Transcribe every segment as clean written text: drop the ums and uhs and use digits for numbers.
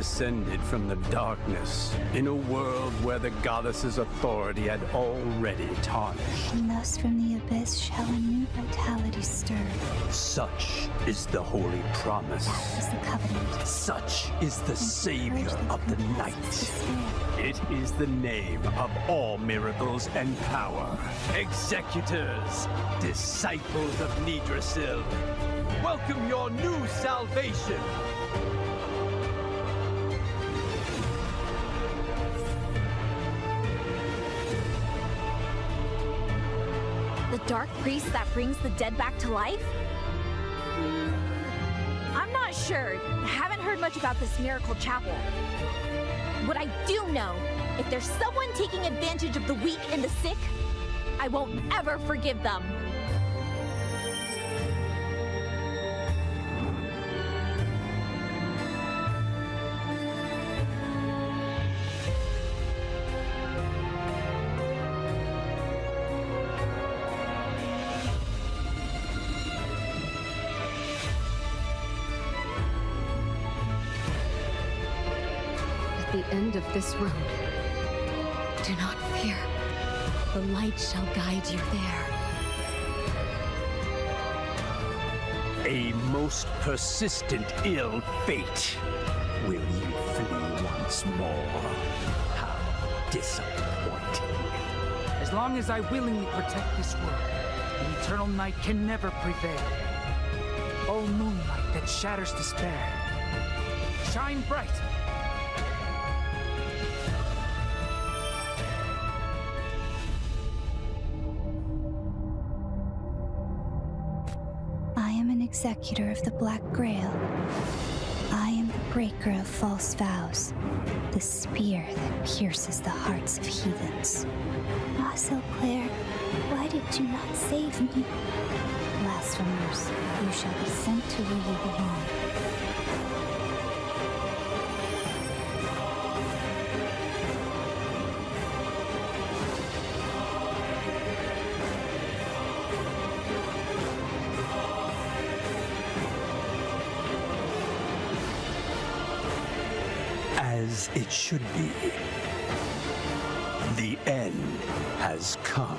descended from the darkness in a world where the goddess's authority had already tarnished. And thus from the abyss shall a new vitality stir. Such is the holy promise. That is the covenant. Such is the savior of the night. It is the name of all miracles and power. Executors, disciples of Nidrasil, welcome your new salvation. The dark priest that brings the dead back to life? I'm not sure. Haven't heard much about this miracle chapel. What I do know, if there's someone taking advantage of the weak and the sick, I won't ever forgive them. The end of this road. Do not fear. The light shall guide you there. A most persistent ill fate. Will you flee once more? How disappointing. As long as I willingly protect this world, the eternal night can never prevail. O moonlight that shatters despair, shine bright. I am an executor of the Black Grail. I am the breaker of false vows, the spear that pierces the hearts of heathens. Ah, Claire, why did you not save me? Blasphemers, you shall be sent to where you belong. As it should be. The end has come.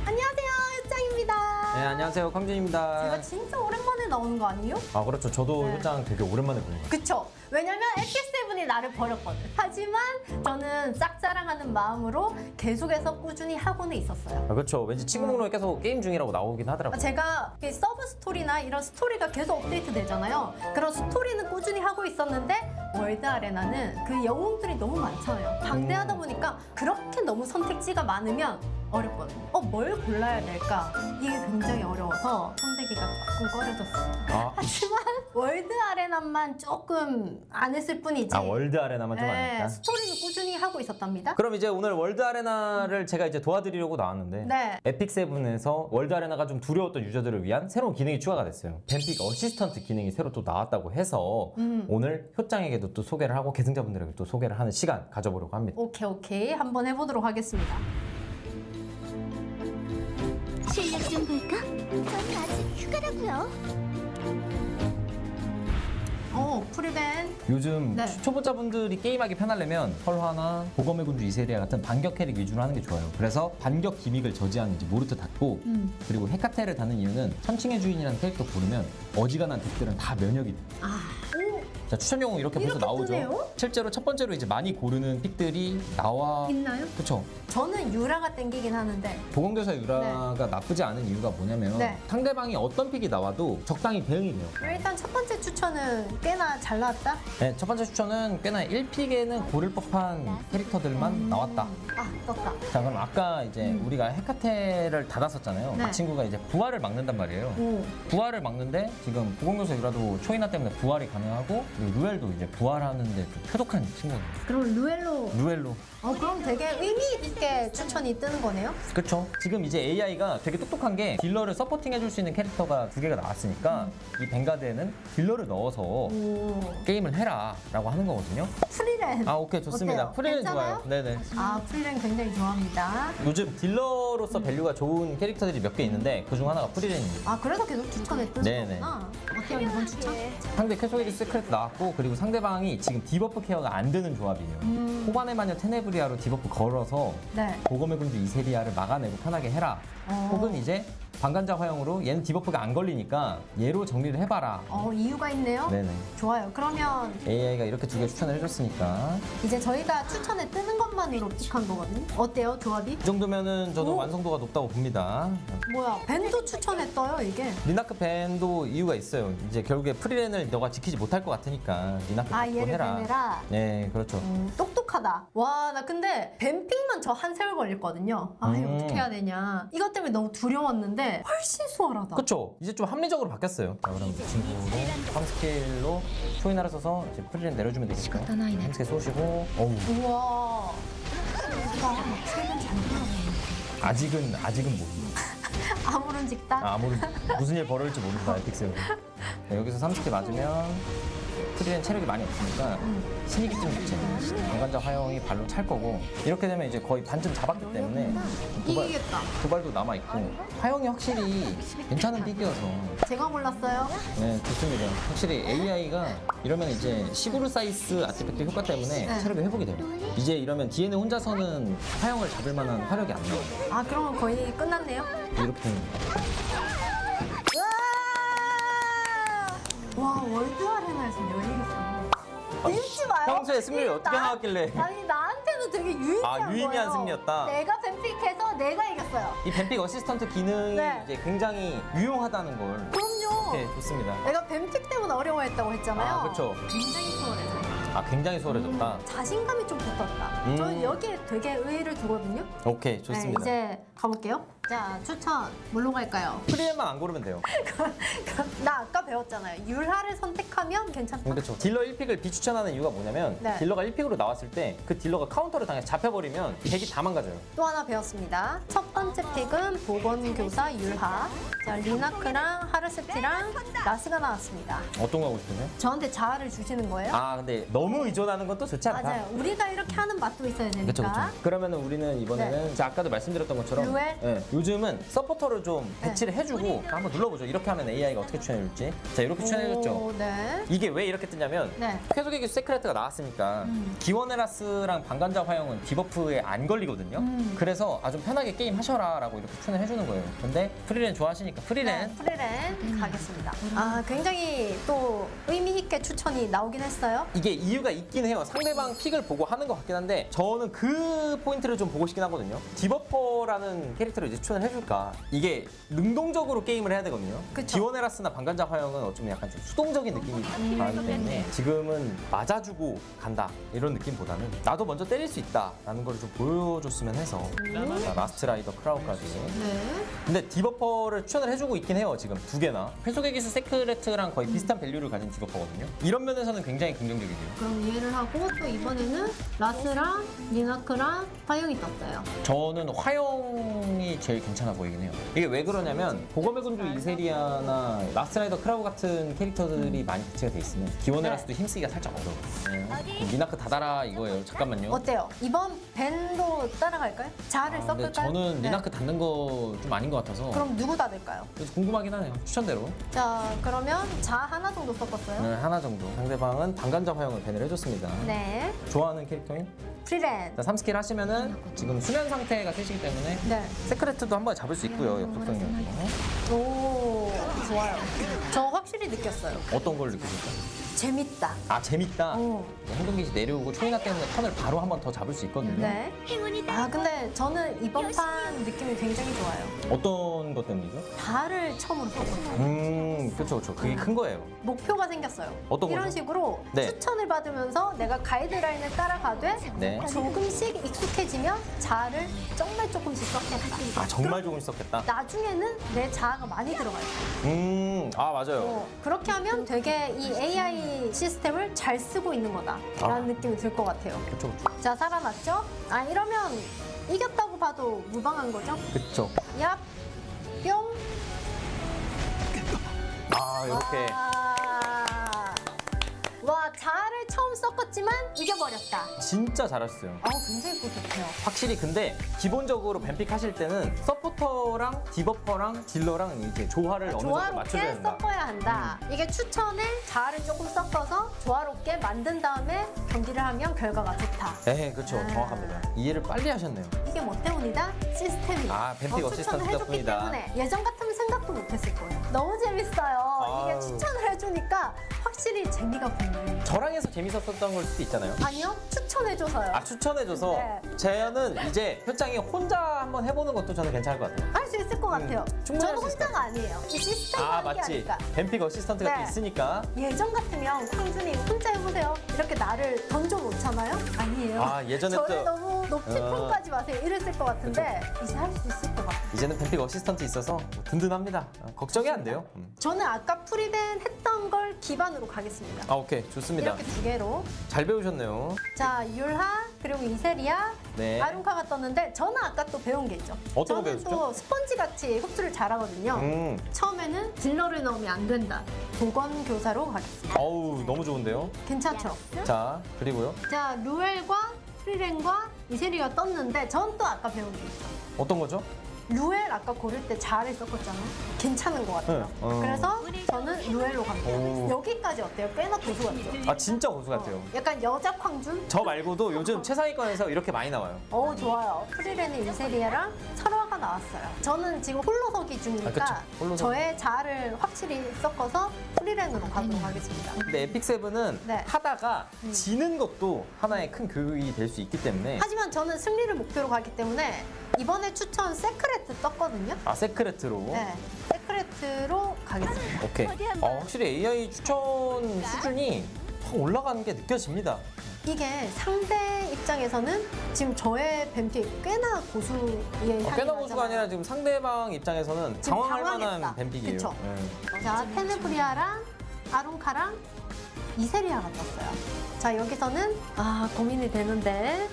안녕하세요, 효짱입니다. 네, 안녕하세요. 광준입니다. 제가 진짜 오랜만에 나오는 거 아니에요? 아, 그렇죠. 저도 네. 효장 되게 오랜만에 보는 거예요. 그쵸? 왜냐면 에픽세븐이 나를 버렸거든. 하지만 저는 짝자랑하는 마음으로 계속해서 꾸준히 하고는 있었어요. 아, 그렇죠. 왠지 친구 목록에 계속 게임 중이라고 나오긴 하더라고요. 제가 이 서브 스토리나 이런 스토리가 계속 업데이트 되잖아요. 그런 스토리는 꾸준히 하고 있었는데 월드 아레나는 그 영웅들이 너무 많잖아요. 방대하다 보니까 그렇게 너무 선택지가 많으면 어렵거든요. 뭘 골라야 될까? 이게 굉장히 어려워서 손대기가 조금 꺼려졌어요. 하지만 월드 아레나만 조금 안 했을 뿐이지. 아, 월드 아레나만 좀 안 했다? 스토리는 꾸준히 하고 있었답니다. 그럼 이제 오늘 월드 아레나를 제가 이제 도와드리려고 나왔는데 네. 에픽세븐에서 월드 아레나가 좀 두려웠던 유저들을 위한 새로운 기능이 추가가 됐어요. 뱀픽 어시스턴트 기능이 새로 또 나왔다고 해서 오늘 효장에게도 또 소개를 하고 계승자분들에게 또 소개를 하는 시간 가져보려고 합니다. 오케이. 한번 해보도록 하겠습니다. 실력 좀 볼까? 전 아직 휴가라고요. 프리벤. 요즘 네. 초보자분들이 게임하기 편하려면 펄화나 보검의 군주 이세리아 같은 반격 캐릭 위주로 하는 게 좋아요. 그래서 반격 기믹을 저지하는 이제 모르트 닫고 그리고 헤카테를 다는 이유는 천칭의 주인이라는 캐릭터 고르면 어지간한 덱들은 다 면역이 돼. 자, 추천 영웅 이렇게 벌써 나오죠. 뜨네요? 실제로 첫 번째로 이제 많이 고르는 픽들이 나와 있나요? 그쵸. 저는 유라가 땡기긴 하는데 보건교사 유라가 나쁘지 않은 이유가 뭐냐면 네. 상대방이 어떤 픽이 나와도 적당히 대응이 돼요. 일단 첫 번째 추천은 꽤나 잘 나왔다. 네, 첫 번째 추천은 꽤나 1픽에는 고를 법한 캐릭터들만 나왔다. 떴다. 자, 그럼 아까 이제 우리가 헤카테를 닫았었잖아요. 네. 그 친구가 이제 부활을 막는단 말이에요. 오. 부활을 막는데 지금 보건교사 유라도 초이나 때문에 부활이 가능하고 그리고 루엘도 이제 부활하는데 좀 표독한 친구예요. 그럼 루엘로. 그럼 되게 의미 있게 추천이 뜨는 거네요? 그쵸. 지금 이제 AI가 되게 똑똑한 게 딜러를 서포팅 해줄 수 있는 캐릭터가 2개가 나왔으니까 이 뱅가드에는 딜러를 넣어서 게임을 해라 라고 하는 거거든요. 프리렌. 아, 오케이. 좋습니다. 어때요? 프리렌 괜찮아요? 좋아요. 네네. 프리렌 굉장히 좋아합니다. 요즘 딜러로서 밸류가 좋은 캐릭터들이 몇 개 있는데 그중 하나가 프리렌입니다. 그래서 계속 추천에 뜨는 네네. 거구나. 어때요, 이번 추천? 상대 캐소게리 세크레트 나왔고 그리고 상대방이 지금 디버프 케어가 안 되는 조합이에요. 호반의 마녀 테네브리아로 디버프 걸어서 네. 보검의 군주 이세리아를 막아내고 편하게 해라. 혹은 이제 방간자 화형으로 얘는 디버프가 안 걸리니까 얘로 정리를 해봐라. 이유가 있네요? 네네. 좋아요. 그러면 AI가 이렇게 2개 추천을 해줬으니까 이제 저희가 추천에 뜨는 것만으로 픽한 거거든요. 어때요, 조합이? 이 정도면은 저도 완성도가 높다고 봅니다. 뭐야, 밴도 추천에 떠요, 이게? 리나크 밴도 이유가 있어요. 이제 결국에 프리렌을 너가 지키지 못할 것 같으니까 리나크 갖고 얘를 해라. 밴해라? 네, 그렇죠. 똑똑하다. 와, 나 근데 뱀픽만 저 한 세월 걸렸거든요. 이거 어떻게 해야 되냐. 이것 때문에 너무 두려웠는데 훨씬 수월하다. 그쵸? 이제 좀 합리적으로 바뀌었어요. 자, 그럼 이 친구로 3스킬로 초이나를 써서 이제 프리렌 내려주면 되겠죠. 3스킬 쏘시고, 어우. 우와. 최근 잘 나오네. 아직은 모릅니다. 아무런 직다? 무슨 일 벌어질지 모른다, 에픽세븐. 네, 여기서 3스킬 맞으면 프리렌 체력이 많이 없으니까 신이기증 자체는 방관자 화형이 발로 찰 거고 이렇게 되면 이제 거의 반쯤 잡았기 때문에 이기겠다. 도발도 남아있고 화형이 확실히 괜찮은 픽이어서 제가 골랐어요. 네, 좋습니다. 확실히 AI가 이러면 이제 시구르사이스 아티팩트 효과 때문에 네. 체력이 회복이 돼요. 이제 이러면 DN의 혼자서는 화형을 잡을 만한 화력이 안 나와요. 그러면 거의 끝났네요. 이렇게 되는 거예요. 와, 월드 아레나에서 내가 이겼어. 믿지 마요. 평소에 승률이 어떻게 나왔길래? 아니, 나한테는 되게 유의미한 거예요. 유의미한 승리였다. 내가 뱀픽해서 내가 이겼어요. 이 뱀픽 어시스턴트 기능이 네. 이제 굉장히 유용하다는 걸. 그럼요. 네, 좋습니다. 내가 뱀픽 때문에 어려워했다고 했잖아요. 그렇죠. 굉장히 수월해져요. 굉장히 수월해졌다. 자신감이 좀 붙었다. 저는 여기에 되게 의의를 두거든요. 오케이, 좋습니다. 이제 가볼게요. 자, 추천 뭘로 갈까요? 프리엔만 안 고르면 돼요. 나 아까 배웠잖아요. 율하를 선택하면 괜찮다. 그렇죠. 딜러 1픽을 비추천하는 이유가 뭐냐면 네. 딜러가 1픽으로 나왔을 때 그 딜러가 카운터를 당해서 잡혀버리면 덱이 다 망가져요. 또 하나 배웠습니다. 첫 번째 픽은 보건교사 율하. 자, 리나크랑 하르세티랑 라스가 나왔습니다. 어떤 거 하고 싶으세요? 저한테 자아를 주시는 거예요? 근데 너무 의존하는 건 또 좋지 않다. 맞아요. 우리가 이렇게 하는 맛도 있어야 되니까. 그렇죠. 그러면은 우리는 이번에는 제가 아까도 말씀드렸던 것처럼 루엘? 네, 요즘은 서포터를 좀 배치를 해주고 한번 눌러보죠. 이렇게 하면 AI가 어떻게 추천해줄지. 자, 이렇게 추천해줬죠. 네. 이게 왜 이렇게 뜨냐면 네. 쾌속의 기수 세크레트가 나왔으니까 기원에라스랑 방관자 화형은 디버프에 안 걸리거든요. 그래서 아주 편하게 게임 하셔라 라고 이렇게 추천을 해주는 거예요. 근데 프리렌 좋아하시니까 프리렌. 네, 프리렌 가겠습니다. 굉장히 또 의미 있게 추천이 나오긴 했어요. 이게 이유가 있긴 해요. 상대방 픽을 보고 하는 것 같긴 한데 저는 그 포인트를 좀 보고 싶긴 하거든요. 디버퍼라는 캐릭터를 이제 추천을 해줄까. 이게 능동적으로 게임을 해야 되거든요. 그쵸. 기원에라스나 방관자 화형은 어쩌면 약간 좀 수동적인 느낌이 강하기 때문에 지금은 맞아주고 간다 이런 느낌보다는 나도 먼저 때릴 수 있다라는 걸 좀 보여줬으면 해서 자, 라스트 라이더 크라우까지. 네. 근데 디버퍼를 추천을 해주고 있긴 해요. 지금 2개나. 회속의 기수 세크레트랑 거의 비슷한 밸류를 가진 디버퍼거든요. 이런 면에서는 굉장히 긍정적이에요. 그럼 이해를 하고 또 이번에는 라스랑 리나크랑 화영이 떴어요. 저는 화영이 제일 괜찮아 보이긴 해요. 이게 왜 그러냐면 보검의 군주 이세리아나 라스트라이더 크라우 같은 캐릭터들이 많이 배치가 돼 있으면 기원에라스도 힘쓰기가 살짝 어려워요. 미나크 닫아라 이거예요. 잠깐만요. 어때요? 이번 밴도 따라갈까요? 자를 근데 섞을까요? 저는 네. 미나크 닫는 거 좀 아닌 것 같아서 그럼 누구 닫을까요? 그래서 궁금하긴 하네요. 추천대로. 자, 그러면 자 하나 정도 섞었어요. 네, 하나 정도. 상대방은 방간자 화형을 밴을 해줬습니다. 네. 좋아하는 캐릭터인? 프리렌. 자, 3스킬 하시면은 지금 수면 상태가 세시기 때문에 네. 세크레트도 한 번에 잡을 수 있고요. 역속성이어서. 오, 좋아요. 저 확실히 느꼈어요. 어떤 걸 느끼셨어요? 재밌다. 재밌다. 오. 행동기지 내려오고 초이나 때문에 턴을 바로 한 번 더 잡을 수 있거든요. 네. 근데 저는 이번 판 느낌이 굉장히 좋아요. 어떤 것 때문이죠? 달을 처음으로 썼거든요. 그렇죠. 그게 큰 거예요. 목표가 생겼어요. 어떤 이런 거죠? 식으로 네. 추천을 받으면서 내가 가이드라인을 따라가되 네. 조금씩 익숙해지면 자아를 정말 조금씩 썼겠다. 정말 조금 썼겠다. 나중에는 내 자아가 많이 들어가요. 맞아요. 그렇게 하면 되게 이 AI 이 시스템을 잘 쓰고 있는 거다라는 느낌이 들 것 같아요. 그쵸. 자, 살아났죠? 아, 이러면 이겼다고 봐도 무방한 거죠? 그쵸. 얍, 뿅. 아, 이렇게. 와, 자아를 처음 섞었지만 이겨버렸다. 진짜 잘하셨어요. 굉장히 뿌듯해요. 확실히 근데 기본적으로 뱀픽 하실 때는 서포터랑 디버퍼랑 딜러랑 이렇게 조화를 어느 정도 맞춰줘야 조화롭게 된다. 섞어야 한다. 이게 추천에 자아를 조금 섞어서 조화롭게 만든 다음에 경기를 하면 결과가 좋다. 네, 그렇죠. 정확합니다. 이해를 빨리 하셨네요. 이게 뭐 때문이다? 시스템이다. 아, 뱀픽 추천을 어시스턴트 해줬기 덕분이다. 때문에 예전 같으면 생각도 못했을 거예요. 너무 재밌어요. 이게 아유. 추천을 해주니까 확실히 재미가 붙네. 저랑 해서 재밌었던 걸 수도 있잖아요. 아니요, 추천해줘서요. 아, 추천해줘서 네. 재현은 이제 효장이 혼자 한번 해보는 것도 저는 괜찮을 것 같아요. 할 수 있을 것 같아요. 충분히 저는 할수 있을 것 혼자가 아니에요. 이 시스템이 아, 함께 맞지. 하니까. 뱀픽 어시스턴트가 네. 또 있으니까. 예전 같으면 광준이 혼자 해보세요. 이렇게 나를 던져놓잖아요? 아니에요. 아, 예전에 저를 또- 너무 높이 평가하지 마세요. 이랬을 것 같은데 이제 할 수 있을 것 같아요. 이제는 뱀픽 어시스턴트 있어서 뭐 든든합니다. 걱정이 안 돼요. 저는 아까 프리벤 했던 걸 기반으로 가겠습니다. 아, 오케이. 좋습니다. 이렇게 두 개로. 잘 배우셨네요. 자, 율하 그리고 이세리아, 네. 아룬카가 떴는데 저는 아까 또 배운 게 있죠. 어떤 거 저는 배우셨죠? 또 스펀지 같이 흡수를 잘하거든요. 처음에는 딜러를 넣으면 안 된다. 보건 교사로 가겠습니다. 어우, 너무 좋은데요. 괜찮죠? 자, 그리고요. 자, 루엘과 프리렌과 이세리가 떴는데 전 또 아까 배운 게 있죠. 어떤 거죠? 루엘 아까 고를 때 잘을 썼었잖아요. 괜찮은 것 같아요. 네, 그래서 저는 루엘로 갑니다. 오. 여기까지 어때요? 꽤나 고수 같죠? 아, 진짜 고수 같아요. 약간 여자 광준? 저 말고도 요즘 최상위권에서 이렇게 많이 나와요. 좋아요. 프리렌의 이세리아랑 설화가 나왔어요. 저는 지금 홀로서기 중이니까 그쵸. 홀로서기. 저의 자아를 확실히 섞어서 프리렌으로 가도록 하겠습니다. 근데 에픽세븐은 네. 하다가 지는 것도 하나의 큰 교육이 될 수 있기 때문에. 하지만 저는 승리를 목표로 가기 때문에 이번에 추천 세크레트 떴거든요. 아, 세크레트로. 네, 세크레트로 가겠습니다. 오케이. 확실히 AI 추천 수준이 확 올라가는 게 느껴집니다. 이게 상대 입장에서는 지금 저의 뱀픽 꽤나 고수의 향이 꽤나 고수가 나잖아요. 아니라 지금 상대방 입장에서는 지금 당황할 당황했다. 만한 뱀픽이에요. 그쵸. 네. 자, 테네브리아랑 아룬카랑 이세리아가 떴어요. 자, 여기서는 고민이 되는데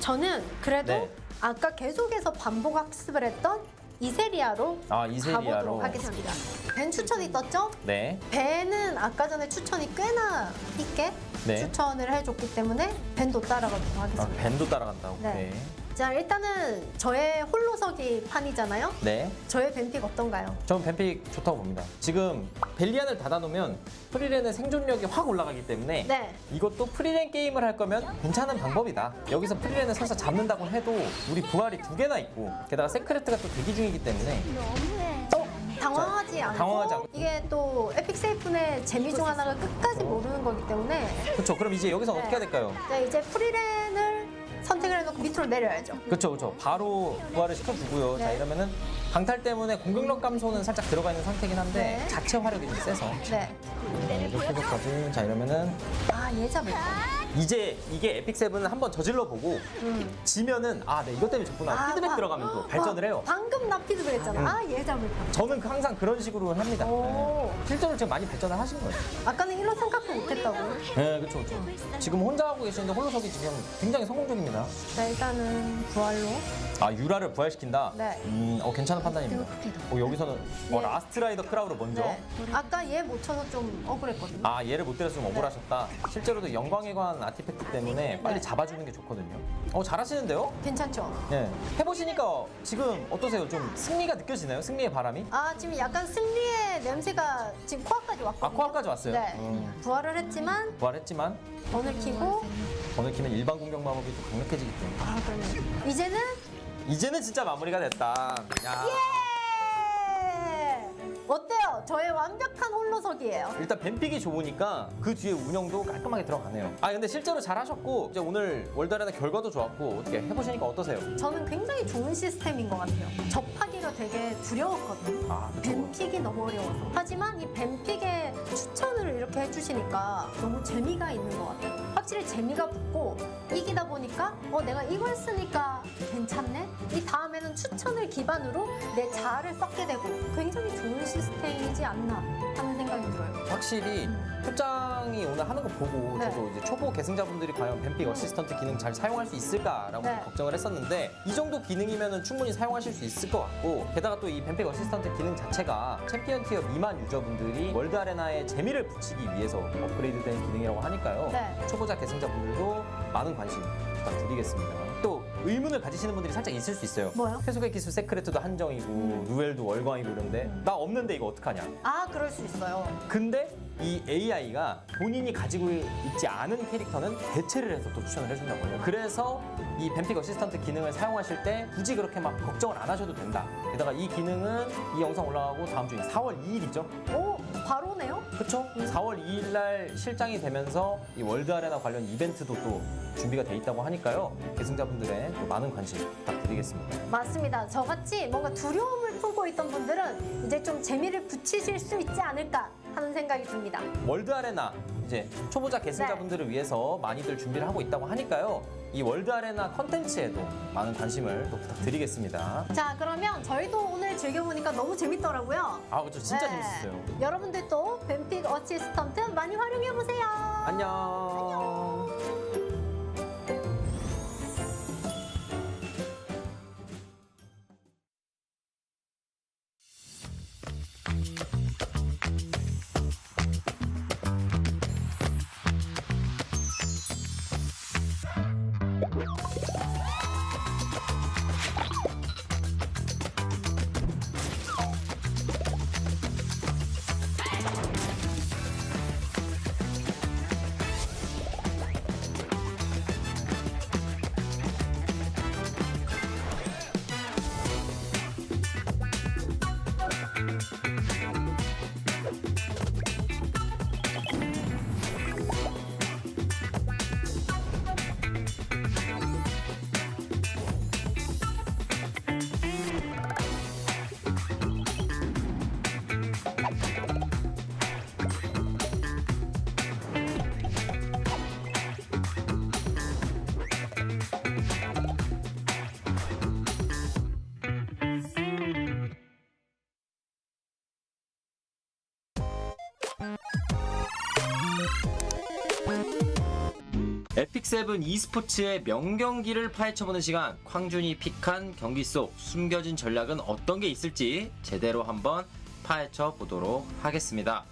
저는 그래도 네. 아까 계속해서 반복 학습을 했던 이세리아로 이세리아로. 가보도록 하겠습니다. 벤 추천이 떴죠? 네. 벤은 아까 전에 추천이 꽤나 있게 네. 추천을 해줬기 때문에 벤도 따라가도록 하겠습니다. 밴도 따라간다. 오케이. 네. 자, 일단은 저의 홀로서기 판이잖아요. 네. 저의 뱀픽 어떤가요? 저는 뱀픽 좋다고 봅니다. 지금 벨리안을 닫아놓으면 프리렌의 생존력이 확 올라가기 때문에 네. 이것도 프리렌 게임을 할 거면 괜찮은 방법이다. 여기서 프리렌을 살짝 잡는다고 해도 우리 부활이 2개나 있고 게다가 세크레트가 또 대기 중이기 때문에 당황하지 않고, 당황하지 않고. 이게 또 에픽세이픈의 재미 중 하나가 끝까지 모르는 거기 때문에 그렇죠. 그럼 이제 여기서 네. 어떻게 해야 될까요? 자, 이제 프리렌을 선택을 해놓고 밑으로 내려야죠. 그렇죠. 바로 부활을 시켜주고요. 자, 네. 이러면은 강탈 때문에 공격력 감소는 살짝 들어가 있는 상태긴 한데 네. 자체 화력이 좀 세서 네. 이렇게 해서까지. 자, 이러면은 얘 잡을 거. 이제 이게 에픽세븐은 한번 저질러 보고 지면은 네, 이것 때문에 졌구나. 피드백 들어가면 또 발전을 해요. 방금 나 피드백 했잖아. 얘 잡을 거. 저는 항상 그런 식으로 합니다. 오. 실제로 지금 많이 발전을 하신 거예요. 아까는 일로 생각도 못했다고. 네, 그렇죠. 지금 혼자 하고 계시는데 홀로서기 지금 굉장히 성공적입니다. 자, 일단은 부활로. 유라를 부활시킨다? 네. 괜찮은 판단입니다. 여기서는 네. 라스트 라이더 크라우로 먼저. 네. 아까 얘 못 쳐서 좀 억울했거든요. 얘를 못 때려서 좀 억울하셨다. 실제로도 영광에 관한 아티팩트 때문에 빨리 네. 잡아주는 게 좋거든요. 잘하시는데요? 괜찮죠? 네. 해보시니까 지금 어떠세요? 좀 승리가 느껴지나요? 승리의 바람이? 지금 약간 승리의 냄새가 지금 코앞까지 왔거든요. 코앞까지 왔어요? 네. 부활을 했지만 부활했지만 번을 키고 번을 키면 일반 공격 마법이 또 강력해지기 때문에. 그러면 이제는 진짜 마무리가 됐다. 야. 어때요? 저의 완벽한 홀로서기예요. 일단 뱀픽이 좋으니까 그 뒤에 운영도 깔끔하게 들어가네요. 근데 실제로 잘하셨고 이제 오늘 월드아레나 결과도 좋았고 어떻게 해보시니까 어떠세요? 저는 굉장히 좋은 시스템인 것 같아요. 접하기가 되게 두려웠거든요. 그쵸. 뱀픽이 너무 어려워서. 하지만 이 뱀픽의 추천을 이렇게 해주시니까 너무 재미가 있는 것 같아요. 확실히 재미가 붙고 이기다 보니까 내가 이걸 쓰니까 괜찮네? 이 다음에는 추천을 기반으로 내 자아를 쌓게 되고 굉장히 좋은 시스템이지 않나 하는 생각이 들어요. 확실히 표장이 오늘 하는 거 보고 네. 저도 이제 초보 계승자분들이 과연 뱀픽 어시스턴트 기능 잘 사용할 수 있을까라고 네. 걱정을 했었는데 이 정도 기능이면 충분히 사용하실 수 있을 것 같고 게다가 또 이 뱀픽 어시스턴트 기능 자체가 챔피언 티어 미만 유저분들이 월드 아레나에 재미를 붙이기 위해서 업그레이드된 기능이라고 하니까요. 네. 초보자 계승자분들도 많은 관심 부탁드리겠습니다. 또 의문을 가지시는 분들이 살짝 있을 수 있어요. 뭐요? 회수의 기술 세크레트도 한정이고 루엘도 월광이고 이런데 나 없는데 이거 어떡하냐. 아, 그럴 수 있어요. 근데 이 AI가 본인이 가지고 있지 않은 캐릭터는 대체를 해서 또 추천을 해준다고 해요. 그래서 이 뱀픽 어시스턴트 기능을 사용하실 때 굳이 그렇게 막 걱정을 안 하셔도 된다. 게다가 이 기능은 이 영상 올라가고 다음 주인 4월 2일이죠. 오, 바로네요? 그쵸? 4월 2일 날 실장이 되면서 이 월드 아레나 관련 이벤트도 또 준비가 돼 있다고 하니까요. 계승자분들의 또 많은 관심 부탁드리겠습니다. 맞습니다. 저같이 뭔가 두려움을 품고 있던 분들은 이제 좀 재미를 붙이실 수 있지 않을까 하는 생각이 듭니다. 월드 아레나 이제 초보자 계승자분들을 위해서 많이들 준비를 하고 있다고 하니까요. 이 월드 아레나 컨텐츠에도 많은 관심을 또 부탁드리겠습니다. 자, 그러면 저희도 오늘 즐겨보니까 너무 재밌더라고요. 아, 그렇죠. 진짜 네. 재밌었어요. 여러분들도 뱀픽 어시스턴트 많이 활용해보세요. 안녕. 에픽세븐 e스포츠의 명경기를 파헤쳐보는 시간, 쾅준이 픽한 경기 속 숨겨진 전략은 어떤 게 있을지 제대로 한번 파헤쳐보도록 하겠습니다.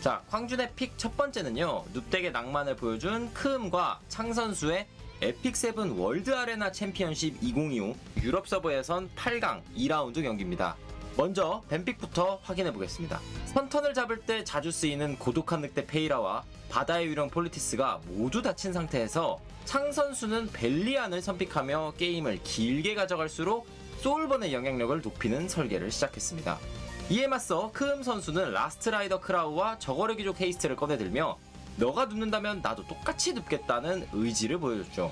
자, 쾅준의 픽 첫 번째는요, 눕덱의 낭만을 보여준 크음과 창 선수의 에픽세븐 월드 아레나 챔피언십 2025 유럽 서버에선 8강 2라운드 경기입니다. 먼저 뱀픽부터 확인해보겠습니다. 선턴을 잡을 때 자주 쓰이는 고독한 늑대 페이라와 바다의 유령 폴리티스가 모두 다친 상태에서 창 선수는 벨리안을 선픽하며 게임을 길게 가져갈수록 소울번의 영향력을 높이는 설계를 시작했습니다. 이에 맞서 크음 선수는 라스트 라이더 크라우와 저거래 귀족 헤이스트를 꺼내들며 너가 눕는다면 나도 똑같이 눕겠다는 의지를 보여줬죠.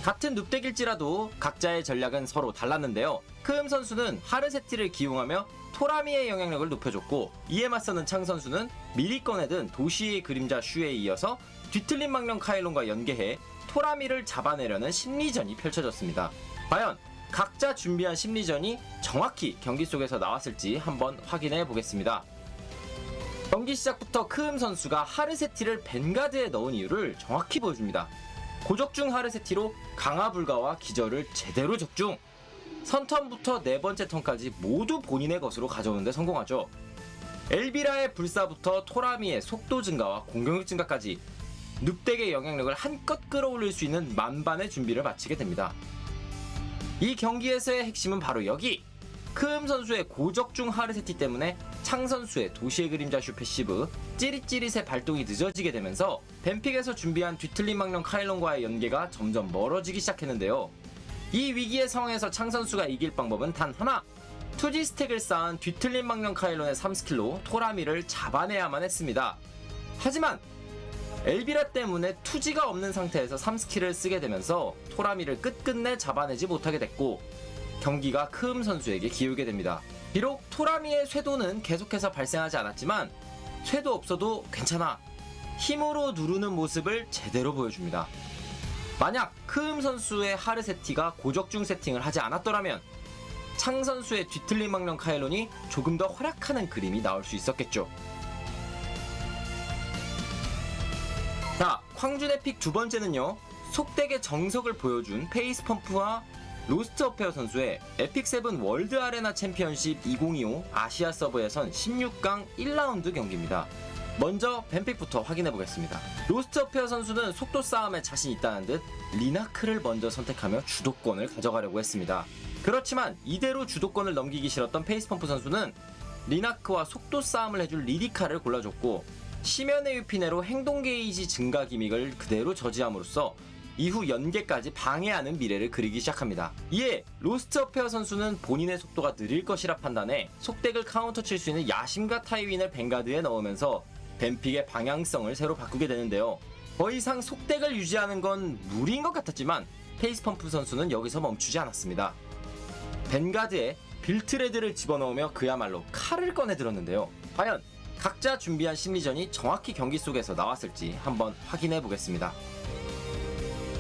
같은 눕덱일지라도 각자의 전략은 서로 달랐는데요. 크음 선수는 하르세티를 기용하며 토라미의 영향력을 높여줬고, 이에 맞서는 창 선수는 미리 꺼내든 도시의 그림자 슈에 이어서 뒤틀린 망령 카일론과 연계해 토라미를 잡아내려는 심리전이 펼쳐졌습니다. 과연 각자 준비한 심리전이 정확히 경기 속에서 나왔을지 한번 확인해 보겠습니다. 경기 시작부터 크음 선수가 하르세티를 벤가드에 넣은 이유를 정확히 보여줍니다. 고적중 하르세티로 강화 불가와 기절을 제대로 적중! 선턴부터 네 번째 턴까지 모두 본인의 것으로 가져오는데 성공하죠. 엘비라의 불사부터 토라미의 속도 증가와 공격력 증가까지 눕덱의 영향력을 한껏 끌어올릴 수 있는 만반의 준비를 마치게 됩니다. 이 경기에서의 핵심은 바로 여기! 크음 선수의 고적중 하르세티 때문에 창 선수의 도시의 그림자 슈 패시브 찌릿찌릿의 발동이 늦어지게 되면서 뱀픽에서 준비한 뒤틀린 망령 카일론과의 연계가 점점 멀어지기 시작했는데요. 이 위기의 상황에서 창 선수가 이길 방법은 단 하나! 투지 스택을 쌓은 뒤틀린 망령 카일론의 3스킬로 토라미를 잡아내야만 했습니다. 하지만 엘비라 때문에 투지가 없는 상태에서 3스킬을 쓰게 되면서 토라미를 끝끝내 잡아내지 못하게 됐고 경기가 크음 선수에게 기울게 됩니다. 비록 토라미의 쇄도는 계속해서 발생하지 않았지만 쇄도 없어도 괜찮아, 힘으로 누르는 모습을 제대로 보여줍니다. 만약 크음 선수의 하르세티가 고적중 세팅을 하지 않았더라면 창 선수의 뒤틀린 망령 카일론이 조금 더 활약하는 그림이 나올 수 있었겠죠. 자, 광준의 픽 두 번째는요. 속덱의 정석을 보여준 페이스펌프와 로스트 어페어 선수의 에픽세븐 월드 아레나 챔피언십 2025 아시아 서브에선 16강 1라운드 경기입니다. 먼저 뱀픽부터 확인해보겠습니다. 로스트 어페어 선수는 속도 싸움에 자신 있다는 듯 리나크를 먼저 선택하며 주도권을 가져가려고 했습니다. 그렇지만 이대로 주도권을 넘기기 싫었던 페이스펌프 선수는 리나크와 속도 싸움을 해줄 리디카를 골라줬고 심연의 유피네로 행동 게이지 증가 기믹을 그대로 저지함으로써 이후 연계까지 방해하는 미래를 그리기 시작합니다. 이에 로스트 어페어 선수는 본인의 속도가 느릴 것이라 판단해 속덱을 카운터 칠 수 있는 야심가 타이윈을 뱅가드에 넣으면서 뱀픽의 방향성을 새로 바꾸게 되는데요. 더 이상 속덱을 유지하는 건 무리인 것 같았지만 페이스펌프 선수는 여기서 멈추지 않았습니다. 뱅가드에 빌트레드를 집어넣으며 그야말로 칼을 꺼내들었는데요. 과연 각자 준비한 심리전이 정확히 경기 속에서 나왔을지 한번 확인해 보겠습니다.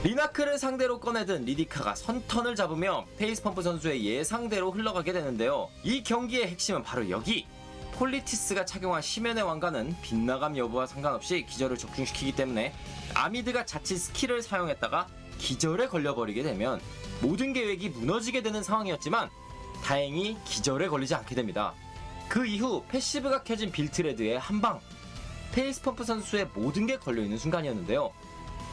리나크를 상대로 꺼내든 리디카가 선턴을 잡으며 페이스펌프 선수의 예상대로 흘러가게 되는데요. 이 경기의 핵심은 바로 여기! 폴리티스가 착용한 심연의 왕관은 빗나감 여부와 상관없이 기절을 적중시키기 때문에 아미드가 자칫 스킬을 사용했다가 기절에 걸려버리게 되면 모든 계획이 무너지게 되는 상황이었지만 다행히 기절에 걸리지 않게 됩니다. 그 이후 패시브가 켜진 빌트레드의 한방, 페이스펌프 선수의 모든 게 걸려있는 순간이었는데요.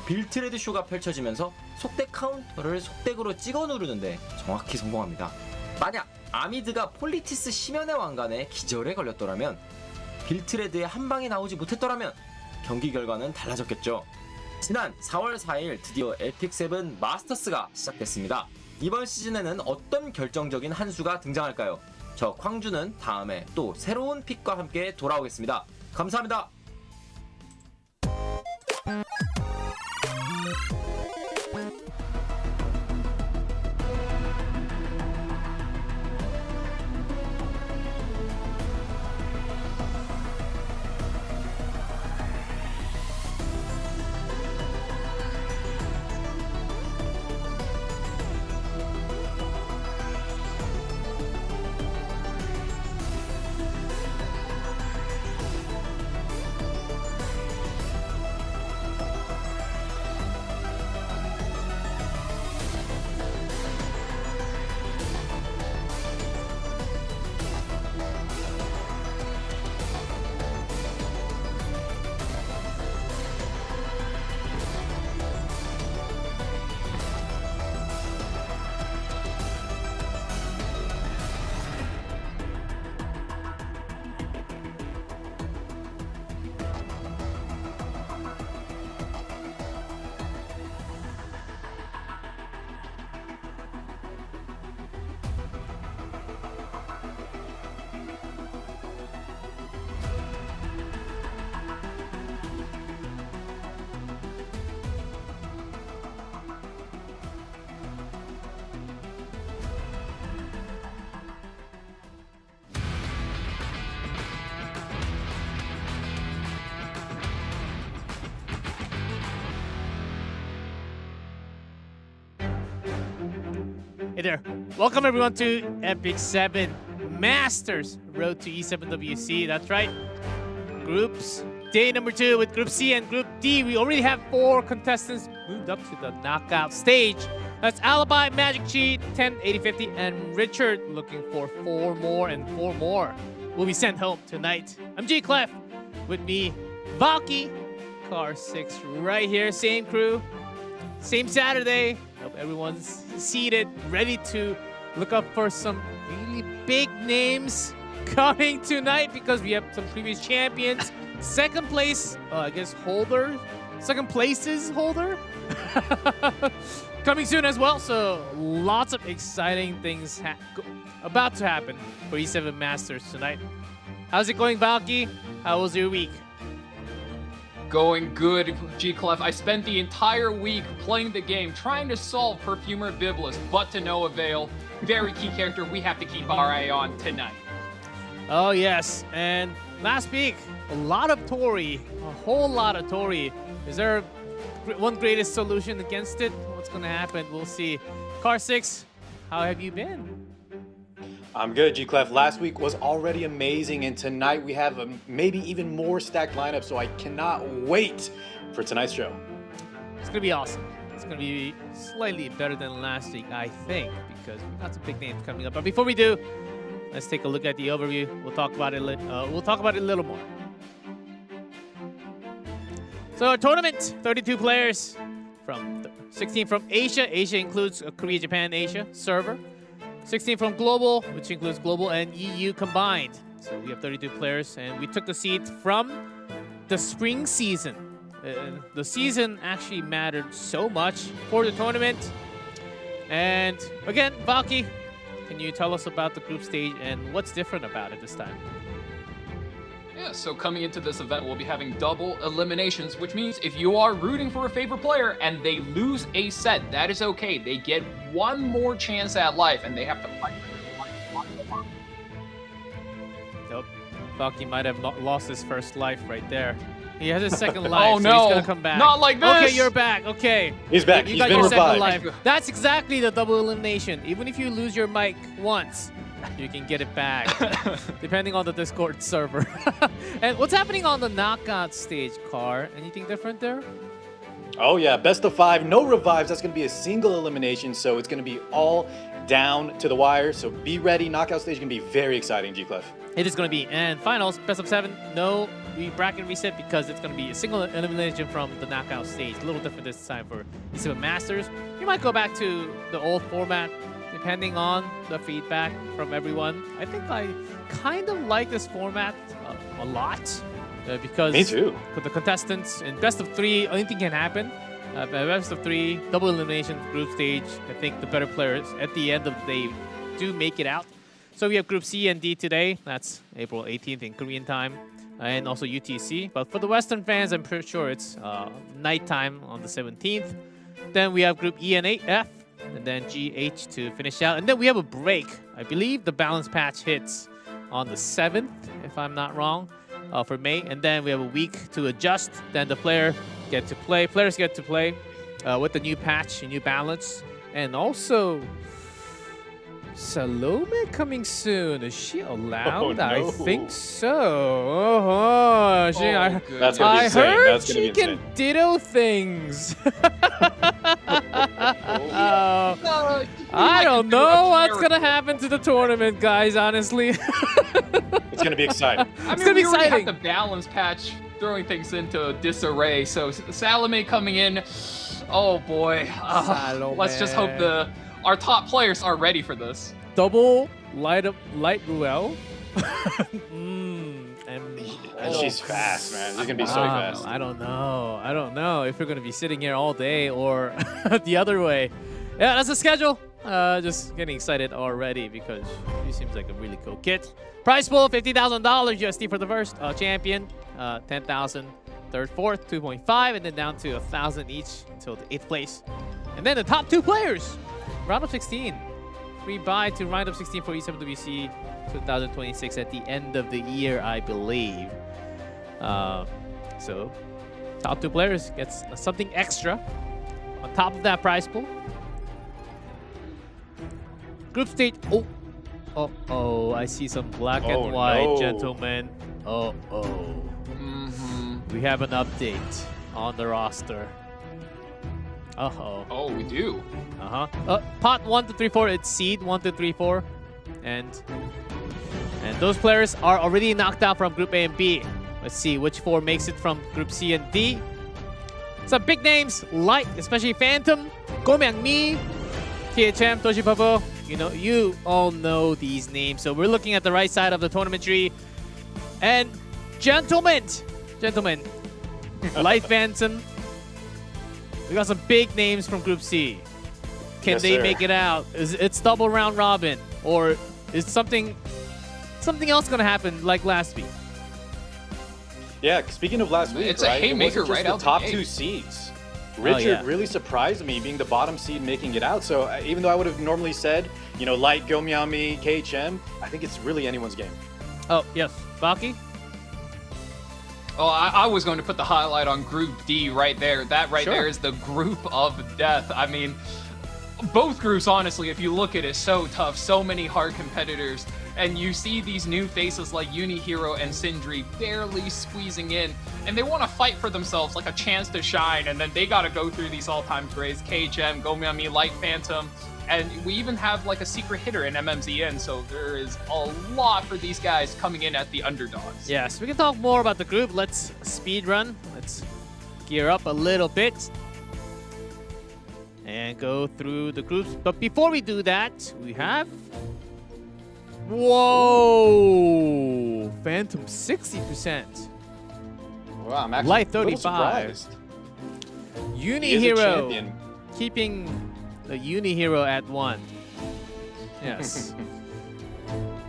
빌트레드 쇼가 펼쳐지면서 속덱 카운터를 속덱으로 찍어 누르는데 정확히 성공합니다. 만약 아미드가 폴리티스 심연의 왕관에 기절에 걸렸더라면, 빌트레드의 한방이 나오지 못했더라면 경기 결과는 달라졌겠죠. 지난 4월 4일 드디어 에픽세븐 마스터스가 시작됐습니다. 이번 시즌에는 어떤 결정적인 한 수가 등장할까요? 저 광주는 다음에 또 새로운 픽과 함께 돌아오겠습니다. 감사합니다. Hey there. Welcome everyone to EpicSeven Masters Road to E7WC. That's right. Groups. Day number 2 with Group C and Group D. We already have 4 contestants moved up to the knockout stage. That's Alibi, Magic Cheat, 10, 80, 50, and Richard looking for 4 more, and 4 more will be sent home tonight. I'm G Clef. With me, Valky, Car 6 right here. Same crew. Same Saturday. Hope everyone's seated, ready to look up for some really big names coming tonight because we have some previous champions. Second place, I guess, holder. Second place's holder. Coming soon as well. So lots of exciting things about to happen for E7 Masters tonight. How's it going, Valky? How was your week? Going good, G-Clef. I spent the entire week playing the game, trying to solve Perfumer Biblis, but to no avail. Very key character we have to keep our eye on tonight. Oh, yes. And last week, a lot of Tori. A whole lot of Tori. Is there one greatest solution against it? What's going to happen? We'll see. Car 6, how have you been? I'm good, G-Clef. Last week was already amazing, and tonight we have a maybe even more stacked lineup, so I cannot wait for tonight's show. It's going to be awesome. It's going to be slightly better than last week, I think, because we've got some big names coming up. But before we do, let's take a look at the overview. We'll talk about it. We'll talk about it a little more. So our tournament, 32 players, from 16 from Asia. Asia includes Korea, Japan, Asia server. 16 from Global, which includes Global and EU combined. So we have 32 players, and we took the seed from the spring season. The season actually mattered so much for the tournament. And again, Valky, can you tell us about the group stage and what's different about it this time? Yeah, so coming into this event, we'll be having double eliminations, which means if you are rooting for a favorite player and they lose a set, that is okay. They get one more chance at life, and they have to fight for their life. Yep. Valky might have lost his first life right there. He has his second life, Oh so no, he's gonna come back. not like this! Okay, you're back. Okay. He's back. You He's got been your second revived. life. That's exactly the double elimination. Even if you lose your mic once, you can get it back, depending on the Discord server. And what's happening on the knockout stage, Car? Anything different there? Oh yeah, best of 5, no revives. That's going to be a single elimination, so it's going to be all down to the wire. So be ready. Knockout stage is going to be very exciting, G-Clef. It is going to be. And finals, best of 7. No bracket reset because it's going to be a single elimination from the knockout stage. A little different this time for EpicSeven Masters. You might go back to the old format depending on the feedback from everyone. I think I kind of like this format a lot because Me too. the contestants in best of 3, anything can happen. Best of 3, double elimination group stage. I think the better players at the end of the day do make it out. So we have Group C and D today. That's April 18th in Korean time, and also UTC. But for the Western fans, I'm pretty sure it's nighttime on the 17th. Then we have Group E and F, and then G, H to finish out. And then we have a break. I believe the balance patch hits on the 7th, if I'm not wrong, for May. And then we have a week to adjust. Then the players get to play with the new patch, a new balance. And also, Salome coming soon. Is she allowed? Oh, no. I think so. I That's gonna be insane. heard That's gonna she be can insane. ditto things. I don't know what's gonna happen to the tournament, guys, honestly. It's going to be exciting. I mean, gonna be we already exciting. have the balance patch throwing things into disarray. So Salome coming in, oh boy. Let's just hope our top players are ready for this. Double light Ruel. And she's fast, man. She's going to be so fast. I don't know if we're gonna be sitting here all day or the other way. Yeah, that's the schedule. Just getting excited already because she seems like a really cool kit. Prize pool, $50,000 USD for the first champion, 10,000 third, fourth, 2.5, and then down to 1,000 each until the 8th place. And then the top 2 players, round of 16. Free buy to round of 16 for E7WC 2026 at the end of the year, I believe. So top 2 players gets something extra on top of that prize pool. Group stage. Oh, I see some black and white, no. gentlemen. We have an update on the roster. Oh, we do. Pot 1 to 3, 4. It's seed 1 to 3, 4, and those players are already knocked out from Group A and B. Let's see which 4 makes it from Group C and D. Some big names, like especially Phantom, Go Myung-mi, THM, Toshi Pabo. You all know these names. So we're looking at the right side of the tournament tree. And gentlemen, Light Phantom. We got some big names from Group C. Can Yes, they sir. make it out? It's double round robin, or is something else gonna happen like last week? Yeah, speaking of last week, It's a right? haymaker it wasn't just right the out the top gate. 2 seeds. Richard really surprised me being the bottom seed making it out. So even though I would have normally said, Light, Go Myung-mi, KHM, I think it's really anyone's game. Oh, yes. Baki? Oh, I was going to put the highlight on Group D right there. That right there is the group of death. I mean, both groups, honestly, if you look at it, so tough. So many hard competitors. and you see these new faces like UniHero and Sindri barely squeezing in, and they want to fight for themselves like a chance to shine, and then they got to go through these all-time greats, KHM, Gomiami, Light Phantom, and we even have like a secret hitter in MMZN, so there is a lot for these guys coming in at the underdogs. Yes, we can talk more about the group. Let's speed run. Let's gear up a little bit and go through the groups. But before we do that, we have... Whoa! Phantom 60%. Wow, I'm actually Light a little 35. surprised. He is a UniHero champion. keeping the UniHero at 1. Yes.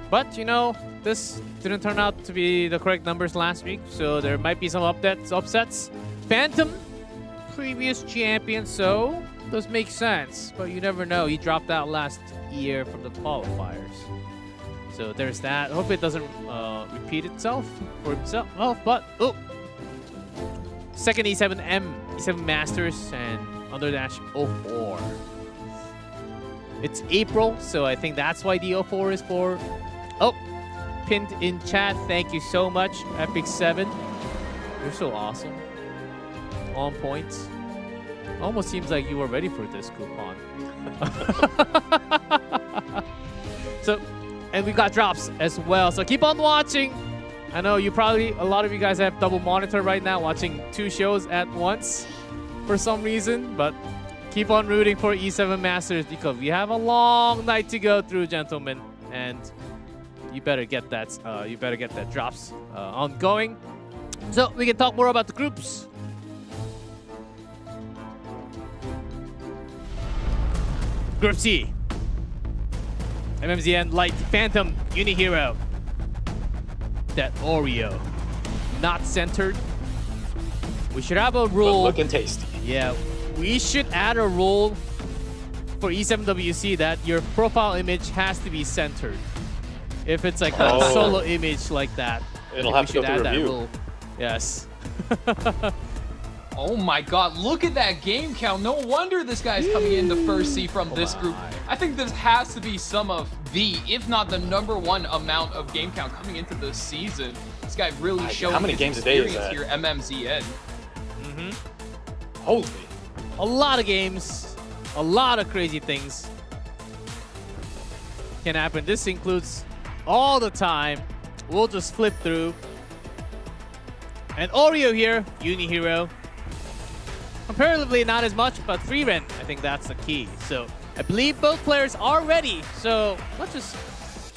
But, you know, this didn't turn out to be the correct numbers last week, so there might be some upsets. Phantom, previous champion, so does make sense. But you never know. He dropped out last year from the qualifiers. So there's that. Hopefully it doesn't repeat itself for himself. Oh, but... Oh! Second E7M, E7 Masters, and Underdash 04. It's April, so I think that's why the 04 is for... Oh! Pinned in chat. Thank you so much, EpicSeven. You're so awesome. On point. Almost seems like you were ready for this coupon. So, and we've got drops as well. So keep on watching. I know a lot of you guys have double monitor right now, watching 2 shows at once for some reason. But keep on rooting for E7 Masters because we have a long night to go through, gentlemen. And you better get that. You better get that drops ongoing. So we can talk more about the groups. Group C. MMZN, Light, Phantom, UniHero. That Oreo. Not centered. We should have a rule. But looking tasty. Yeah, we should add a rule for E7WC that your profile image has to be centered. If it's like a solo image like that, it'll have to go through review. Rule. Yes. Oh my god, look at that game count. No wonder this guy's coming in the first C from this group. I think this has to be some of the, if not the #1 amount of game count coming into this season. This guy really showing how many his games a day is experience here, MMZN. Holy. A lot of games, a lot of crazy things can happen. This includes all the time. We'll just flip through. And Oreo here, UniHero. Comparatively not as much, but free rent, I think that's the key. So I believe both players are ready. So let's just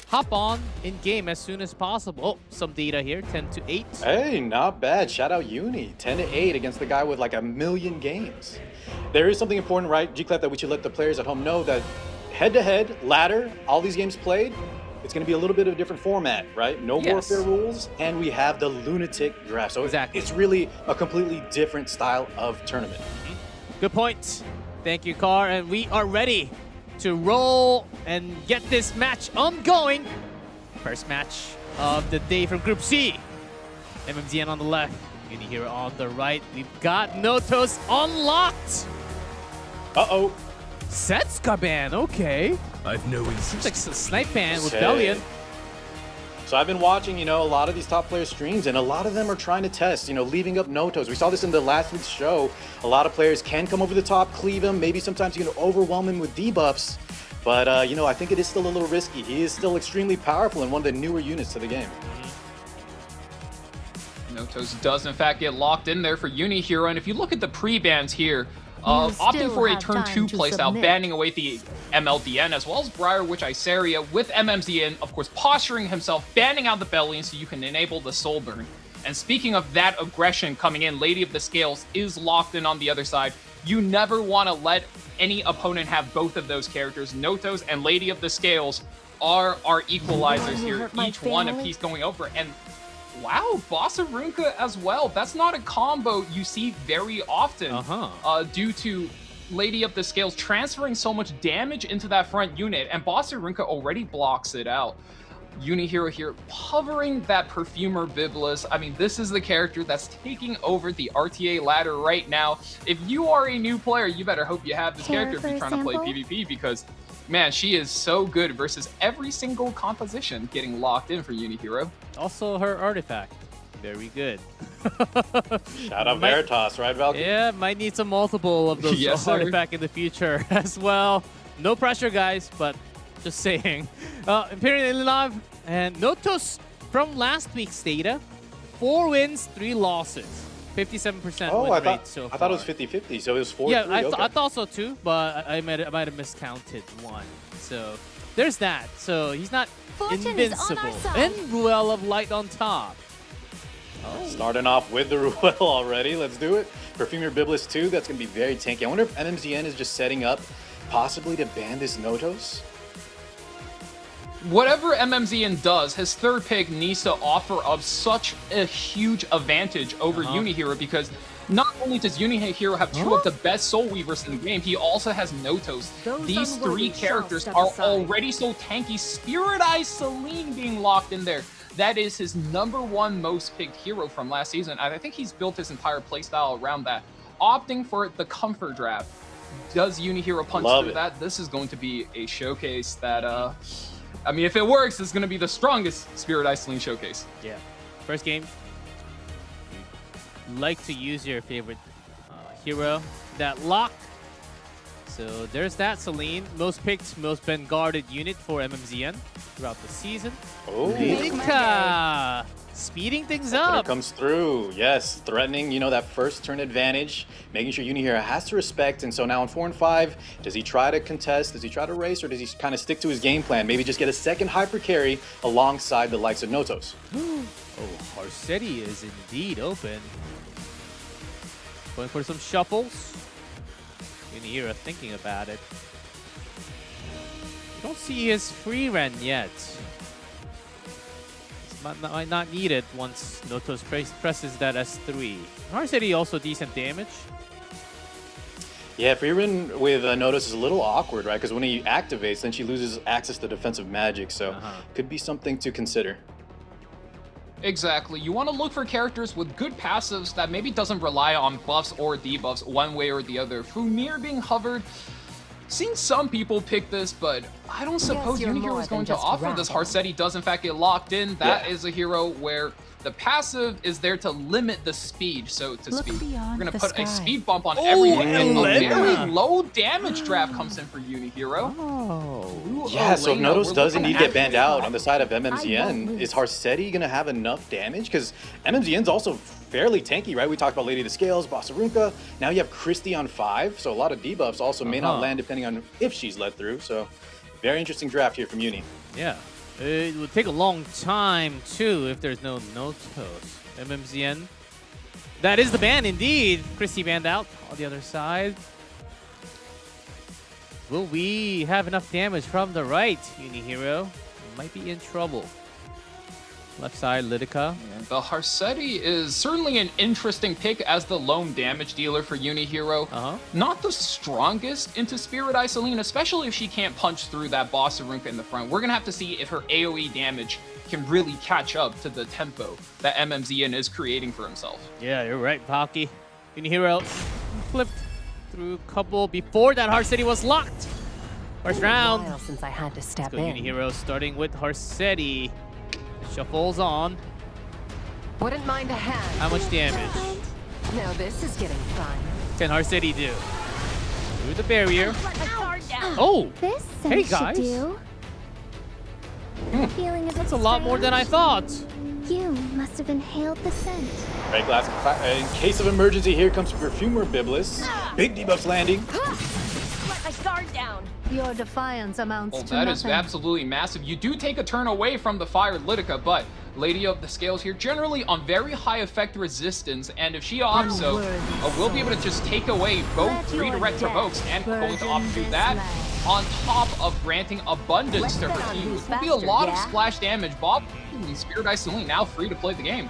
hop on in game as soon as possible. Oh, some data here, 10-8. Hey, not bad. Shout out Uni, 10-8 against the guy with like 1 million games. There is something important, right, G-Clef, that we should let the players at home know that head-to-head, ladder, all these games played, it's going to be a little bit of a different format, right? No warfare rules, and we have the lunatic draft. So it's really a completely different style of tournament. Good point. Thank you, Car. And we are ready to roll and get this match ongoing. First match of the day from Group C. MMZN on the left, UniHero on the right. We've got Notos unlocked. Uh-oh. Setsuka ban, okay. I've no Seems like a snipe ban with Bellion. So I've been watching, a lot of these top player streams, and a lot of them are trying to test, leaving up Notos. We saw this in the last week's show. A lot of players can come over the top, cleave him. Maybe sometimes you can overwhelm him with debuffs. But, I think it is still a little risky. He is still extremely powerful and one of the newer units to the game. Notos does, in fact, get locked in there for UniHero. And if you look at the pre-bans here, opting for a turn 2 playstyle, banning away the MLDN, as well as Briar Witch Iseria with MMZN, of course, posturing himself, banning out the Bellion so you can enable the Soul Burn. And speaking of that aggression coming in, Lady of the Scales is locked in on the other side. You never want to let any opponent have both of those characters. Notos and Lady of the Scales are our equalizers here, each one a piece going over. And wow, Bossa Runka as well. That's not a combo you see very often due to Lady of the Scales transferring so much damage into that front unit, and Bossa Runka already blocks it out. UniHero here hovering that Perfumer Biblis. I mean, this is the character that's taking over the RTA ladder right now. If you are a new player, you better hope you have this character if you're trying to play PvP, because man, she is so good versus every single composition getting locked in for UniHero. Also, her artifact. Very good. Shout out Veritas, right, Valky? Yeah, might need some multiple of those Yes, sir. artifact in the future as well. No pressure, guys, but just saying. Imperial Live and Notos from last week's data. 4 wins, 3 losses. 57% Oh, win I rate so thought far. it was 50-50, so it was 4-3. Yeah, okay. I thought so too, but I might have miscounted one. So there's that. So he's not Fortune is on our invincible. side. And Ruel of Light on top. Starting off with the Ruel already. Let's do it. Perfumer Biblis 2, that's going to be very tanky. I wonder if MMZN is just setting up possibly to ban this Notos. Whatever MMZN does, his third pick needs to offer up such a huge advantage over UniHero, because not only does UniHero have 2 of the best Soul Weavers in the game, he also has Notos. These 3 characters are already so tanky. Spirit Eye Celine being locked in there. That is his #1 most picked hero from last season. I think he's built his entire playstyle around that. Opting for the comfort draft. Does UniHero punch through that? This is going to be a showcase that, I mean, if it works, it's going to be the strongest Spirit Eye Celine showcase. Yeah. First game. Like to use your favorite hero. That lock. So there's that Celine. Most picked, most been guarded unit for MMZN throughout the season. Oh. Lidka speeding things When it up. comes through, yes, threatening, you know, that first turn advantage, making sure UniHero has to respect. And so now in 4 and 5, does he try to contest? Does he try to race, or does he kind of stick to his game plan? Maybe just get a second hyper carry alongside the likes of Notos. Oh, Harsetti is indeed open. Going for some shuffles. UniHero thinking about it. Don't see his free run yet. Might not need it once Notos presses that S3. Harsetti also decent damage. Yeah, free run with Notos is a little awkward, right? Because when he activates, then she loses access to defensive magic, so could be something to consider. Exactly. You want to look for characters with good passives that maybe doesn't rely on buffs or debuffs one way or the other. Fumir being hovered, seen some people pick this, but I don't suppose UniHero is going to offer this. Harsetti does in fact get locked in. That is a hero where the passive is there to limit the speed, so to speak. We're going to put a speed bump on everything, and a very low damage draft comes in for UniHero. Yeah, so if Notos does indeed get banned out on the side of MMZN, is Harsetti going to have enough damage? Because MMZN's also fairly tanky, right? We talked about Lady of the Scales, Bossarunka. Now you have Christie on 5, so a lot of debuffs also may not land depending on if she's let through. So very interesting draft here from Uni. Yeah. It would take a long time, too, if there's no Notos. MMZN. That is the ban, indeed. Christie banned out on the other side. Will we have enough damage from the right, UniHero? Might be in trouble. Left side, Lidka. The Harsetti is certainly an interesting pick as the lone damage dealer for UniHero. Not the strongest into Spirit Eye Celine, especially if she can't punch through that Bossarunka in the front. We're going to have to see if her AoE damage can really catch up to the tempo that MMZN is creating for himself. Yeah, you're right, Palki. UniHero flipped through a couple before that Harsetti was locked. First round. Since I had to step Let's go UniHero starting with Harsetti. Shuffles on. Wouldn't mind a hand. How much damage? Now this is getting fun. Can Harsetti do? Through the barrier. Oh! This Hey, should guys. do. Feeling That's a lot more than I thought. You must have inhaled the scent. Right, glass. In case of emergency, here comes Perfumer Biblis. Big debuffs landing. Let my guard down. Your defiance amounts to That nothing. is absolutely massive. You do take a turn away from the fire Lidka, but Lady of the Scales here generally on very high effect resistance, and if she opts so, we'll be able to just take away both redirect provokes, and going to opt to do that on top of granting abundance to her team, which will be a lot of splash damage. Bob and Spirit Eye Celine now free to play the game.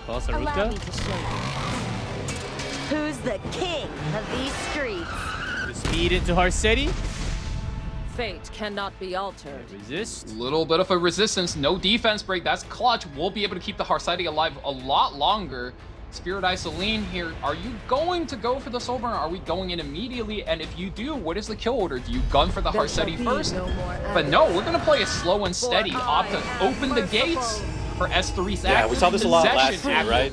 Allow me to show you. Who's the king of these streets? The speed into Harsetti. Fate cannot be altered. Resist. Little bit of a resistance, no defense break. That's clutch. We'll be able to keep the Harsetti alive a lot longer. Spirit Eye Celine here, are you going to go for the Soul Burn? Are we going in immediately? And if you do, what is the kill order? Do you gun for the Harsetti first? But no, we're going to play it slow and steady. Opt to open the gates for S3's Yeah, we saw this a lot last possession year, after- right?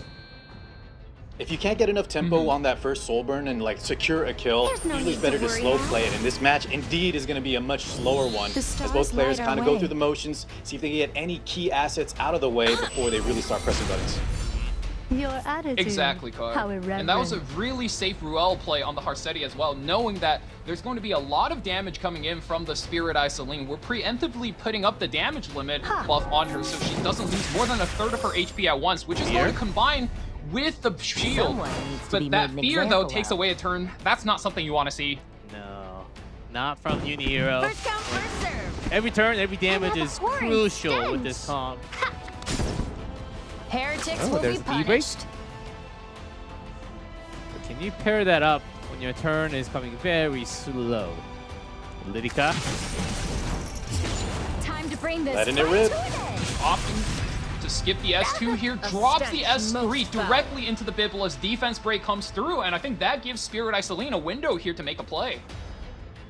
If you can't get enough tempo on that first soul burn and like secure a kill, usually it's better to slow play it. And this match indeed is going to be a much slower one, as both players kind of go through the motions, see if they can get any key assets out of the way before they really start pressing buttons. Your attitude. Exactly, Car. How And that was a really safe Ruel play on the Harsetti as well, knowing that there's going to be a lot of damage coming in from the Spirit Eye Celine. We're preemptively putting up the damage limit buff on her so she doesn't lose more than a third of her HP at once, which is going to combine with the shield. But that fear, though, takes away a turn. That's not something you want to see. No, not from UniHero. First come, first serve. Every turn, every damage is crucial with this comp. Heretics Oh, will there's be the E-break. punished. But can you pair that up when your turn is coming very slow? Lydica. Time to bring this Letting it fight rip. to an end. Opting to skip the S2 here, drops the S3 directly into the Bibla's defense break comes through, and I think that gives Spirit Eye Celine a window here to make a play.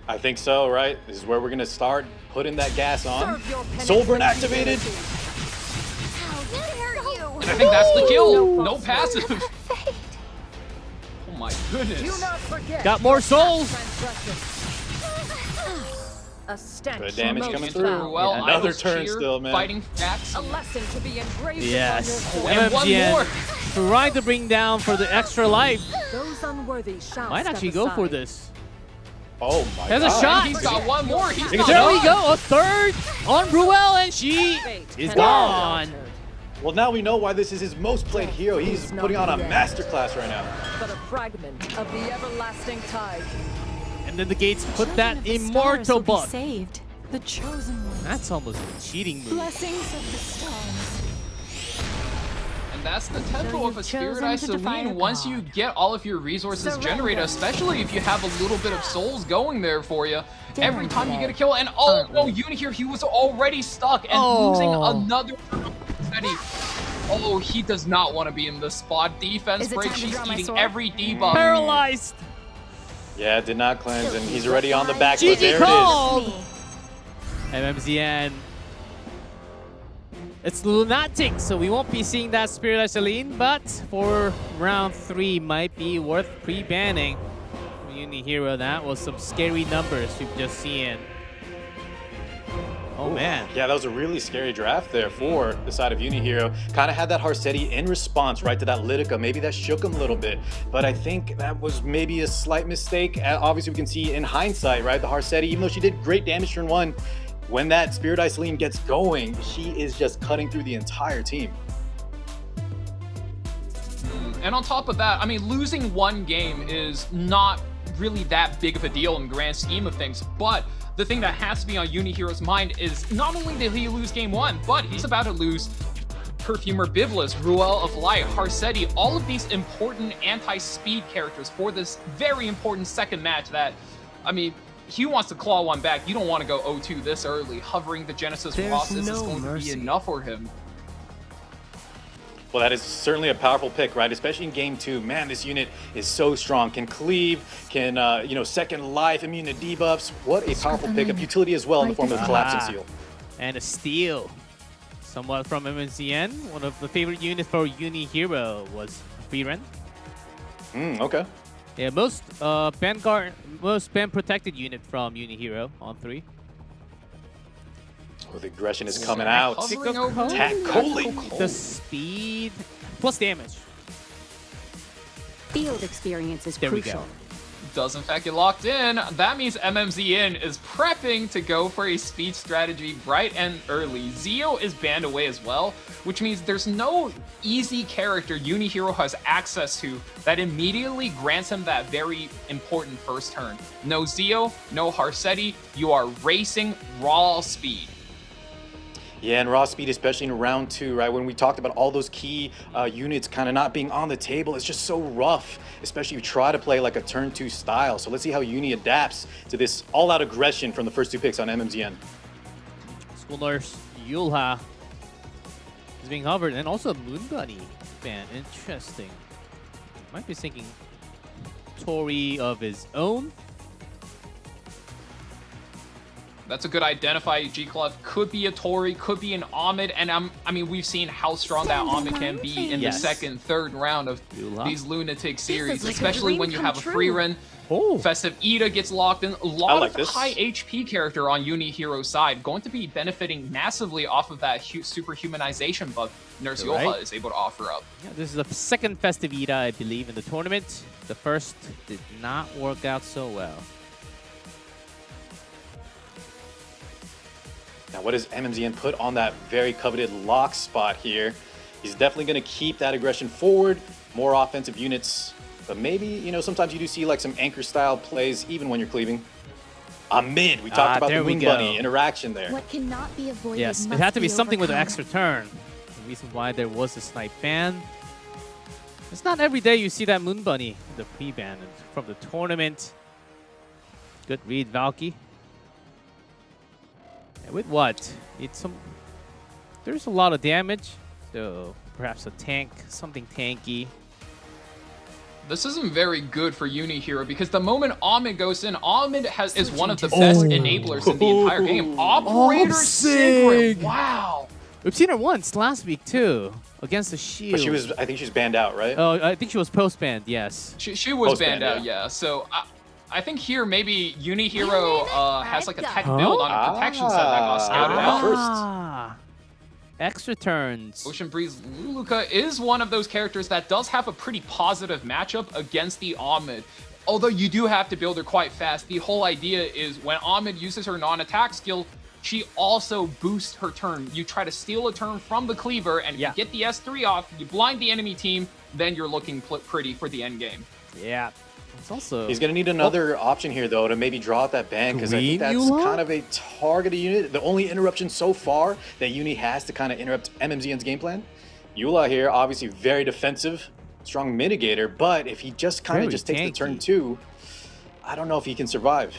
I think so, right? This is where we're going to start putting that gas on. Soul burn activated. How dare you? And I think that's the kill. No passive. Oh my goodness. Got more souls. A stench. Good damage coming Into through. Ruel, Another Idol's turn cheer, still, man. Fighting Jax. A lesson to be engraved Yes. upon And one more. MMZN trying to bring down for the extra life. your Those unworthy shall Might step actually go for aside. this. Oh my Has a god. shot. He's got one more. He's got There we one. go. A third on Ruel, and she is gone. Well, now we know why this is his most played hero. He's putting on a masterclass right now. But a fragment of the everlasting tide. And then the gates put that immortal buff. Saved. The chosen one. That's almost a cheating move. Blessings of the stars. And that's the tempo Though of a you've Spirit chosen Eye to defy Celine a once you god. get all of your resources generated, especially if you have a little bit of souls going there for you. Every time you get a kill, and oh no, UniHero, he was already stuck and losing another Harsetti. Oh, he does not want to be in the spot. Defense Is it break, time to she's draw my eating sword? every debuff. Paralyzed. Yeah, did not cleanse, and he's already on the back foot. GG There it is. called. MMZN. It's lunatic, so we won't be seeing that Spirit Eye Celine, but for round 3 might be worth pre-banning. UniHero, that was some scary numbers we've just seen. Oh man. Yeah, that was a really scary draft there for the side of UniHero. Kind of had that Harsetti in response, right, to that Lydica. Maybe that shook him a little bit, but I think that was maybe a slight mistake. Obviously, we can see in hindsight, right, the Harsetti, even though she did great damage turn 1, when that Spirit Eye Celine gets going, she is just cutting through the entire team. And on top of that, I mean, losing one game is not really that big of a deal in the grand scheme of things, but the thing that has to be on UniHero's mind is not only did he lose game 1, but he's about to lose Perfumer Biblis, Ruel of Light, Harsetti, all of these important anti-speed characters for this very important second match that, I mean, he wants to claw one back. You don't want to go 0-2 this early. Hovering the Genesis Rosses is going to be enough for him. Well, that is certainly a powerful pick, right? Especially in game 2. Man, this unit is so strong. Can cleave, can, second life, immune to debuffs. What a powerful pickup. Utility as well in the form of the collapsing seal. And a steal. Somewhat from MMZN. One of the favorite units for UniHero was Freeren. Okay. Yeah, most ban protected unit from UniHero on 3. Oh, the aggression is coming out. Hovering over Tackoli. The speed plus damage. Field experience is There we crucial. go. Does in fact get locked in. That means MMZN is prepping to go for a speed strategy bright and early. Zio is banned away as well, which means there's no easy character UniHero has access to that immediately grants him that very important first turn. No Zio, no Harsetti, you are racing raw speed. Yeah, and raw speed, especially in round 2, right? When we talked about all those key units kind of not being on the table, it's just so rough, especially if you try to play like a turn 2 style. So let's see how Uni adapts to this all-out aggression from the first 2 picks on MMZN. School Nurse Yulha is being hovered, and also Moon Bunny ban. Interesting. Might be thinking Tori of his own. That's a good identify. G-Clef could be a Tori, could be an Ahmed, and I mean, we've seen how strong that Ahmed can be in the second, third round of these Lunatic series, like especially when you have a free run. Festive Ida gets locked in. A lot of high HP character on UniHero's side, going to be benefiting massively off of that superhumanization buff Nurse Yoha is able to offer up. Yeah, this is the second Festive Ida, I believe, in the tournament. The first did not work out so well. Now, what does MMZN put on that very coveted lock spot here? He's definitely going to keep that aggression forward, more offensive units, but maybe, you know, sometimes you do see like some anchor-style plays even when you're cleaving. Mid, we talked about the Moon Bunny interaction there. What cannot be avoided. Yes, it had to be something with an extra turn. The reason why there was a snipe ban. It's not every day you see that Moon Bunny, the pre-ban from the tournament. Good read, Valky. With what? It's some. There's a lot of damage, so perhaps a tank, something tanky. This isn't very good for UniHero because the moment Ahmed goes in, Ahmed is one of the best enablers in the entire game. Operator Sigrid, wow. We've seen her once last week too, against the Shield. But I think she was banned out, right? Oh, I think she was post-banned, yes. She was banned out, yeah. So I think here maybe UniHero has like a tech build on a protection set that got scouted out. Extra turns. Ocean Breeze Luluka is one of those characters that does have a pretty positive matchup against the Ahmed. Although you do have to build her quite fast. The whole idea is when Ahmed uses her non-attack skill, she also boosts her turn. You try to steal a turn from the cleaver and you get the S3 off, you blind the enemy team, then you're looking pretty for the end game. Yeah. It's also he's going to need another option here, though, to maybe draw out that ban, because I think that's kind of a targeted unit. The only interruption so far that Uni has to kind of interrupt MMZN's game plan. Eula here, obviously very defensive, strong mitigator, but if he just kind of just takes the turn 2, I don't know if he can survive.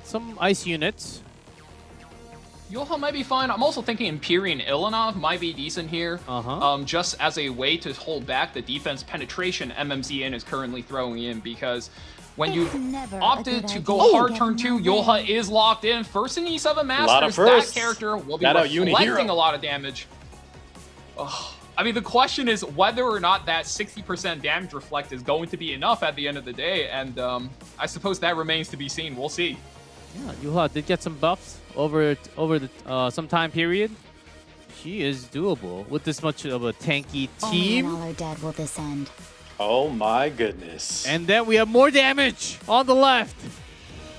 Some ice units. Yoha might be fine. I'm also thinking Empyrean Ilanov might be decent here. Just as a way to hold back the defense penetration MMZN is currently throwing in, because when you opted to go hard turn 2, Yoha is locked in. First in E7 Masters, that character will be reflecting a lot of damage. I mean, the question is whether or not that 60% damage reflect is going to be enough at the end of the day, and I suppose that remains to be seen. We'll see. Yeah, Yuha did get some buffs over the some time period. She is doable with this much of a tanky team. All are dead will this end. Oh my goodness. And then we have more damage on the left.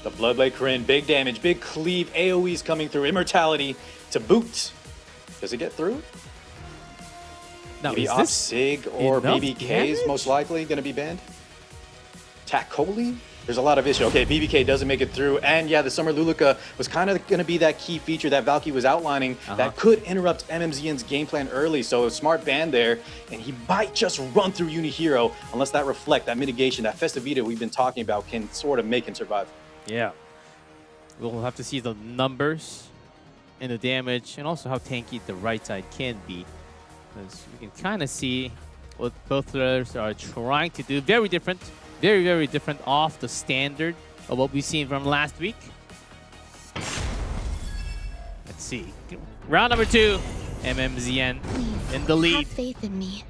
The Bloodblade Corinne, big damage, big cleave, AoEs coming through, Immortality to boot. Does it get through? Now, maybe Op Sig or BBK is most likely going to be banned. Takoli? There's a lot of issue. Okay, BBK doesn't make it through. And yeah, the Summer Luluka was kind of going to be that key feature that Valky was outlining that could interrupt MMZN's game plan early. So a smart ban there. And he might just run through UniHero unless that reflect, that mitigation, that Festive Ida we've been talking about can sort of make him survive. Yeah. We'll have to see the numbers and the damage and also how tanky the right side can be. Because we can kind of see what both players are trying to do. Very different. Very, very different off the standard of what we've seen from last week. Let's see. Round number 2. MMZN in the lead. Have faith in me.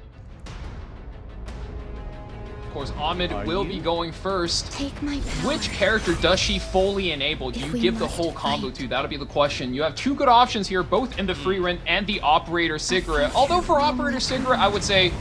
Of course, Ahmed will be going first. Take my power. Which character does she fully enable? Do you give the whole combo to? That'll be the question. You have two good options here, both in the free run and the Operator Sigrid. Although for Operator Sigrid, I would say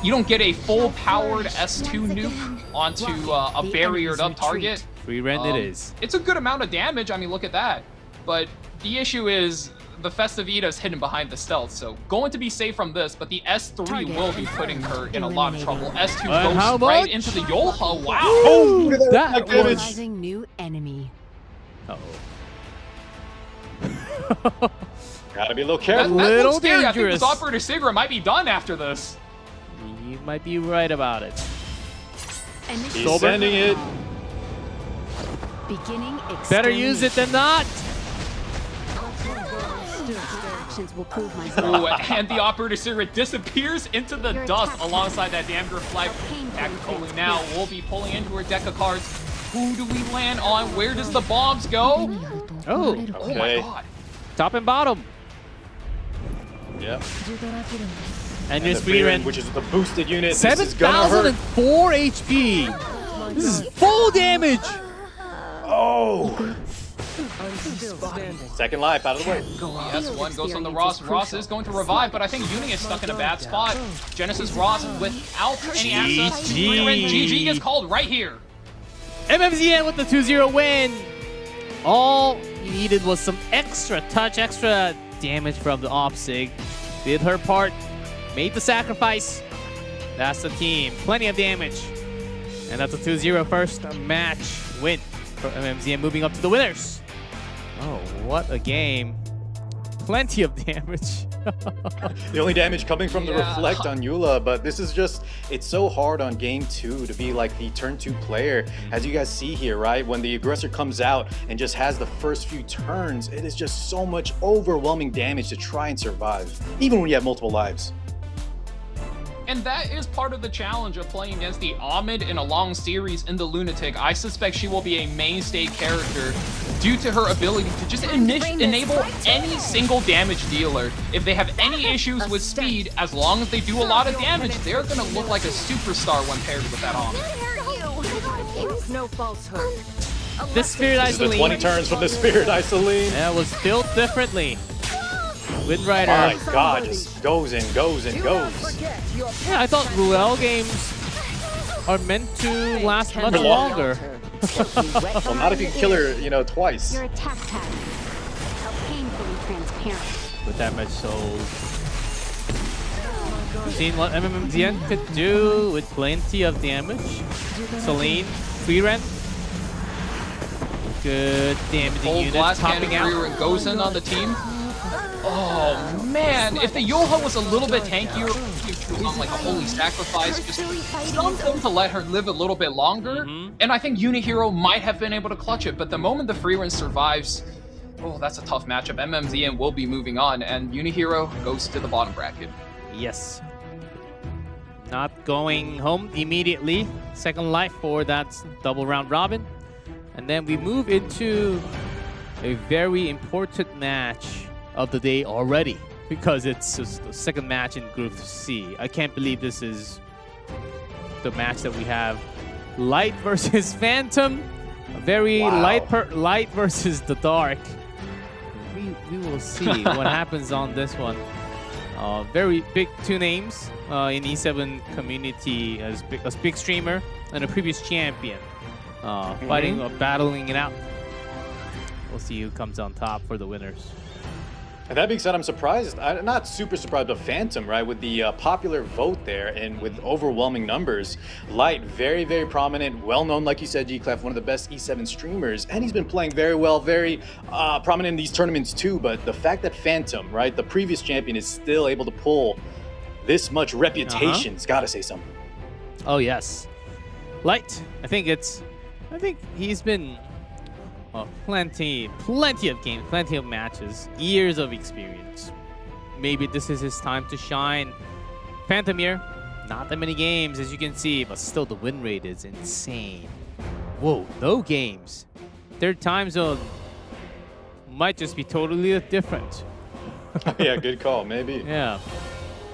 you don't get a full-powered S2 nuke onto a barriered up target. Free run it is. It's a good amount of damage. I mean, look at that. But the issue is the Festive Ida is hidden behind the stealth, so going to be safe from this, but the S3 will be putting her in a lot of trouble. S2 goes right into the Yoha. Wow! Oh, that was new enemy. Gotta be a little careful. That looks scary. I think this Operator Sigrid might be done after this. You might be right about it. He's sending it. Beginning better use it than not. Actions will prove my Ooh, and the Operator Cigarette disappears into the dust alongside that damn reflect. Tactically now will be pulling into her deck of cards. Who do we land on? Where does the bombs go? Oh, Oh my god. top and bottom. Yep. And And this the Freeran, Freeran, which is the boosted unit. This is gonna hurt. 7,004 HP. This is full damage. Oh! Second life out of the way. Yes, one goes on the Ross. Ross is going to revive, but I think Uni is stuck in a bad spot. Genesis Ross without any access to Freeran. GG gets called right here. MMZN with the 2-0 win. All he needed was some extra touch, extra damage from the OpSig. Did her part, made the sacrifice. That's the team. Plenty of damage. And that's a 2-0 first match win for MMZN, moving up to the winners. Oh, what a game. Plenty of damage. The only damage coming from the reflect on Eula, but this is just, it's so hard on game 2 to be like the turn 2 player. As you guys see here, right? When the aggressor comes out and just has the first few turns, it is just so much overwhelming damage to try and survive, even when you have multiple lives. And that is part of the challenge of playing against the Ahmed in a long series in the Lunatic. I suspect she will be a mainstay character due to her ability to just enable any single damage dealer. If they have any issues with speed, as long as they do a lot of damage, they're going to look like a superstar when paired with that Ahmed. No falsehood. This Spirit This is the 20 Isoline, turns from the Spirit Isoline. that was built differently. Wind Rider. My god, just goes and goes and goes. Yeah, I thought Ruel games are meant to last much longer. Well, not if you kill her, you know, twice. Your attack pattern. How painfully transparent. With that much souls. Seen what MMZN could do with plenty of damage. Celine, Freeran. Good damaging Full units blast popping cannon out. Freeran goes in on the team. Oh man, if the Yoha was a little bit tankier, if she was on like a holy sacrifice, just something to let her live a little bit longer, and I think UniHero might have been able to clutch it, but the moment the Freeran survives, oh, that's a tough matchup. MMZN will be moving on, and UniHero goes to the bottom bracket. Yes. Not going home immediately. Second life for that double round robin. And then we move into a very important match of the day already, because it's just the second match in Group C. I can't believe this is the match that we have. Light versus Phantom. A very light versus the dark. We will see what happens on this one. Very big two names in E7 community, as big streamer and a previous champion. Fighting or battling it out. We'll see who comes on top for the winners. And that being said, I'm surprised, not super surprised, but Phantom, right, with the popular vote there and with overwhelming numbers. Light, very, very prominent, well-known, like you said, G-Clef, one of the best E7 streamers, and he's been playing very well, very prominent in these tournaments too, but the fact that Phantom, right, the previous champion, is still able to pull this much reputation's gotta say something. Oh, yes. Light, I think he's been plenty of games, plenty of matches, years of experience. Maybe this is his time to shine. Phantom here, not that many games as you can see, but still the win rate is insane. Whoa, no games. Their time zone might just be totally different. Yeah, good call, maybe. Yeah.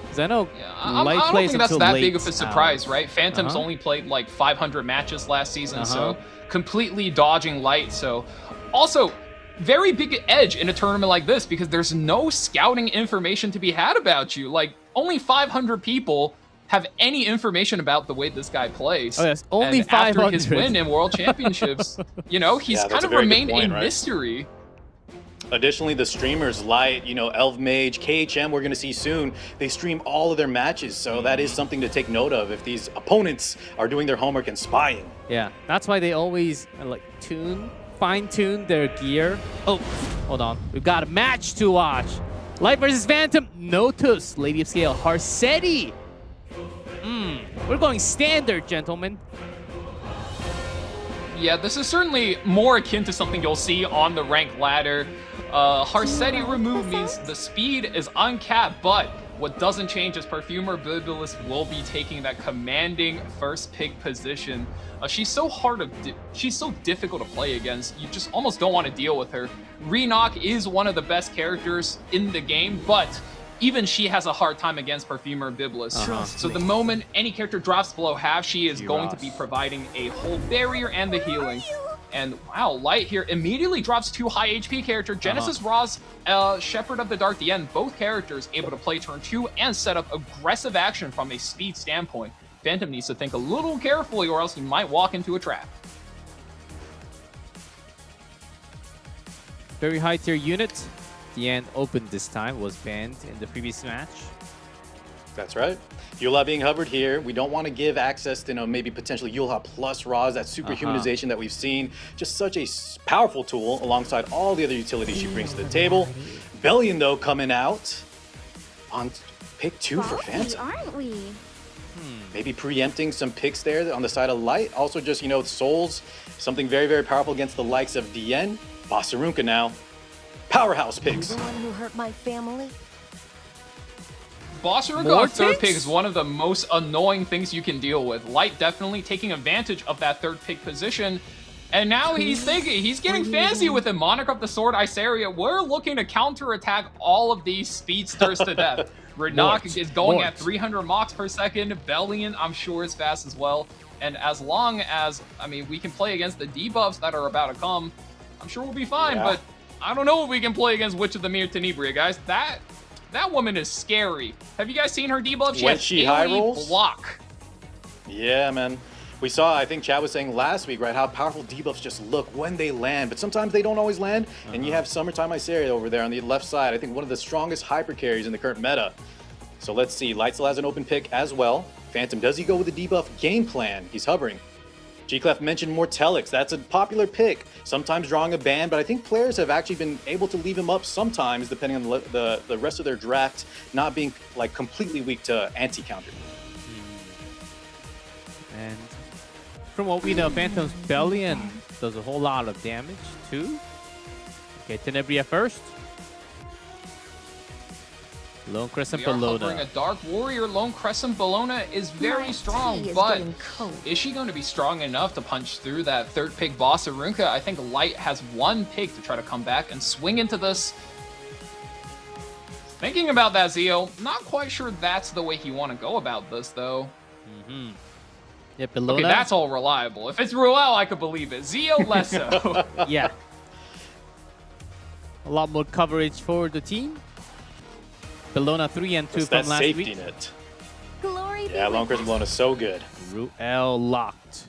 Because I know I Light don't plays think that's until that late big of a surprise, hours. right? Phantom's only played like 500 matches last season, so completely dodging Light. So also very big edge in a tournament like this because there's no scouting information to be had about you. Like only 500 people have any information about the way this guy plays. Oh yes, only and 500. After his win in World Championships, you know, he's kind of remained a mystery. Additionally, the streamers, Light, you know, Elf Mage, KHM, we're going to see soon, they stream all of their matches. So that is something to take note of if these opponents are doing their homework and spying. Yeah, that's why they always like fine-tune their gear. Oh, hold on. We've got a match to watch. Light versus Phantom. Notus, Lady of Scale, Harsetti. We're going standard, gentlemen. Yeah, this is certainly more akin to something you'll see on the ranked ladder. Harsetti remove means the speed is uncapped, but what doesn't change is Perfumer Bibulus will be taking that commanding first pick position. She's so she's so difficult to play against. You just almost don't want to deal with her. Renok is one of the best characters in the game, but even she has a hard time against Perfumer Bibulus. So the moment any character drops below half, she is going to be providing a whole barrier and the healing. And wow, Light here immediately drops 2 high HP character. Genesis Ross, Shepherd of the Dark, the End, both characters able to play turn 2 and set up aggressive action from a speed standpoint. Phantom needs to think a little carefully or else he might walk into a trap. Very high tier unit. The End opened this time, was banned in the previous match. That's right. Yula being hovered here. We don't want to give access to, maybe potentially Yula plus Roz, that superhumanization that we've seen. Just such a powerful tool alongside all the other utilities she brings to the table. Bellion, though, coming out on pick 2 for Phantom. Aren't we? Maybe preempting some picks there on the side of Light. Also just, Souls, something very, very powerful against the likes of Dien. Basarunka now. Powerhouse picks. The one who hurt my family? Basarunka on third pick is one of the most annoying things you can deal with. Light definitely taking advantage of that third pick position. And now he's getting fancy with it. Monarch of the Sword, Iseria. We're looking to counterattack all of these speedsters to death. Renok is going at 300 mocks per second. Bellion, I'm sure, is fast as well. And as long as, we can play against the debuffs that are about to come, I'm sure we'll be fine. Yeah. But I don't know if we can play against Witch of the Mere Tenebria, guys. That woman is scary. Have you guys seen her debuff? When she high rolls? Block. Yeah, man. We saw, I think Chad was saying last week, right, how powerful debuffs just look when they land, but sometimes they don't always land, and you have Summertime Iseria over there on the left side. I think one of the strongest hyper carries in the current meta. So let's see, Light still has an open pick as well. Phantom, does he go with the debuff game plan? He's hovering. G-Clef mentioned Mortelix. That's a popular pick, sometimes drawing a ban, but I think players have actually been able to leave him up sometimes, depending on the rest of their draft, not being like completely weak to anti-counter. And from what we know, Phantom's Bellion does a whole lot of damage too. Okay, Tenebria first. Lone Crescent We are Bellona. hovering a Dark Warrior. Lone Crescent Bellona is very strong, but is she going to be strong enough to punch through that third pick Basarunka? I think Light has one pick to try to come back and swing into this. Thinking about that, Zio, not quite sure that's the way you want to go about this, though. Yeah, Bellona. Okay, that's all reliable. If it's Ruel, I could believe it. Zio, less so. Yeah. A lot more coverage for the team. Bellona 3 and 2 It's from that last safety week. net. Glory Yeah, Lone Crescent Bellona is so good. Ruel locked.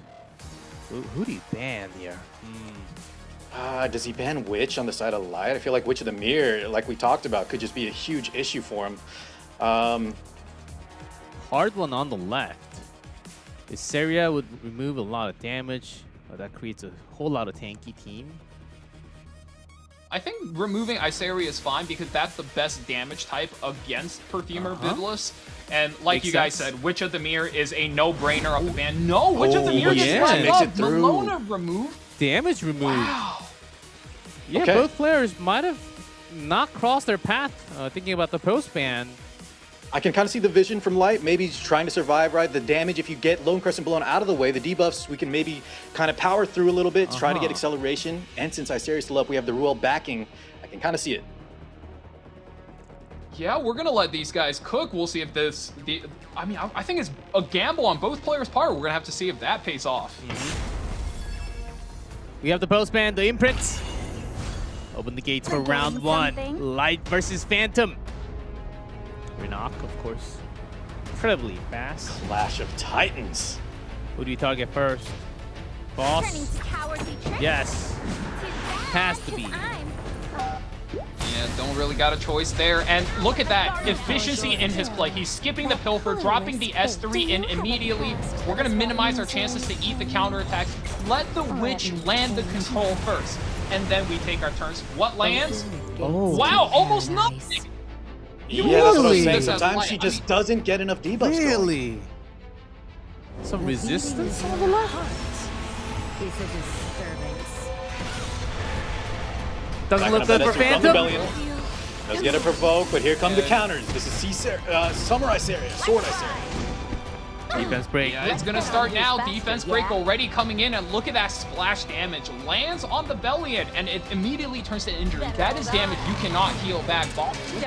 Who do you ban here? Does he ban Witch on the side of Light? I feel like Witch of the Mirror, like we talked about, could just be a huge issue for him. Hard one on the left. Iseria would remove a lot of damage. That creates a whole lot of tanky team. I think removing Iseria is fine because that's the best damage type against Perfumer Bibulus. And like Makes you guys sense. said, Witch of the Mirror is a no-brainer off the ban. No, Witch of the Mirror just yeah. leveled Makes up. it through. Bellona removed. Damage removed. Wow. Yeah, Okay. both players might have not crossed their path thinking about the post ban. I can kind of see the vision from Light. Maybe he's trying to survive, right? The damage, if you get Lone Crescent Bellona out of the way, the debuffs, we can maybe kind of power through a little bit, try to get acceleration. And since Iseria's still up, we have the Ruel backing. I can kind of see it. Yeah, we're going to let these guys cook. We'll see if I think it's a gamble on both players' part. We're going to have to see if that pays off. We have the post ban, the imprints. Open the gates for round one. something. Light versus Phantom. Renok, of course. Incredibly fast. Clash of Titans. Who do you target first? Boss? Turning to cowardly tricks. Yes. Has to be. Yeah, don't really got a choice there. And look at that efficiency in his play. He's skipping the Pilfer, dropping the S3 in immediately. We're going to minimize our chances to eat the counterattacks. Let the Witch land the control first, and then we take our turns. What lands? Oh. Wow, almost nothing. Yeah, that's what I was Really? saying. Sometimes she just doesn't get enough debuffs going. Really? Some resistance on the left? Is a disturbance. Doesn't Back look up good that for S2 from the Phantom. Bellion. Does get a provoke, but here come the counters. This is Samurai Saria, Sword Saria. Defense break. Yeah, it's gonna start now. Defense break already coming in, and look at that splash damage. Lands on the Bellion, and it immediately turns to injury. That is damage you cannot heal back.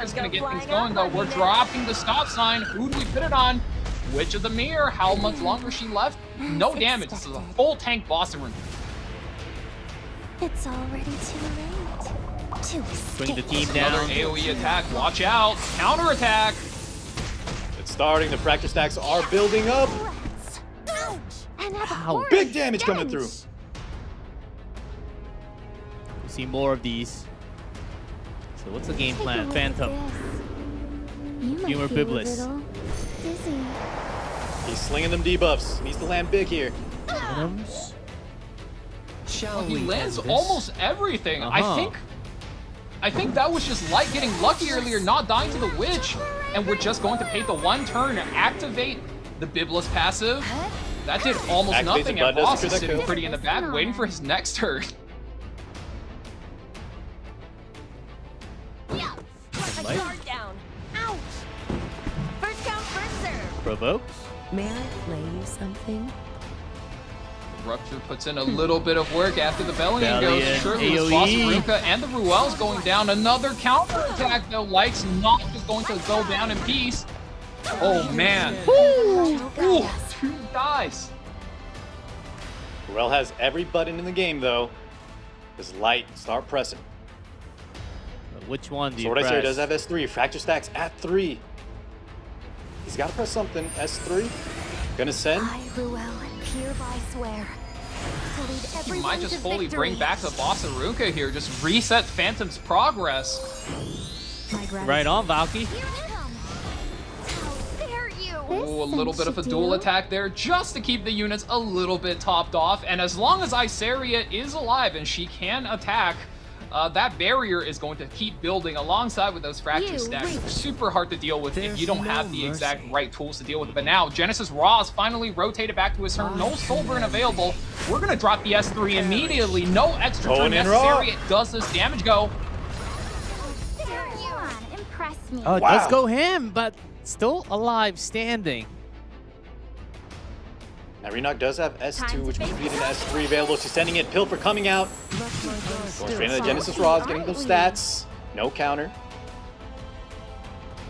Is gonna get things going though. We're dropping the stop sign. Who do we put it on? Witch of the Mirror. How much longer she left? No damage. This is a full tank boss room. It's already too late to escape. Bring the team Another down. AoE attack. Watch out. Counter attack. It's starting. The fracture stacks are building up. Ow. Big damage coming through. We see more of these. So what's the game plan? Phantom. Humor Biblis. He's slinging them debuffs. Needs to land big here. Phantoms. He lands almost everything. Uh-huh. I think that was just Light getting lucky earlier, not dying to the Witch. And we're just going to pay the one turn and activate the Biblis passive. That did almost Activates nothing, the and button, Boss doesn't is that sitting kill? pretty in the back, waiting for his next turn. Down. Ouch. First count, first serve. Provokes. May I play you something? Rupture puts in a little bit of work after the Bellion goes. Bellion, Surely AoE. Boss Ruka and the Ruel's going down. Another counter attack though. Light's not just going to go down in peace. Oh man. Ooh, 2 dies. Ruel has every button in the game though. This Light, start pressing. But which one do you Sword Saria press? does have S3. Fracture stacks at 3. He's got to press something. S3. Gonna send. I, Ruel, hereby swear to lead He everyone might just to fully victory. bring back the Boss Ruka here. Just reset Phantom's progress. Right on, Valky. How dare you? Ooh, a little bit of a dual attack there just to keep the units a little bit topped off. And as long as Isaria is alive and she can attack, that barrier is going to keep building alongside with those fracture stacks. Super hard to deal with if you don't have the exact right tools to deal with it. But now, Genesis Raws finally rotated back to his turn. No soul burn available. We're going to drop the S3 immediately. No extra turn Going in necessary. raw. It does this damage go. Impress me. Oh, it Wow. does go him, but still alive, standing. Now Renok does have S2, which would be an S3 available. She's sending it. Pilfer coming out. Going straight into the Genesis Raws, getting those stats. No counter.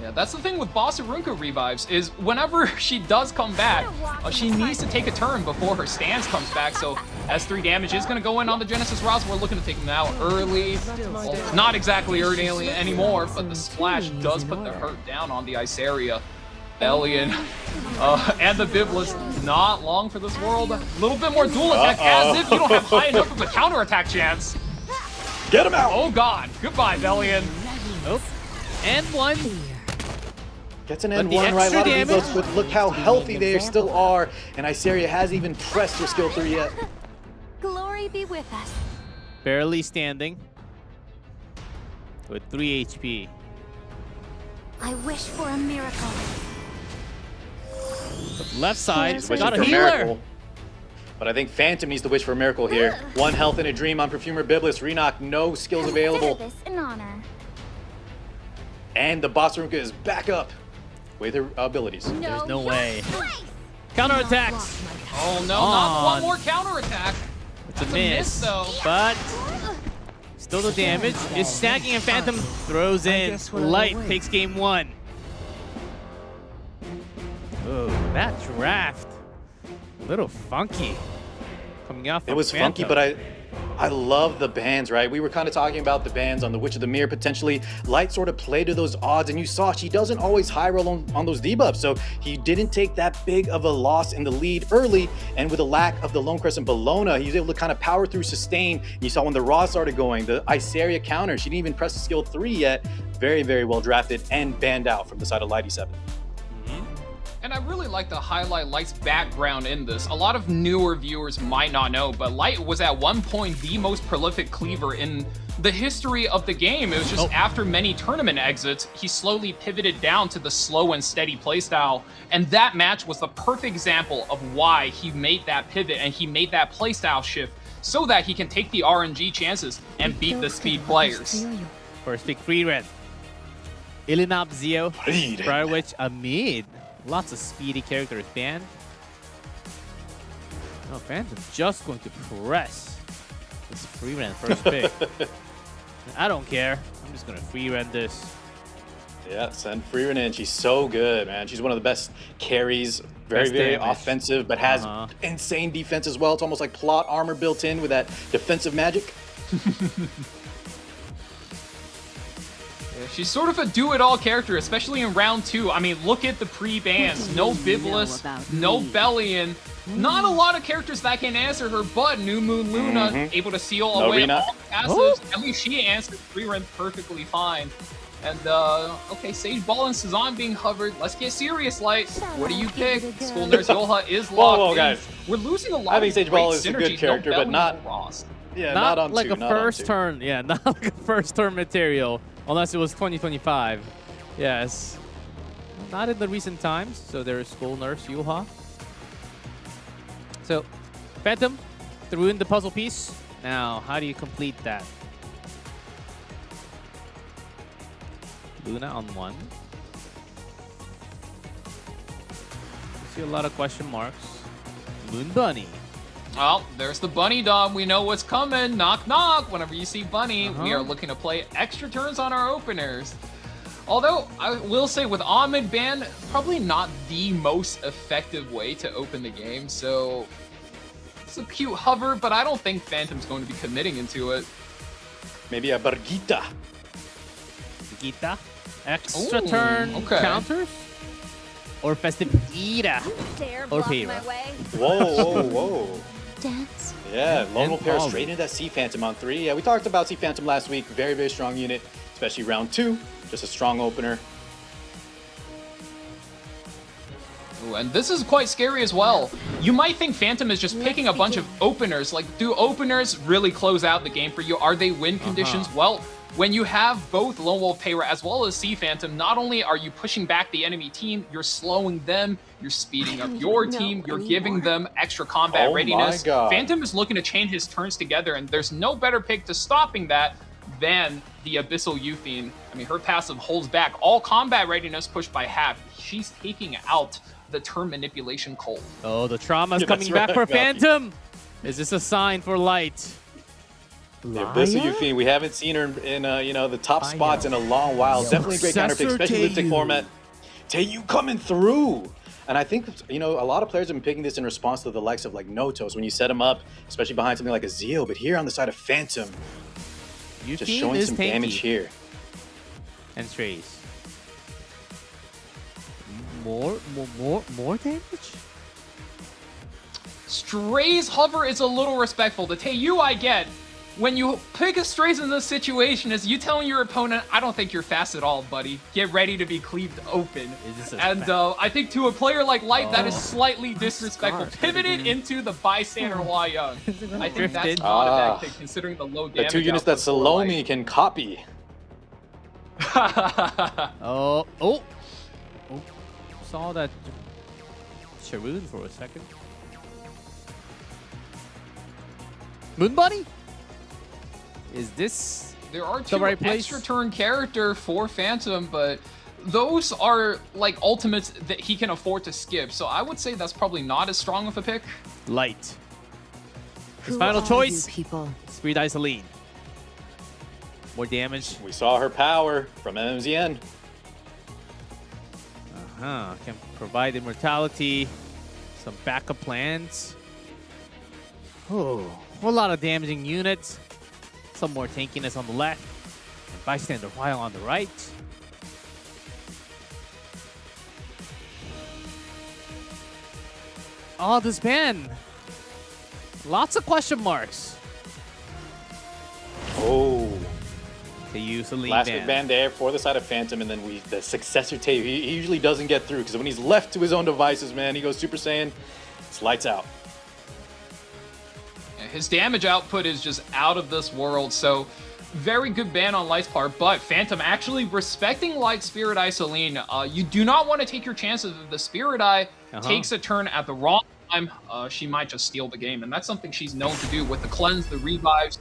Yeah, that's the thing with Boss Ruka revives, is whenever she does come back, she needs to take a turn before her stance comes back, so S3 damage is going to go in on the Genesis Rouse. We're looking to take them out early. Well, not exactly early anymore, but the splash does put the hurt down on the Isaria. Bellion and the Biblis, not long for this world. A little bit more dual attack, as if you don't have high enough of a counterattack chance. Get him out! Oh god, goodbye Bellion. Oh, and one. Gets an But the N1 right, a lot of extra debuffs, but look how healthy they still are. And Isaria hasn't even pressed her skill 3 yet. Glory be with us. Barely standing. With 3 HP. I wish for a miracle. Left side, Here's we Wishing got a for healer. miracle. But I think Phantom needs to wish for a miracle here. 1 health in a dream on Perfumer Biblis. Renok, no skills available. Consider this an honor. And the Boss Ruka is back up with her abilities. There's no way. Counterattacks. Oh no, On. not one more counterattack. It's a That's miss, though. but still the damage is stacking, and Phantom throws in. Light takes game 1. Oh, that draft. A little funky. Coming out from It was funky, Phantom. but I love the bans, right? We were kind of talking about the bans on the Witch of the Mirror potentially. Light sort of played to those odds, and you saw she doesn't always high roll on those debuffs, so he didn't take that big of a loss in the lead early, and with the lack of the Lone Crescent Bellona, he was able to kind of power through sustain. You saw when the Raw started going, the Isaria counter, she didn't even press the skill 3 yet. Very, very well drafted and banned out from the side of Light E7. And I really like to highlight Light's background in this. A lot of newer viewers might not know, but Light was at one point the most prolific cleaver in the history of the game. It was just after many tournament exits, he slowly pivoted down to the slow and steady playstyle. And that match was the perfect example of why he made that pivot and he made that playstyle shift so that he can take the RNG chances and beat the speed players. First pick, free red. Ilinop Zio, Frieren. prior which a mid. Lots of speedy characters banned. Oh, Phantom's just going to press this free red first pick. I don't care. I'm just going to free red this. Yeah, send Frieren in. She's so good, man. She's one of the best carries. Very, Best very damage. offensive, but has insane defense as well. It's almost like plot armor built in with that defensive magic. Yeah, she's sort of a do-it-all character, especially in round 2. I mean, look at the pre-bans. No Biblis, no Bellion. Not a lot of characters that can answer her, but New Moon Luna able to seal No away Rena. all passives. At least she answered Frieren perfectly fine. And, okay, Sage Ball and Sazan being hovered. Let's get serious, Light. What do you pick? School Nurse Yoha is locked Whoa, in. guys. We're losing a lot I think of Sage great Ball is a synergy. good character, no but Bellion, not- no Ross. Yeah, Not on like two, a not on first two. turn. Yeah, not like a first turn material. Unless it was 2025. Yes. Not in the recent times. So there is School Nurse Yuha. So, Phantom threw in the puzzle piece. Now, how do you complete that? Luna on 1. You see a lot of question marks. Moon Bunny. Well, there's the Bunny Dom. We know what's coming. Knock, knock. Whenever you see Bunny, we are looking to play extra turns on our openers. Although, I will say with Ahmed ban, probably not the most effective way to open the game. So, it's a cute hover, but I don't think Phantom's going to be committing into it. Maybe a Barguita. Gita. Extra Ooh, turn okay. counters? Or Festive Ira. Dare Or block Pira. my way. Whoa, whoa, whoa. Dance. Yeah, Lone Wolf pair Polly. straight into that Sea Phantom on 3. Yeah, we talked about Sea Phantom last week. Very, very strong unit, especially round 2. Just a strong opener. Ooh, and this is quite scary as well. You might think Phantom is just picking a bunch of openers. Like, do openers really close out the game for you? Are they win conditions? Well, when you have both Lone Wolf Payra as well as Sea Phantom, not only are you pushing back the enemy team, you're slowing them, you're speeding up your team, you're giving them extra combat Oh my readiness. God. Phantom is looking to chain his turns together, and there's no better pick to stopping that than the Abyssal Euthine. I mean, her passive holds back all combat readiness pushed by half. She's taking out the turn manipulation cold. Oh, the trauma's Yeah, coming that's back for right, Matthew. Phantom. Is this a sign for Light? The Abyssal Euphine, we haven't seen her in the top spots in a long while. Definitely a great counter pick, especially with Tick format. Teiyu coming through. And I think, a lot of players have been picking this in response to the likes of like Notos when you set him up, especially behind something like a Zio. But here on the side of Phantom, just Euthine showing is some tanky. damage here. And Strays. More damage? Stray's hover is a little respectful. The Teiyu I get. When you pick a Strays in this situation, is you telling your opponent, I don't think you're fast at all, buddy. Get ready to be cleaved open. Is this a And I think to a player like Light, that is slightly disrespectful. Pivoted into the bystander Hua Young. I think that's Drifted. not a bad pick considering the low The damage. two units that output for Light. Salome can copy. Oh. Saw that Sharoon for a second. Moon Bunny? Is this There are the two right place? extra turn character for Phantom, but those are like ultimates that he can afford to skip. So I would say that's probably not as strong of a pick. Light? His Who final are choice? you people? Spirit Isoline. More damage. We saw her power from MMZN. Can provide immortality. Some backup plans. Oh, a whole lot of damaging units. Some more tankiness on the left. And bystander while on the right. Oh, this ban. Lots of question marks. Oh. To use the lead Last ban. big ban there for the side of Phantom, and then the successor Teiyu. He usually doesn't get through because when he's left to his own devices, man, he goes Super Saiyan. It's lights out. His damage output is just out of this world, so very good ban on Light's part, but Phantom actually respecting Light's Spirit Isoline. You do not want to take your chances if the Spirit Eye takes a turn at the wrong time, she might just steal the game, and that's something she's known to do with the cleanse, the revives.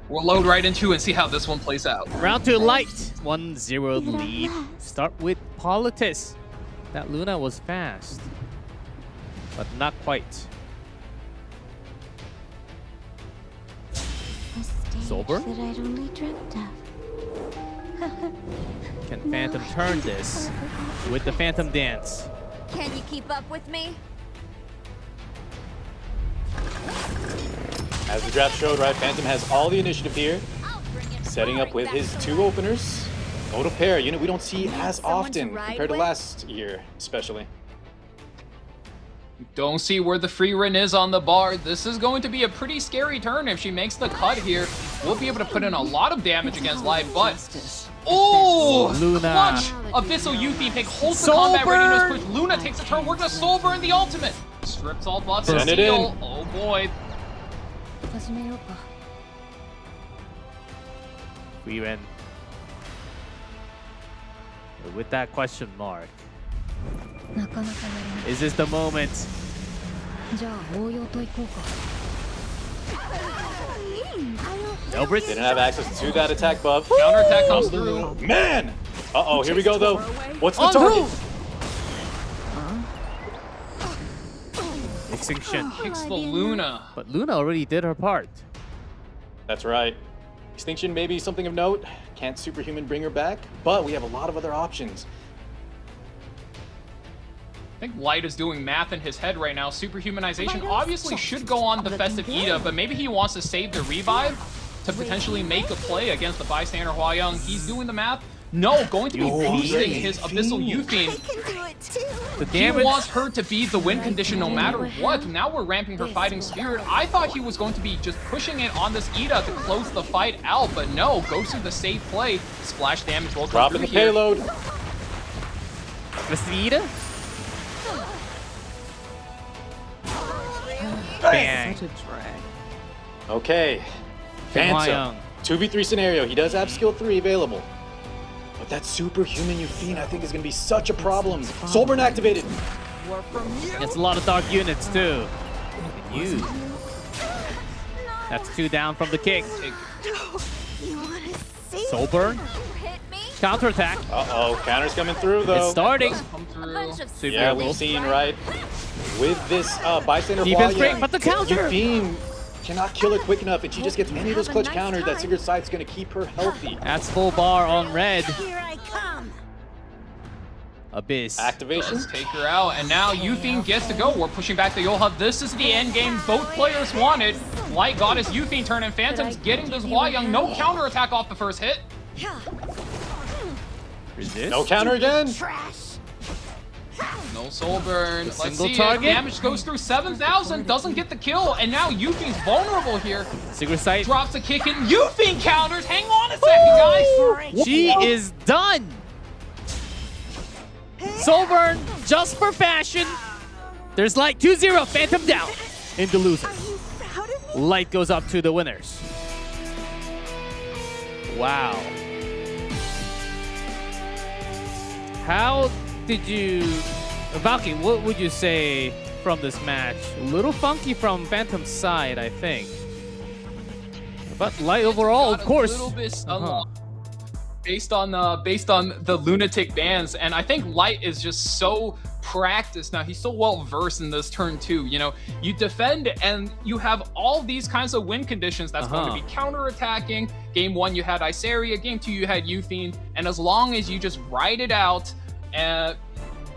We'll load right into and see how this one plays out. Round 2 light, 1-0 lead. Start with Politis. That Luna was fast, but not quite. Sober? That I'd only dreamt of. Can Phantom turn this with the Phantom Dance? Can you keep up with me? As the draft showed, right, Phantom has all the initiative here, setting up with his 2 openers. Auto pair, we don't see as often compared to last year, especially. Don't see where the free run is on the bar. This is going to be a pretty scary turn if she makes the cut here. We'll be able to put in a lot of damage against Light, but... Oh! Luna. Clutch! Abyssal Yuffie pick holds the combat readiness push. Luna takes a turn. We're going to soul burn the ultimate. Strips all buffs and Send it in. steal. Oh boy. We win. With that question mark, is this the moment? Elbrus? Didn't have access to that attack buff. Counterattack comes through. Man! Uh-oh, here we go, though. What's the target? Extinction. Kicks the Luna. But Luna already did her part. That's right. Extinction may be something of note. Can't Superhuman bring her back? But we have a lot of other options. I think Light is doing math in his head right now. Superhumanization obviously should go on the Festive Ida, but maybe he wants to save the revive to potentially make a play against the bystander Hua-Young. He's doing the math. No, going to be boosting his Abyssal Yuffie. The He damage. wants her to be the win condition no matter what. Now we're ramping her fighting spirit. I thought he was going to be just pushing it on this Ida to close the fight out, but no, goes through the safe play. Splash damage will come Dropping through the here. payload. Vestida? Bang. Okay. Hua-Young. Phantom. 2v3 scenario. He does have skill 3 available. But that Superhuman Yuffie, I think, is going to be such a problem. Soulburn activated. It's a lot of dark units, too. You. That's 2 down from the kick. Soulburn. Counterattack. Uh-oh, counter's coming through, though. It's starting. Come through. Super Yeah, able. we've seen, right, with this bystander Defense break, Hua-Young, but the counter! Yuffie cannot kill her quick enough, and she just gets any of those clutch counters. That Sigurd Sight's going to keep her healthy. That's full bar on red. Here I come. Abyss. Activation. Let's take her out, and now Yuffie gets to go. We're pushing back the Yoha. This is the end game both players wanted. Light Goddess Yuffie turn, and Phantom's getting this Hua-Young. No counterattack off the first hit. Resist. No counter again. No soul burn. Let's single see target. it. Damage goes through 7,000. Doesn't get the kill, and now Yuffie's vulnerable here. Sigurd Sight. Drops a kick, and Yuffie counters. Hang on a second, guys. She is done. Soulburn, just for fashion. There's Light 2-0. Phantom down in the loser. Light goes up to the winners. Wow. How did you... Valky, what would you say from this match? A little funky from Phantom's side, I think. But Light overall, of course. A little bit based on the lunatic bans, and I think Light is just so practiced now. He's so well versed in this turn too. You know, you defend and you have all these kinds of win conditions that's going to be counter-attacking. Game 1 you had Iseria, game 2 you had Yuffie, and as long as you just ride it out and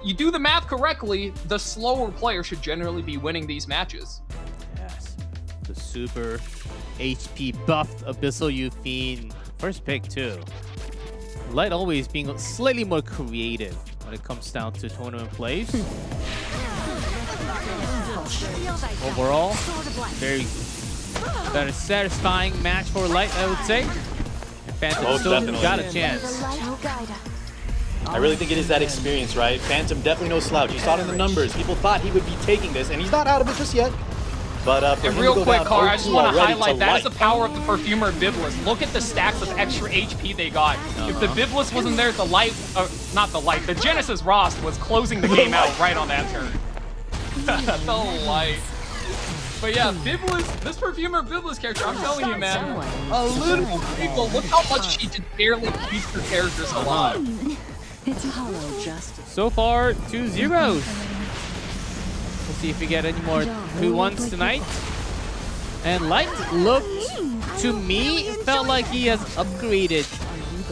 you do the math correctly, the slower player should generally be winning these matches. Yes. The super HP buffed Abyssal Yuffie. First pick too. Light always being slightly more creative when it comes down to tournament plays. Overall, very satisfying match for Light, I would say. And Phantom still definitely. got a chance. I really think it is that experience, right? Phantom definitely no slouch. You saw it in the numbers. People thought he would be taking this, and he's not out of it just yet. But for And him real to go quick, down Car, I just want to 0-2 already highlight that is Light. the power of the Perfumer Biblis. Look at the stacks of extra HP they got. If the Biblis wasn't there, the Light, not the Light, the Genesis Rost was closing the game out right on that turn. The light. But yeah, Biblis, this perfumer Biblis character, I'm telling you, man, a little people. Look how much she just barely keeps her characters alive. It's hollow justice. So far, 2-0. We'll see if we get any more 2-1s tonight. And Light looked, to me, felt like he has upgraded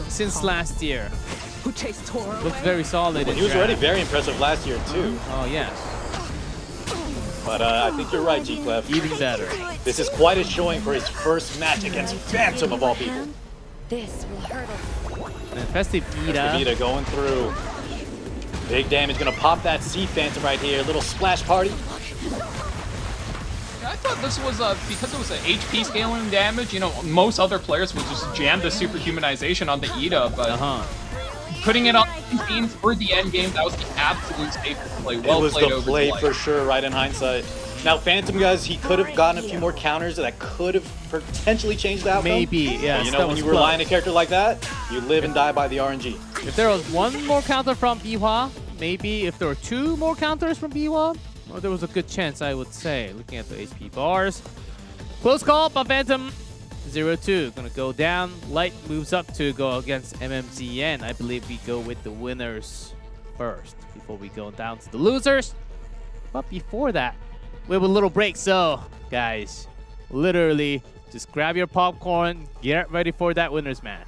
since last year. Looked very solid. Well, he was already very impressive last year too. Oh yes. But I think you're right, G-Clef. Even better. This is quite a showing for his first match against Phantom of all people. This will hurt him. And Festive Vita. Vita going through. Big damage, gonna pop that Sea Phantom right here. Little splash party. I thought this was because it was an HP scaling damage. You know, most other players would just jam the superhumanization on the Ida, but putting it on 18 for the end game, that was the absolute safest play. Well it was played the over play Light. for sure, right in hindsight. Now, Phantom, guys, he could have gotten a few more counters that could have potentially changed the outcome. Maybe, yeah. But, you know, when you rely on a character like that, you live and die by the RNG. If there was one more counter from Bihua, maybe if there were 2 more counters from Bihua, well, there was a good chance, I would say, looking at the HP bars. Close call, but Phantom 0-2. Gonna go down. Light moves up to go against MMZN. I believe we go with the winners first before we go down to the losers. But before that, we have a little break. So, guys, literally, just grab your popcorn, get ready for that winners match.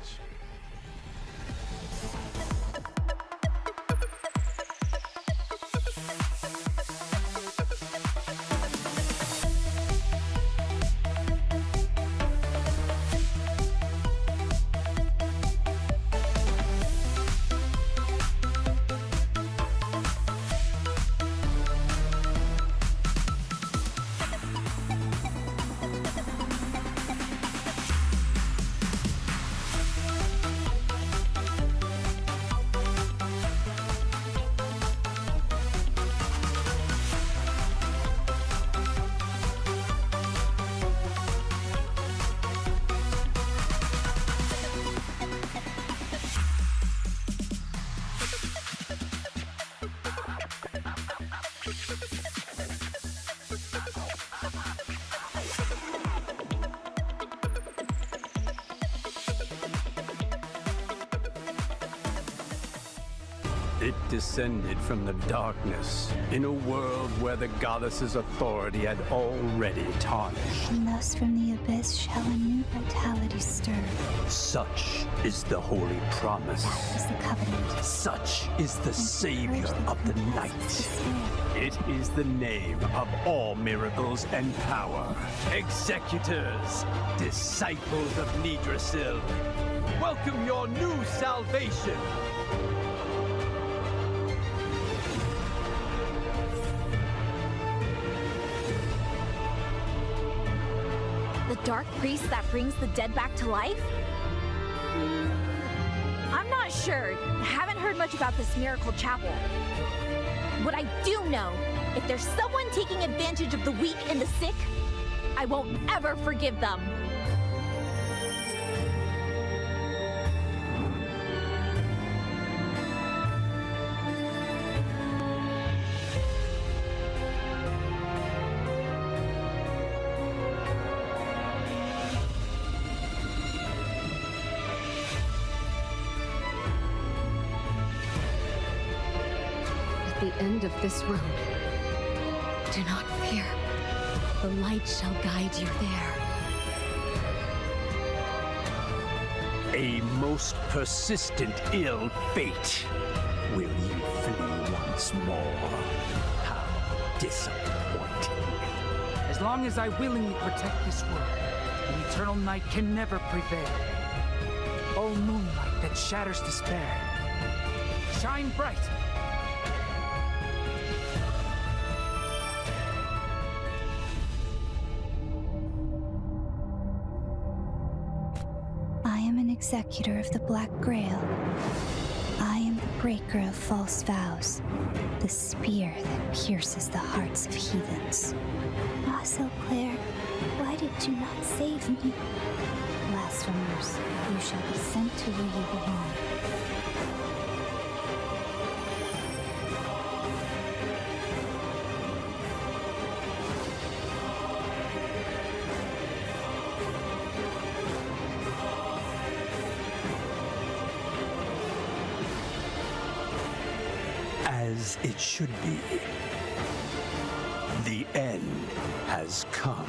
It descended from the darkness in a world where the goddess's authority had already tarnished. And thus from the abyss shall a new vitality stir. Such is the holy promise. That is the covenant. Such is the savior of the night. It is the name of all miracles and power. Executors, disciples of Nidrasil, welcome your new salvation. The dark priest that brings the dead back to life? I'm not sure. Haven't heard much about this miracle chapel. What I do know, if there's someone taking advantage of the weak and the sick, I won't ever forgive them. At the end of this road, do not fear. The light shall guide you there. A most persistent ill fate. Will you flee once more? How disappointing. As long as I willingly protect this world, the eternal night can never prevail. O moonlight that shatters despair, shine bright. I am an executor of the Black Grail. I am the breaker of false vows, the spear that pierces the hearts of heathens. Ah, Claire, why did you not save me? Blasphemers, you shall be sent to where you belong. it should be. The end has come.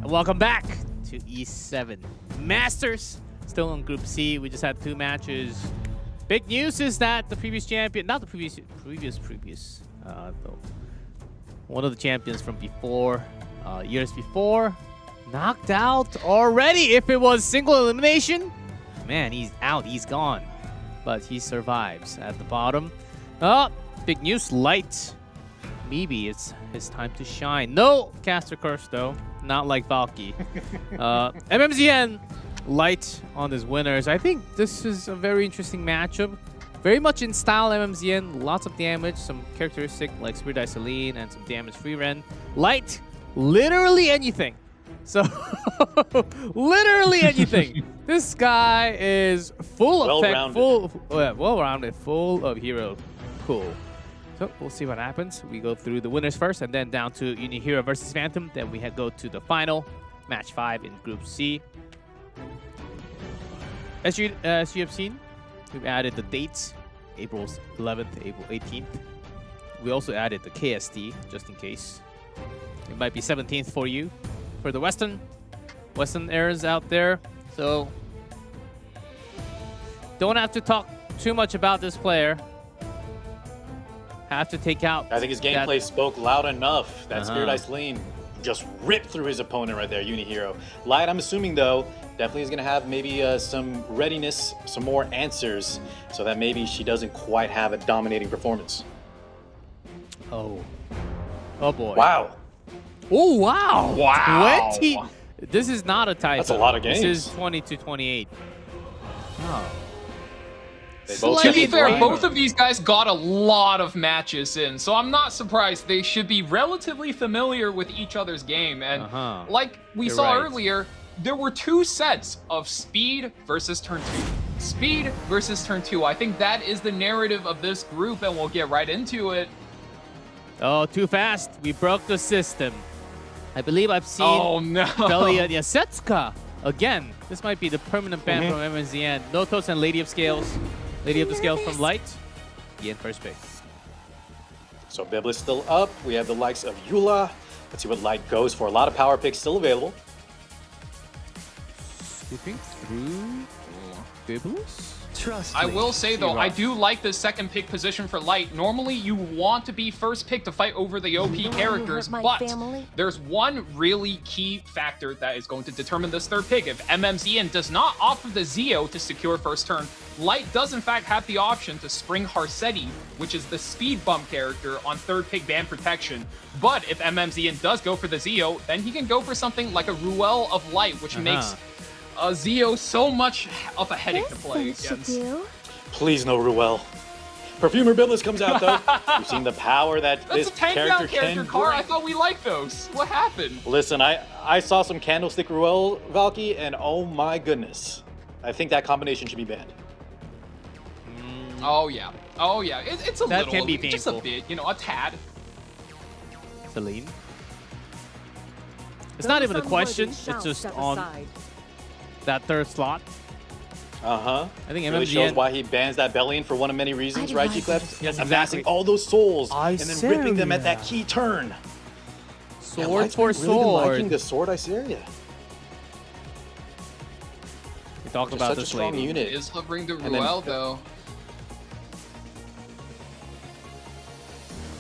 Welcome back to E7 Masters. Still on Group C. We just had 2 matches. Big news is that the previous champion, not the previous, one of the champions from before, years before, knocked out already. If it was single elimination, man, he's out, he's gone. But he survives at the bottom. Big news, Light. Maybe it's his time to shine. No caster curse though, not like Valky. MMZN, Light on his winners. I think this is a very interesting matchup. Very much in style MMZN, lots of damage, some characteristic like Spirit Isoline and some damage free rend. Light, literally anything. So, literally anything. This guy is full of tech, well-rounded, full of hero pool. So we'll see what happens. We go through the winners first and then down to UniHero versus Phantom. Then we go to the final, match 5 in Group C. As you have seen, we've added the dates, April 11th, April 18th. We also added the KST, just in case. It might be 17th for you, for the Western errors out there. So, don't have to talk too much about this player. Have to take out. I think his gameplay spoke loud enough. That Spirit Iceline just ripped through his opponent right there, UniHero. Light, I'm assuming though, definitely is gonna have maybe some readiness, some more answers, so that maybe she doesn't quite have a dominating performance. Oh boy. Wow. Oh wow. Wow. 20. This is not a typo. That's a lot of games. This is 20-28. Oh. To be fair, both of these guys got a lot of matches in, so I'm not surprised. They should be relatively familiar with each other's game. And like we saw earlier, there were 2 sets of speed versus turn 2. Speed versus turn 2. I think that is the narrative of this group, and we'll get right into it. Oh, too fast. We broke the system. I believe I've seen Belia Yasetsuka again. This might be the permanent ban from MMZN. Notos and Lady of Scales. Lady of the Scales from Light. Be in first pick. So Biblis still up. We have the likes of Eula. Let's see what Light goes for. A lot of power picks still available. Scooping through Biblis. I will say though, I do like the second pick position for Light. Normally you want to be first pick to fight over the OP characters, but there's one really key factor that is going to determine this third pick. If MMZN does not offer the Zeo to secure first turn, Light does in fact have the option to spring Harsetti, which is the speed bump character, on third pick ban protection. But if MMZN does go for the Zeo, then he can go for something like a Ruel of Light, which makes Zeo so much of a headache to play against. Please no Ruel. Perfumer Biblis comes out though. You've seen the power that this character can bring. I thought we liked those. What happened? Listen, I saw some Candlestick Ruel Valky, and oh my goodness. I think that combination should be banned. Oh yeah. Oh yeah. It's a that little, can be painful. Just a bit, you know, a tad. Celine. It's not even a question. It's just on that third slot. Uh-huh. I think really MMZN shows why he bans that Bellion for one of many reasons, right, G-Clef? Yes, Amassing exactly. all those souls and then ripping them at that Iseria. key turn. Sword Light's for really been liking sword. the sword Iseria. We talked Just about such a this strong lady. unit. He is hovering the And then- Ruel, though.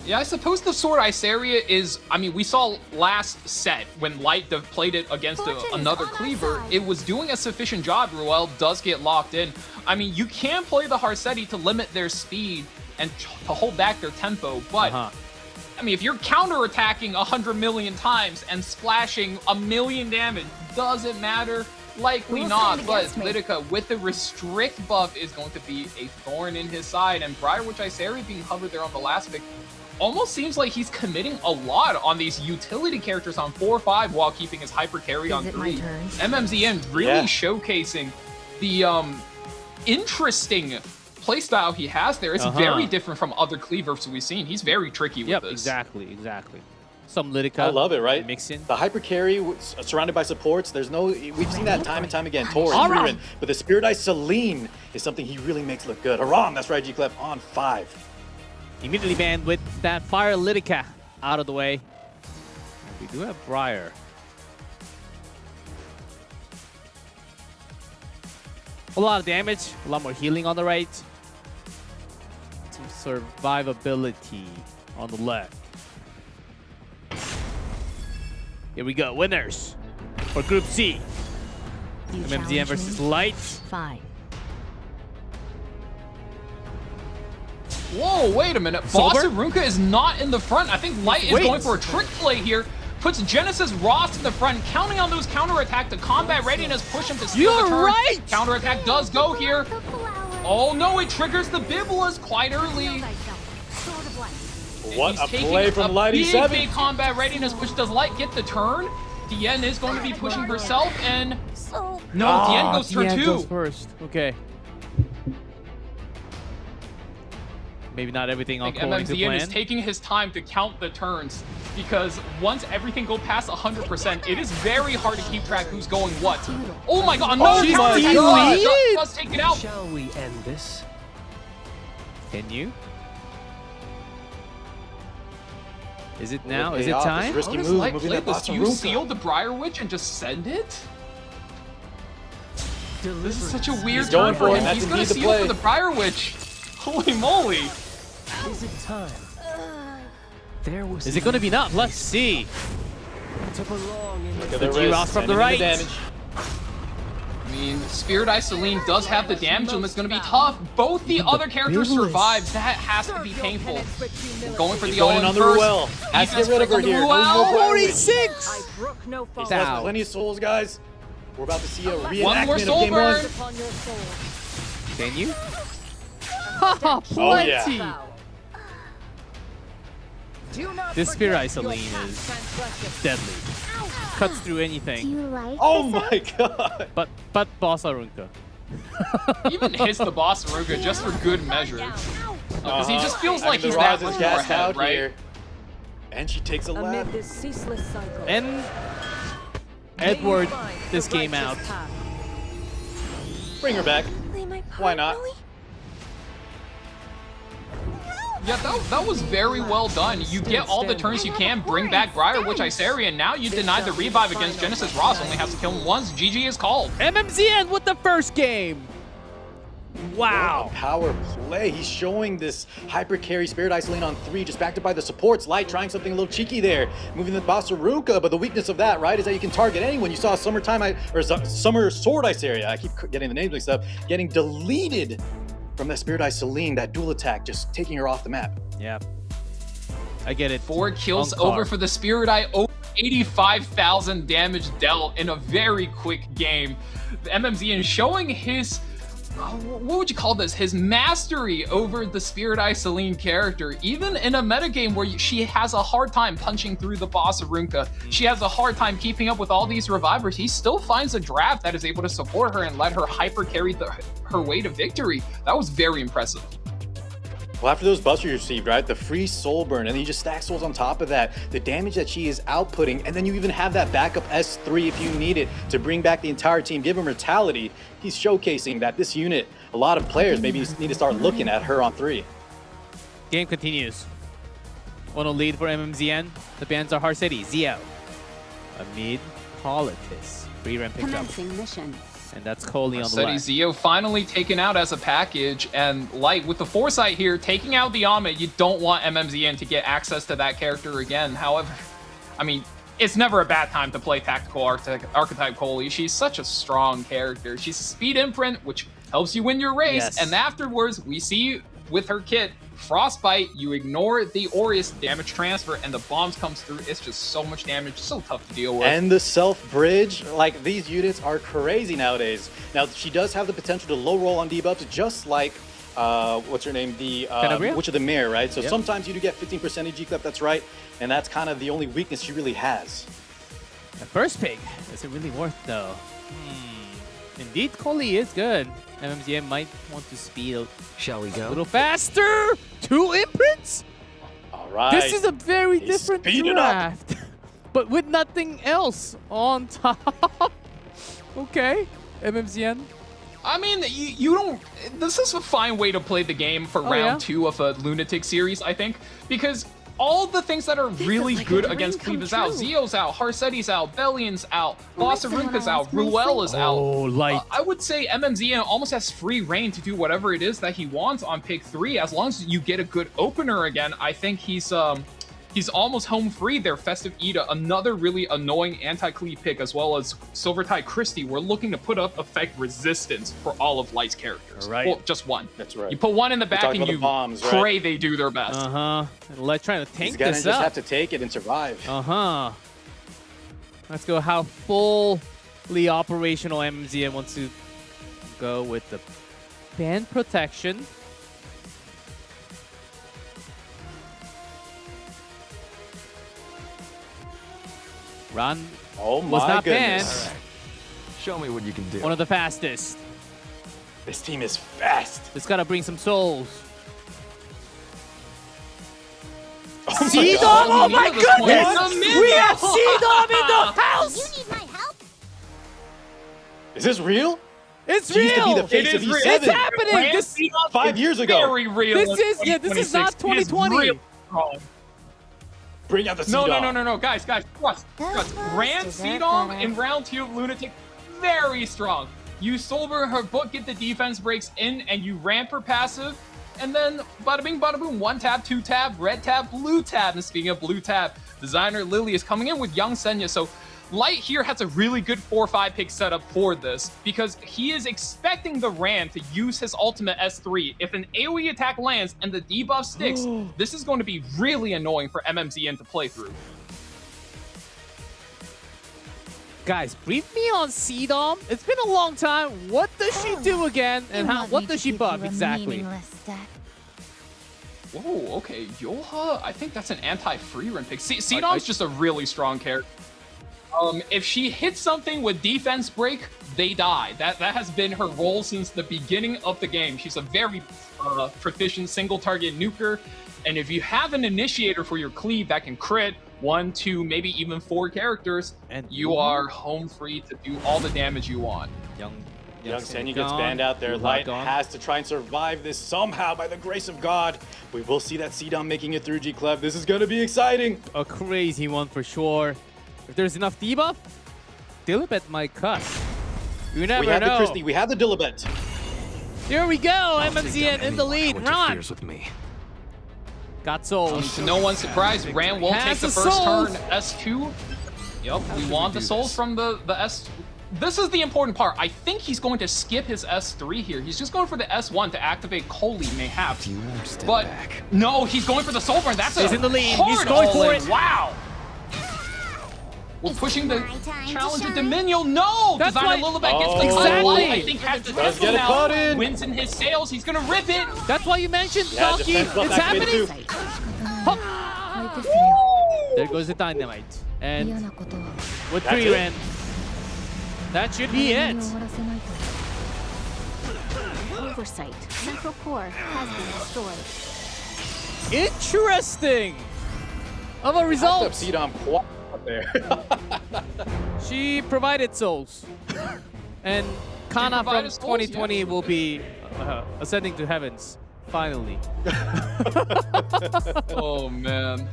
Yeah, I suppose the sword Iseria is, I mean, we saw last set when Light played it against another cleaver, it was doing a sufficient job. Ruel does get locked in. I mean, you can play the Harsetti to limit their speed and to hold back their tempo, but I mean, if you're counterattacking 100 million times and splashing 1,000,000 damage, does it matter? Likely not, but Lidica with the restrict buff is going to be a thorn in his side, and Briarwitch Iseria being hovered there on the last pick almost seems like he's committing a lot on these utility characters on 4-5 while keeping his hyper carry on 3. MMZN really showcasing the interesting playstyle he has there. It's very different from other cleavers we've seen. He's very tricky with this. Exactly. Some Lidica. I love it, right? Mixing. The hyper carry surrounded by supports. There's no, we've seen that time and time again. Tor and Freeman, but the Spirit Eye Celine is something he really makes look good. Haram, that's right, G-Clef on 5. Immediately banned with that Fire Lidica out of the way. We do have Briar. A lot of damage, a lot more healing on the right. Some survivability on the left. Here we go, winners for Group C. MMZN versus Light. Fine. Whoa, wait a minute. Bossarunka is not in the front. I think Light is going for a trick play here. Puts Genesis Ross in the front, counting on those counterattack to combat readiness, push him to steal the turn. Counterattack does go here. Oh no, it triggers the Biblas quite early. What a play from Light EpicSeven. Big combat readiness, which does Light get the turn. Dien is going to be pushing herself, and no, Dien goes turn 2. Goes first. Okay. Maybe not everything according to plan. MMZN is taking his time to count the turns because once everything go past 100%, it is very hard to keep track who's going what. Oh my god, another counterattack does take it out. Shall we end this? Can you? Is it now? Is pay it off. time? It's risky How does move, Light moving play that this? Do you Bossarunka. seal the Briarwitch and just send it? This is such a weird turn for him. He's gonna seal for the Briarwitch. Holy moly! Is it time? There was. Is it going to be enough? Let's see. To belong in Look at The the G-Ross wrist, from the sending right. damage. I mean, Spirit Eye Celine does have the damage limit. It's going to be tough. Both the other characters survive. That has to be painful. Going for He's the going all-in on the first. Ruel. Has to get rid of her here. No more Ruel. Briarwitch. 46! He still has plenty of souls, guys. We're about to see a One more reenactment soul of Game 1. burn. Can you? Haha, plenty! yeah. This Spirit Eye Celine is deadly. Cuts through anything. You like Oh my god. But Bossarunka. Even hits the Bossarunka just for good measure. Because he just feels like he's the that Rise much is more gassed ahead, out right? here. And she takes a lap. Amid this ceaseless cycle. And Edward this game out. Bring her back. Why not? Yeah, that was very well done. You get all the turns you can, bring back Briarwitch Iseria, and now you deny the revive against Genesis Ross. Only has to kill him once. GG is called. MMZN with the first game. Wow. What a power play. He's showing this hyper carry Spirit Eye Celine on 3, just backed up by the supports. Light trying something a little cheeky there, moving the Bossarunka, but the weakness of that, right, is that you can target anyone. You saw Summer Sword Iseria, I keep getting the names mixed up, getting deleted from that Spirit Eye Celine, that dual attack, just taking her off the map. Yeah. I get it. 4 kills On card. over for the Spirit Eye, over 85,000 damage dealt in a very quick game. The MMZN showing his, what would you call this? His mastery over the Spirit Eye Celine character, even in a metagame where she has a hard time punching through the Bossarunka. She has a hard time keeping up with all these revivers. He still finds a draft that is able to support her and let her hyper carry her way to victory. That was very impressive. Well, after those buffs you received, right, the free soul burn, and then you just stack souls on top of that, the damage that she is outputting, and then you even have that backup S3 if you need it to bring back the entire team, give her mortality. He's showcasing that this unit, a lot of players maybe need to start looking at her on 3. Game continues. 1-0 lead for MMZN. The bans are Heart City, Zio. Amid Politis. Free run picked up. Mission. And that's Coley on the City left. Zio finally taken out as a package, and Light with the foresight here, taking out the Amit. You don't want MMZN to get access to that character again. However, I mean, it's never a bad time to play tactical archetype Coley. She's such a strong character. She's a speed imprint, which helps you win your race, Yes. and afterwards, we see with her kit, Frostbite, you ignore the Aureus damage transfer, and the bombs comes through. It's just so much damage, so tough to deal with. And the self-bridge, like, these units are crazy nowadays. Now, she does have the potential to low roll on debuffs, just like, what's her name? The Witch of the Mirror, right? So Yep. sometimes you do get 15% EG clip, that's right. And that's kind of the only weakness she really has. The first pick. Is it really worth though? Indeed, Coley is good. MMZN might want to speed Shall we a go? little faster. 2 imprints? All right. This is a very He's different speeding up. draft. But with nothing else on top. Okay, MMZN. I mean, you don't... This is a fine way to play the game for round 2 of a Lunatic series, I think, because all the things that are really good against Cleve is out. Zio's out, Harseti's out, Bellion's out, Bossarunka's out, Ruel is out. Oh, Light. I would say MMZN almost has free reign to do whatever it is that he wants on pick 3. As long as you get a good opener again, I think he's almost home free there. Festive Ida, another really annoying anti-cleave pick, as well as Silvertide Christie. We're looking to put up effect resistance for all of Light's characters. Right. Well, just one. That's right. You put one in the back talking and about you the bombs, right? pray they do their best. And Light trying to tank He's gonna this just up. have to take it and survive. Let's go how fully operational MMZN wants to go with the band protection. Run Oh was my not goodness. banned. Show me what you can do. One of the fastest. This team is fast. Just gotta bring some souls. Oh C-Dom! God. Oh my Look at this goodness! point. We have C-Dom in the house! You need my help? Is this real? It's She used to be real! the face It of is real. E7. It's happening! This, 5 years ago. Very real. This is not 2020. Bring out the No, C-Dom. guys, trust. Rand C-Dom in round 2 of Lunatic, very strong. You Solver her book, get the defense breaks in, and you ramp her passive, and then bada bing, bada boom, 1 tab, 2 tab, red tab, blue tab. And speaking of blue tab, designer Lily is coming in with Young Senya, so Light here has a really good 4-5 pick setup for this, because he is expecting the Rand to use his ultimate S3. If an AoE attack lands and the debuff sticks, this is going to be really annoying for MMZN to play through. guys, brief me on C-Dom. It's been a long time. What does she do again? And what does she buff exactly? Oh, okay. Yoha, I think that's an anti-free run pick. C-Dom's just a really strong character. If she hits something with defense break, they die. That has been her role since the beginning of the game. She's a very proficient single target nuker. And if you have an initiator for your cleave that can crit 1, 2, maybe even 4 characters, and you are home free to do all the damage you want. Young Senya gets banned out there. Light has to try and survive this somehow by the grace of God. We will see that C-Dom making it through G-Clev. This is going to be exciting. A crazy one for sure. If there's enough debuff, Dilibet might cut. You never know. We have the Christie. We have the Dilibet. Here we go. MMZN in the lead. Run. With me. Got souls. To no one's surprise, Ran will take the first turn S2. Yep, we want the souls from the S. This is the important part. I think he's going to skip his S3 here. He's just going for the S1 to activate Coley, mayhaps. But no, he's going for the soul burn. That's He's in the lead. He's going for it. Wow. We're pushing the challenge of Dominion. No! That's Designer why- Lilibet gets the Exactly. I think has the Does tempo get it now. caught in. Wins in his sails. He's gonna rip it. That's why you mentioned Yeah, Donkey. defense buff It's happening. activated There goes the dynamite. And with That's 3 it. Ren, that should be it. Oversight. Central core has been destroyed. interesting of a result. Seed on quad up there. She provided souls. And Kana from provided souls, 2020 yeah. will be ascending to heavens, finally. Oh, man.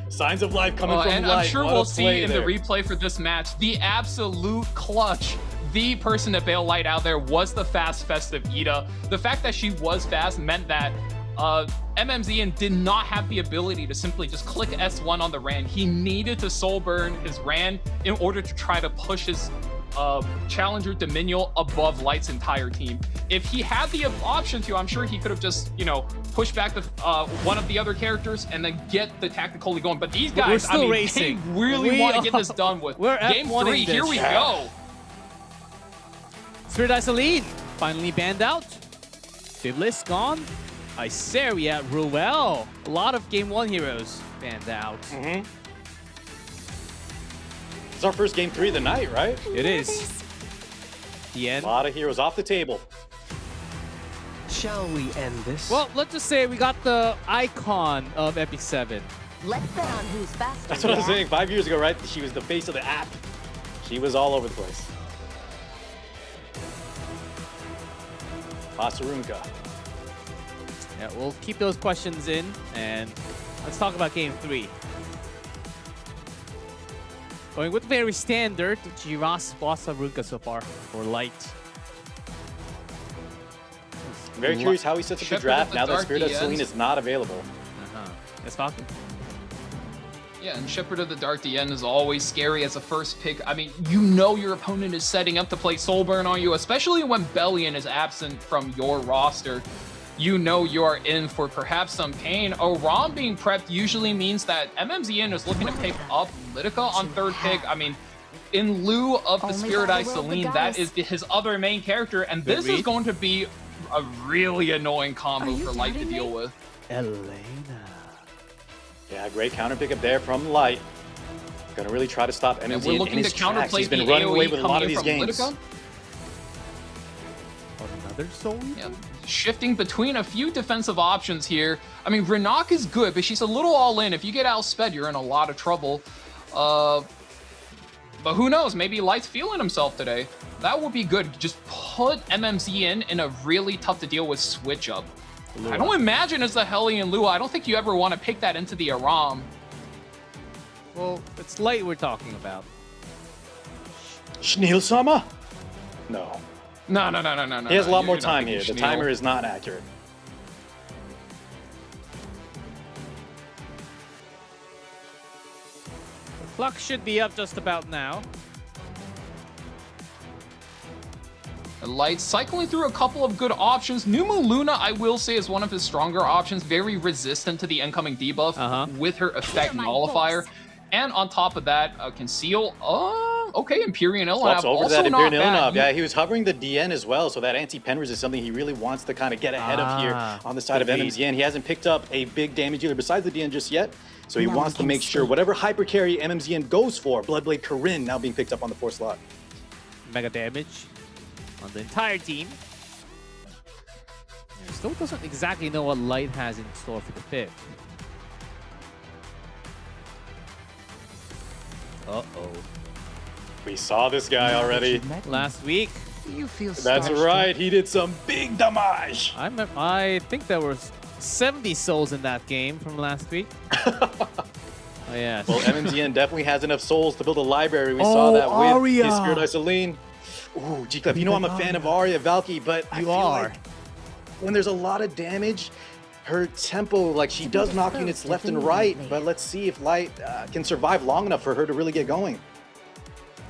Signs of life coming from And light. I'm sure What a we'll see play in there. the replay for this match, the absolute clutch. The person to bail Light out there was the fast festive Ida. The fact that she was fast meant that MMZN did not have the ability to simply just click S1 on the Rand. He needed to soul burn his Rand in order to try to push his challenger Dominion above Light's entire team. If he had the option to, I'm sure he could have just, you know, pushed back the one of the other characters and then get the tactically going. But these guys, still I mean, racing. they really want to get this done with. We're Game F1 3, in this. here we go. Spirit Isoline finally banned out. Biblis gone. Iseria, Ruel. A lot of Game 1 heroes banned out. It's our first game 3 of the night, right? It is. The end. A lot of heroes off the table. Shall we end this? Well, let's just say we got the icon of EpicSeven. Let's bet on who's faster. That's what I was yeah? saying 5 years ago, right? She was the face of the app. She was all over the place. Pasarunka. Yeah, we'll keep those questions in, and let's talk about Game 3. Going with very standard Jiras Pasarunka so far for Light. I'm very curious how he sets up the Shepherd draft of the now that Dark Spirit of DNs. Selene is not available. Yes, Falcon? Yeah, and Shepherd of the Dark DN is always scary as a first pick. I mean, you know your opponent is setting up to play Soulburn on you, especially when Bellion is absent from your roster. You know you are in for perhaps some pain. A ROM being prepped usually means that MMZN is looking to pick up Litica on third pick. I mean, in lieu of the Spirit Eye Celine, that is his other main character, and this is going to be a really annoying combo for Light to deal with. Elena. Yeah, great counter pickup there from Light. Gonna really try to stop And MMZ we're in looking his to tracks. counterplay He's the been running away AoE with a lot of coming these in from games. Litica. Another Soul? Yeah, shifting between a few defensive options here. I mean, Renak is good, but she's a little all in. If you get outsped, you're in a lot of trouble. But who knows? Maybe Light's feeling himself today. That would be good. Just put MMZ in a really tough to deal with switch up. Lua. I don't imagine it's the Hellion Lua. I don't think you ever want to pick that into the Aram. Well, it's Light we're talking about. Schneel-sama? No. No. He has a lot more You're not time here. picking The Schneel. timer is not accurate. The clock should be up just about now. Light cycling through a couple of good options. Numu Luna, I will say, is one of his stronger options. Very resistant to the incoming debuff with her effect nullifier. And on top of that, Conceal. Okay, Empyrean Swaps Illinav over to also that Imperial not bad. Illinav. Yeah, he was hovering the DN as well, so that anti-Penrose is something he really wants to kind of get ahead of here on the side of good read. MMZN. He hasn't picked up a big damage dealer besides the DN just yet, so he wants to make sure whatever hyper carry MMZN goes for, Bloodblade Corinne now being picked up on the 4th slot. Mega damage on the entire team. And still doesn't exactly know what Light has in store for the 5th. Uh-oh. We saw this guy already. Last week. You feel That's right, he did some big damage. I think there was 70 souls in that game from last week. Oh, yeah. Well, MMZN definitely has enough souls to build a library. We saw that with Aria. his Spirit Eye Celine. Ooh, G-Clef, you know I'm a fan of Aria Valky, but I feel like when there's a lot of damage, her tempo, like she does knock units left and right, but let's see if Light can survive long enough for her to really get going.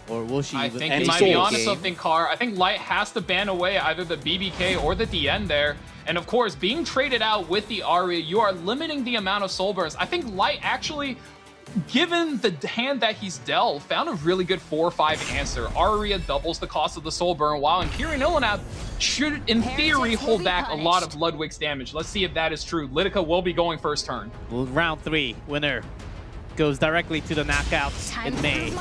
Or will she? I think you might be onto something, Car. I think Light has to ban away either the BBK or the DN there. And of course, being traded out with the Aria, you are limiting the amount of soul burns. I think Light actually, given the hand that he's dealt, found a really good 4-5 answer. Aria doubles the cost of the soul burn, while Empyrean Illinav should, in theory, hold back a lot of Ludwig's damage. Let's see if that is true. Litica will be going first turn. Well, round 3 winner goes directly to the knockouts in May.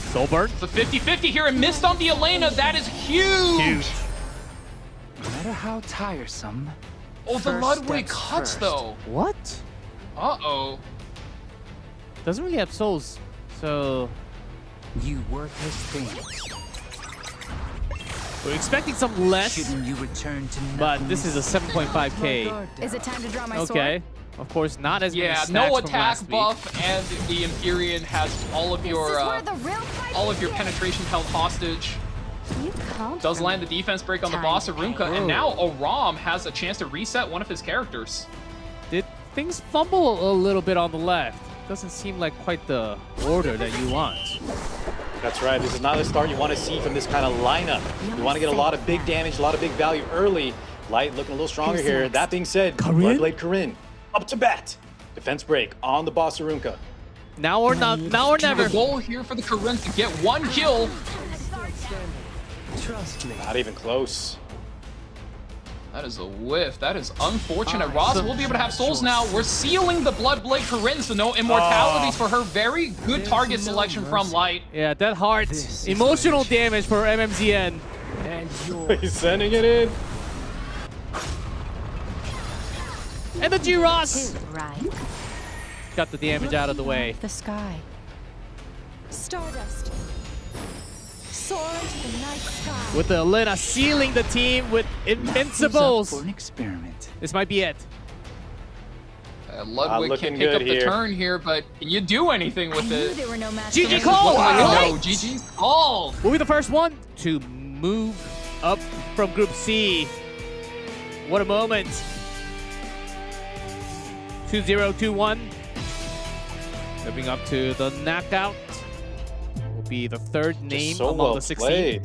Soulburn. It's a 50-50 here and missed on the Elena. That is huge. No matter how tiresome. Oh, the Ludwig cuts though. What? Uh-oh. Doesn't really have souls, so You worthless things. we're expecting some less. Shouldn't you return to But this is a 7.5k. Is it time to draw my Okay. Of course, not as many Yeah, snacks no from attack last week. buff, and the Empyrean has all of your penetration held hostage. Does land the defense break on the boss, Arunka, and now Aram has a chance to reset one of his characters. Did things fumble a little bit on the left? Doesn't seem like quite the order that you want. That's right. This is not the start you want to see from this kind of lineup. You want to get a lot of big damage, a lot of big value early. Light looking a little stronger here. That being said, Bloodblade Corinne up to bat. Defense break on the boss Arunka. Now or not, now or never. The goal here for the Corinne to get one kill. Trust me. Not even close. That is a whiff. That is unfortunate. Ross will be able to have souls now. We're sealing the Bloodblade Corinne, so no immortalities for her. Very good target selection from Light. Yeah, that heart. Emotional damage for MMZN. And He's sending it in. And the G-Ross Right. got the damage out of the way. The sky. Stardust. Soar into the night sky. With the Elena sealing the team with Invincibles. For an experiment. This might be it. Ludwig looking can pick up good the here. turn here, but can you do anything with it? There were no GG call! No, GG's call. We'll be the first one to move up from Group C. What a moment. 2-0-2-1. Moving up to the knockout. Will be the third name so among well the 16. played.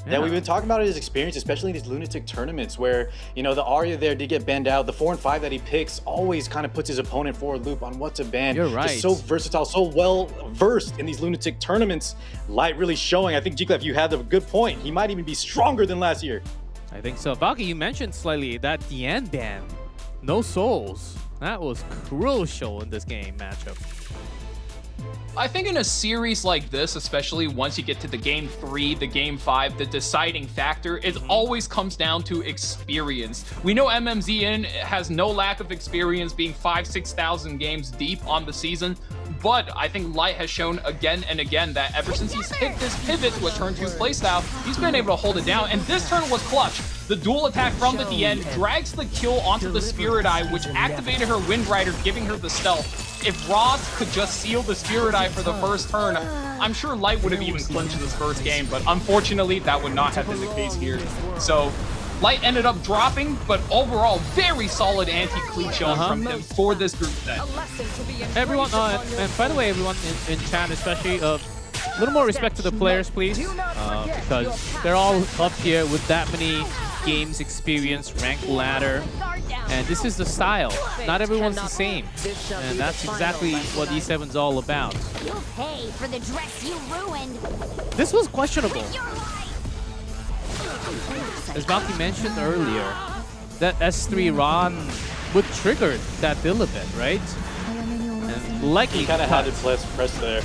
Yeah, Yeah. we've been talking about his experience, especially in these lunatic tournaments where, you know, the Arya there did get banned out. The 4 and 5 that he picks always kind of puts his opponent for a loop on what to ban. You're right. Just so versatile, so well versed in these lunatic tournaments. Light really showing. I think G-Clef, you had a good point. He might even be stronger than last year. I think so. Valky, you mentioned slightly that Diane ban. No souls. That was crucial in this game matchup. I think in a series like this, especially once you get to the game 3, the game 5, the deciding factor, it always comes down to experience. We know MMZN has no lack of experience being 5,000-6,000 games deep on the season, but I think Light has shown again and again that ever since he's picked this pivot to a turn 2 playstyle, he's been able to hold it down, and this turn was clutch. The dual attack from the DN drags the kill onto the Spirit Eye, which activated her Wind Rider, giving her the stealth. If Ross could just seal the Spirit Eye for the first turn, I'm sure Light would have even clinched this first game, but unfortunately, that would not have been the case here. So, Light ended up dropping, but overall, very solid anti-cleat showing from him for this group set. Everyone, and by the way, everyone in chat, especially, a little more respect to the players, please, because they're all up here with that many games experience, rank ladder, and this is the style. Not everyone's the same, and that's exactly what E7's all about. You'll pay for the dress you ruined. This was questionable. As Valky mentioned earlier, that S3 Ron would trigger that Dilibet, right? And likely He kind of had it pressed there.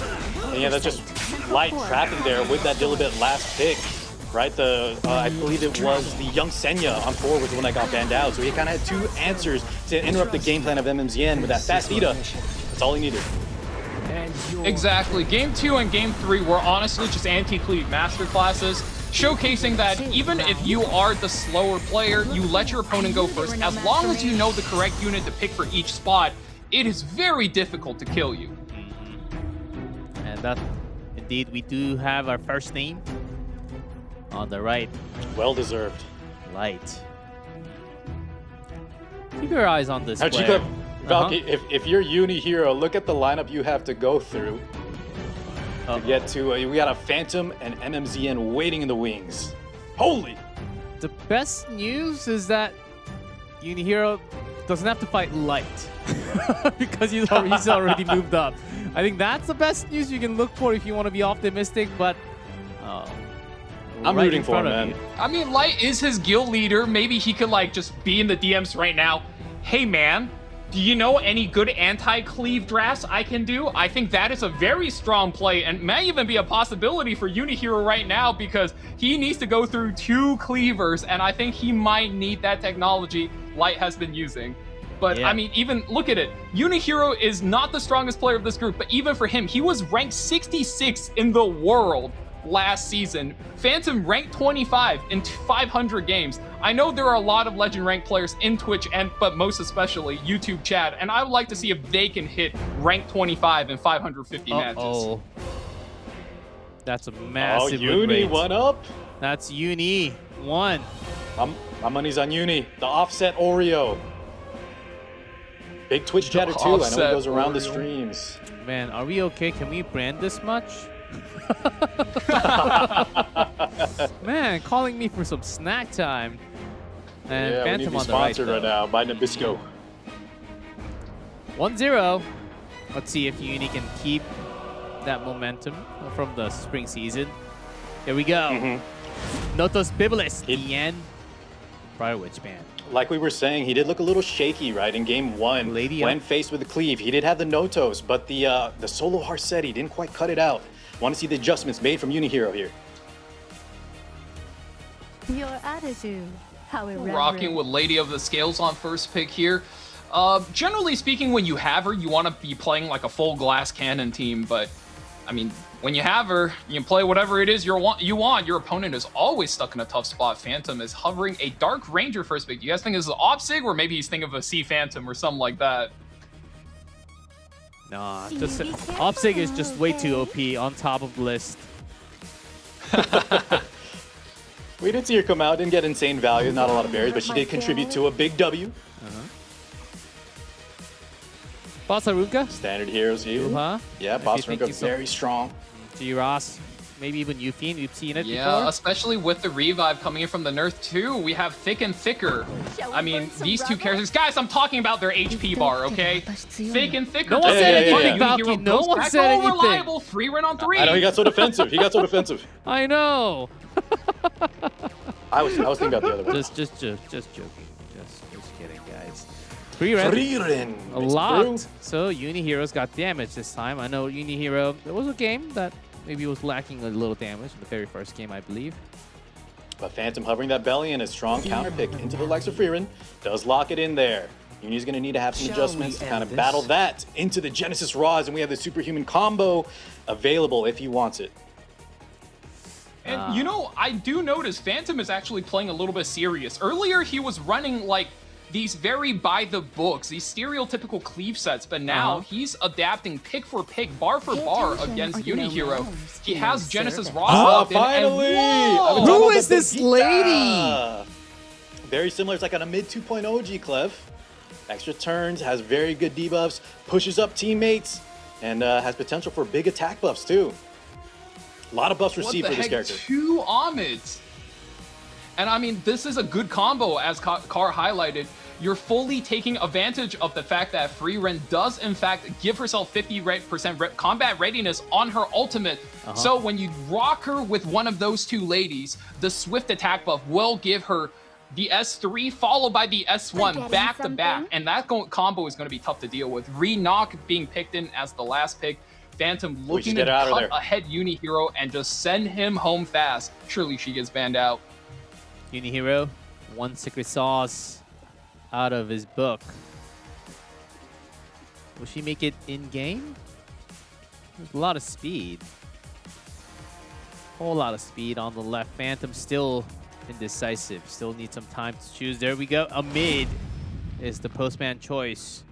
And yeah, that's just Light trapping there with that Dilibet last pick. Right, I believe it was the young Senya on 4 was the one that got banned out. So he kind of had 2 answers to interrupt the game plan of MMZN with that fast Ida. That's all he needed. Exactly. Game 2 and Game 3 were honestly just anti-cleave masterclasses, showcasing that even if you are the slower player, you let your opponent go first. As long as you know the correct unit to pick for each spot, it is very difficult to kill you. And that, indeed, we do have our first name on the right. Well deserved. Light. Keep your eyes on this Now, player. Valky, if you're UniHero, look at the lineup you have to go through to get to. We got a Phantom and MMZN waiting in the wings. Holy! The best news is that UniHero doesn't have to fight Light because he's already moved up. I think that's the best news you can look for if you want to be optimistic, but I'm right rooting for him, man. I mean, Light is his guild leader. Maybe he could, like, just be in the DMs right now. Hey, man, do you know any good anti-cleave drafts I can do? I think that is a very strong play and may even be a possibility for UniHero right now because he needs to go through 2 cleavers, and I think he might need that technology Light has been using. But Yeah. I mean, even look at it. UniHero is not the strongest player of this group, but even for him, he was ranked 66 in the world last season. Phantom ranked 25 in 500 games. I know there are a lot of legend ranked players in Twitch, but most especially YouTube chat, and I would like to see if they can hit rank 25 in 550 matches. Oh, that's a massive win Uni rate. one up. That's Uni 1. My money's on Uni. The offset Oreo. Big Twitch chatter too. I know it offset goes around the Oreo. streams. Man, are we okay? Can we brand this much? Man, calling me for some snack time. And Yeah, we need to Phantom be on the right. sponsored right now by Nabisco. 1-0. Let's see if Uni can keep that momentum from the spring season. Here we go. Notos Biblis, Ian Briarwitch Band. Like we were saying, he did look a little shaky, right, in game one. When faced with the cleave, he did have the Notos, but the solo Harsetti didn't quite cut it out. Want to see the adjustments made from UniHero here. Your attitude, how irreverent. Rocking with Lady of the Scales on first pick here. Generally speaking, when you have her, you want to be playing like a full glass cannon team, but I mean, when you have her, you can play whatever it is you want. Your opponent is always stuck in a tough spot. Phantom is hovering a Dark Ranger first pick. You guys think this is an Opsig, or maybe he's thinking of a Sea Phantom or something like that? Nah, just Opsig is just way too OP on top of the list. We did see her come out, didn't get insane value, not a lot of berries, but she did contribute to a big W. Bosaruka? Standard heroes here. Uh-huh. Yeah, Bosaruka very strong. G-Ross, maybe even Yufine, you've seen it Yeah, before? especially with the revive coming in from the Nerf too. We have Thick and Thicker. I mean, these two characters. Guys, I'm talking about their HP bar, okay? Thick and Thicker. No one said anything, UniHero Valky. No goes one back said to anything. reliable 3-win on 3. I know, he got so defensive. He got so defensive. I know. I was thinking about the other one. Just joking. Just kidding, guys. Frieren. Frieren. A lot. So UniHero's got damage this time. I know UniHero. There was a game that maybe was lacking a little damage in the very first game, I believe. But Phantom hovering that belly and a strong counter pick into the likes of Frieren does lock it in there. Uni's going to need to have some adjustments to kind of battle that into the Genesis Raws, and we have the superhuman combo available if he wants it. And you know, I do notice Phantom is actually playing a little bit serious. Earlier, he was running like these very by the books, these stereotypical cleave sets, but now he's adapting pick for pick, bar for bar against UniHero. He has Genesis Ross locked in, finally! and Who is this lady? Very similar. It's like on a mid 2.0 G-Clev. Extra turns, has very good debuffs, pushes up teammates, and has potential for big attack buffs too. A lot of buffs received for this character. 2 Amids. And I mean, this is a good combo, as Car highlighted. You're fully taking advantage of the fact that Frieren does, in fact, give herself 50% combat readiness on her ultimate. So when you rock her with one of those two ladies, the swift attack buff will give her the S3 followed by the S1 back to back. And that combo is going to be tough to deal with. Re-Knock being picked in as the last pick. Phantom looking to cut ahead UniHero and just send him home fast. Surely she gets banned out. UniHero, one secret sauce out of his book. Will she make it in-game? There's a lot of speed. Whole lot of speed on the left. Phantom still indecisive. Still needs some time to choose. There we go. A mid is the postman choice.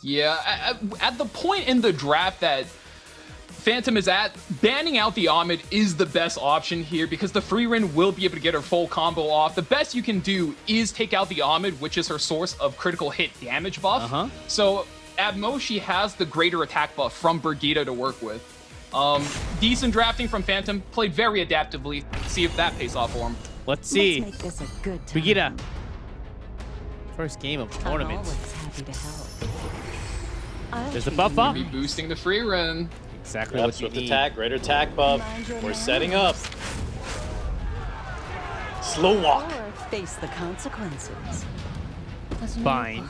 Yeah, at the point in the draft that Phantom is at, banning out the Ahmed is the best option here because the Frieren will be able to get her full combo off. The best you can do is take out the Ahmed, which is her source of critical hit damage buff. So at most, she has the greater attack buff from Brigitte to work with. Decent drafting from Phantom, played very adaptively. See if that pays off for him. Let's see. Let's make this a good time. Brigitte. First game of tournament. I'm always happy to help. There's a buff up. Boosting the Frieren. Exactly Yep, what you swift need. attack, greater attack buff. We're setting up. Slow walk. Or face the consequences. Fine.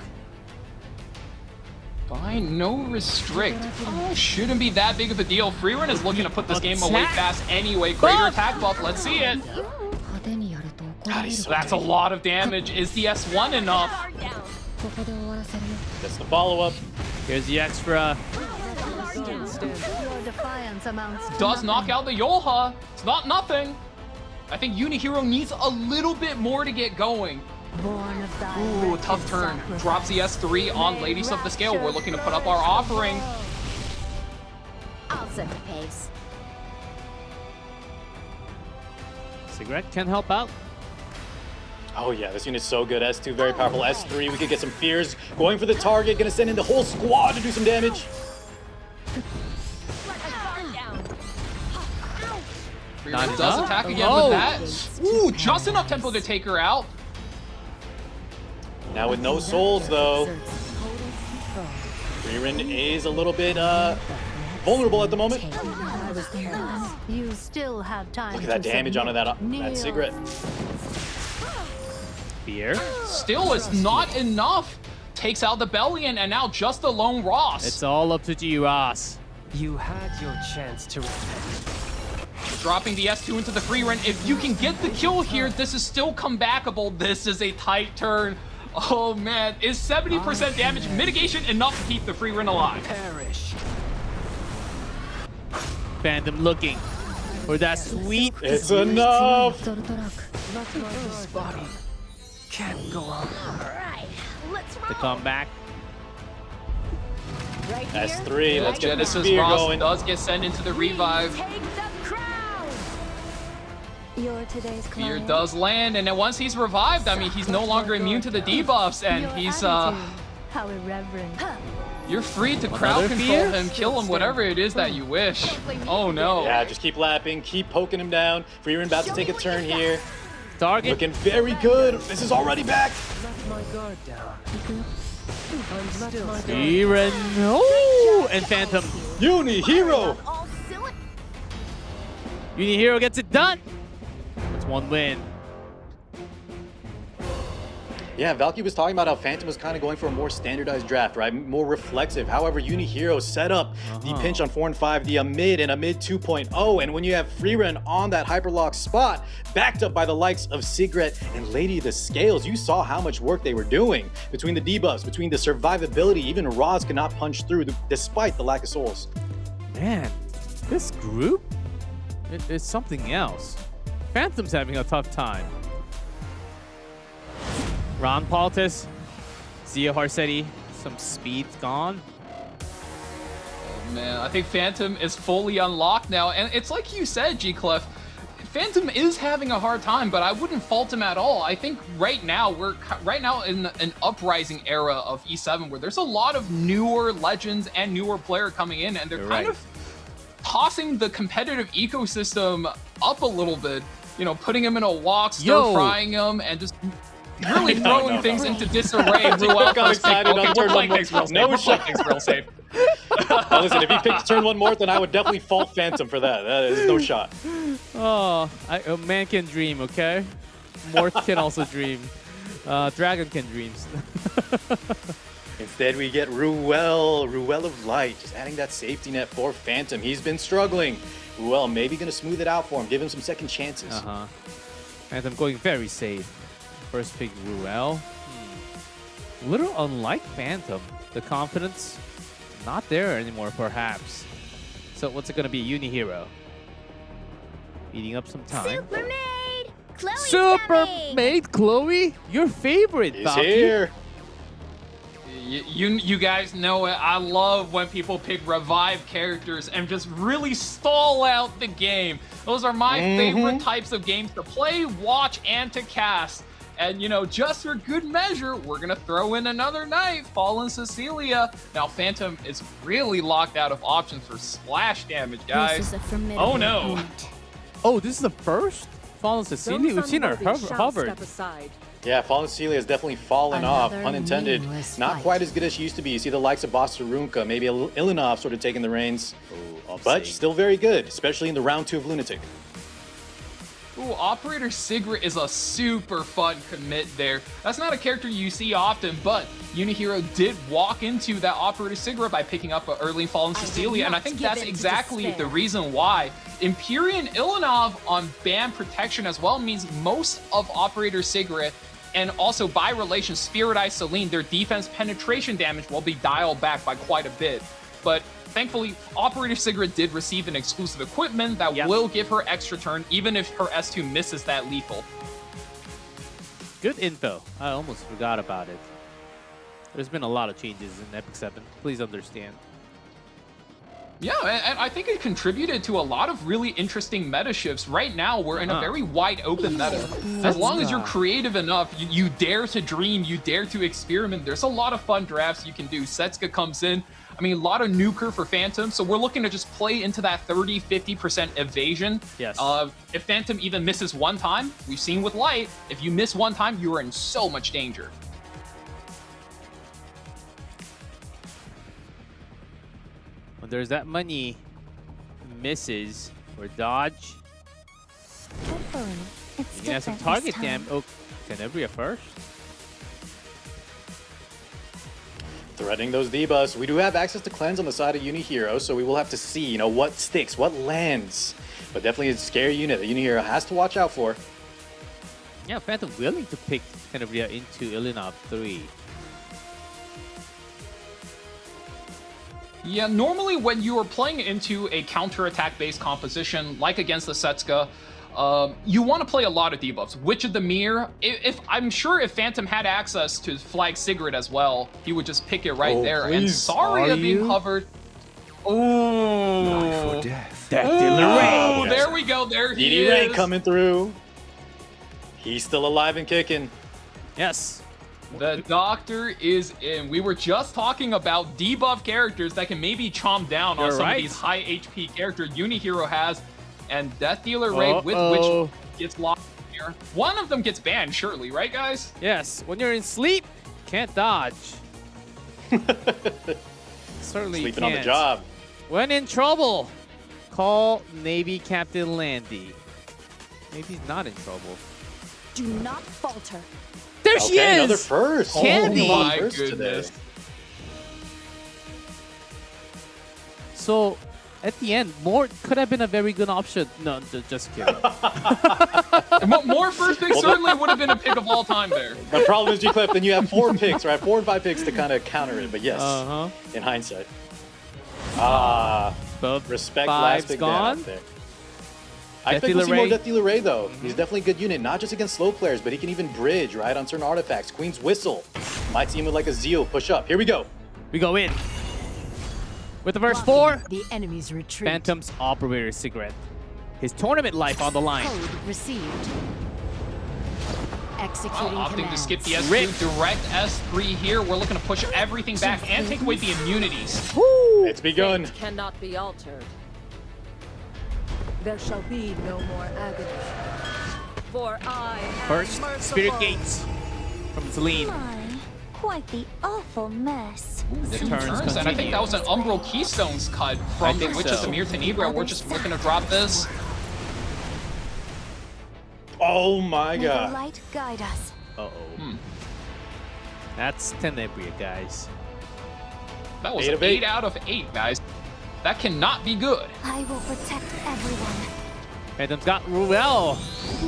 Fine, no restrict. Oh, shouldn't be that big of a deal. Frieren is looking to put this game away fast anyway. Greater attack buff, let's see it. God, he's so That's a tanky. lot of damage. Is the S1 enough? That's the follow-up. Here's the extra. Your defiance amounts to Does nothing. knock out the Yolha. It's not nothing. I think UniHero needs a little bit more to get going. Born of thy Ooh, wretched tough turn. sacrifice. Drops the S3 on Ladies of the Scale. We're looking to put up our offering. I'll set the pace. Cigarette can help out. Oh yeah, this unit's so good. S2 very powerful. S3, we could get some fears. Going for the target, gonna send in the whole squad to do some damage. Freeman Not does enough. attack again Oh. with that. Ooh, just enough tempo to take her out. Now with no souls though. Freeman is a little bit vulnerable at the moment. You still have time. Look at that to damage onto that submit. cigarette. Fear. Still is not enough. Takes out the Bellion and now just the lone Ross. It's all up to you, Ross. You had your chance to repent. Dropping the S2 into the free run. If you can get the kill here, this is still comebackable. This is a tight turn. Oh man, is 70% damage mitigation enough to keep the free run alive? Perish. Phantom looking for that sweet. It's enough. This body can't go on. Alright, let's roll. To come back. Right here. S3, let's get the Genesis spear Ross going. does get sent into the revive. Take the crown. You're today's Fear client. does land, and then once he's revived, I mean, he's no longer immune to the debuffs, and Your he's attitude, how irreverent. you're free to crowd Another control fear? him, kill him, whatever it is that you wish. Oh no. Yeah, just keep lapping, keep poking him down. Freeman about to take a turn here. Target. Looking very good. This is already back. Let my guard down. Unstill. Eren. Oh, and Phantom. UniHero. All silly. UniHero gets it done. That's one win. Yeah, Valky was talking about how Phantom was kind of going for a more standardized draft, right? More reflexive. However, UniHero set up the pinch on 4 and 5, the mid and a mid 2.0. And when you have Freerun on that hyperlock spot, backed up by the likes of Sigret and Lady of the Scales, you saw how much work they were doing between the debuffs, between the survivability. Even Roz could not punch through despite the lack of souls. Man, this group is something else. Phantom's having a tough time. Ron Paltis, Zia Harsetti, some speed's gone. Oh man, I think Phantom is fully unlocked now, and it's like you said, G-Clef, Phantom is having a hard time, but I wouldn't fault him at all. I think we're in an uprising era of E7 where there's a lot of newer legends and newer player coming in, and they're You're kind right. of tossing the competitive ecosystem up a little bit. You know, putting him in a walk, stir-frying him, and just really throwing things into disarray. Ruel got first pick. excited Okay, on we're turn playing one. things real safe. No We're playing shot. things real safe. Now listen, if he picked turn one Morth, then I would definitely fault Phantom for that. That is no shot. Oh, a man can dream, okay? Morth can also dream. Dragon can dream. Instead, we get Ruel of Light, just adding that safety net for Phantom. He's been struggling. Ruel maybe going to smooth it out for him, give him some second chances. Uh-huh. Phantom going very safe. First pick, Ruel. Little unlike Phantom. The confidence, not there anymore, perhaps. So what's it going to be? UniHero. Eating up some time. Super Maid. Chloe's Super coming. Maid Chloe? Your favorite, He's Valky. here. You guys know it. I love when people pick revive characters and just really stall out the game. Those are my favorite types of games to play, watch, and to cast. And, you know, just for good measure, we're going to throw in another knight, Fallen Cecilia. Now, Phantom is really locked out of options for splash damage, guys. This is a formidable Oh, no. opponent. Oh, this is the first Fallen Cecilia. We've seen her hovered. Yeah, Fallen Cecilia has definitely fallen off, Another unintended. meaningless Not fight. quite as good as she used to be. You see the likes of Bostarunka, maybe Ilinov sort of taking the reins. But still very good, especially in the round 2 of Lunatic. Ooh, Ooh, Operator Sigrid is a super fun commit there. That's not a character you see often, but UniHero did walk into that Operator Sigrid by picking up an early Fallen Cecilia, and I think that's exactly the reason why. Empyrean Ilinov on ban protection as well means most of Operator Sigrid, and also by relation Spirit Eye Celine, their defense penetration damage will be dialed back by quite a bit. But thankfully, Operator Sigrid did receive an exclusive equipment that will give her extra turn, even if her S2 misses that lethal. Good info. I almost forgot about it. There's been a lot of changes in EpicSeven. Please understand. Yeah, and I think it contributed to a lot of really interesting meta shifts. Right now, we're in a very wide open meta. As long as you're creative enough, you dare to dream, you dare to experiment, there's a lot of fun drafts you can do. Setsuka comes in. I mean, a lot of nuker for Phantom, so we're looking to just play into that 30-50% evasion. Yes. If Phantom even misses one time, we've seen with Light, if you miss one time, you are in so much danger. When there's that many misses or dodge, you can have some target damage. Oh, Tenebria first. Threading those debuffs. We do have access to cleanse on the side of UniHero, so we will have to see, you know, what sticks, what lands. But definitely a scary unit that UniHero has to watch out for. Yeah, Phantom willing to pick Tenebria into Ilinov 3. Yeah, normally when you are playing into a counter-attack based composition, like against the Setsuka, you want to play a lot of debuffs. Witch of the Mirror, if I'm sure if Phantom had access to flag Sigrid as well, he would just pick it right there. Please. And Saria being covered. Oh, Death. Oh, there we go. There he DD Ray is. coming through. He's still alive and kicking. Yes. The Doctor is in. We were just talking about debuff characters that can maybe chomp down on some of these high HP characters UniHero has. And Death Dealer Raid with Witch gets locked here. One of them gets banned, surely, right, guys? Yes. When you're in sleep, can't dodge. Certainly Sleeping can't. on the job. When in trouble, call Navy Captain Landy. Maybe he's not in trouble. Do not falter. There she is! Another first. Candy! Oh, My first goodness. today. So, at the end, more could have been a very good option. No, just kidding. More first picks certainly would have been a pick of all time there. The problem is, G-Clip, then you have 4 picks, right? 4 and 5 picks to kind of counter it. But yes, in hindsight. Respect last pick gone. out there. I expect we'll see more Death Dealer Ray, though. He's definitely a good unit, not just against slow players, but he can even bridge, right, on certain artifacts. Queen's Whistle. Might see him with like a Zeal push up. Here we go. We go in. With the verse 4, The enemy's retreat. Phantom's Operator Cigarette. His tournament life on the line. Code received. Executing Opting to skip the Rip. S2, direct S3 here. We're looking to push everything back and take away the immunities. It's begun. Fate cannot be altered. There shall be no more agony. For I am First, merciful. Spirit Gates from Celine. My, quite the awful mess. The Two turns turns, and I think that was an Umbral Keystones cut from the Witch of the Mirror Tenebria. We're just looking to drop this. Oh my May the god. light guide us. Uh-oh. That's Tenebria, guys. That was 8 an of 8 8. out of 8, guys. That cannot be good. I will protect everyone. Phantom's got Ruel.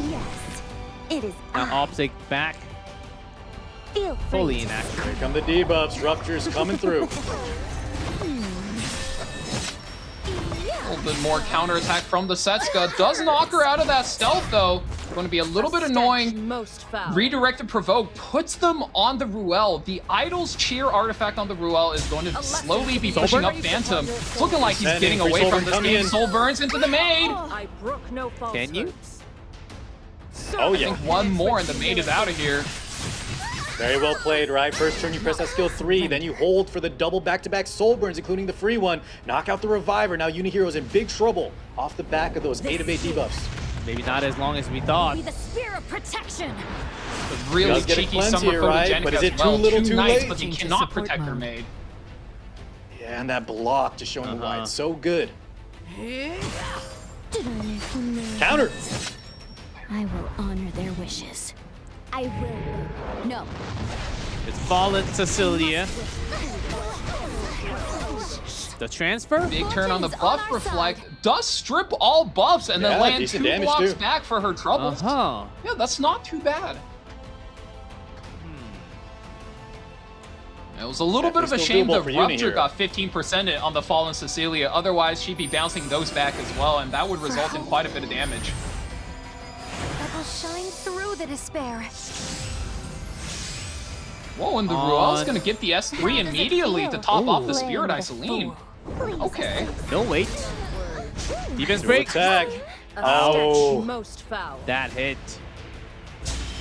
Yes, it is Now Optic back, Feel free fully to inactive. Here come the debuffs. Ruptures coming through. A little bit more counterattack from the Setsuka. Does knock her out of that stealth, though. Going to be a little bit annoying. Most foul. Redirected Provoke puts them on the Ruel. The Idol's Cheer artifact on the Ruel is going to slowly be pushing up Phantom. It's looking like he's getting away from this game. Soul burns into the Maid. I brook no falsehoods. Can you? Oh I yeah. think one more and the Maid is out of here. Very well played, right? First turn you press that skill 3, then you hold for the double back-to-back soul burns, including the free one. Knock out the reviver. Now UniHero's in big trouble off the back of those 8 of 8 debuffs. Maybe not as long as we thought. Be the spear of protection. A really Does get a cheeky cleanse summer here, right? photogenic But is as it too well. little, Two too knights, late? but he Into cannot support protect her mode. Maid. Yeah, and that block just showing the white. So good. Counter. I will honor their wishes. I will. No. It's Fallen Cecilia. The transfer? Big turn on the buff reflect. Does strip all buffs and then land 2 blocks back for her troubles. Uh-huh. Yeah, that's not too bad. It was a little bit of a shame the Rupture got 15% on the Fallen Cecilia. Otherwise, she'd be bouncing those back as well, and that would result in quite a bit of damage. I will shine through the despair. Whoa, and the Ruel's gonna get the S3 immediately to top off the Spirit Isoline. Okay. Don't wait. Defense break. Attack. Oh. Most foul. That hit.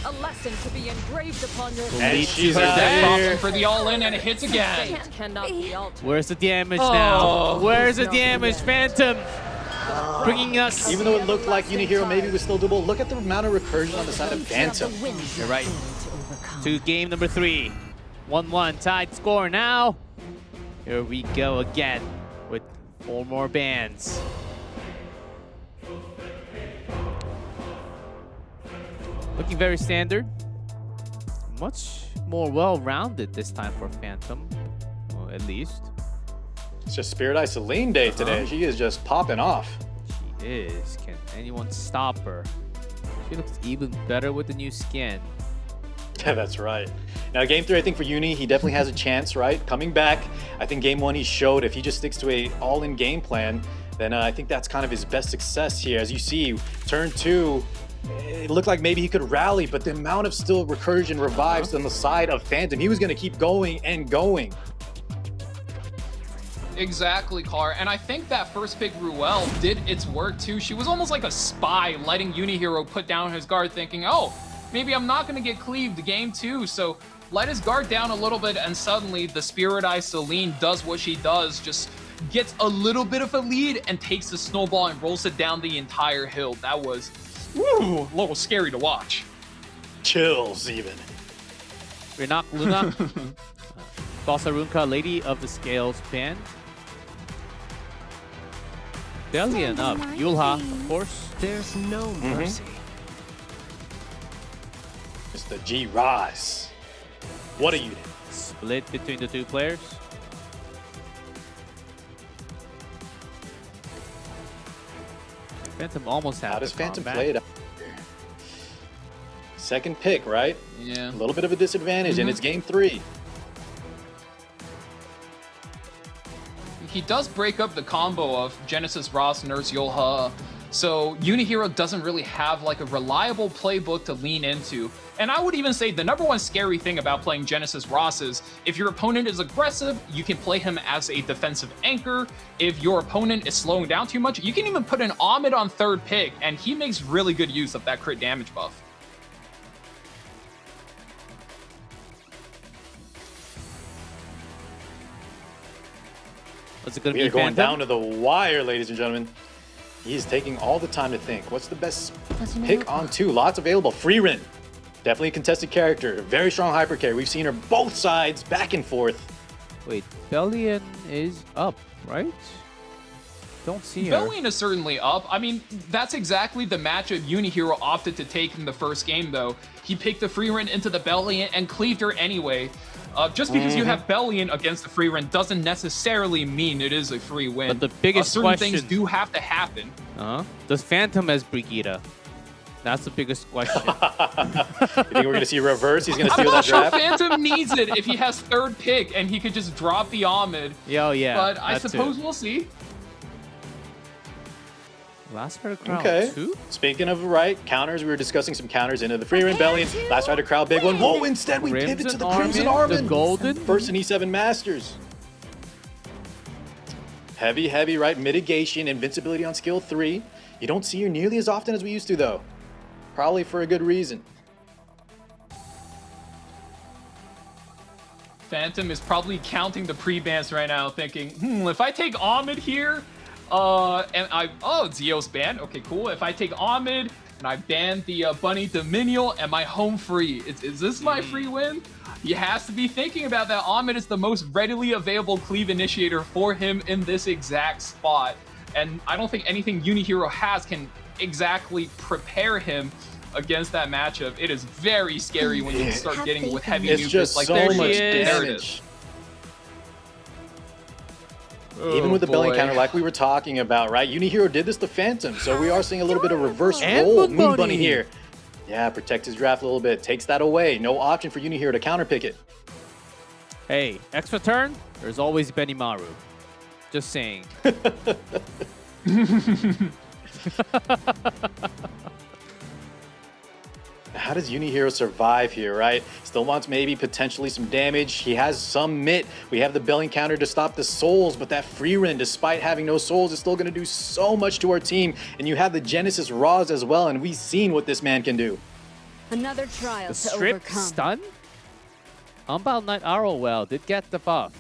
A lesson to be engraved upon your And she's That for the all-in, and it hits again. Cannot be altered. Where's the damage now? Where's the damage? Phantom bringing us. Even though it looked like UniHero maybe was still doable, look at the amount of recursion on the side of Phantom. You're right. To game number 3. 1-1 tied score now. Here we go again with 4 more bands. Looking very standard. Much more well-rounded this time for Phantom, well, at least. It's just Spirit Isoline day today. She is just popping off. She is. Can anyone stop her? She looks even better with the new skin. Yeah, that's right. Now, game 3, I think for Uni, he definitely has a chance, right? Coming back, I think game 1 he showed if he just sticks to a all-in game plan, then I think that's kind of his best success here. As you see, turn 2, it looked like maybe he could rally, but the amount of still recursion revives on the side of Phantom, he was going to keep going and going. Exactly, Car. And I think that first pick, Ruel, did its work too. She was almost like a spy, letting UniHero put down his guard, thinking, oh, maybe I'm not going to get cleaved game 2, so let his guard down a little bit, and suddenly the Spirit Isoline does what she does, just gets a little bit of a lead and takes the snowball and rolls it down the entire hill. That was a little scary to watch. Chills, even. Renak Luna. Balsarunka, Lady of the Scales band. Delian up. Yulha, of course. There's no mercy. Mr. G. Rise. What a unit. Split between the 2 players. Phantom almost had. How does Phantom play it? Second pick, right? Yeah. A little bit of a disadvantage, and it's game 3. He does break up the combo of Genesis Ross, Nurse Yulha, so UniHero doesn't really have like a reliable playbook to lean into. And I would even say the #1 scary thing about playing Genesis Ross is if your opponent is aggressive, you can play him as a defensive anchor. If your opponent is slowing down too much, you can even put an Ahmed on 3rd pick, and he makes really good use of that crit damage buff. What's it going to We be, are going Phantom? down to the wire, ladies and gentlemen. He's taking all the time to think. What's the best pick on 2? Lots available. Freerin. Definitely a contested character. Very strong hyper carry. We've seen her both sides, back and forth. Wait, Bellion is up, right? Don't see her. Bellion is certainly up. I mean, that's exactly the matchup UniHero opted to take in the first game, though. He picked the Freerin into the Bellion and cleaved her anyway. Just because you have Bellion against the Freerin doesn't necessarily mean it is a free win. But the biggest certain question... things do have to happen. Does Phantom has Brigitte? That's the biggest question. You think we're going to see reverse? He's going to steal I'm not that sure draft? Phantom needs it if he has 3rd pick and he could just drop the Ahmed. Yeah, yeah. But I suppose we'll see. Last Fighter Crowd Okay. 2? Speaking of counters, we were discussing some counters into the Freerin Bellion. Last Fighter Crowd, big one. Whoa, instead we pivot to the Crimson Armin. The Golden. First in E7 Masters. Heavy, right? Mitigation, invincibility on skill 3. You don't see her nearly as often as we used to, though. Probably for a good reason. Phantom is probably counting the pre-bans right now, thinking, if I take Ahmed here, Zio's banned. Okay, cool. If I take Ahmed and I ban the Bunny Dominial, am I home free? Is this my free win? He has to be thinking about that. Ahmed is the most readily available cleave initiator for him in this exact spot. And I don't think anything UniHero has can exactly prepare him against that matchup. It is very scary when you start getting with heavy It's nucleus. just Like so there much she is. There it is. damage. Even with the belly counter, like we were talking about, right? UniHero did this to Phantom, so we are seeing a little bit of reverse And roll. Moon Moon Bunny Bunny. here. Yeah, protect his draft a little bit. Takes that away. No option for UniHero to counter pick it. Hey, extra turn, there's always Benimaru. Just saying. How does UniHero survive here, right? Still wants maybe potentially some damage. He has some mitt. We have the belly counter to stop the souls, but that free run, despite having no souls, is still going to do so much to our team. And you have the Genesis Raws as well, and we've seen what this man can do. Another trial The to strip overcome. stun? Unbound Knight Arrowwell did get the buff.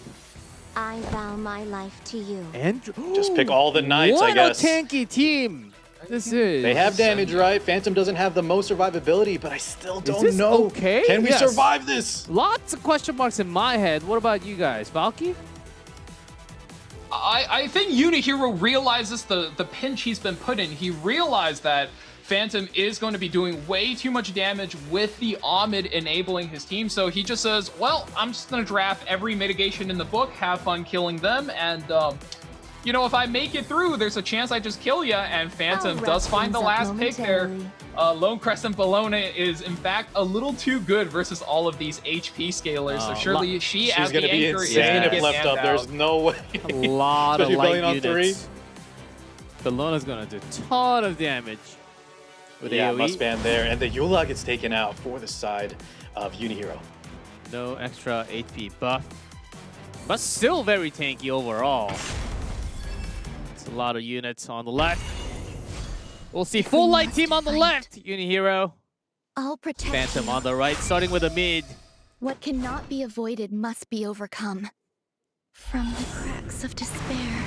I vow my life to you. And Just pick all the knights, what I guess. a tanky team this is. They have damage, right? Phantom doesn't have the most survivability, but I still Is don't this know. okay? Can we Yes. survive this? Lots of question marks in my head. What about you guys? Valky? I think UniHero realizes the pinch he's been put in. He realized that Phantom is going to be doing way too much damage with the Ahmed enabling his team. So he just says, well, I'm just going to draft every mitigation in the book, have fun killing them, and you know, if I make it through, there's a chance I just kill ya. And Phantom I'll does wrap find the things up last pick there. Lone Crescent Bologna is, in fact, a little too good versus all of these HP scalers. So surely she, She's as the going to be anchor, is insane gonna if get left fanned up. There's out. no way. A lot of Especially light belly on units. Bellona's gonna do a ton of damage with Yeah, AoE. must ban there. And the Yula gets taken out for the side of UniHero. No extra HP buff, but still very tanky overall. It's a lot of units on the left. We'll see full light team on the left. UniHero, I'll protect Phantom you. on the right, starting with a mid. What cannot be avoided must be overcome. From the cracks of despair.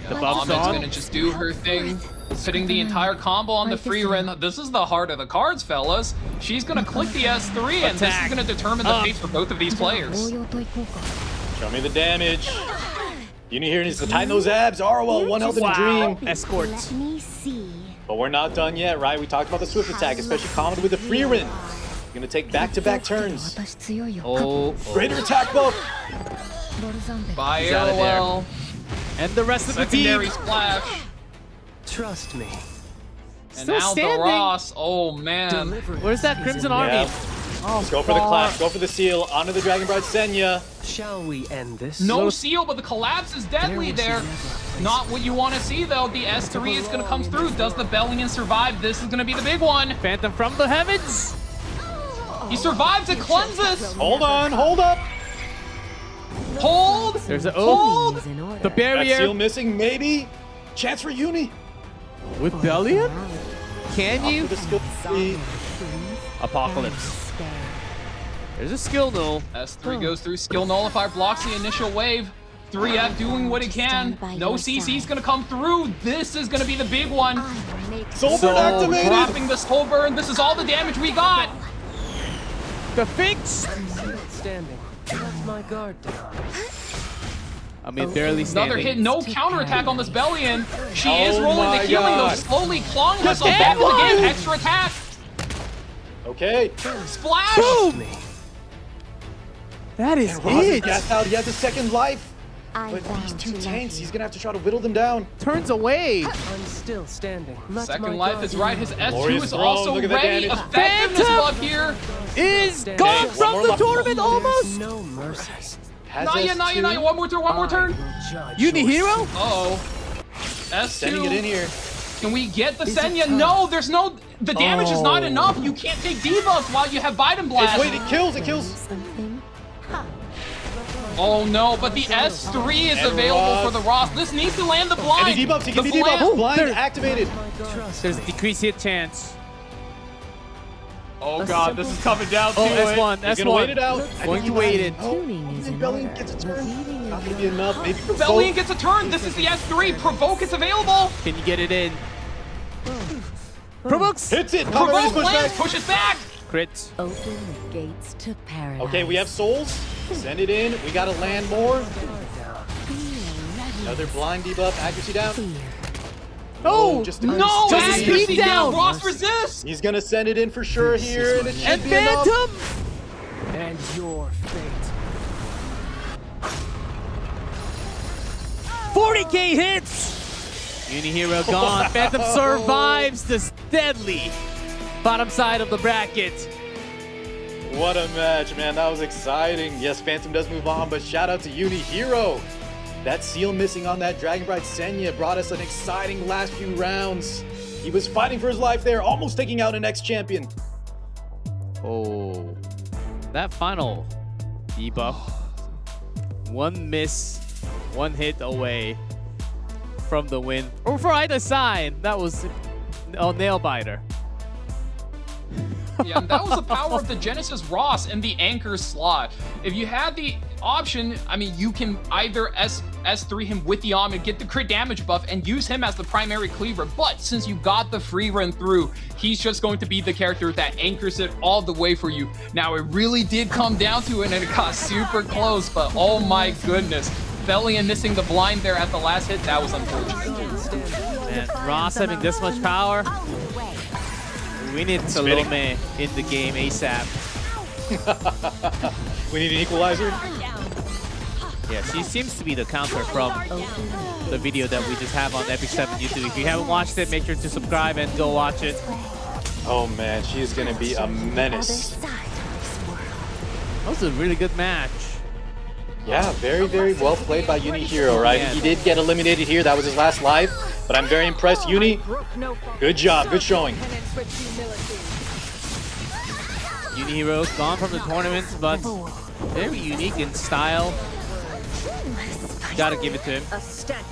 The buff's Ahmed's on. gonna just do her thing, putting the entire combo on the free run. This is the heart of the cards, fellas. She's gonna click the S3, and this is Attack. gonna determine the fate for both of these players. Show me the damage. UniHero needs to tighten those abs. Arwell, one health in a dream. Escort. Let me see. But we're not done yet, right? We talked about the swift attack, especially common with the free run. Gonna take back-to-back turns. Oh, Greater attack buff. By He's out of there. Arrowell. And the rest of the Secondary team. splash. Trust me. And Still now standing. the Ross. Oh, man. Deliverance Where's that is Crimson in- Army? Yeah. Let's go for the clap. Go for the seal. Onto the Dragon Bride Senya. Shall we end this? No seal, but the collapse is deadly there. Not what you want to see, though. The S3 is going to come through. Does the Bellingham survive? This is going to be the big one. Phantom from the heavens. He survives and cleanses. Hold on, hold up. Hold. There's a Hold. the That barrier seal missing, maybe. Chance for Uni. with Bellion. Can you? With the skill tree. Apocalypse. There's a skill null. S3 goes through, skill nullifier, blocks the initial wave. 3F doing what it can. No CC's gonna come through. This is gonna be the big one. Soulburn activated. Dropping the Soulburn. This is all the damage we got. The fix. Standing. Let my guard down. I mean, barely standing. Another hit, no counterattack on this Bellion. She is Oh rolling my the healing, though, God. slowly clawing herself back to the game. Extra attack. Okay. Splash. Boom. That is And Ross is it. gassed out. He has a second life. I But vow these to two love tanks, you. he's gonna have to try to whittle them down. Turns away. I'm still standing. Let Second my life guard is right. His S2 Glorious is throw. also Look at the ready. damage. Effectiveness Phantom. buff here. Is Stand gone up. from One the more tournament There's almost. no mercy. Has Not yet, not yet, not yet. S2. One more turn, one more turn. UniHero. Uh-oh. Sending it in S2. here. Can we get the Is it Senya? time? No, there's no... The damage is not Oh. enough. You can't take debuffs while you have Biden Blast. Wait, it kills, it kills. Something. Oh no, but the S3 is And available Ross. for the Ross. This needs to land the blind. And he debuffs, he can The be debuffed. blind- Blind there- activated. Trust There's a me. decreased hit chance. Oh god, this is coming down to Oh, it. S1, He's gonna wait it S1. out. I Going think to he wait might. it. Oh, and Bellingham gets a turn. Not gonna be enough. Maybe for Bellion both. gets a turn. This is the S3. Provoke is available. Can you get it in? Provokes. Hits it. Provoke Push lands, back. pushes back. Crit. Open the gates to paradise. Okay, we have souls. Send it in. We gotta land more. Another blind debuff. Accuracy down. Oh, just No, Just accuracy speed down. down. Ross resists. He's gonna send it in for sure here, and it should and be enough. Phantom! And your fate. 40k hits! UniHero gone. Phantom survives this deadly bottom side of the bracket. What a match, man. That was exciting. Yes, Phantom does move on, but shout out to UniHero. That seal missing on that Dragon Bride Senya brought us an exciting last few rounds. He was fighting for his life there, almost taking out an ex-champion. Oh, that final debuff. One miss, one hit away from the win. Or for either side, that was a nail biter. Yeah, and that was the power of the Genesis Ross in the anchor slot. If you had the option, I mean, you can either S3 him with the Omni, get the crit damage buff, and use him as the primary cleaver. But since you got the free run through, he's just going to be the character that anchors it all the way for you. Now, it really did come down to it, and it got super close, but oh my goodness. Bellion missing the blind there at the last hit, that was unfortunate. Man, Ross having this much power. We need Salome in the game ASAP. We need an equalizer. Yeah, she seems to be the counter from the video that we just have on EpicSeven YouTube. If you haven't watched it, make sure to subscribe and go watch it. Oh man, she is gonna be a menace. That was a really good match. Yeah, very, very well played by UniHero, right? Yeah. He did get eliminated here. That was his last life, but I'm very impressed. Uni, good job, good showing. UniHero's gone from the tournament, but very unique in style. Gotta give it to him. A stench.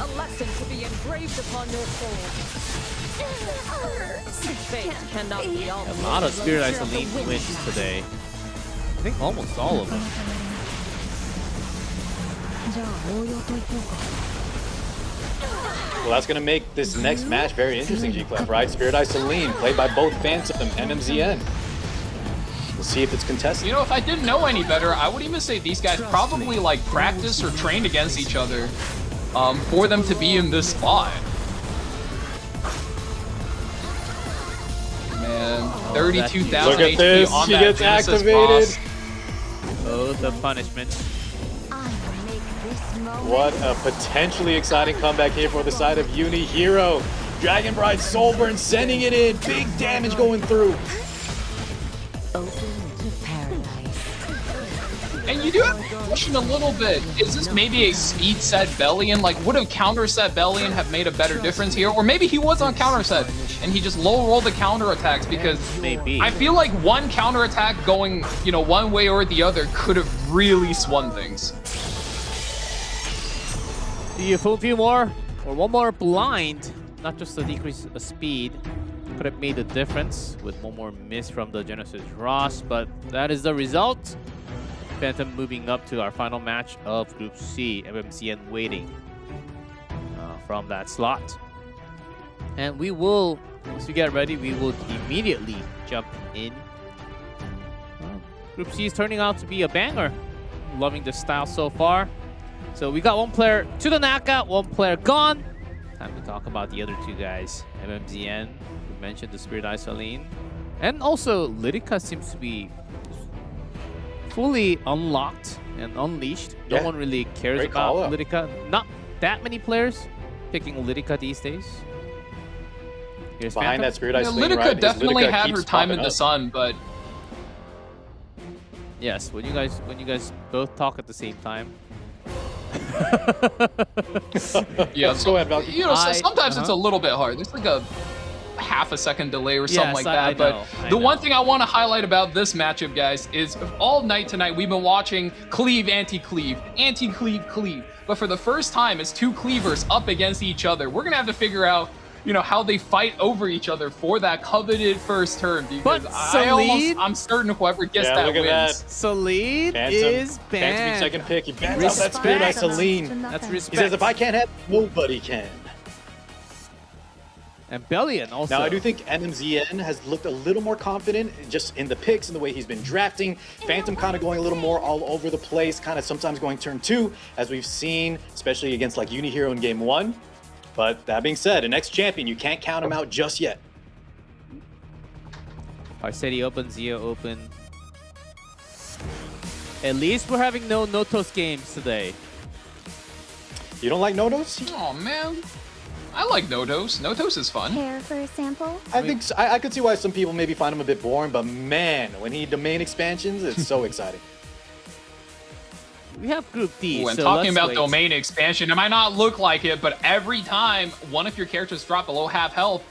A lesson to be engraved upon your soul. Fate cannot be all. A lot of Spirit Isolene wins today. I think almost all of them. Well, that's going to make this next match very interesting, G-Clef, right? Spirit Isolene, played by both Phantom and MMZN. We'll see if it's contested. You know, if I didn't know any better, I would even say these guys probably like practice or trained against each other for them to be in this spot. Man, 32,000 Look at HP this, on she that gets Genesis activated. boss. Oh, the punishment. What a potentially exciting comeback here for the side of UniHero. Dragon Bride Soulburn sending it in. Big damage going through. Open to paradise. And you do have to question a little bit. Is this maybe a speed set Bellion? Like, would a counter set Bellion have made a better difference here? Or maybe he was on counter set and he just low rolled the counter attacks, because Maybe. I feel like one counter attack going, you know, one way or the other could have really swung things. A few more, or one more blind, not just a decrease of speed, could have made a difference with one more miss from the Genesis Ross, but that is the result. Phantom moving up to our final match of Group C, MMZN waiting from that slot. And we will, once we get ready, we will immediately jump in. Group C is turning out to be a banger. Loving the style so far. So we got one player to the knockout, one player gone. Time to talk about the other two guys. MMZN, we mentioned the Spirit Isolene. And also, Lyrica seems to be fully unlocked and unleashed. No Yeah. one really cares Great about call-up. Lyrica. Not that many players picking Lyrica these days. Here's Behind Phantom. that Spirit Yeah, Isolene, Lytica right? definitely Lytica had keeps her time in popping the up. sun, but Yes, when you guys both talk at the same time. yeah, Go ahead, Val. you know, sometimes it's a little bit hard. There's like a half a second delay or something Yes, like that. I But know, I the know. one thing I want to highlight about this matchup, guys, is all night tonight we've been watching cleave, anti-cleave, anti-cleave, cleave. But for the first time, it's two cleavers up against each other. We're gonna have to figure out, you know, how they fight over each other for that coveted first turn. Because But I'm certain whoever gets Yeah, that look at wins. that. Celine Phantom. is Phantom banned. second pick. He bans out that Spirit Respect. Isolene. That's He respect. says, if I can't have it, nobody can. And Bellion also. Now, I do think MMZN has looked a little more confident just in the picks and the way he's been drafting. Phantom kind of going a little more all over the place, kind of sometimes going turn 2, as we've seen, especially against like UniHero in game 1. But that being said, the next champion, you can't count him out just yet. Arceti open, Zio open. At least we're having no Notos games today. You don't like Notos? Oh man, I like Notos. Notos is fun. Care for a sample? I think so. I could see why some people maybe find him a bit boring, but man, when he domain expansions, it's so exciting. We have Group D. Ooh, and so talking let's about wait. domain expansion, it might not look like it, but every time one of your characters drop below half health,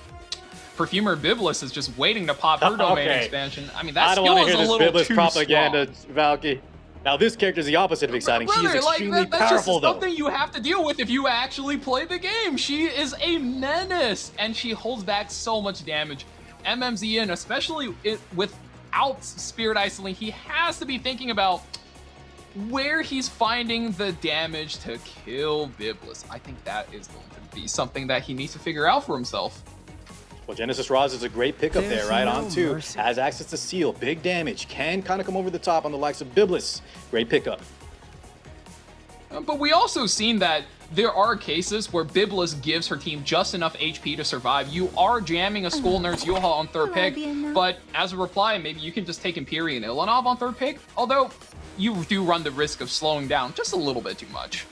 Perfumer Biblis is just waiting to pop her domain expansion. I mean, that I don't skill want to is hear a this little Biblis too propaganda, strong. Valky. Now this character is the opposite of exciting. She is Brother, extremely that's powerful, just though. something you have to deal with if you actually play the game. She is a menace, and she holds back so much damage. MMZN, especially without Spirit Isoling, he has to be thinking about where he's finding the damage to kill Biblis. I think that is going to be something that he needs to figure out for himself. Well, Genesis Roz is a great pickup there, right? On two, has access to seal, big damage, can kind of come over the top on the likes of Biblis. Great pickup. But we also seen that there are cases where Biblis gives her team just enough HP to survive. You are jamming a School Nurse Yuha on third pick, but as a reply, maybe you can just take Empyrean Ilanov on third pick, although you do run the risk of slowing down just a little bit too much.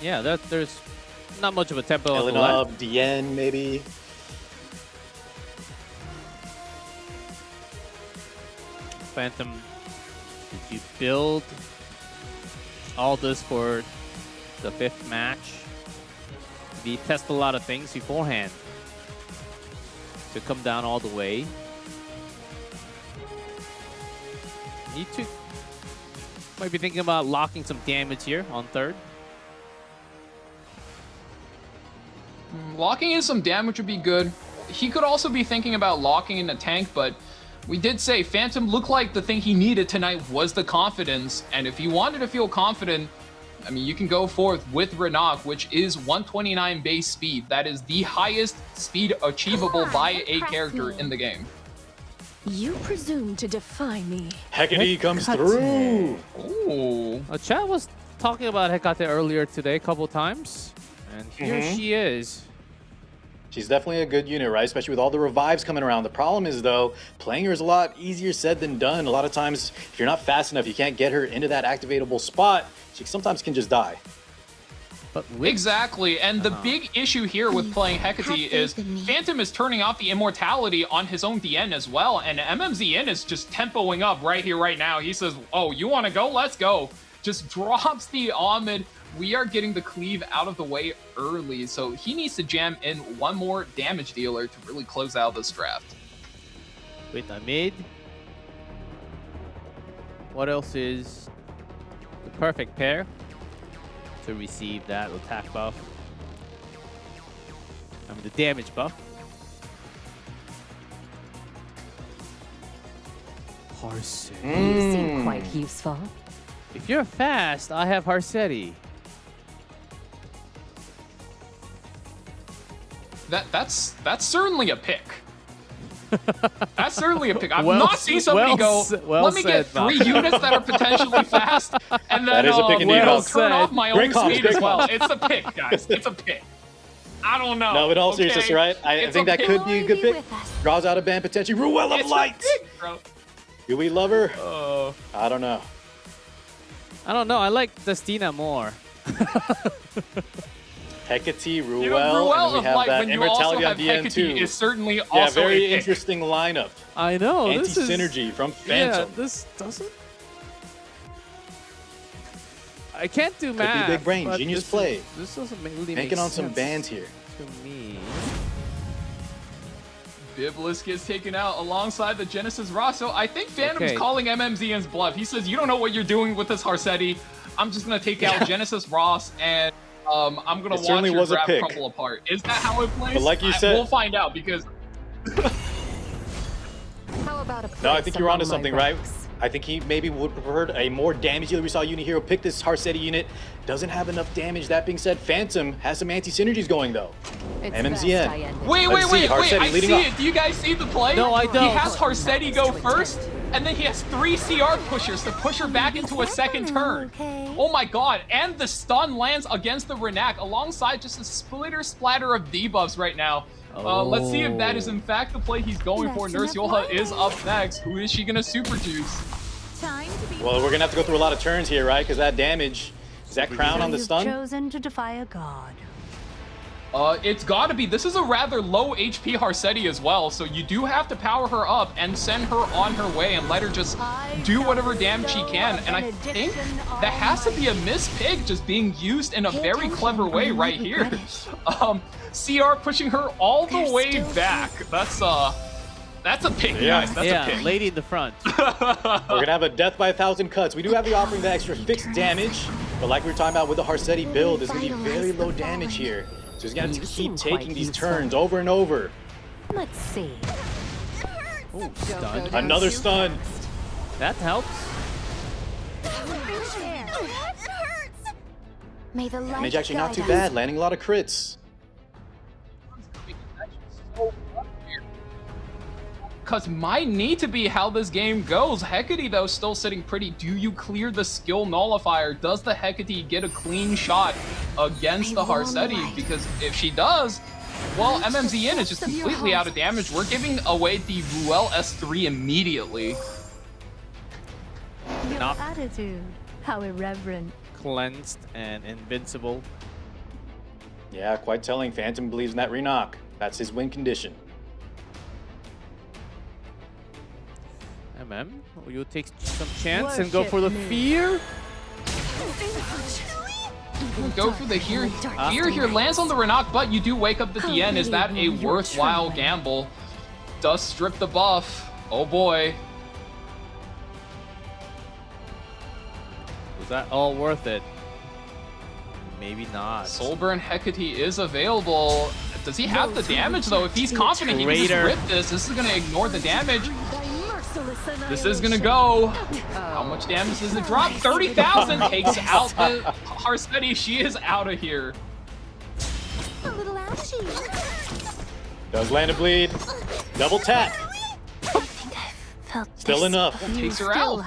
Yeah, there's not much of a tempo on the left. Ilanov, Dien, maybe. Phantom, did you build all this for the 5th match? Did you test a lot of things beforehand to come down all the way? Need to might be thinking about locking some damage here on third. Locking in some damage would be good. He could also be thinking about locking in a tank, but we did say Phantom looked like the thing he needed tonight was the confidence, and if he wanted to feel confident, I mean, you can go forth with Renak, which is 129 base speed. That is the highest speed achievable by a character in the game. You presume to defy me. Hecate comes through. Ooh. Chat was talking about Hecate earlier today a couple times, and here she is. She's definitely a good unit, right? Especially with all the revives coming around. The problem is, though, playing her is a lot easier said than done. A lot of times, if you're not fast enough, you can't get her into that activatable spot. She sometimes can just die. But exactly, and the big issue here with playing Hecate is Phantom is turning off the immortality on his own DN as well, and MMZN is just tempoing up right here, right now. He says, oh, you want to go? Let's go. Just drops the Ahmed. We are getting the cleave out of the way early, so he needs to jam in one more damage dealer to really close out this draft. Wait, I mid. What else is the perfect pair to receive that attack buff? I mean, the damage buff. Harsetti. You seem quite useful. If you're fast, I have Harsetti. That's certainly a pick. That's certainly a pick. I've not seen somebody go, let me get 3 units that are potentially fast, and then turn off my own speed as well. It's a pick, guys. It's a pick. I don't know. No, in all seriousness, right? I think that could be a good pick. Draws out a ban potentially. Ruel of Light. Do we love her? I don't know. I don't know. I like Destina more. Hecate, Ruel, You know, Ruel and we of have Light, that when you also immortality have on DN2. Hecate, is certainly Yeah, also very a pick. interesting lineup. I know. Anti-synergy from Phantom. Yeah, this doesn't. I can't do Could math. be big brain, but genius this play. This doesn't really make Banking on some sense bans here. to me. Biblis gets taken out alongside the Genesis Ross. So I think Phantom's Okay. calling MMZN's bluff. He says, you don't know what you're doing with this Harsetti. I'm just going to take out Genesis Ross and I'm going to watch certainly your was a draft pick. crumble apart. Is that how it plays? But like you said- we'll find out because... How about a No, I place think you're onto among my something, right? ranks? I think he maybe would prefer a more damage dealer. We saw UniHero pick this Harsetti unit. Doesn't have enough damage. That being said, Phantom has some anti-synergies going, though. It's MMZN. best I end it. Wait, Let's see, I Harsetti see leading off. it. Do you guys see the play? No, I He don't. has Harsetti go first, And then he has 3 CR pushers to push her back into a second turn. Oh my god, and the stun lands against the Renak alongside just a splitter splatter of debuffs right now. Let's see if that is in fact the play he's going for. Nurse Yolha is up next. Who is she gonna super juice? Well, we're gonna have to go through a lot of turns here, right? Because that damage, is that crown on the stun? Chosen to defy a god. It's gotta be. This is a rather low HP Harsetti as well, so you do have to power her up and send her on her way and let her just do whatever damage she can. And I think that has to be a miss pick just being used in a very clever way right here. CR pushing her all the way back. That's a pick, guys. That's a pick. Lady in the front. We're gonna have a death by 1,000 cuts. We do have the offering the extra fixed damage, but like we were talking about with the Harsetti build, it's gonna be very low damage here. So he's gonna have to keep taking these turns over and over. Let's see. Oh, stun. Another stun. That helps. May the light Damage actually not guide too us. bad, landing a lot of crits. Because might need to be how this game goes. Hecate, though, still sitting pretty. Do you clear the skill nullifier? Does the Hecate get a clean shot against the Harsetti? Because if she does, well, MMZN is just completely out of damage. We're giving away the Ruel S3 immediately. Your attitude, how irreverent. Cleansed and invincible. Yeah, quite telling. Phantom believes in that Renok. That's his win condition. Will you take some chance and go for the fear? Go for the fear here. Lands on the Renok, but you do wake up at the end. Is that a worthwhile gamble? Does strip the buff. Oh boy. Was that all worth it? Maybe not. Soulburn Hecate is available. Does he have the damage though? If he's confident he can just rip this, this is gonna ignore the damage. This is gonna go. How much damage does it drop? 30,000 takes out the Harsetti. She is out of here. A little ouchie. Does land a bleed. Double tap. Still enough. Takes her out.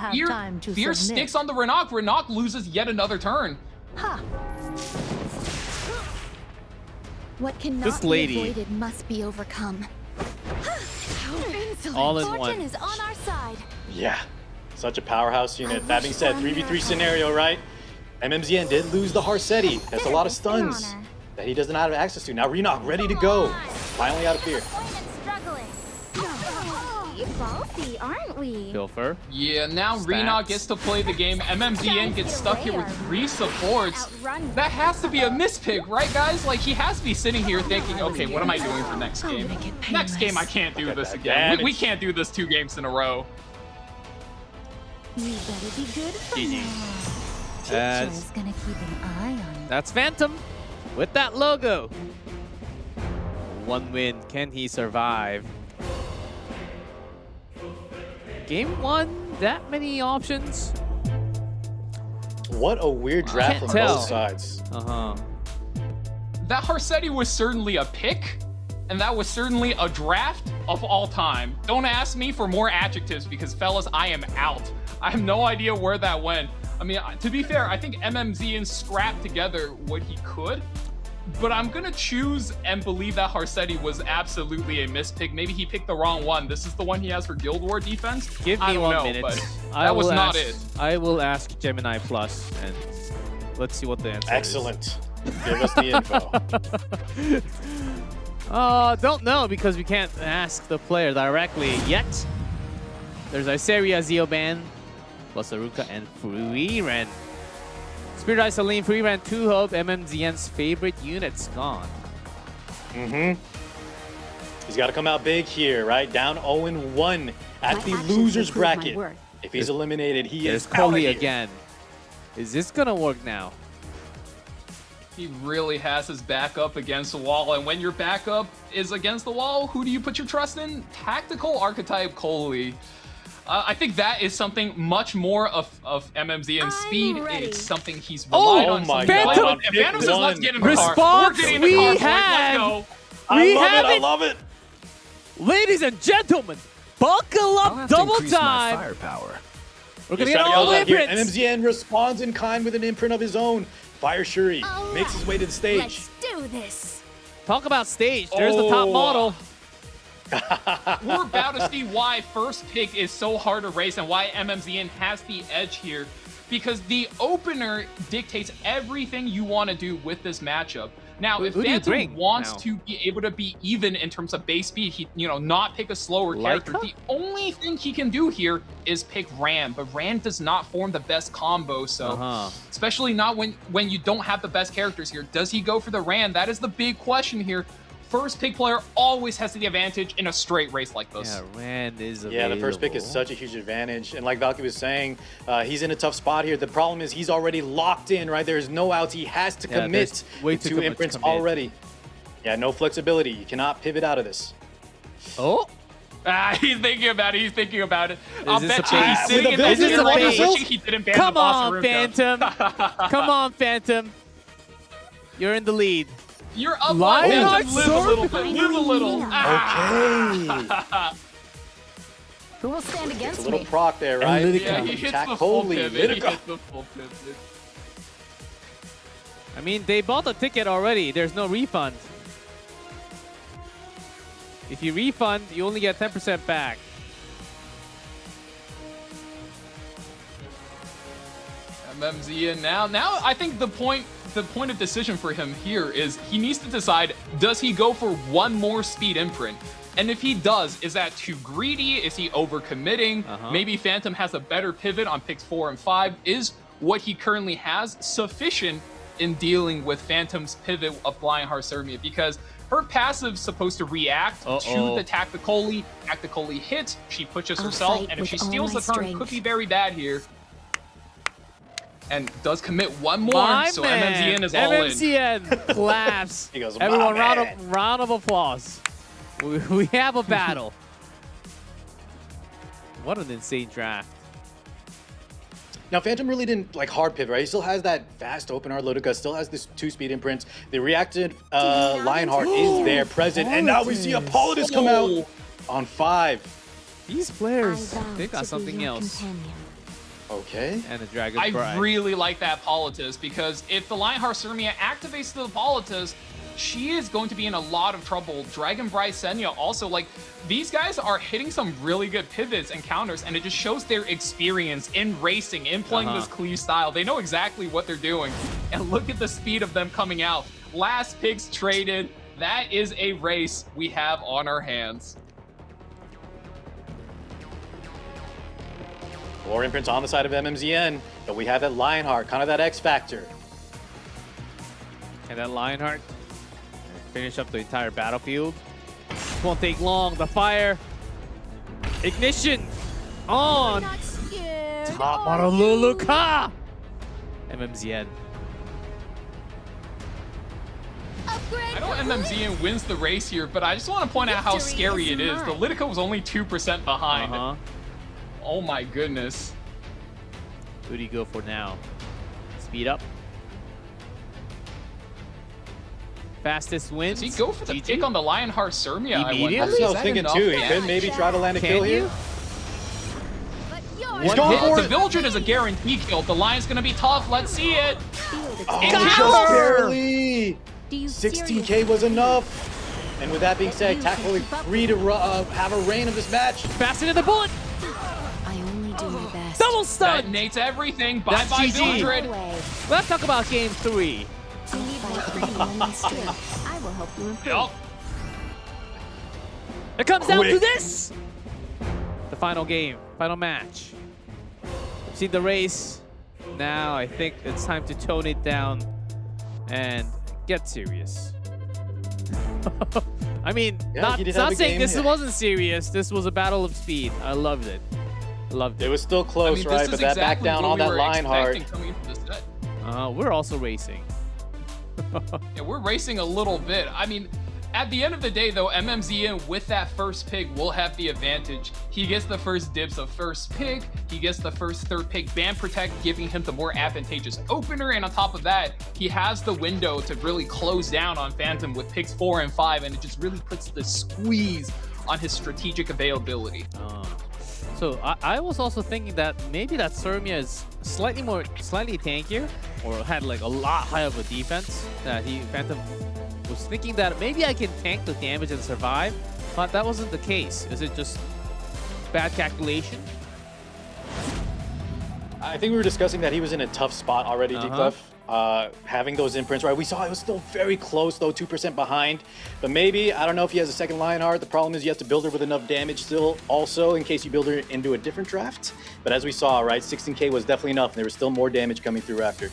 Fear sticks on the Renok. Renok loses yet another turn. What cannot This lady. be avoided must be overcome. All in Fortune one. is on our side. Yeah, such a powerhouse unit. That being said, 3v3 scenario, right? MMZN did lose the Harsetti. That's a lot of stuns that he doesn't have access to. Now Renok ready to go. Finally out of fear. Bossy, aren't we? Pilfer. Yeah, now Renok gets to play the game. MMZN gets stuck here with 3 supports. That has to be a mispick, right, guys? Like, he has to be sitting here thinking, okay, what am I doing for next game? Next game, I can't do this again. We can't do this 2 games in a row. You better be good for now. Teacher's gonna keep an eye on you. That's Phantom with that logo. 1 win. Can he survive? Game 1, that many options? What a weird draft from both sides. That Harsetti was certainly a pick, and that was certainly a draft of all time. Don't ask me for more adjectives because, fellas, I am out. I have no idea where that went. I mean, to be fair, I think MMZN scrapped together what he could, but I'm gonna choose and believe that Harsetti was absolutely a mispick. Maybe he picked the wrong one. This is the one he has for Guild War defense? Give me 1 minute. That was not it. I will ask Gemini Plus, and let's see what the answer Excellent. Give us the info. Don't know because we can't ask the player directly yet. There's Iseria, Zeoban, plus Aruka, and Freeren. Spirit Eye, Salome, Freeren, 2 Hope, MMZN's favorite units gone. He's got to come out big here, right? Down 0-1 at the loser's bracket. If he's eliminated, he is out of here. Again. Is this gonna work now? He really has his back up against the wall, and when your backup is against the wall, who do you put your trust in? Tactical archetype Coley. I think that is something much more of MMZN's speed. It's something he's relied on. Oh my God. If Phantom says, let's get in the car. Response We're getting in the car, boys. Let's go. I love it. Ladies and gentlemen, Buckle I'll up, have to double increase my time. firepower. We're gonna He's get trying to all yell the out here. imprints. MMZN responds in kind with an imprint of his own. Fire Shuri makes his way to the stage. Let's do this. Talk about stage. There's the top model. We're about to see why first pick is so hard to race and why MMZN has the edge here. Because the opener dictates everything you want to do with this matchup. Now, if Who do you Phantom bring wants now? to be able to be even in terms of base speed, he, not pick a slower character. Leica? The only thing he can do here is pick Ram, but Ram does not form the best combo. So, especially not when you don't have the best characters here. Does he go for the Ram? That is the big question here. First pick player always has the advantage in a straight race like this. Yeah, Rand is available. Yeah, the first pick is such a huge advantage. And like Valky was saying, he's in a tough spot here. The problem is he's already locked in, right? There's no outs. He has to commit way to too two much imprints commit. already. Yeah, no flexibility. You cannot pivot out of this. Oh. He's thinking about it. He's thinking about it. I'll this bet a you bait? he's sitting in Is that this chair a right now bait? wishing he didn't ban Come the boss on, room. Phantom. Come on, Phantom. You're in the lead. You're up Lion by Heart live a little bit. Live a little. Okay. Who will stand It's against a little me? proc there, right? Yeah, he hits the full Holy pivot. He Litica. hits the full pivot. I mean, they bought the ticket already. There's no refund. If you refund, you only get 10% back. MMZN now I think the point of decision for him here is he needs to decide, does he go for one more speed imprint? And if he does, is that too greedy? Is he overcommitting? Maybe Phantom has a better pivot on picks 4 and 5. Is what he currently has sufficient in dealing with Phantom's pivot of Lionheart Sermia? Because her passive's supposed to react to the tactically hit. She pushes herself, and if she steals the turn, could be very bad here. And does commit one more, My so man. MMZN is all in. MMZN claps. He goes, Everyone, "My round of applause. We have a battle. What an insane draft. Now, Phantom really didn't like hard pivot, right? He still has that fast opener. Ludica still has this 2-speed imprints. The reacted Lionheart is there present. And now we see Apollotus come out on 5. These players, they've got something else. Okay. And the Dragon I Bride. really like that Politis, because if the Lionheart Sermia activates the Politis, she is going to be in a lot of trouble. Dragon Bride Senya also, like, these guys are hitting some really good pivots and counters, and it just shows their experience in racing, in playing this Cleave style. They know exactly what they're doing. And look at the speed of them coming out. Last picks traded. That is a race we have on our hands. 4 imprints on the side of MMZN, but we have that Lionheart, kind of that X factor. And that Lionheart finish up the entire battlefield. This won't take long. The fire. Ignition. On. Not scared. Top model Luluka. MMZN. Upgrade I know MMZN wins the race here, but I just want to point out how Victory scary is it is. The mine. Litica was only 2% behind. Oh my goodness. Who do you go for now? Speed up. Fastest wins. Does he go for the pick on the Lionheart Sermia? I wonder? Immediately? That's what I was Is that thinking enough? too. He could maybe try to land a kill Can you? here. But yours. He's going for The it. Vildred is a guaranteed kill. The Lion's gonna be tough. Let's see it. Oh, It's just over. barely. Do you 16k was enough. And with that being said, tactically free to have a reign of this match. Faster than the bullet. I only do my best. Double stun. Detonates everything. Bye That's bye GG. Vildred. Let's talk about game 3. I need my freedom and strength. I will help you improve. Yup. It comes down to Quick. this. The final game, final match. We've seen the race. Now I think it's time to tone it down and get serious. I mean, Yeah, he did have not a saying game, this yeah. wasn't serious. This was a battle of speed. I loved it. Loved It it. was still I close, mean, right? this But is that back exactly down what on we that were Lionheart. expecting coming into the set. We're also racing. Yeah, we're racing a little bit. I mean, At the end of the day, though, MMZN with that first pick will have the advantage. He gets the first dibs of first pick, he gets the first third pick ban protect, giving him the more advantageous opener, and on top of that, he has the window to really close down on Phantom with picks 4 and 5, and it just really puts the squeeze on his strategic availability. So I was also thinking that maybe that Salome is slightly tankier, or had like a lot higher of a defense. That Phantom was thinking that maybe I can tank the damage and survive, but that wasn't the case. Is it just bad calculation? I think we were discussing that he was in a tough spot already, Declef. Having those imprints, right? We saw it was still very close, though, 2% behind. But maybe, I don't know if he has a second Lionheart. The problem is you have to build her with enough damage still, also, in case you build her into a different draft. But as we saw, right, 16k was definitely enough, and there was still more damage coming through after.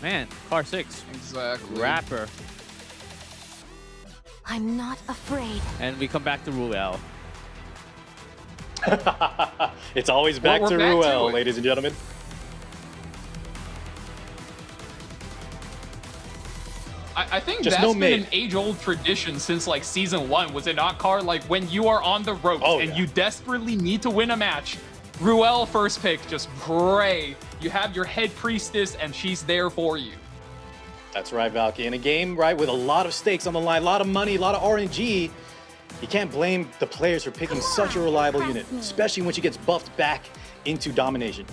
Man, car 6. Exactly. Rapper. I'm not afraid. And we come back to Ruel. It's always back to Ruel, ladies and gentlemen. I think Just that's no been mid. an age-old tradition since like season 1, was it not, Car? Like when you are on the ropes and you desperately need to win a match, Ruel first pick, just pray. You have your head priestess and she's there for you. That's right, Valky. In a game, right, with a lot of stakes on the line, a lot of money, a lot of RNG, you can't blame the players for picking such a reliable unit, especially when she gets buffed back into domination.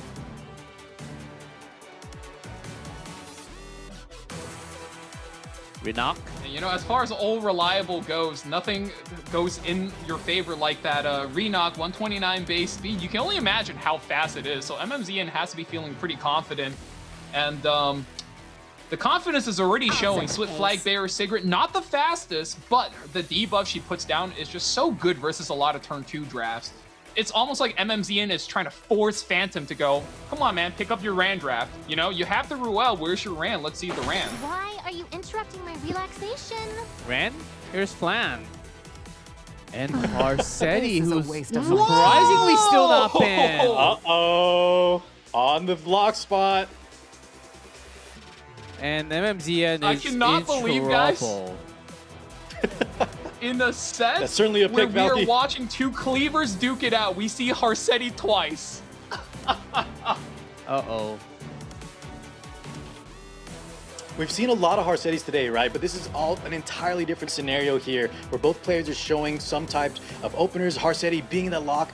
Renak. And, you know, as far as old reliable goes, nothing goes in your favor like that Renog 129 base speed. You can only imagine how fast it is. So MMZN has to be feeling pretty confident. And the confidence is already showing. Split Flag Bearer Sigrid, not the fastest, but the debuff she puts down is just so good versus a lot of turn 2 drafts. It's almost like MMZN is trying to force Phantom to go, come on, man, pick up your Ran draft. You know, you have the Ruel. Where's your Ran? Let's see the Ran. Why are you interrupting my relaxation? Ran, here's Flan. And Marsetti, This is a who's waste of surprisingly still not banned. Uh-oh. On the block spot. And MMZN is I cannot in believe, guys. trouble. In a set That's certainly a where pick, we are Valky. watching two cleavers duke it out, we see Marsetti twice. Uh-oh. We've seen a lot of Harsettis today, right? But this is all an entirely different scenario here, where both players are showing some type of openers. Harsetti being the lock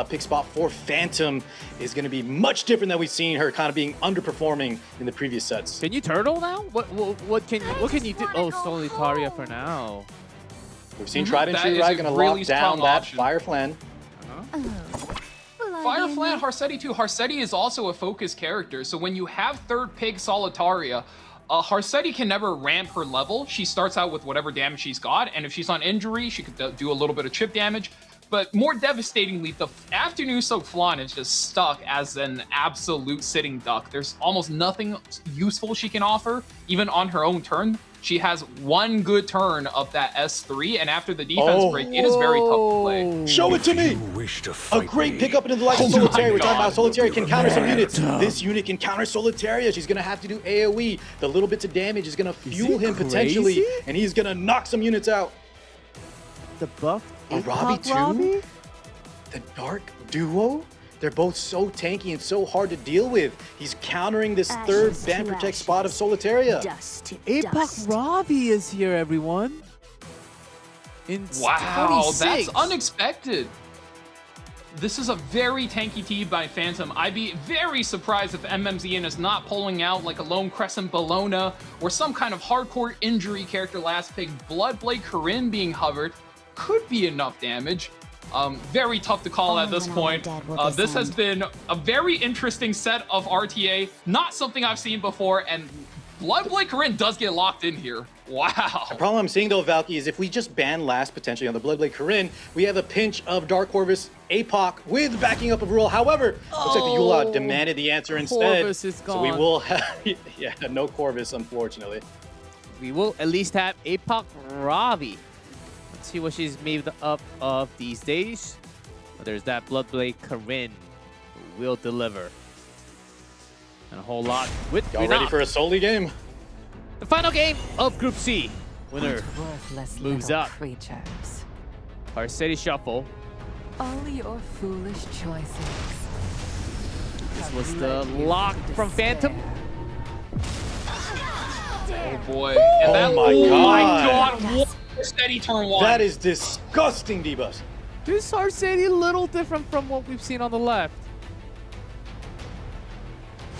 pick spot for Phantom is going to be much different than we've seen her kind of being underperforming in the previous sets. Can you turtle now? What can you do? Oh, Solitaria for now. We've seen Tried and That True, is right? a Going to really lock down strong that option. Fire Flan. Fire Flan, Harsetti too. Harsetti is also a focus character, so when you have third pick Solitaria, Harsetti can never ramp her level. She starts out with whatever damage she's got, and if she's on injury, she could do a little bit of chip damage. But more devastatingly, the afternoon soak Flan is just stuck as an absolute sitting duck. There's almost nothing useful she can offer, even on her own turn. She has one good turn of that S3, and after the defense break, it is very tough to play. Show it to me! A great pickup into the likes of Solitaria. We're talking about Solitaria can counter some units. This unit can counter Solitaria. She's going to have to do AoE. The little bits of damage is going to fuel him potentially, and he's going to knock some units out. The buff. A Robbie too? The Dark Duo? They're both so tanky and so hard to deal with. He's countering this third ban protect spot of Solitaria. Apoc Ravi is here, everyone. In Wow, 26. that's unexpected. This is a very tanky team by Phantom. I'd be very surprised if MMZN is not pulling out like a Lone Crescent Bologna or some kind of hardcore injury character last pick. Bloodblade Corinne being hovered could be enough damage. Very tough to call at this point. This has been a very interesting set of RTA. Not something I've seen before, and Bloodblade Corinne does get locked in here. Wow. The problem I'm seeing though, Valky, is if we just ban last potentially on the Bloodblade Corinne, we have a pinch of Dark Corvus, Apoc with backing up of Rule. However, looks like the Yula demanded the answer instead. Corvus is So we gone. will have, yeah, no Corvus, unfortunately. We will at least have Apoc Ravi. Let's see what she's made up of these days. But there's that Bloodblade Corinne who will deliver. And a whole lot with Y'all ready for a Soli game? the final game of Group C. Winner Worthless moves little up. creatures. Arceti shuffle. All your foolish choices. This was the lock from Phantom. Oh boy. And that, my oh my God. god, what a steady turn one. That is disgusting debuffs. This Arceti a little different from what we've seen on the left.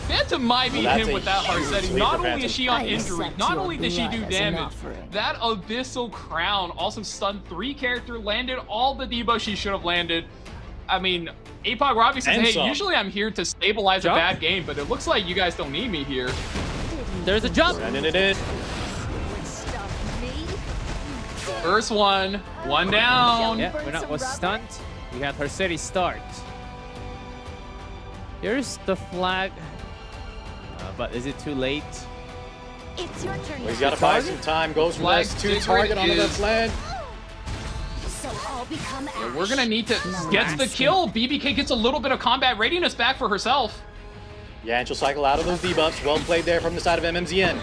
Phantom might beat Well, that's him a with that huge Arceti. lead Not for only Phantom. is she on I injury, accept not your only does she do blood as an damage, offering. that Abyssal Crown also stunned 3 character, landed all the debuffs she should have landed. I mean, Apoc Robbie says, And hey, some. usually I'm here to stabilize Jump. a bad game, but it looks like you guys don't need me here. There's a jump. Sending it in. First one down. Yeah, we're not was stunned. We had Arceti start. Here's the flag. But is it too late? It's your turn. Well, he's got to buy some time. Goes from Flag S2 Sigrid target on the is- left land. So I'll become Yeah, we're gonna need to get the kill. BBK gets a little bit of combat readiness back for herself. Yeah, and she'll cycle out of those debuffs. Well played there from the side of MMZN.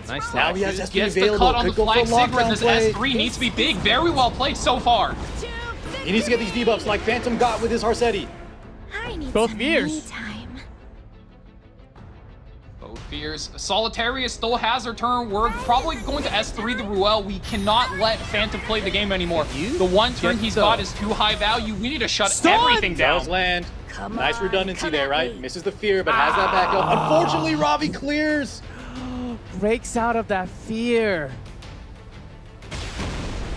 Nice Now flag. he has S3 Gets the available. cut on the Could go for flag a Sigrid. lockdown This play. S3 needs to be big. Very well played so far. He needs to get these debuffs like Phantom got with his Arceti. I need Both some mirrors. me time. Both fears. Solitaria still has her turn. We're probably going to S3 the Ruel. We cannot let Phantom play the game anymore. You The one turn get he's the- got is too high value. We need to shut Stun! everything down. Does land. Come Nice on, redundancy come there, at right? me. Misses the fear, but has that back up. Unfortunately, Ravi clears. Breaks out of that fear.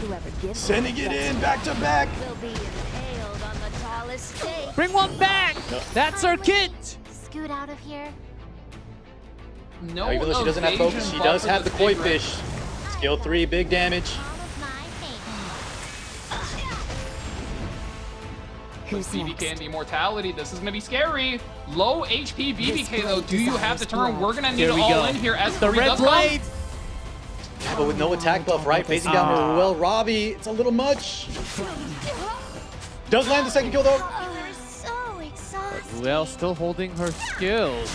Whoever gives Sending it in, back to back. will be impaled on the tallest stake. Bring one back. That's our kit. Scoot out of here. No, Now, even though she doesn't have evasion focus, she buff does for have the this koi big red. fish. Skill 3, big damage. All of my fame. Who's BBK next? and the immortality. This is gonna be scary. Low HP BBK though. Do you have the turn? blood. We're gonna need Here it we all go. in here. S3 The red does come. blade. Yeah, but with no attack buff, right? Facing down to Ruel Ravi, it's a little much. Does land the second kill though. Oh, you're so exhausted. Well, still holding her skills.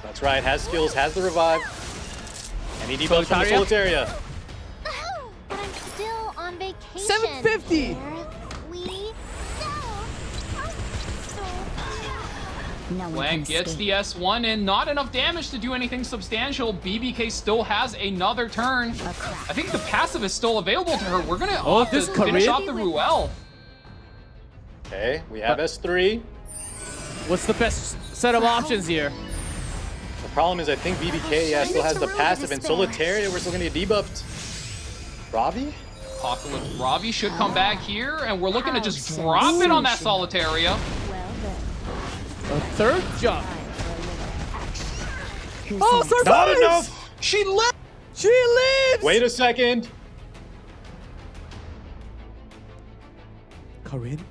That's right, has skills, has the revive. And he debuffs from the Solitaria? Solitaria. But I'm still on vacation. 750. No one Lang can gets escape. the S1 and not enough damage to do anything substantial. BBK still has another turn. I think the passive is still available to her. We're gonna have this to finish Corinne? off the Ruel. Okay, we have S3. What's the best set of options here? The problem is I think BBK still has the passive, and Solitaria, we're still gonna get debuffed. Ravi? Apocalypse Ravi should come back here, and we're looking to just drop it on that Solitaria. A third jump. Oh, survives! Not enough! She lived! She lives! Wait a second. Corinne?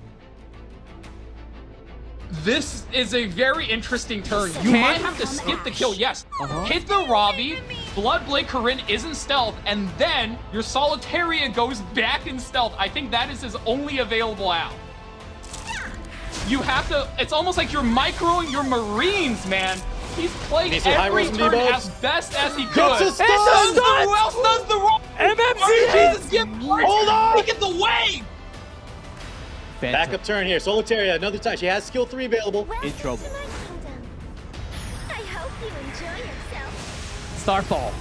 This is a very interesting turn. You might have to skip the kill, yes. Hit the Ravi, Bloodblade Corinne isn't stealth, and then your Solitaria goes back in stealth. I think that is his only available out. You have to, it's almost like you're microing your Marines, man. He's played Needs some high every rolls and turn debuffs. as best as he could. Gets a stun! Who else does the wrong? MMZN! Jesus, get Hold on! Look at the wave! Backup turn here. Solitaria, another time. She has skill 3 available. In trouble. I hope you enjoy yourself. Starfall.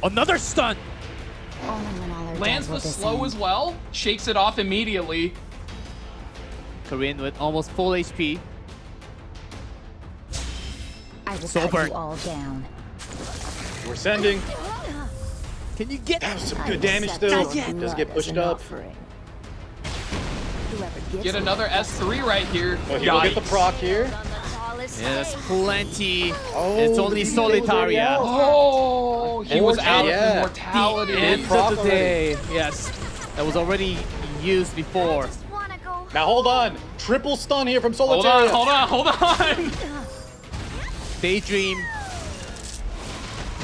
Another stun. Only when all are Lands dead the will this slow end. as well, shakes it off immediately. Corinne with almost full HP. I will Soul cut burn. you all down. We're sending. Can you get That was some I good damage accept still. your Does blood get as pushed an up. offering. Whoever gives Get me another S3 right here. Oh, he will get the Yikes. proc here. On the tallest Yes, stake. plenty. Oh, It's the only BBK was already Solitaria. out. Oh, he was out Yeah. of immortality. The end proc of the day. Yes, that was already used before. Just wanna go Now hold on. Triple stun here from Hold Solitaria. on, hold on, hold on. Daydream.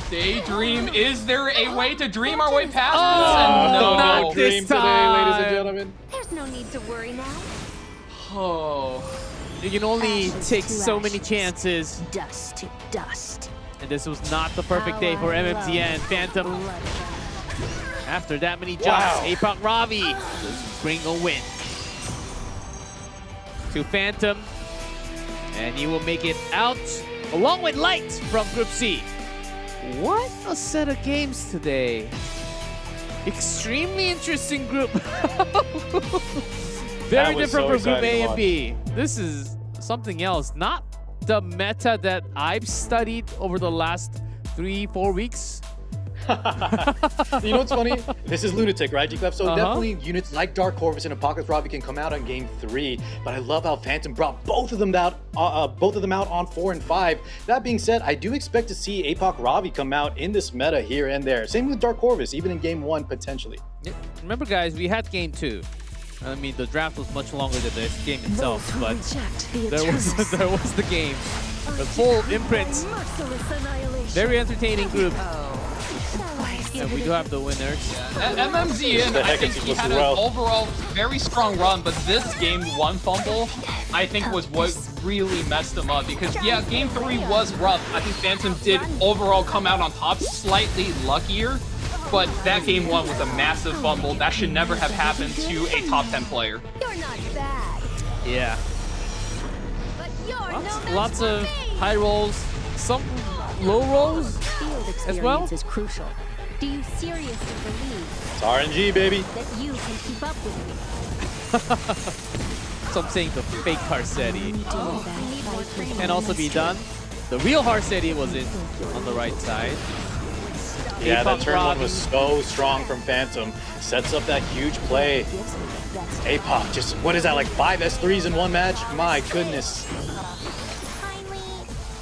Daydream, is there a way to dream our way past Oh, this? And not no. this Dream today, ladies and time. gentlemen. There's no need to worry now. Oh. You can only Ashes take to so many ashes. chances. Dust to dust. And this was not the perfect day for MMZN. Phantom, after that many jumps, Apoc Ravi does bring a win to Phantom. And he will make it out along with Light from Group C. What a set of games today. Extremely interesting group. Very different from Group A and B. This is something else. Not the meta that I've studied over the last 3-4 weeks. You know what's funny? This is lunatic, right, G-Clef? So definitely units like Dark Corvus and Apocalypse Ravi can come out on game 3, but I love how Phantom brought both of them out on 4 and 5. That being said, I do expect to see Apoc Ravi come out in this meta here and there. Same with Dark Corvus, even in game 1 potentially. Remember, guys, we had game 2. I mean, the draft was much longer than the game itself, but there was the game. The full imprint. Very entertaining group. And we do have the winners. MMZN, I think he had an overall very strong run, but this game 1 fumble, I think, was what really messed him up. Because, yeah, game 3 was rough. I think Phantom did overall come out on top, slightly luckier. But that game 1 was a massive fumble. That should never have happened to a top 10 player. You're not bad. Yeah. But you're lots of high rolls, some low rolls as well. Is crucial. Do you seriously believe It's RNG, baby. that you can keep up with me? Some saying the fake Harsetti can also be done. The real Harsetti was in on the right side. Yeah, that turn 1 was so strong from Phantom. Sets up that huge play. Apoc, just, what is that, like 5 S3s in one match? My goodness.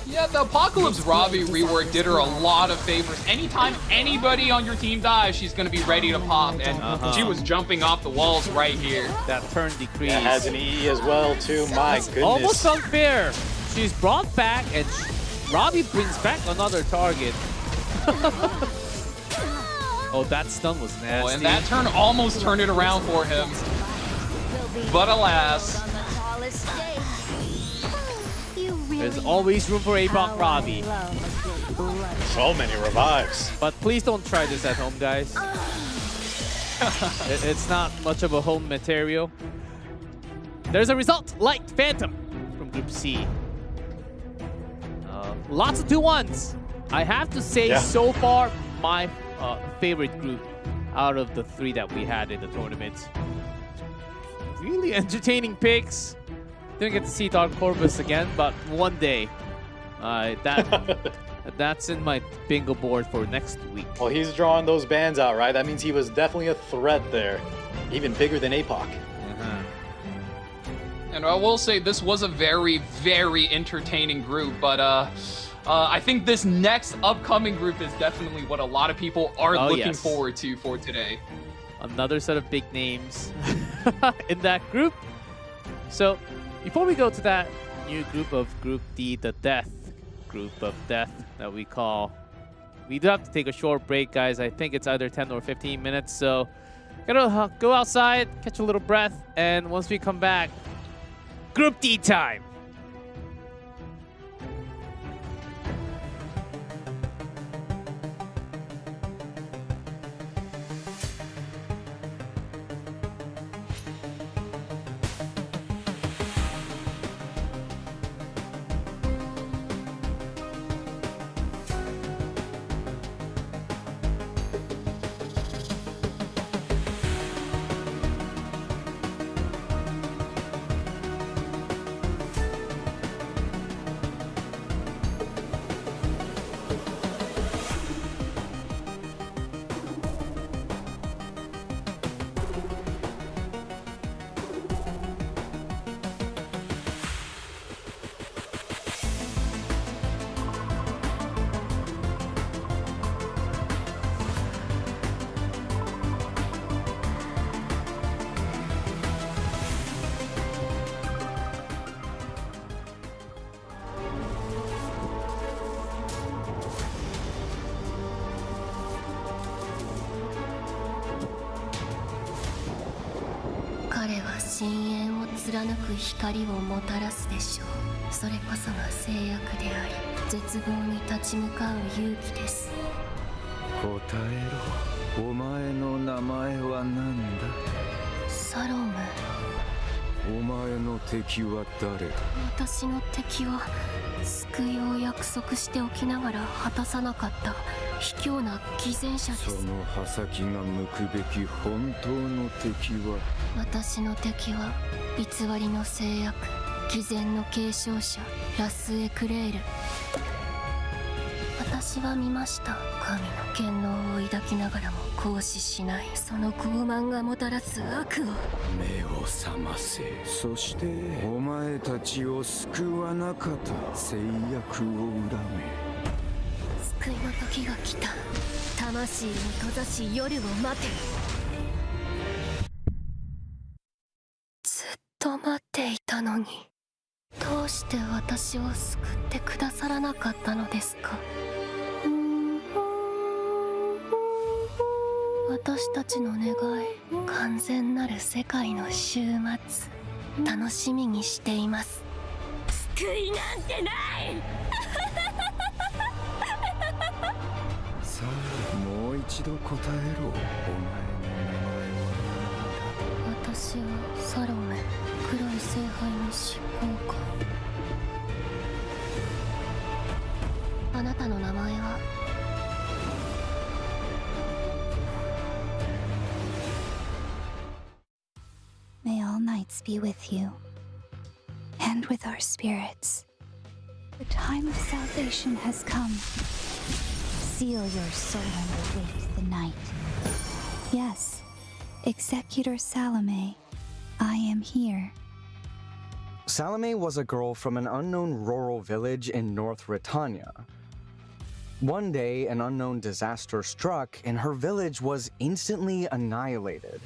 Yeah, the Apocalypse Ravi rework did her a lot of favors. Anytime anybody on your team dies, she's going to be ready to pop. And she was jumping off the walls right here. That turn decrease. That has an EE as well, too. My goodness. Almost unfair. She's brought back, and Ravi brings back another target. Oh, that stun was nasty. Oh, and that turn almost turned it around for him. But alas. There's always room for Apoc Ravi. So many revives. But please don't try this at home, guys. It's not much of a home material. There's a result. Light Phantom from Group C. Lots of 2-1s. I have to say, so far, my favorite group out of the 3 that we had in the tournament. Really entertaining picks. Didn't get to see Dark Corvus again, but one day. That's in my bingo board for next week. Well, he's drawing those bands out, right? That means he was definitely a threat there. Even bigger than Apoc. And I will say this was a very, very entertaining group, but I think this next upcoming group is definitely what a lot of people are looking forward to for today. Another set of big names in that group. So, before we go to that new group of Group D, the Death Group of Death that we call, we do have to take a short break, guys. I think it's either 10 or 15 minutes, so gotta go outside, catch a little breath, and once we come back, Group D time.彼は深淵を貫く光をもたらすでしょう。それこそが制約であり絶望に立ち向かう勇気です。答えろ。お前の名前は何だ？サロム。お前の敵は誰だ？私の敵は救いを約束しておきながら果たさなかった卑怯な偽善者です。その刃先が向くべき本当の敵は？私の敵は偽りの制約、偽善の継承者ラスエクレール。私は見ました。神の権能を抱きながらも行使しないその傲慢がもたらす悪を。目を覚ませ。そしてお前たちを救わなかった制約を恨め。救いの時が来た。魂を閉ざし夜を待て。ずっと待っていたのに、どうして私を救ってくださらなかったのですか？私たちの願い、完全なる世界の終末、楽しみにしています。救いなんてない。さあ、もう一度答えろ。お前の名前は？私はサロメ、黒い聖杯の執行官。あなたの名前は？May all knights be with you, and with our spirits. The time of salvation has come. Seal your soul and await the night. Yes, Executor Salome, I am here. Salome was a girl from an unknown rural village in North Britannia. One day, an unknown disaster struck, and her village was instantly annihilated.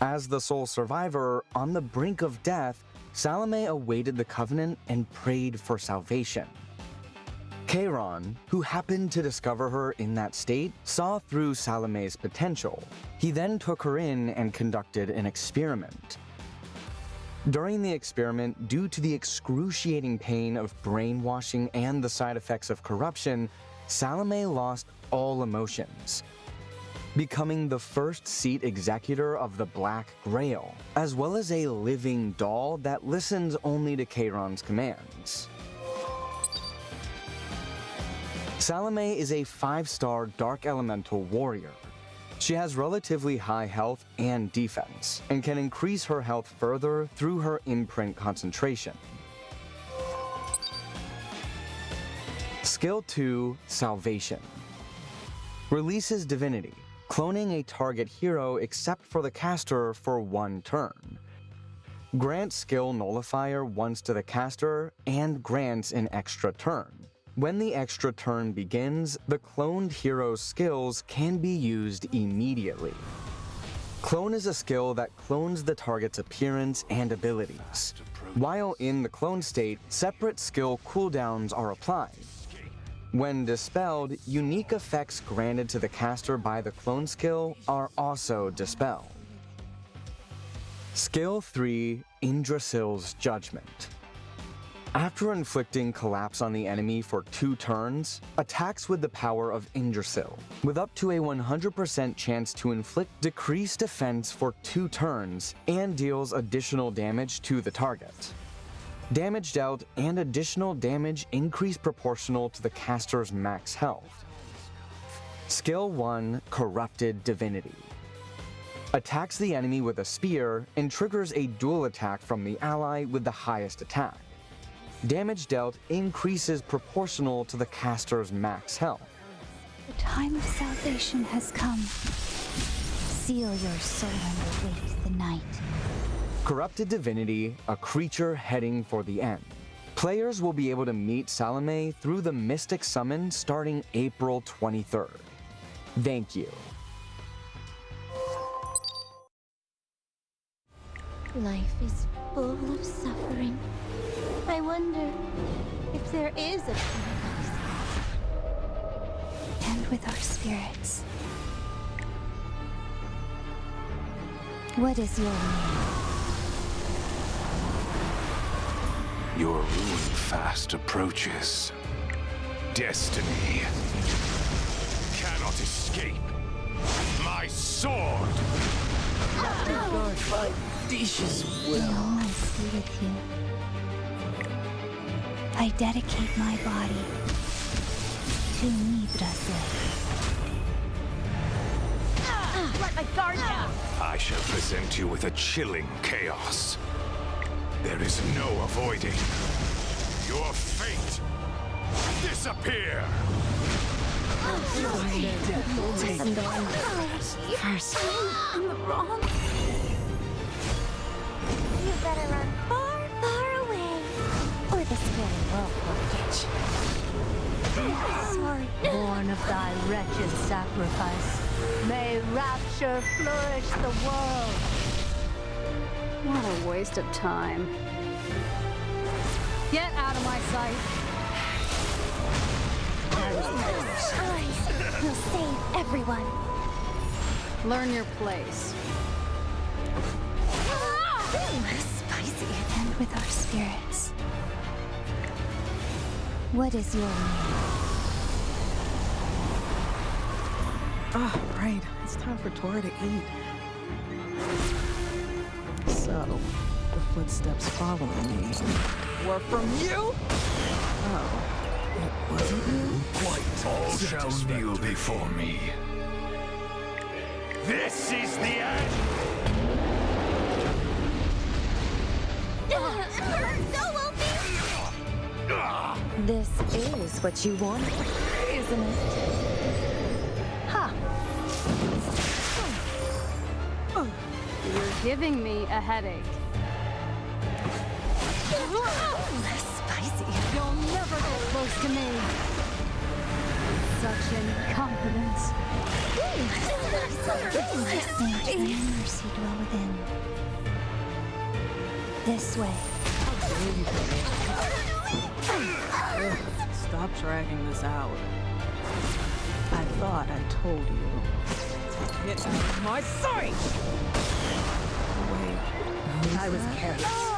As the sole survivor, on the brink of death, Salome awaited the Covenant and prayed for salvation. Charon, who happened to discover her in that state, saw through Salome's potential. He then took her in and conducted an experiment. During the experiment, due to the excruciating pain of brainwashing and the side effects of corruption, Salome lost all emotions, becoming the first seat executor of the Black Grail, as well as a living doll that listens only to Charon's commands. Salome is a 5-star Dark Elemental warrior. She has relatively high health and defense, and can increase her health further through her imprint concentration. Skill 2, Salvation. Releases Divinity, cloning a target hero except for the caster for 1 turn. Grants skill nullifier once to the caster, and grants an extra turn. When the extra turn begins, the cloned hero's skills can be used immediately. Clone is a skill that clones the target's appearance and abilities. While in the clone state, separate skill cooldowns are applied. When dispelled, unique effects granted to the caster by the clone skill are also dispelled. Skill 3, Yggdrasil's Judgment. After inflicting collapse on the enemy for 2 turns, attacks with the power of Yggdrasil, with up to a 100% chance to inflict decreased defense for 2 turns, and deals additional damage to the target. Damage dealt and additional damage increase proportional to the caster's max health. Skill 1, Corrupted Divinity. Attacks the enemy with a spear and triggers a dual attack from the ally with the highest attack. Damage dealt increases proportional to the caster's max health. The time of salvation has come. Seal your soul and await the night. Corrupted Divinity, a creature heading for the end. Players will be able to meet Salome through the Mystic Summon starting April 23rd. Thank you. Life is full of suffering. I wonder if there is a paradise. And with our spirits. What is your name? Your ruin fast approaches. destiny cannot escape my sword. I know I stay with you. I dedicate my body to Nidrase. Let my guard down! I shall present you with a chilling chaos. There is no avoiding your fate. Disappear! First. I'm wrong. You better run far, far away, or the scary world will get you. Sorry. Born of thy wretched sacrifice, may rapture flourish the world. What a waste of time. Get out of my sight. I will save everyone. Learn your place. Spicy. And with our spirits. What is your name? Oh, right. It's time for Tora to eat. So, the footsteps following me were from you? Oh, it wasn't you? All shall kneel before me. This is the end! This is what you wanted, isn't it? Ha! You're giving me a headache. Spicy. You'll never get close to me. Such incompetence. Saint and mercy dwell within. This way. Stop dragging this out. I thought I told you. Get out of my sight! Wait, I was careless.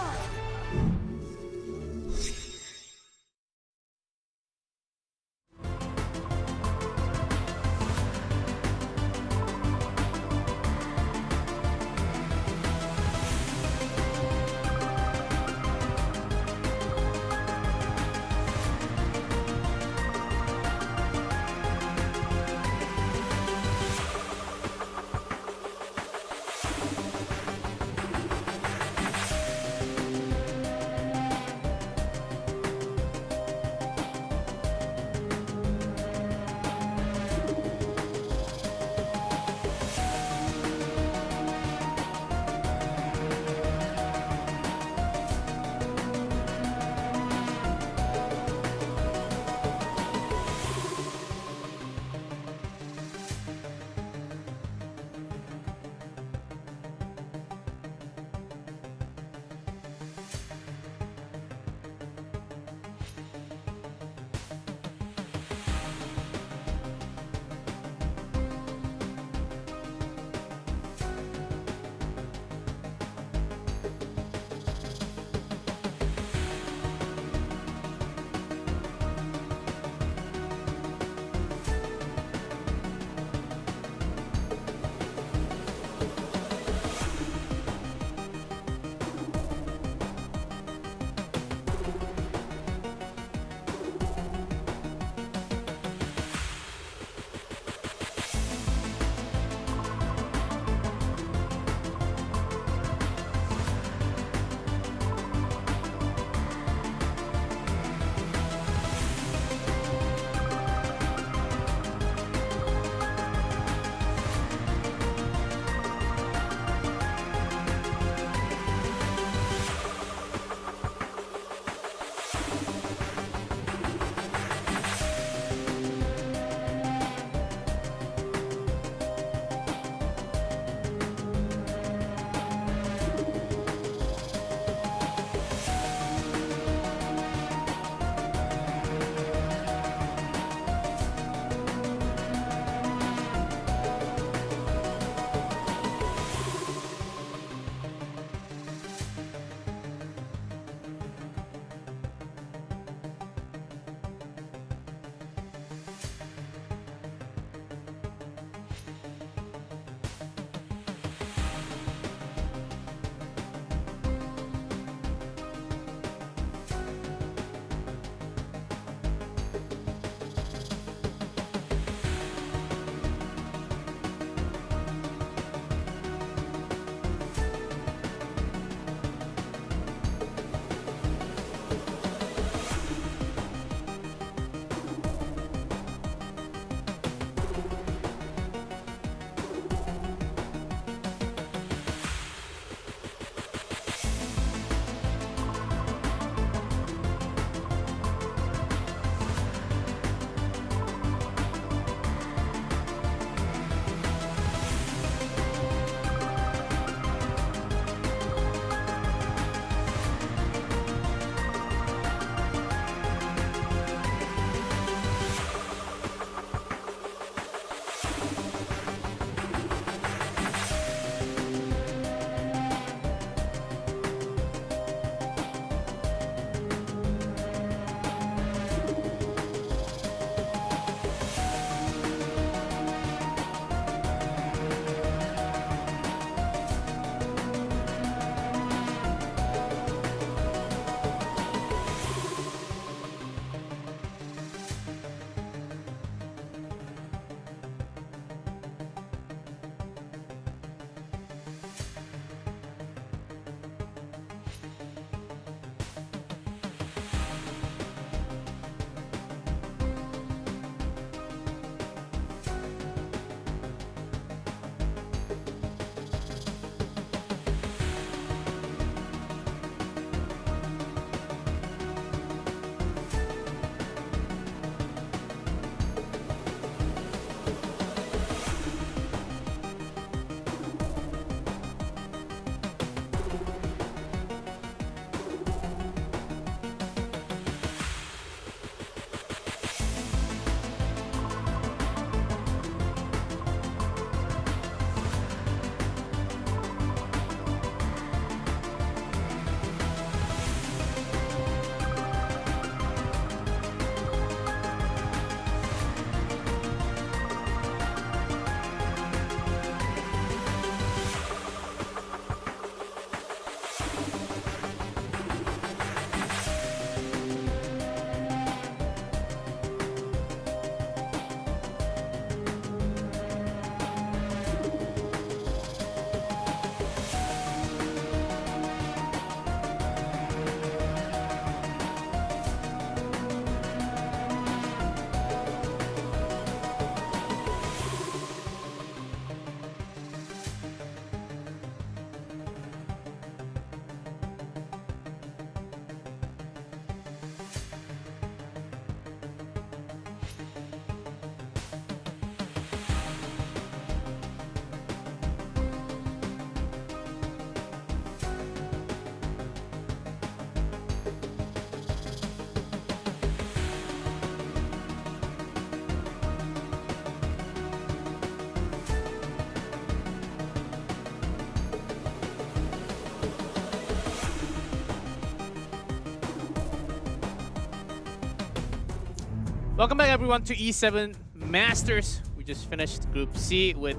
Welcome back everyone to E7 Masters. We just finished Group C with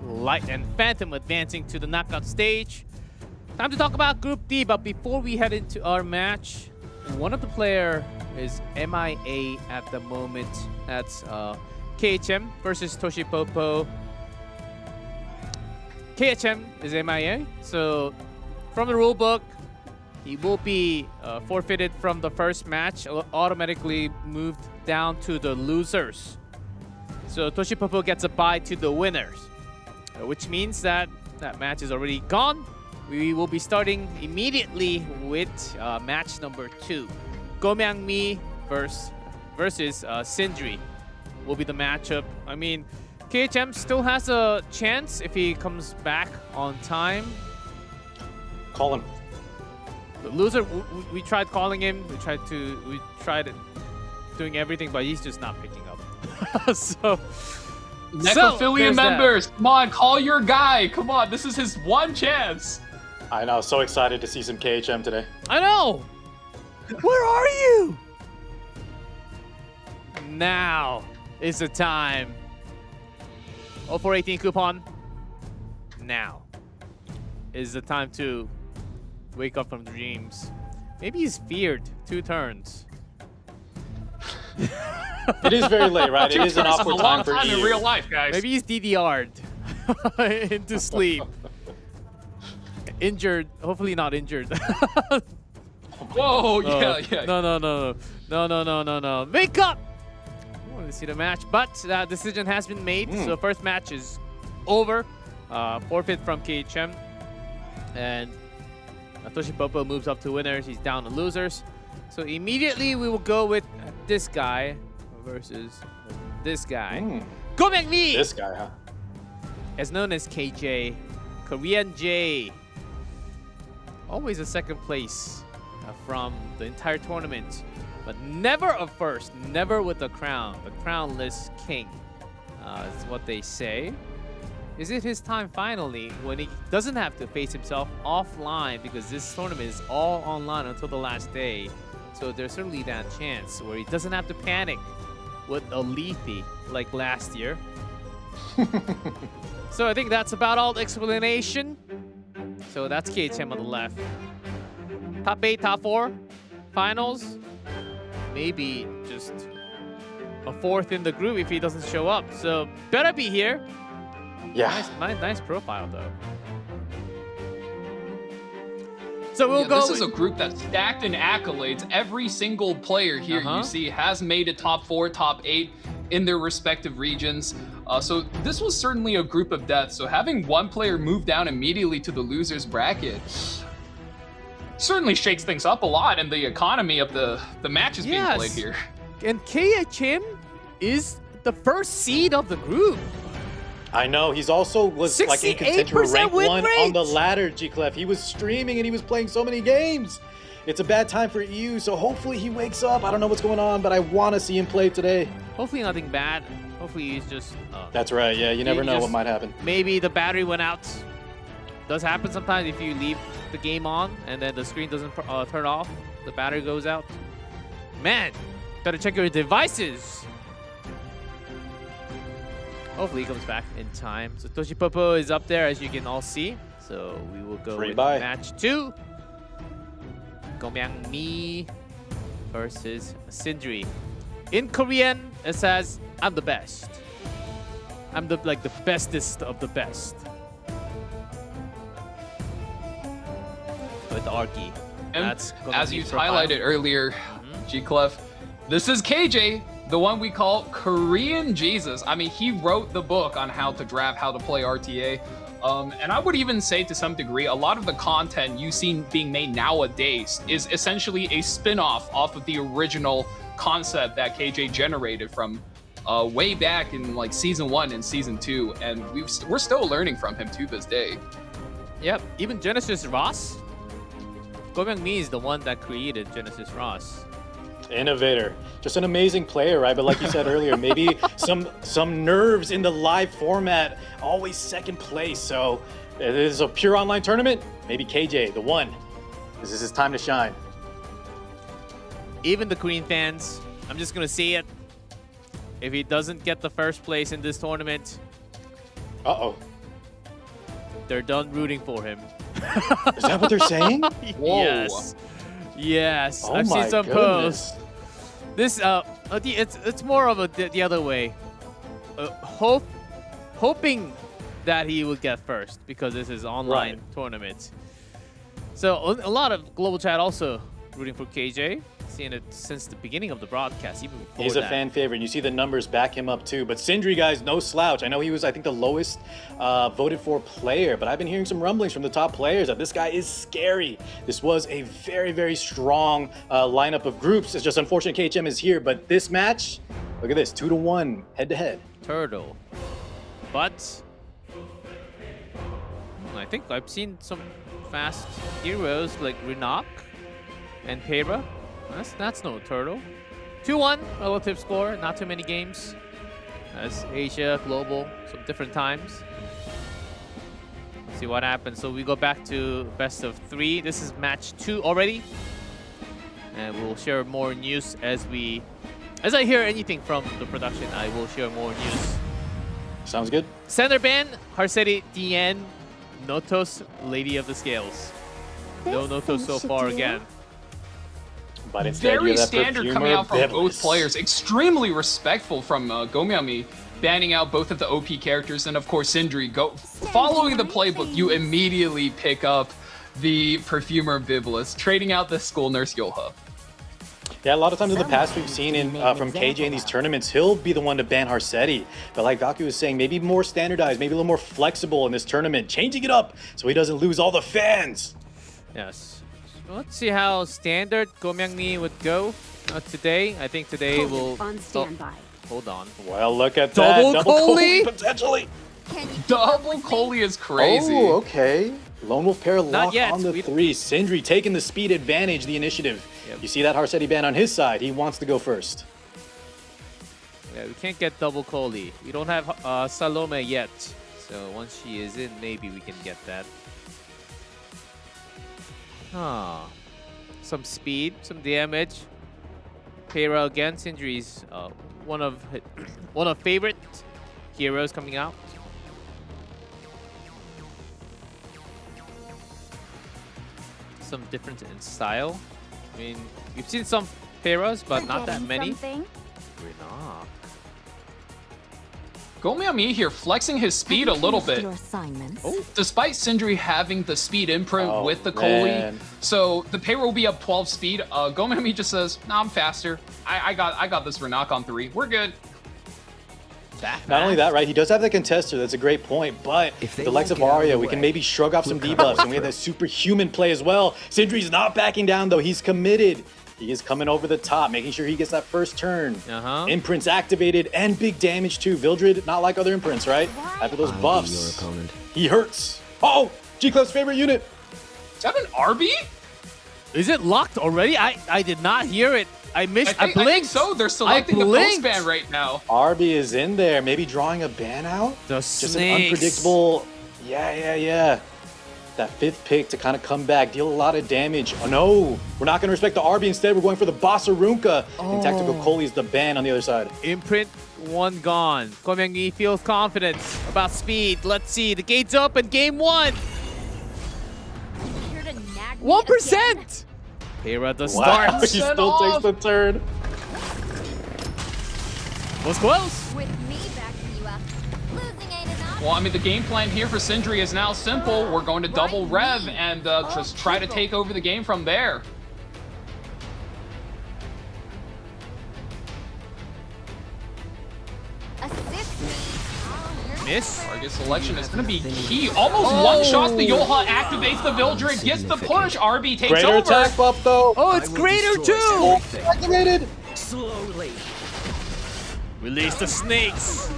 Light and Phantom advancing to the knockout stage. Time to talk about Group D, but before we head into our match, one of the player is MIA at the moment. That's KHM versus Toshipopo. KHM is MIA, so from the rulebook, he will be forfeited from the first match, automatically moved down to the losers. So Toshipopo gets a bye to the winners, which means that that match is already gone. We will be starting immediately with match number 2. Gomyangmi versus Sindri will be the matchup. I mean, KHM still has a chance if he comes back on time. Call him. The loser, we tried calling him. We tried doing everything, but he's just not picking up. So, Necrophilian members, come on, call your guy. Come on, this is his one chance. I know, so excited to see some KHM today. I know. Where are you? Now is the time. 0418 coupon. Now is the time to wake up from dreams. Maybe he's feared 2 turns. It is very late, right? It is an awkward time for in real life, guys. Maybe he's DDR'd into sleep. Injured. Hopefully not injured. Whoa, yeah. No. Wake up! I want to see the match, but that decision has been made. So first match is over. Forfeit from KHM. And Toshipopo moves up to winners. He's down to losers. So immediately we will go with this guy versus this guy. Gomyangmi! This guy, huh? As known as KJ. Korean J. Always a second place from the entire tournament. But never a first. Never with the crown. The crownless king is what they say. Is it his time finally when he doesn't have to face himself offline, because this tournament is all online until the last day. So there's certainly that chance where he doesn't have to panic with a Lethe like last year. So I think that's about all the explanation. So that's KHM on the left. Top 8, top 4, finals. Maybe just a 4th in the group if he doesn't show up. So better be here. Yeah. Nice profile though. So we'll go. This is a group that's stacked in accolades. Every single player here you see has made it top 4, top 8 in their respective regions. So this was certainly a group of death. So having one player move down immediately to the losers bracket certainly shakes things up a lot in the economy of the matches being played here. And KHM is the first seed of the group. I know, he's also was like in contention for rank 1 on the ladder, G-Clef. He was streaming and he was playing so many games. It's a bad time for EU, so hopefully he wakes up. I don't know what's going on, but I want to see him play today. Hopefully nothing bad. Hopefully he's just... That's right, yeah, you never know what might happen. Maybe the battery went out. Does happen sometimes if you leave the game on and then the screen doesn't turn off. The battery goes out. Man, gotta check your devices. Hopefully he comes back in time. So Toshipopo is up there, as you can all see. So we will go with match 2. Gomyangmi versus Sindri. In Korean, it says, "I'm the best. I'm the bestest of the best." With Arky. And as you highlighted earlier, G-Clef, this is KJ, the one we call Korean Jesus. I mean, he wrote the book on how to draft, how to play RTA. And I would even say to some degree, a lot of the content you see being made nowadays is essentially a spin-off off of the original concept that KJ generated from way back in like season 1 and season 2. And we're still learning from him to this day. Yep, even Genesis Ross. Gomyangmi is the one that created Genesis Ross. Innovator. Just an amazing player, right? But like you said earlier, maybe some nerves in the live format, always second place. So it is a pure online tournament. Maybe KJ, the one. This is his time to shine. Even the Korean fans, I'm just going to say it, if he doesn't get the first place in this tournament, they're done rooting for him. Is that what they're saying? Yes. Yes. Oh I've seen my some goodness. posts. This it's more of the other way. Hoping that he will get first because this is online tournament. So a lot of global chat also rooting for KJ. Seeing it since the beginning of the broadcast, even before He's a fan favorite. You see the numbers back him up too. But Sindri, guys, no slouch. I know he was, I think, the lowest voted for player, but I've been hearing some rumblings from the top players that this guy is scary. This was a very, very strong lineup of groups. It's just unfortunate KHM is here, but this match, look at this, 2-1 head-to-head. Turtle. But I think I've seen some fast heroes like Renak and Pera. That's no Turtle. 2-1 relative score, not too many games. As Asia, global, some different times. See what happens. So we go back to best of 3. This is match 2 already. And we'll share more news as I hear anything from the production, I will share more news. Sounds good. Center ban, Harseri DN, Notos, Lady of the Scales. No Notos so far again. But instead, very standard coming out from both players. Extremely respectful from Gomyami, banning out both of the OP characters, and of course Sindri. Following the playbook, you immediately pick up the Perfumer Biblis, trading out the School Nurse Yoha. Yeah, a lot of times in the past we've seen from KJ in these tournaments, he'll be the one to ban Harseti. But like Gaku was saying, maybe more standardized, maybe a little more flexible in this tournament, changing it up so he doesn't lose all the fans. Yes. Let's see how standard Gomyangni would go today. I think today will... On standby. Hold on. Well, look at that. Double Coley? Potentially. Double Coley is crazy. Oh, okay. Lone Wolf pair lock yet. on the 3. Sindri taking the speed advantage, the initiative. Yep. You see that Harseti ban on his side. He wants to go first. Yeah, we can't get double Coley. We don't have Salome yet. So once she is in, maybe we can get that. Some speed, some damage. Pera again. Sindri's one of favorite heroes coming out. Some difference in style. I mean, we've seen some Peras, but not that many. Renak. Gomyami here flexing his speed a little bit. Despite Sindri having the speed imprint with the Coley, so the Pera will be up 12 speed. Gomyami just says, "Nah, I'm faster. I got this Renak on 3. We're good." Not only that, right? He does have the contester. That's a great point. But the likes of Arya, we can maybe shrug off some debuffs, and we have that superhuman play as well. Sindri's not backing down though. He's committed. He is coming over the top, making sure he gets that first turn. Imprints activated and big damage too. Vildred, not like other imprints, right? After those buffs, he hurts. Oh, G-Club's favorite unit. Is that an RB? Is it locked already? I did not hear it. I blinked. I think so. They're selecting the post ban right now. RB is in there, maybe drawing a ban out. Just an unpredictable. Yeah. That 5th pick to kind of come back, deal a lot of damage. Oh no, we're not going to respect the RB. Instead, we're going for the Bossarunka. And Tactical Coley is the ban on the other side. Imprint 1 gone. Gomyangni feels confident about speed. Let's see, the gate's open, game 1. 1%. Pera the start. Wow, he still takes the turn. Was close. With me backing you up, losing ain't enough. Well, I mean, the game plan here for Sindri is now simple. We're going to double rev and just try to take over the game from there. Miss. Target selection is going to be key. Almost one-shots the Yoha, activates the Vildred, gets the push. RB takes Greater over. attack buff though. Oh, it's greater too. Activated. Slowly. Release the snakes.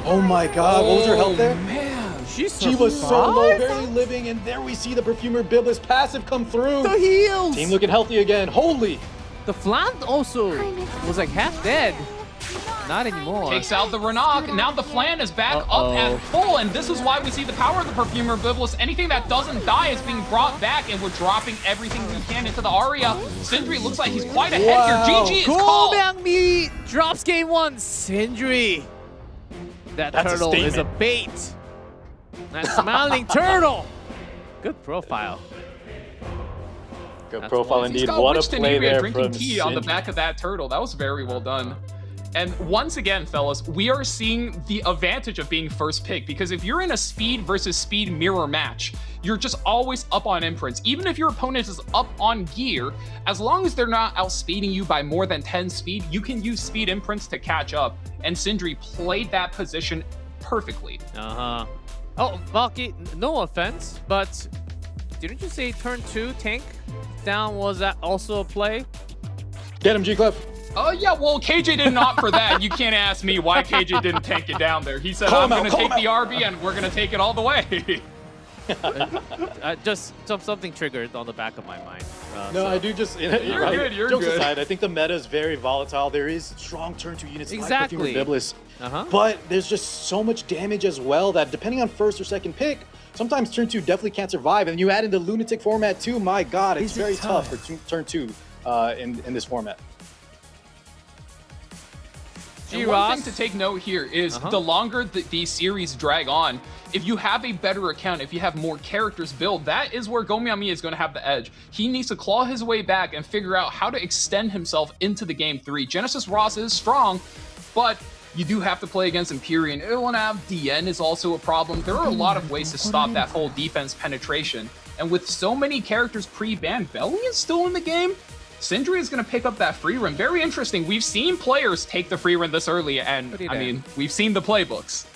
Oh my god, what was her health there? Man, she was so low, barely living, and there we see the Perfumer Biblis passive come through. The heals. Team looking healthy again. Holy. The flank also was like half dead. Not anymore. Takes out the Renog. Now the Flan is back up at full, and this is why we see the power of the Perfumer Biblis. Anything that doesn't die is being brought back, and we're dropping everything we can into the Aria. Sindri looks like he's quite ahead here. GG is called. Mi drops game 1. Sindri. That's turtle is a bait. That smiling turtle. Good profile. Good profile indeed. Got What a Witch play there drinking from tea on the Sindri. back of that turtle. That was very well done. And once again, fellas, we are seeing the advantage of being first pick, because if you're in a speed versus speed mirror match, you're just always up on imprints. Even if your opponent is up on gear, as long as they're not outspeeding you by more than 10 speed, you can use speed imprints to catch up. And Sindri played that position perfectly. Oh, Valky, no offense, but didn't you say turn 2 tank down? Was that also a play? Get him, G-Clef. Yeah, well, KJ didn't opt for that. You can't ask me why KJ didn't tank it down there. He said, I'm going to take the RB and we're going to take it all the way. Just something triggered on the back of my mind. No, I do just... You're good, you're Jokes good. aside, I think the meta is very volatile. There is strong turn 2 units like Perfumer Biblis. But there's just so much damage as well that depending on first or second pick, sometimes turn 2 definitely can't survive. And you add in the Lunatic format too, my god, it's very tough for turn 2 in this format. And one thing to take note here is the longer these series drag on, if you have a better account, if you have more characters built, that is where Gomiami is going to have the edge. He needs to claw his way back and figure out how to extend himself into the game 3. Genesis Ross is strong, but you do have to play against Empyrean. Ilanav, DN is also a problem. There are a lot of ways to stop that whole defense penetration. And with so many characters pre-banned, Belly is still in the game. Sindri is going to pick up that free run. Very interesting. We've seen players take the free run this early, and I mean, we've seen the playbooks.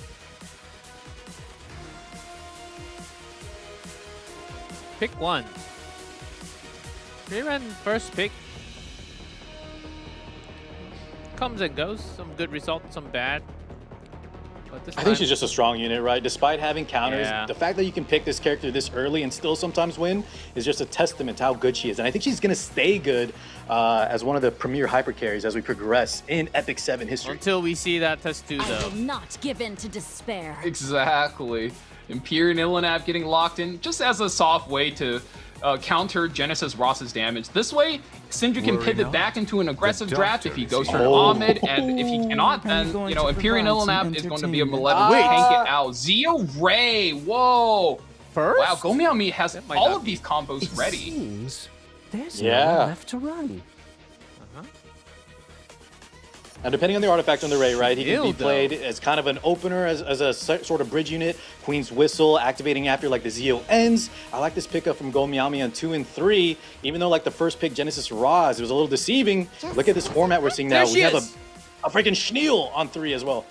Pick 1. Free run first pick. Comes and goes. Some good results, some bad. But this I think she's just a strong unit, right? Despite having counters, Yeah. the fact that you can pick this character this early and still sometimes win is just a testament to how good she is. And I think she's going to stay good as one of the premier hyper carries as we progress in EpicSeven history. Until we see that test 2, I though. will not give in to despair. Exactly. Empyrean Ilanav getting locked in just as a soft way to counter Genesis Ross's damage. This way, Sindri can pivot back into an aggressive draft if he goes for an Ahmed, and if he cannot, then, you know, Empyrean Ilanav is going to be a malevolent tank it out. Zio Ray, whoa! First? Wow, Gomiami has all of these combos ready. There's Yeah. no one left to run. And depending on the artifact on the Ray, right, he can be Dildo. played as kind of an opener, as a sort of bridge unit. Queen's Whistle, activating after like the Zio ends. I like this pickup from Gomiami on 2 and 3. Even though like the first pick, Genesis Roz, it was a little deceiving. Look at this format we're seeing now. There We she have is. a freaking Schneel on 3 as well.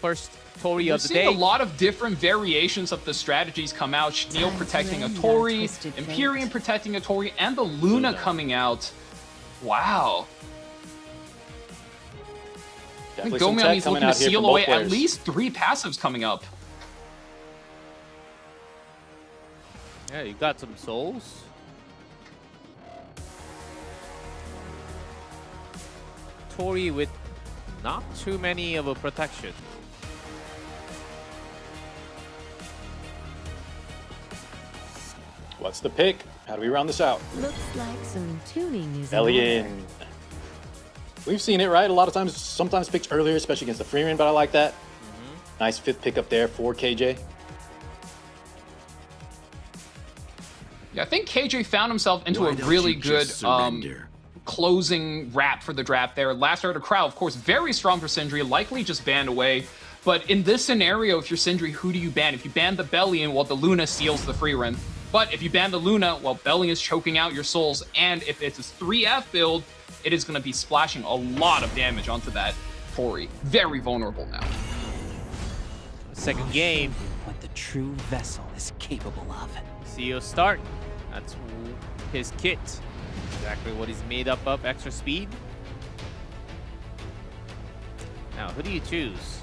First Tori We're of the seeing day. a lot of different variations of the strategies come out. Schneel protecting a Tori, Empyrean protecting a Tori, and the Luna coming out. Wow. I think Definitely some Gomiami tech is coming looking to out here seal from both away at players. least 3 passives coming up. Yeah, you got some souls. Tori with not too many of a protection. What's the pick? How do we round this out? Looks like some tuning is Alien. We've seen it, right? A lot of times, sometimes picked earlier, especially against the Freeman, but I like that. Nice 5th pick up there for KJ. Yeah, I think KJ found himself into a really good closing wrap for the draft there. Last Order Crowd, of course, very strong for Sindri, likely just banned away. But in this scenario, if you're Sindri, who do you ban? If you ban the Bellion, well, the Luna seals the free run. But if you ban the Luna, well, Bellion is choking out your souls. And if it's a 3F build, it is going to be splashing a lot of damage onto that Tori. Very vulnerable now. Second game. What the true vessel is capable of. CEO start. That's his kit. Exactly what he's made up of. Extra speed. Now, who do you choose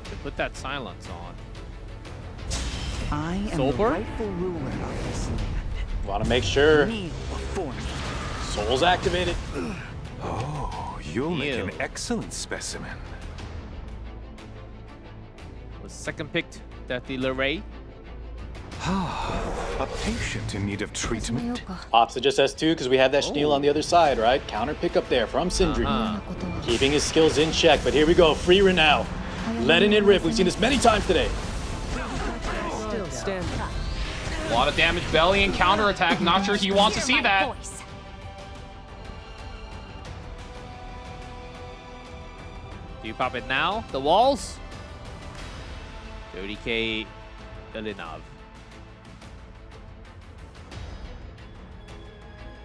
to put that silence on? I am Soulbird? the rightful ruler of this land. Want to make sure Kneel before me. Soul's activated. Oh, you'll make an excellent specimen. Was second picked, Deathly Leray. A patient in need of treatment. Opposite just S2 because we have that Schneel on the other side, right? Counter pickup there from Sindri. Keeping his skills in check, but here we go. Free now. Letting it rip. We've seen this many times today. Still standing. A lot of damage, belly and counterattack. Not sure he wants to see that. Do you pop it now? The walls? 30k Ilinov.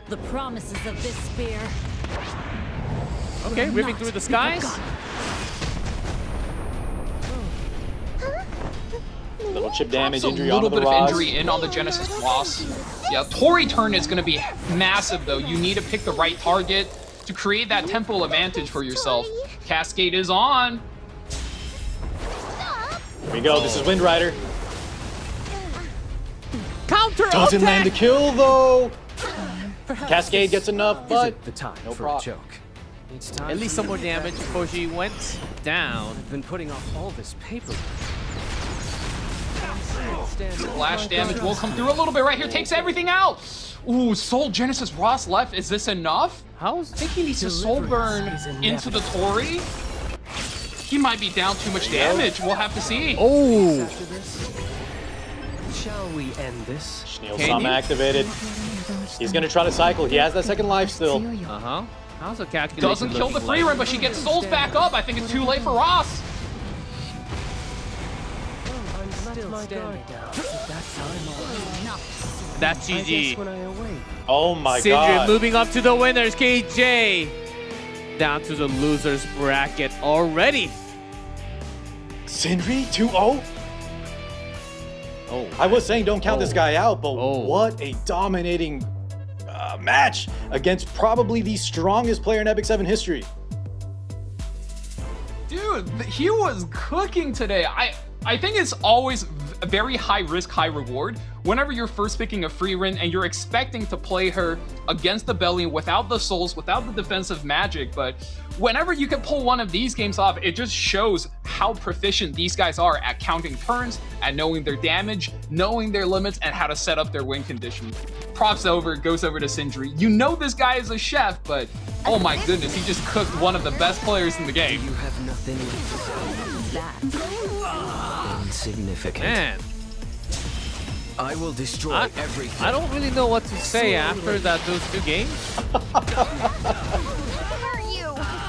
The promises of this spear. Okay, ripping through the skies. Little chip damage, Drops injury a onto little the bit of Ross. injury in on the Genesis Ross. Yeah, Tori turn is going to be massive though. You need to pick the right target to create that tempo advantage for yourself. Cascade is on. Here we go. This is Wind Rider. Counter Doesn't land the kill though. Perhaps Cascade gets enough, but the time no for prop. a joke. It's time At least for some more you. damage before she went down. I've been putting off all this paper. Splash damage will come through a little bit right here. Takes everything out. Ooh, Soul Genesis Ross left. Is this enough? I think he needs to soul burn into the Tori. He might be down too much damage. We'll have to see. Oh. After this, shall we end this? Schneel Sama activated. He's gonna try to cycle. He has that second life still. Uh-huh. How's the calculation? Doesn't kill the free run, but she gets souls back up. I think it's too late for Ross. Still standing down. That's I'm That's I guess when GG. I awake. Oh my Sindri god. moving up to the winners. KJ down to the losers bracket already. Sindri 2-0? Oh. I was saying don't count this guy out, but what a dominating match against probably the strongest player in EpicSeven history. Dude, he was cooking today. I think it's always a very high risk, high reward. Whenever you're first picking a free win and you're expecting to play her against the belly without the souls, without the defensive magic, but whenever you can pull one of these games off, it just shows how proficient these guys are at counting turns, at knowing their damage, knowing their limits, and how to set up their win condition. Props goes over to Sindri. You know this guy is a chef, but oh my goodness, he just cooked one of the best players in the game. You have nothing left to say. Insignificant. Man. I will destroy everything. I don't really know what to say after those two games.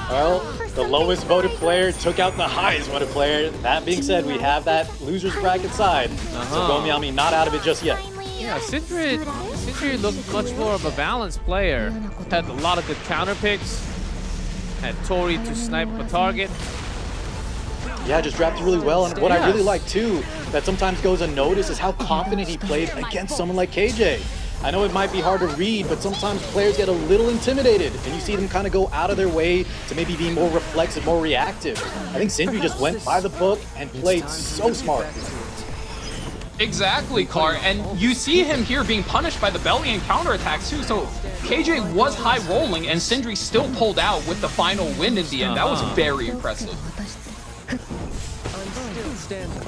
Well, the lowest voted player took out the highest voted player. That being said, we have that losers bracket side. So Gomiami not out of it just yet. Yeah, Sindri looked much more of a balanced player. Had a lot of good counter picks. Had Tori to snipe a target. Yeah, just drafted really well. And what I really like too, that sometimes goes unnoticed, is how confident he played against someone like KJ. I know it might be hard to read, but sometimes players get a little intimidated and you see them kind of go out of their way to maybe be more reflexive, more reactive. I think Sindri just went by the book and played so smart. Exactly, Car, and you see him here being punished by the belly and counterattacks too, so KJ was high rolling and Sindri still pulled out with the final win in the end. That was very impressive. Still standing.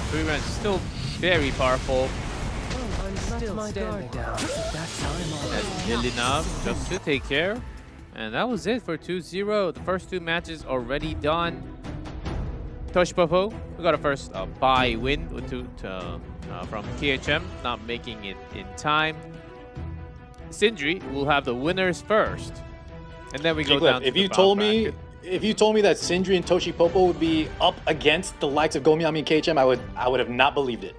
Free run still very powerful. Still standing down. That's how I'm on. Ilinov just to take care. And that was it for 2-0. The first two matches already done. Toshipopo, we got a first bye win from KHM, not making it in time. Sindri will have the winners first. And then we go down to if the you bottom told bracket. if you told me that Sindri and Toshipopo would be up against the likes of Gomiami and KHM, I would have not believed it.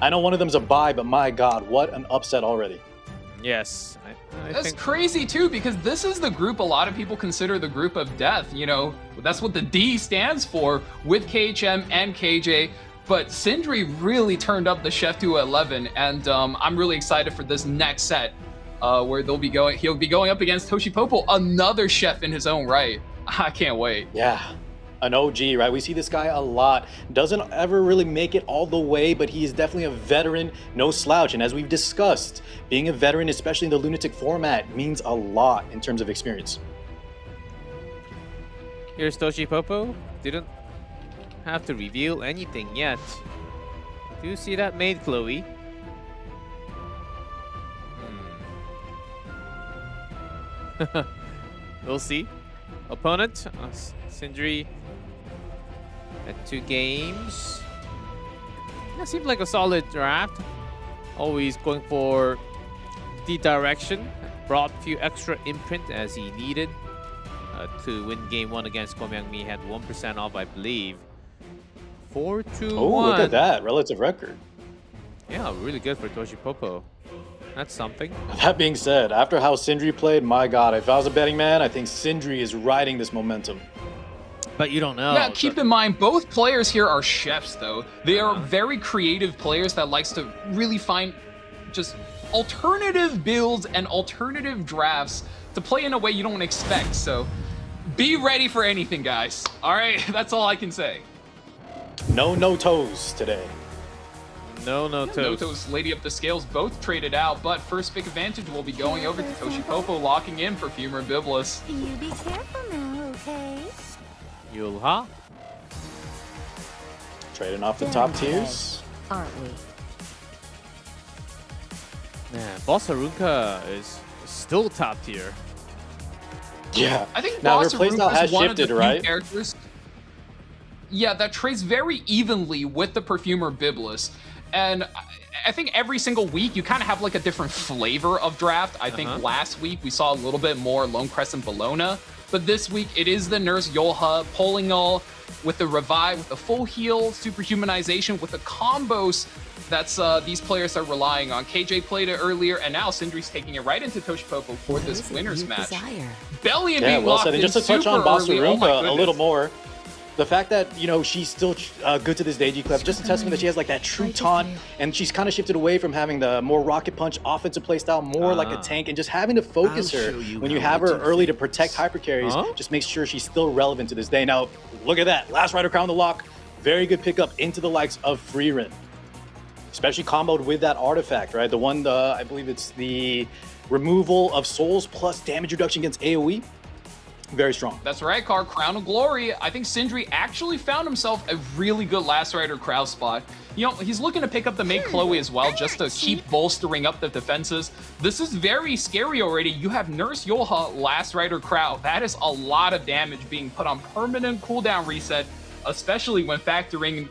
I know one of them's a bye, but my god, what an upset already. Yes. I That's think crazy too, because this is the group a lot of people consider the group of death. You know, that's what the D stands for with KHM and KJ. But Sindri really turned up the chef to 11, and I'm really excited for this next set, where he'll be going up against Toshipopo, another chef in his own right. I can't wait. Yeah. an OG, right? We see this guy a lot. Doesn't ever really make it all the way, but he is definitely a veteran, no slouch. And as we've discussed, being a veteran, especially in the Lunatic format, means a lot in terms of experience. Here's Toshi Popo. Didn't have to reveal anything yet. Do you see that maid, Chloe? We'll see. Opponent, Sindri at 2 games. That seems like a solid draft. Always going for the direction. Brought a few extra imprint as he needed to win game 1 against Komyangmi. Had 1% off, I believe. 4-2-1. Oh, look at that relative record. Yeah, really good for Toshi Popo. That's something. That being said, after how Sindri played, my God, if I was a betting man, I think Sindri is riding this momentum. But you don't know. Yeah, keep in mind, both players here are chefs, though. They are very creative players that likes to really find just alternative builds and alternative drafts to play in a way you don't expect. So be ready for anything, guys. All right, that's all I can say. No toes today. No toes. No toes, Lady Up the Scales both traded out, but first pick advantage will be going over to Toshi Popo, locking in Perfumer Biblis. You be careful now, okay? Yulha. Trading off the top tiers. Aren't we? Man, Boss Harunka is still top tier. Yeah. I think now her Boss playstyle Harunka has is one shifted, of the right? few characters. Yeah, that trades very evenly with the Perfumer Biblis. And I think every single week you kind of have like a different flavor of draft. I think last week we saw a little bit more Lone Crescent Bologna, but this week it is the Nurse Yolha pulling all with the revive, with the full heal, superhumanization, with the combos that's these players are relying on. KJ played it earlier, and now Sindri's taking it right into Toshi Popo for this winners match. Bellion being well locked said. And in just to touch on super Boss early. Oh my Harunka a goodness. little more, the fact that, you know, she's still good to this day, G-Clef, just a testament that she has like that true taunt, and she's kind of shifted away from having the more rocket punch offensive playstyle, more like a tank, and just having to focus her when you have her early to protect hyper carries, just makes sure she's still relevant to this day. Now, look at that. Last Rider Crown the lock. Very good pickup into the likes of Freerin. Especially comboed with that artifact, right? The one, I believe it's the removal of souls plus damage reduction against AoE. Very strong. That's right, Car. Crown of Glory. I think Sindri actually found himself a really good Last Rider crowd spot. You know, he's looking to pick up the main Chloe as well, just to keep bolstering up the defenses. This is very scary already. You have Nurse Yolha, Last Rider crowd. That is a lot of damage being put on permanent cooldown reset, especially when factoring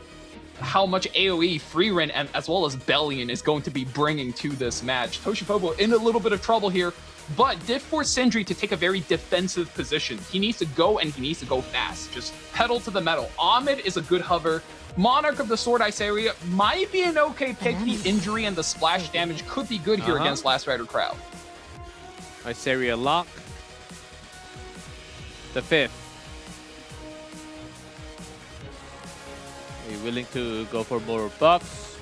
how much AoE Freerin and as well as Bellion is going to be bringing to this match. Toshi Popo in a little bit of trouble here, but did force Sindri to take a very defensive position. He needs to go, and he needs to go fast. Just pedal to the metal. Ahmed is a good hover. Monarch of the Sword Iceria might be an okay pick. The injury and the splash damage could be good here against Last Rider crowd. Iceria lock. The 5th. Are you willing to go for more buffs?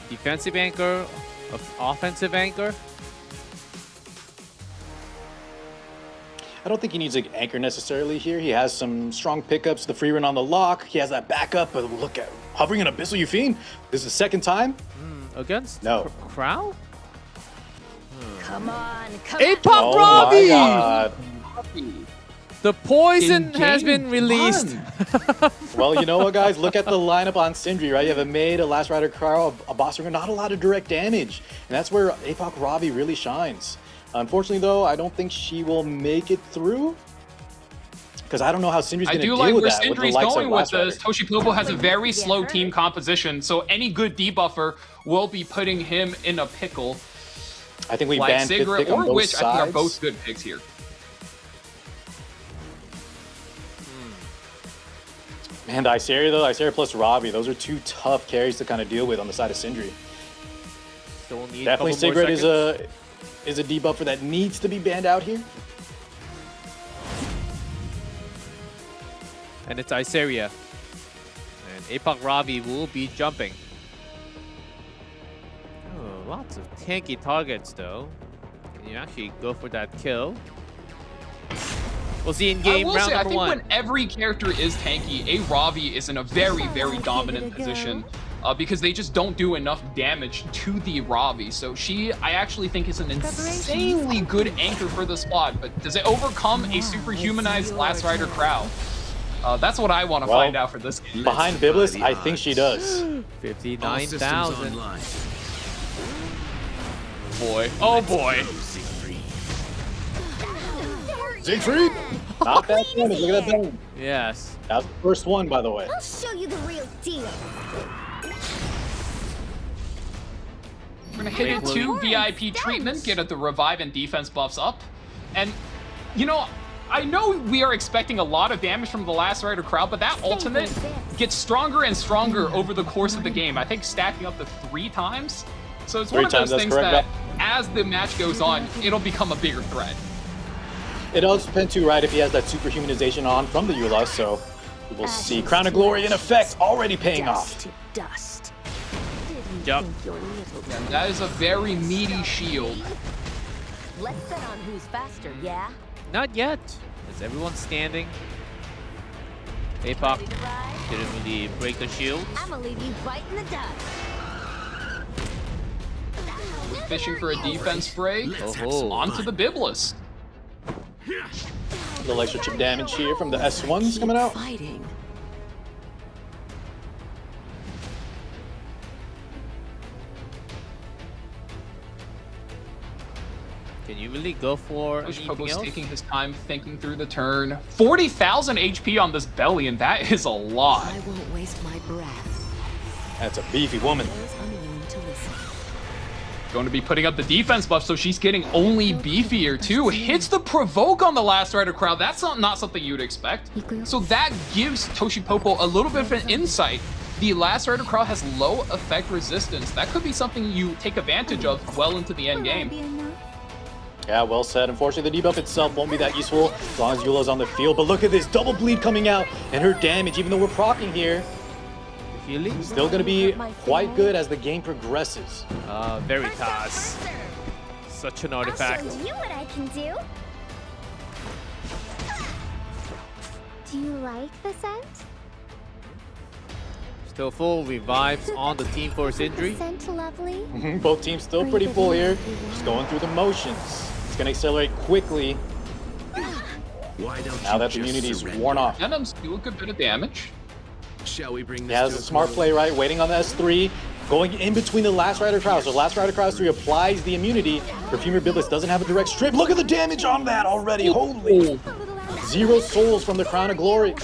Defensive anchor, offensive anchor? I don't think he needs an anchor necessarily here. He has some strong pickups, the free run on the lock. He has that backup, but look at hovering an Abyssal Yufine. This is the second time. Against no Crow? Come on, come Apoc Oh Robbie! my God. The poison In has game been released. Well, you know what, guys? Look at the lineup on Sindri, right? You have a Maid, a Last Rider Crow, a Boss Ringer, not a lot of direct damage. And that's where Apoc Robbie really shines. Unfortunately, though, I don't think she will make it through. Because I don't know how Sindri's I going to do deal like with where that with the Sindri's likes going of with Last Rider. this. Toshi Popo has a very slow team composition, so any good debuffer will be putting him in a pickle. I think we like banned fifth Sigrid pick on or both Witch, I think are sides. both good picks here. Man, the Iceria, though, Iceria plus Robbie, those are two tough carries to kind of deal with on the side of Sindri. Still need Definitely a couple more Sigrid seconds. is a debuffer that needs to be banned out here. And it's Iceria. And Apoc Robbie will be jumping. Oh, lots of tanky targets though. Can you actually go for that kill? We'll see in I game will round say, I number think 1. when every character is tanky, a Ravi is in a very, very dominant position because they just don't do enough damage to the Ravi. So I actually think is an insanely good anchor for the squad. But does it overcome a superhumanized Last Rider Crow? That's what I want to find out for this game. Behind Biblis, I think she does. 59,000. Boy. Oh boy. Siegfried! Not that damage, look at that damage. Yes. That was the first one, by the way. I'll show you the real deal. We're gonna hit it 2 VIP treatment, get the revive and defense buffs up. And, you know, I know we are expecting a lot of damage from the Last Rider Crowd, but that ultimate gets stronger and stronger over the course of the game. I think stacking up to 3 times. So it's one of those things that, as the match goes on, it'll become a bigger threat. It does depend too, right, if he has that superhumanization on from the Eula, so we'll see. Crown of Glory in effect, already paying off. Dust. Jump. And that is a very meaty shield. Let's bet on who's faster, yeah? Not yet. Is everyone standing? Apoc didn't really break the shield. I'ma leave you biting the dust. Fishing for a defense spray. Onto the Biblis. A little extra chip damage here from the S1s coming out. Can you really go for anything Popo's else? taking his time thinking through the turn. 40,000 HP on this belly, and that is a lot. I won't waste my breath. That's a beefy woman. Going to be putting up the defense buff, so she's getting only beefier too. Hits the provoke on the Last Rider Crowd. That's not something you'd expect. So that gives Toshipopo a little bit of an insight. The Last Rider Crowd has low effect resistance. That could be something you take advantage of well into the end game. Yeah, well said. Unfortunately, the debuff itself won't be that useful as long as Eula's on the field. But look at this double bleed coming out, and her damage, even though we're proccing here, still going to be quite good as the game progresses. Veritas. Such an artifact. I'll show you what I can do. Do you like the scent? Still full revives on the Team Force injury. Scent lovely. Both teams still pretty full here. Just going through the motions. It's going to accelerate quickly now that the immunity's worn off. Venom's do a good bit of damage. Shall we bring this Yeah, it's a smart play, right? Waiting on the S3, going in between the Last Rider Crowd. So Last Rider Crowd 3 applies the immunity. Perfumer Biblis doesn't have a direct strip. Look at the damage on that already. Holy. 0 souls from the Crown of Glory.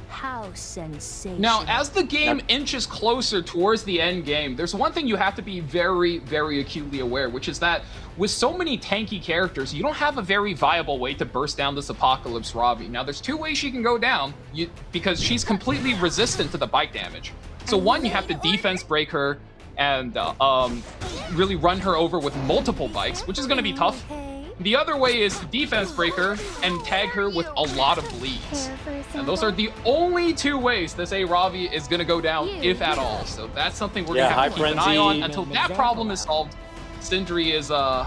How sensational. Now, as the game inches closer towards the end game, there's one thing you have to be very, very acutely aware, which is that with so many tanky characters, you don't have a very viable way to burst down this Apocalypse Ravi. Now, there's 2 ways she can go down, because she's completely resistant to the bite damage. So one, you have to defense break her and really run her over with multiple bikes, which is going to be tough. The other way is to defense break her and tag her with a lot of bleeds. And those are the only 2 ways this Ravi is going to go down, if at all. So that's something we're going to have to keep an eye on until that problem is solved. Sindri is I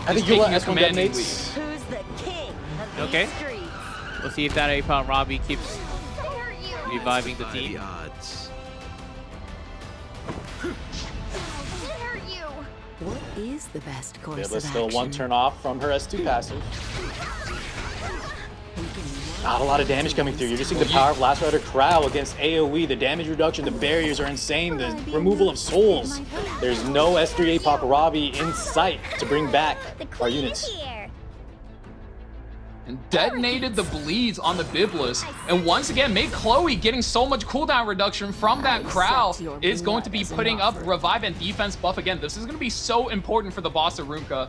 think Eula S1 detonates. Who's the king of these Okay. streets? We'll see if that Apoc Ravi keeps reviving the team. What is the best course Biblis of still action? 1 turn off from her S2 passive. Not a lot of damage coming through. You're just seeing the power of Last Rider Crow against AoE. The damage reduction, the barriers are insane. The removal of souls. There's no S3 Apoc Ravi in sight to bring back our units. and detonated the bleeds on the Biblis, and once again made Chloe getting so much cooldown reduction from that Crow is going to be putting up revive and defense buff again. This is going to be so important for the boss of Rumka,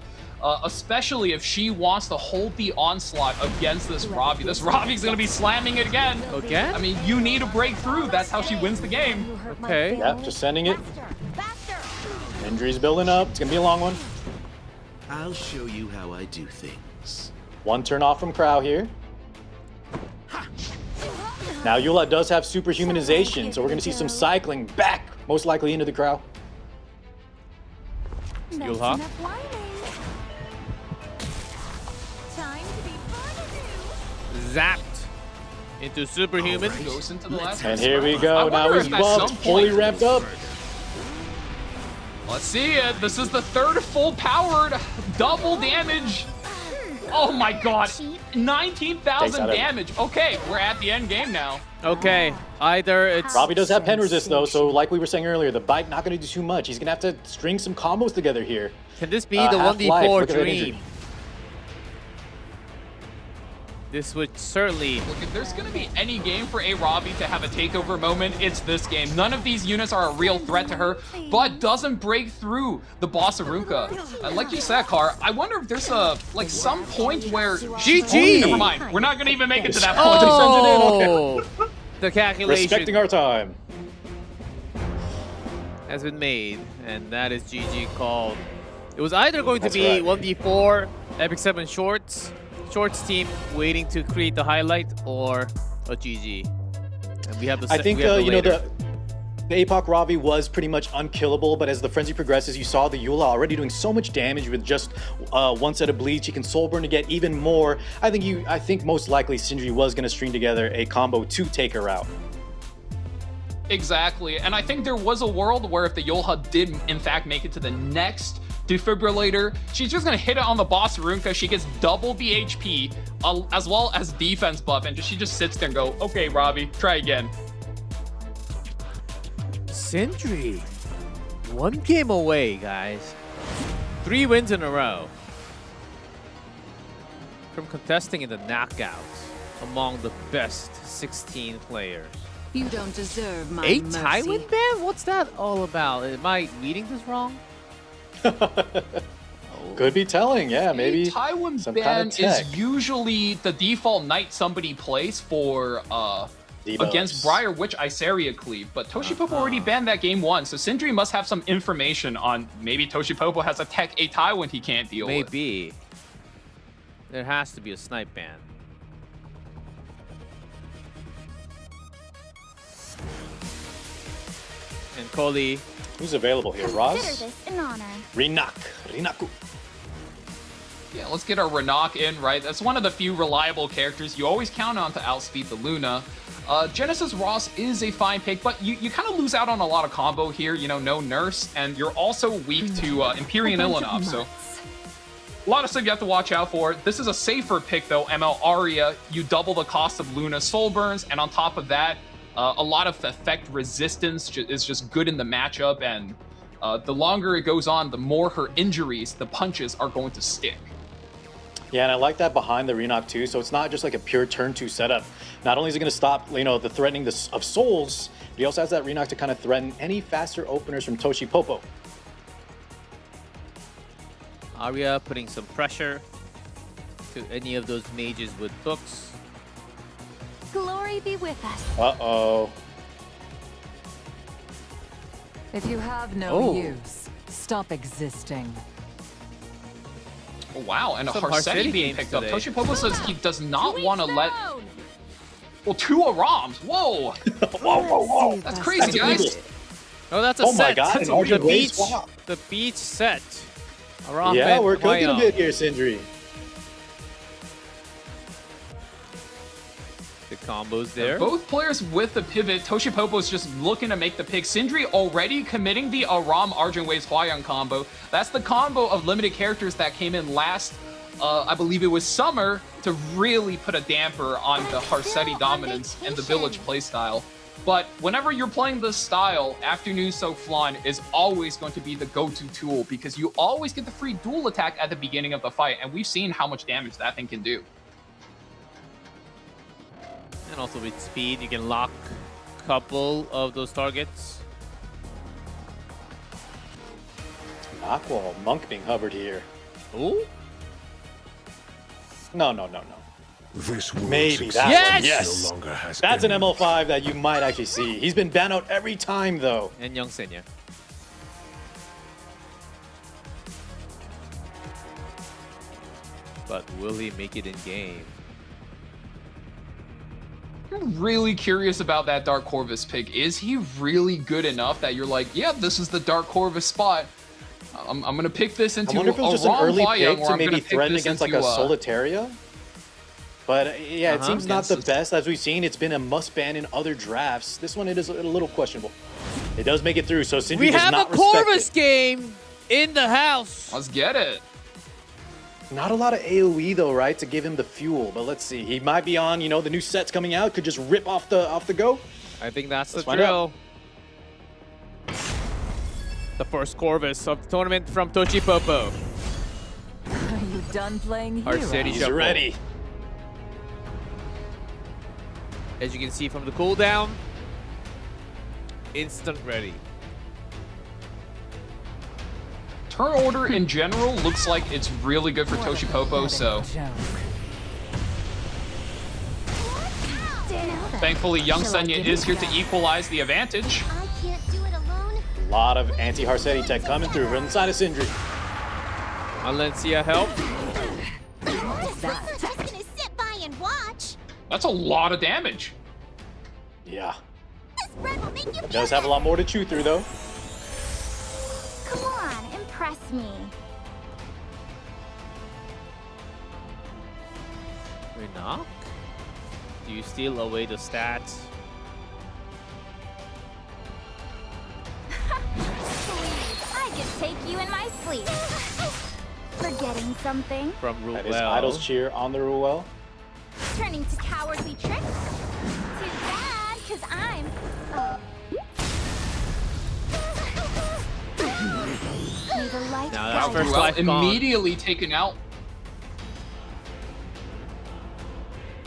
especially if she wants to hold the onslaught against this Ravi. This Ravi's going to be slamming it again. Okay. I mean, you need a breakthrough. That's how she wins the game. Okay. Yep, just sending it. Injuries building up. It's going to be a long one. I'll show you how I do things. One turn off from Crow here. Now Eula does have superhumanization, so we're going to see some cycling back, most likely into the Crow. Eula. zapped into superhuman. Goes into the last And here we go. Now he's buffed, fully ramped up. Let's see it. This is the third full powered double damage. Oh my god. 19,000 damage. Okay, we're at the end game now. Okay, either it's... Robbie does have pen resist though, so like we were saying earlier, the bike not going to do too much. He's going to have to string some combos together here. Can this be the 1v4 dream? This would certainly... Look, if there's going to be any game for a Robbie to have a takeover moment, it's this game. None of these units are a real threat to her, but doesn't break through the boss Arunka. Like you said, Car, I wonder if there's some point where... GG! Never mind. We're not going to even make it to that point. Oh! The calculation... Respecting our time. Has been made, and that is GG called. It was either going to be 1v4, EpicSeven Shorts team waiting to create the highlight, or a GG. And we have the I think, you know, the APOC Ravi was pretty much unkillable, but as the frenzy progresses, you saw the Eula already doing so much damage with just one set of bleeds. He can soul burn to get even more. I think most likely Sindri was going to string together a combo to take her out. Exactly, and I think there was a world where if the Yolha did in fact make it to the next defibrillator, she's just gonna hit it on the boss Arunka. She gets double the HP as well as defense buff, and she just sits there and go, okay, Robbie, try again. Sindri, one game away, guys. 3 wins in a row from contesting in the knockouts among the best 16 players. You don't deserve my 8 mercy. Tywin ban? What's that all about? Am I reading this wrong? Could be telling, yeah, maybe. A Tywin some ban kind of tech. is usually the default knight somebody plays for Devos. against Briar Witch Iseria Cleave, but Toshipopo already banned that game once, so Sindri must have some information on maybe Toshipopo has a tech a Tywin he can't deal with. Maybe. There has to be a snipe ban. And Koli. Who's available here? Roz? Consider this an honor. Rinaku. Yeah, let's get our Renak in, right? That's one of the few reliable characters you always count on to outspeed the Luna. Genesis Ross is a fine pick, but you kind of lose out on a lot of combo here. You know, no Nurse, and you're also weak to Empyrean Ilanov, so a lot of stuff you have to watch out for. This is a safer pick, though, ML Aria. You double the cost of Luna Soul Burns, and on top of that, a lot of effect resistance is just good in the matchup, and the longer it goes on, the more her injuries, the punches, are going to stick. Yeah, and I like that behind the Renak too. So it's not just like a pure turn 2 setup. Not only is it going to stop, you know, the threatening of souls, but he also has that Renak to kind of threaten any faster openers from Toshipopo. Arya putting some pressure to any of those mages with hooks. Glory be with us. Uh-oh. If you have no use, stop existing. Oh, wow, and a Some Harsetti Harsetti being games picked up. today. Toshipopo says he does not want to let... Well, 2 Arams. Whoa. Whoa. That's crazy, guys. Oh, that's a Oh set. my God, That's an Argent Wave beach, swap. the beach set. Aram Yeah, and we're cooking a Hwayong. bit here, Sindri. The combos there. Both players with the pivot. Toshipopo's just looking to make the pick. Sindri already committing the Aram Argent Waves Hwayong combo. That's the combo of limited characters that came in last, I believe it was summer, to really put a damper on the Harsetti dominance and the village playstyle. But whenever you're playing this style, Afternoon So Flan is always going to be the go-to tool because you always get the free dual attack at the beginning of the fight, and we've seen how much damage that thing can do. And also with speed, you can lock a couple of those targets. Knockwall, Monk being hovered here. Ooh? No. This Maybe that Yes! one. Yes. no longer has That's an been. ML5 that you might actually see. He's been banned out every time, though. And Young Senya. But will he make it in game? I'm really curious about that Dark Corvus pick. Is he really good enough that you're like, yeah, this is the Dark Corvus spot. I'm going to pick this into I wonder if it was just an early pick to maybe threaten against like a Solitaria. But yeah, it seems not the best. As we've seen, it's been a must ban in other drafts. This one, it is a little questionable. It does make it through, so Sindri We does have not a respect Corvus it. game in the house. Let's get it. Not a lot of AoE though, right, to give him the fuel. But let's see, he might be on, you know, the new sets coming out. Could just rip off the go. I think that's Let's the find drill. The first Corvus of the tournament from Tochipopo. Are you done playing Our hero? city He's shuffle. ready. As you can see from the cooldown, instant ready. Turn order in general looks like it's really good for Tochipopo, so thankfully Young Senya is here to equalize the advantage. A lot of anti-Harsetti tech coming through from the side of Sindri. Valencia help. That's a lot of damage. Yeah. It does have a lot more to chew through though. Come on, impress me. Renak? Do you steal away the stats? I could take you in my sleep. Forgetting something? From Ruel. That is Idol's cheer on the Ruel. Turning to cowardly tricks? Too bad, because I'm... May the light Now that's guide first you. life gone. Immediately taken out.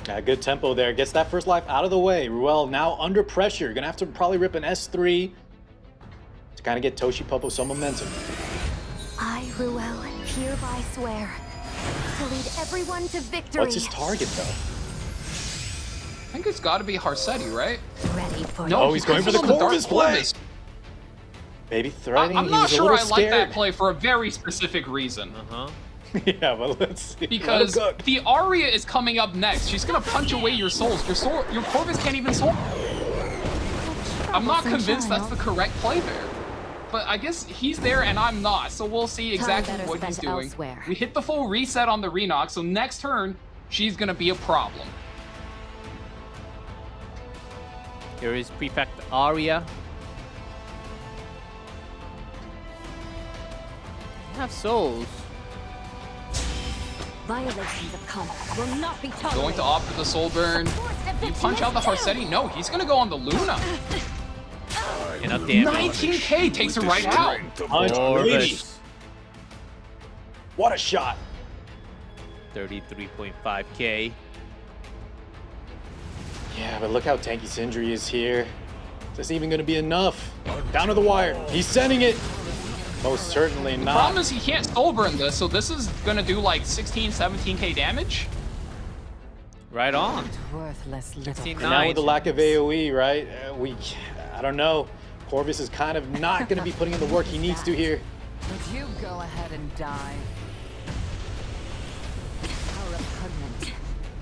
Yeah, good tempo there. Gets that first life out of the way. Ruel now under pressure. Gonna have to probably rip an S3 to kind of get Tochipopo some momentum. I, Ruel, hereby swear to lead everyone to victory. What's his target though? I think it's got to be Harsetti, right? Ready for No, Oh, he's going for the on Dark Corvus play. Corvus. Maybe threatening. I'm He not was a sure little I like that scared. play for a very specific reason. Yeah, but let's see. Because Let him cook. the Aria is coming up next. She's gonna punch away your souls. Your Corvus can't even soul. I'm not convinced that's the correct play there. But I guess he's there and I'm not, so we'll see exactly better what he's spent doing. elsewhere. We hit the full reset on the Renox, so next turn, she's gonna be a problem. Here is Prefect Aria. You have souls. Violations of combat will not be tolerated. Going to opt for the soul burn. You punch out the Harsetti? No, he's gonna go on the Luna. Enough damage. 19k takes her right out. 180. What a shot. 33.5k. Yeah, but look how tanky Sindri is here. Is this even going to be enough? Down to the wire. He's sending it. Most certainly The not. problem is he can't soul burn this, so this is gonna do like 16, 17k damage. Right on. Worthless little. 69. And now with the lack of AoE, right? I don't know. Corvus is kind of not going to be putting in the work he needs to here. Would you go ahead and die? How repugnant.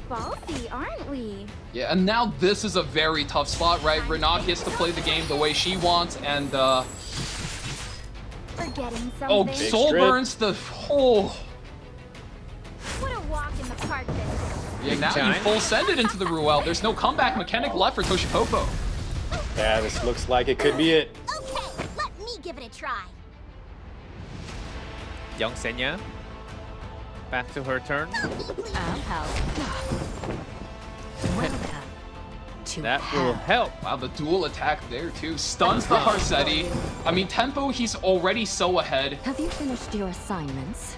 Ballsy, aren't we? Yeah, and now this is a very tough spot, right? Renat gets to play the game the way she wants, and Forgetting something? oh, soul burns the whole. What a walk in the park this is. Yeah, now you full send it into the Ruel. There's no comeback mechanic left for Tochipopo. Yeah, this looks like it could be it. Okay, let me give it a try. Young Senya. Back to her turn. That will help. Wow, the dual attack there too. Stuns the Harsetti. I mean, tempo, he's already so ahead. Have you finished your assignments?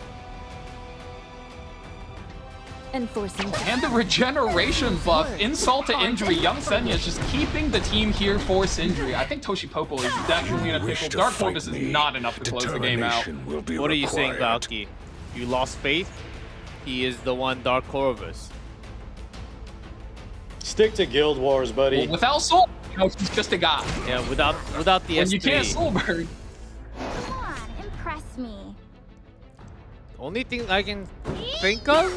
Enforcing. And the regeneration buff, insult to injury. Young Senya is just keeping the team here for Sindri. I think Tochipopo is definitely in a pickle. Dark Corvus is not enough to close the game out. What are you saying, Valky? You lost faith? He is the one Dark Corvus. Stick to Guild Wars, buddy. Well, without soul, you know, he's just a guy. Yeah, without the When S3. you can't soul burn. Come on, impress me. Only thing I can think of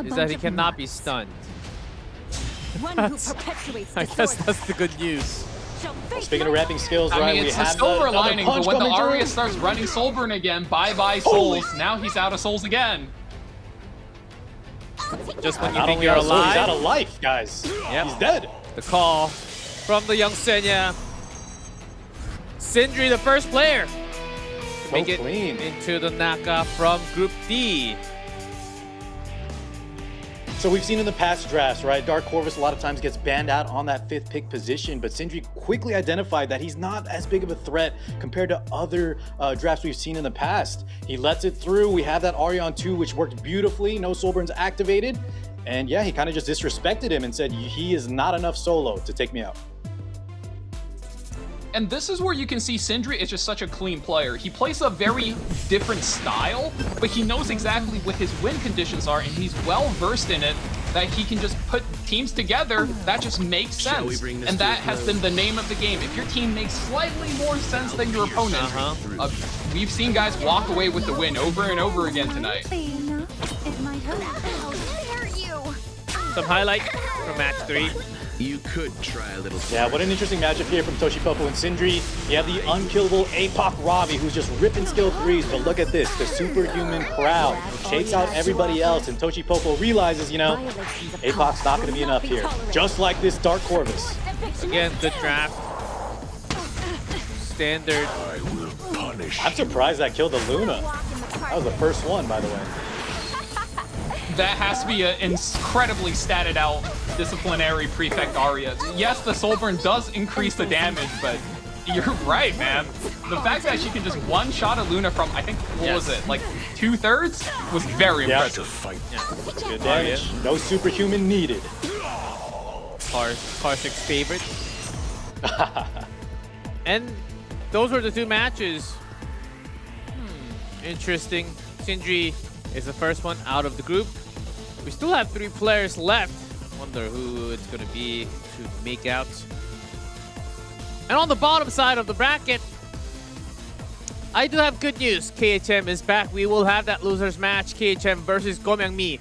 is that he cannot be stunned. One who perpetuates I guess that's the good news. Speaking of ramping skills, I right? mean, we it's the have silver another lining, but punch when the coming Aria through. starts running soul burn again, bye-bye souls. Now he's out of souls again. Just when you Not think only you're out of soul, he's out alive. of life, guys. Yep. He's dead. The call from the young Senya. Sindri, the first player to make it clean. into the knockoff from Group D. So we've seen in the past drafts, right? Dark Corvus a lot of times gets banned out on that 5th pick position, but Sindri quickly identified that he's not as big of a threat compared to other drafts we've seen in the past. He lets it through. We have that Arya on 2, which worked beautifully. No Soulburns activated. And yeah, he kind of just disrespected him and said, he is not enough solo to take me out. And this is where you can see Sindri is just such a clean player. He plays a very different style, but he knows exactly what his win conditions are, and he's well versed in it, that he can just put teams together that just makes sense. And that has been the name of the game. If your team makes slightly more sense than your opponent, we've seen guys walk away with the win over and over again tonight. Some highlight from match 3. You could try a little. Yeah, what an interesting matchup here from Toshipopo and Sindri. You have the unkillable APOC Ravi, who's just ripping skill 3s, but look at this, the superhuman crowd takes out everybody else, and Toshipopo realizes, you know, APOC's not going to be enough here. Just like this Dark Corvus. Again, the draft. Standard. I'm surprised that killed the Luna. That was the first one, by the way. That has to be an incredibly statted out disciplinary prefect Arya. Yes, the Soulburn does increase the damage, but you're right, man. The fact that she can just one-shot a Luna from, I think, what was it, like 2/3? Was very impressive. Good damage. No superhuman needed. Karthik's favorite. And those were the 2 matches. Interesting. Sindri is the first one out of the group. We still have 3 players left. Wonder who it's going to be to make out. And on the bottom side of the bracket, I do have good news. KHM is back. We will have that losers match, KHM versus Gomyangmi,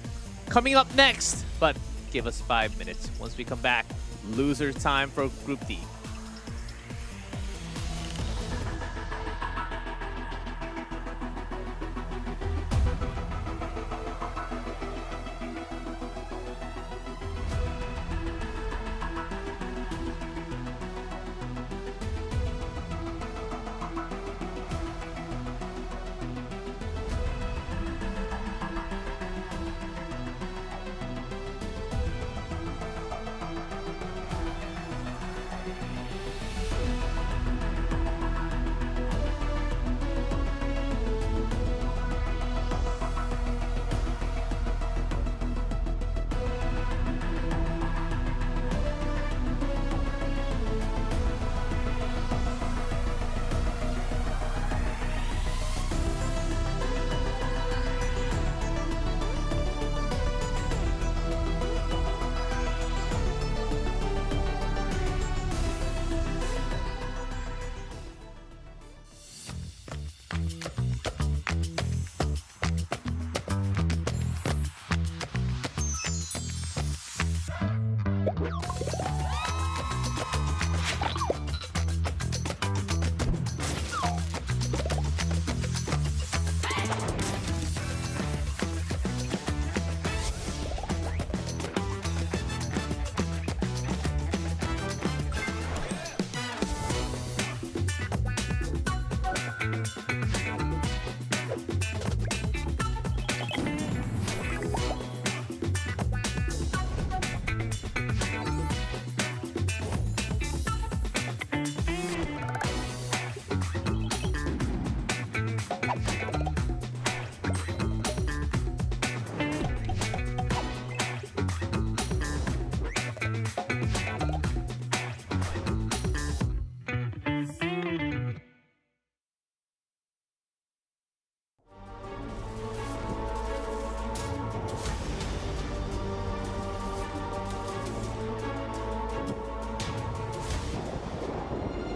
coming up next. But give us 5 minutes. Once we come back, loser time for Group D.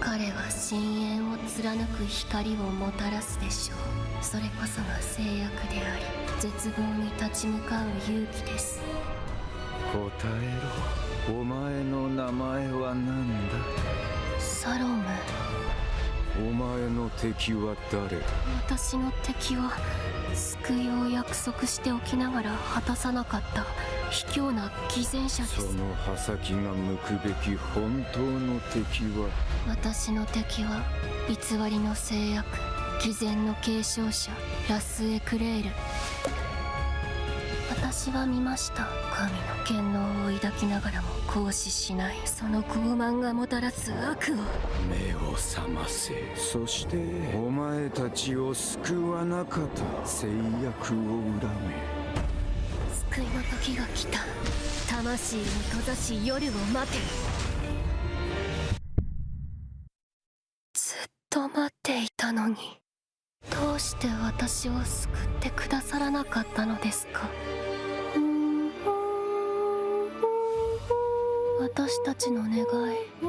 彼は深淵を貫く光をもたらすでしょう。それこそが制約であり、絶望に立ち向かう勇気です。答えろ。お前の名前は何だ？サロム。お前の敵は誰？私の敵は救いを約束しておきながら果たさなかった卑怯な偽善者です。その刃先が向くべき本当の敵は、私の敵は偽りの制約、偽善の継承者ラス・エクレール。私は見ました。神の権能を抱きながらも行使しないその傲慢がもたらす悪を。目を覚ませ。そしてお前たちを救わなかった制約を恨め。救いの時が来た。魂を閉ざし夜を待て。ずっと待っていたのに、どうして私を救ってくださらなかったのですか。私たちの願い、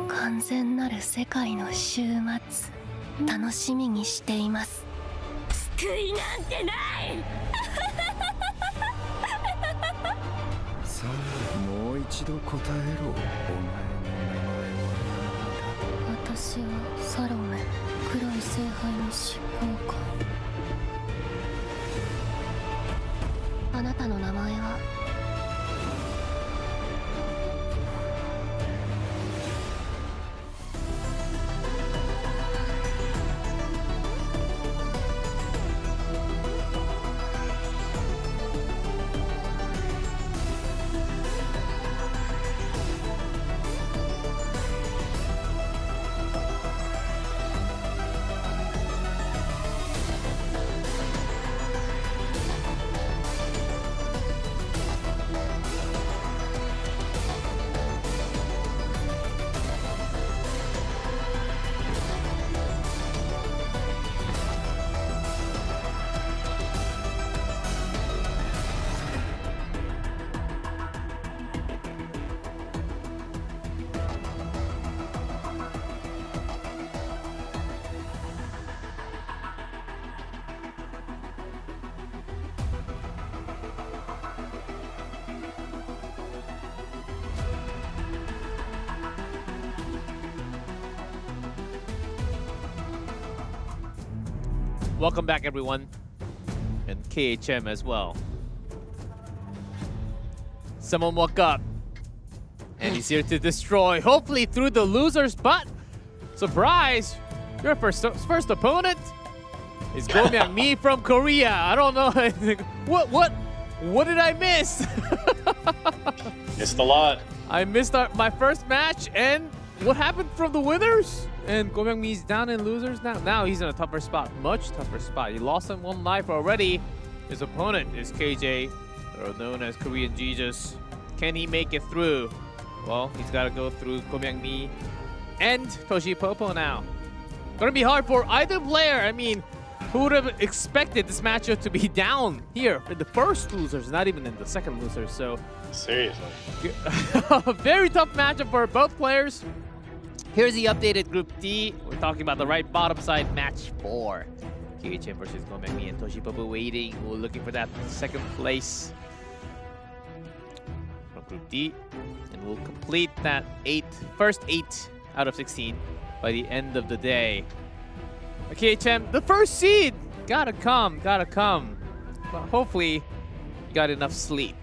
完全なる世界の終末、楽しみにしています。救いなんてない。さあ、もう一度答えろ。お前の名前は。私はサロメ、黒い聖杯の執行官。あなたの名前は。Welcome back, everyone, and KHM as well. Someone woke up, and he's here to destroy, hopefully through the losers, but surprise, your first opponent is Go Me from Korea. I don't know. What did I miss? Missed a lot. I missed my first match, and what happened from the winners? And Go Myung-mi's down in losers now. Now he's in a tougher spot, much tougher spot. He lost on 1 life already. His opponent is KJ, or known as Korean Jesus. Can he make it through? Well, he's got to go through Go Myung-mi and Toshi Popo now. Gonna be hard for either player. I mean, who would have expected this matchup to be down here in the first losers, not even in the second losers? So seriously, very tough matchup for both players. Here's the updated Group D. We're talking about the right bottom side, match 4. KHM versus Go Myung-mi and Toshi Popo waiting. We're looking for that second place from Group D. And we'll complete that first 8 out of 16 by the end of the day. KHM, the first seed! Gotta come. But hopefully, you got enough sleep.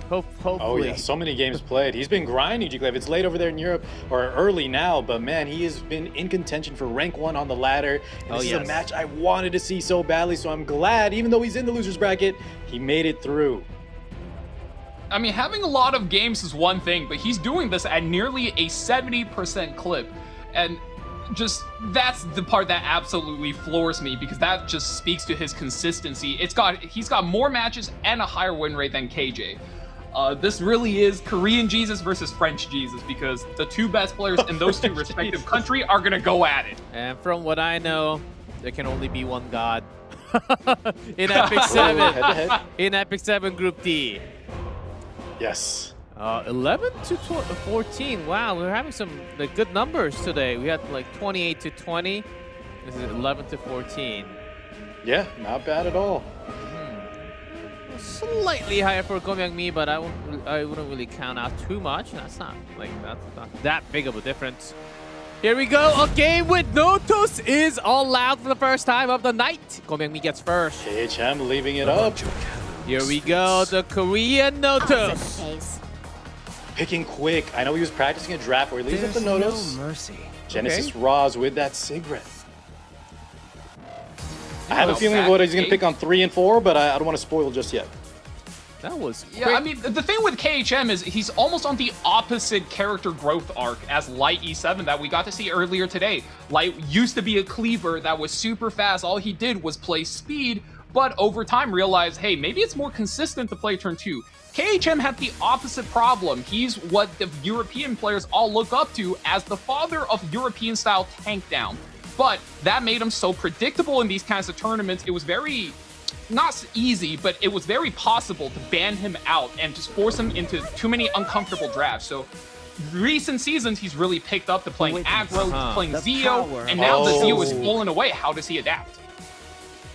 Hopefully. Oh yeah, so many games played. He's been grinding, G-Clef. It's late over there in Europe, or early now, but man, he has been in contention for rank 1 on the ladder. And this is a match I wanted to see so badly, so I'm glad, even though he's in the loser's bracket, he made it through. I mean, having a lot of games is one thing, but he's doing this at nearly a 70% clip. And just, that's the part that absolutely floors me, because that just speaks to his consistency. He's got more matches and a higher win rate than KJ. This really is Korean Jesus versus French Jesus, because the two best players in those two respective countries are gonna go at it. And from what I know, there can only be one God in EpicSeven. In EpicSeven Group D. Yes. 11 to 14. Wow, we're having some good numbers today. We had like 28 to 20. This is 11 to 14. Yeah, not bad at all. Slightly higher for Go Myung-mi, but I wouldn't really count out too much. That's not that big of a difference. Here we go. A game with Notos is allowed for the first time of the night. Komyangmi gets first. KHM leaving it up. Here we go. The Korean Notos. Picking quick. I know he was practicing a draft where he leaves up the Notos. No mercy. Genesis Roz with that cigarette. I have a feeling of what he's going to pick on 3 and 4, but I don't want to spoil just yet. That was Yeah, I mean, the thing with KHM is he's almost on the opposite character growth arc as Light E7 that we got to see earlier today. Light used to be a cleaver that was super fast. All he did was play speed, but over time realized, hey, maybe it's more consistent to play turn 2. KHM had the opposite problem. He's what the European players all look up to as the father of European-style tank down. But that made him so predictable in these kinds of tournaments. It was very... not easy, but it was very possible to ban him out and just force him into too many uncomfortable drafts. So recent seasons, he's really picked up to playing aggro, playing Zio, and now the Zio is falling away. How does he adapt?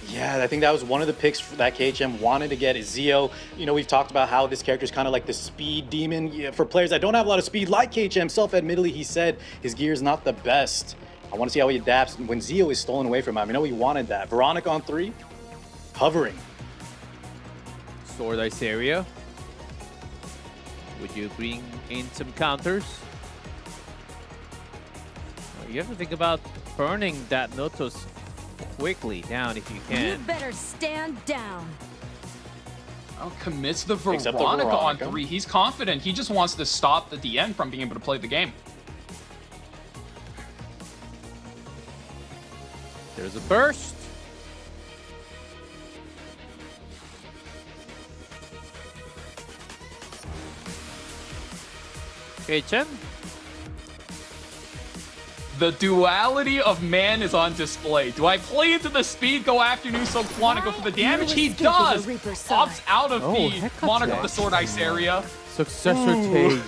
Yeah, I think that was one of the picks that KHM wanted to get is Zio. You know, we've talked about how this character is kind of like the speed demon. Yeah, for players that don't have a lot of speed, like KHM, self-admittedly, he said his gear is not the best. I want to see how he adapts when Zio is stolen away from him. I know he wanted that. Veronica on 3. Hovering. Sword Ice area. Would you bring in some counters? You have to think about burning that Notos quickly down if you can. You better stand down. Oh, commits the Veronica on 3. He's confident. He just wants to stop the DN from being able to play the game. There's a burst. KHM. The duality of man is on display. Do I play into the speed, go after New Silk Swan, and go for the damage? He does! Opts out of the Monarch of the Sword Ice area. Successor Tay.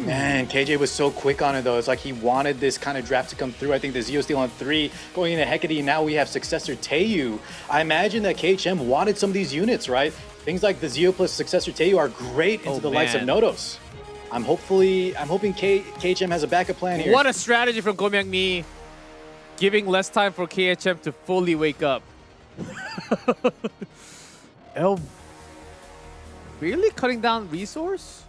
Man, KJ was so quick on it though. It's like he wanted this kind of draft to come through. I think the Zio steal on 3, going into Hecate, now we have Successor Taeyu. I imagine that KHM wanted some of these units, right? Things like the Zio plus Successor Taeyu are great into the likes of Notos. I'm hoping KHM has a backup plan here. What a strategy from Komyangmi, giving less time for KHM to fully wake up. Really cutting down resource?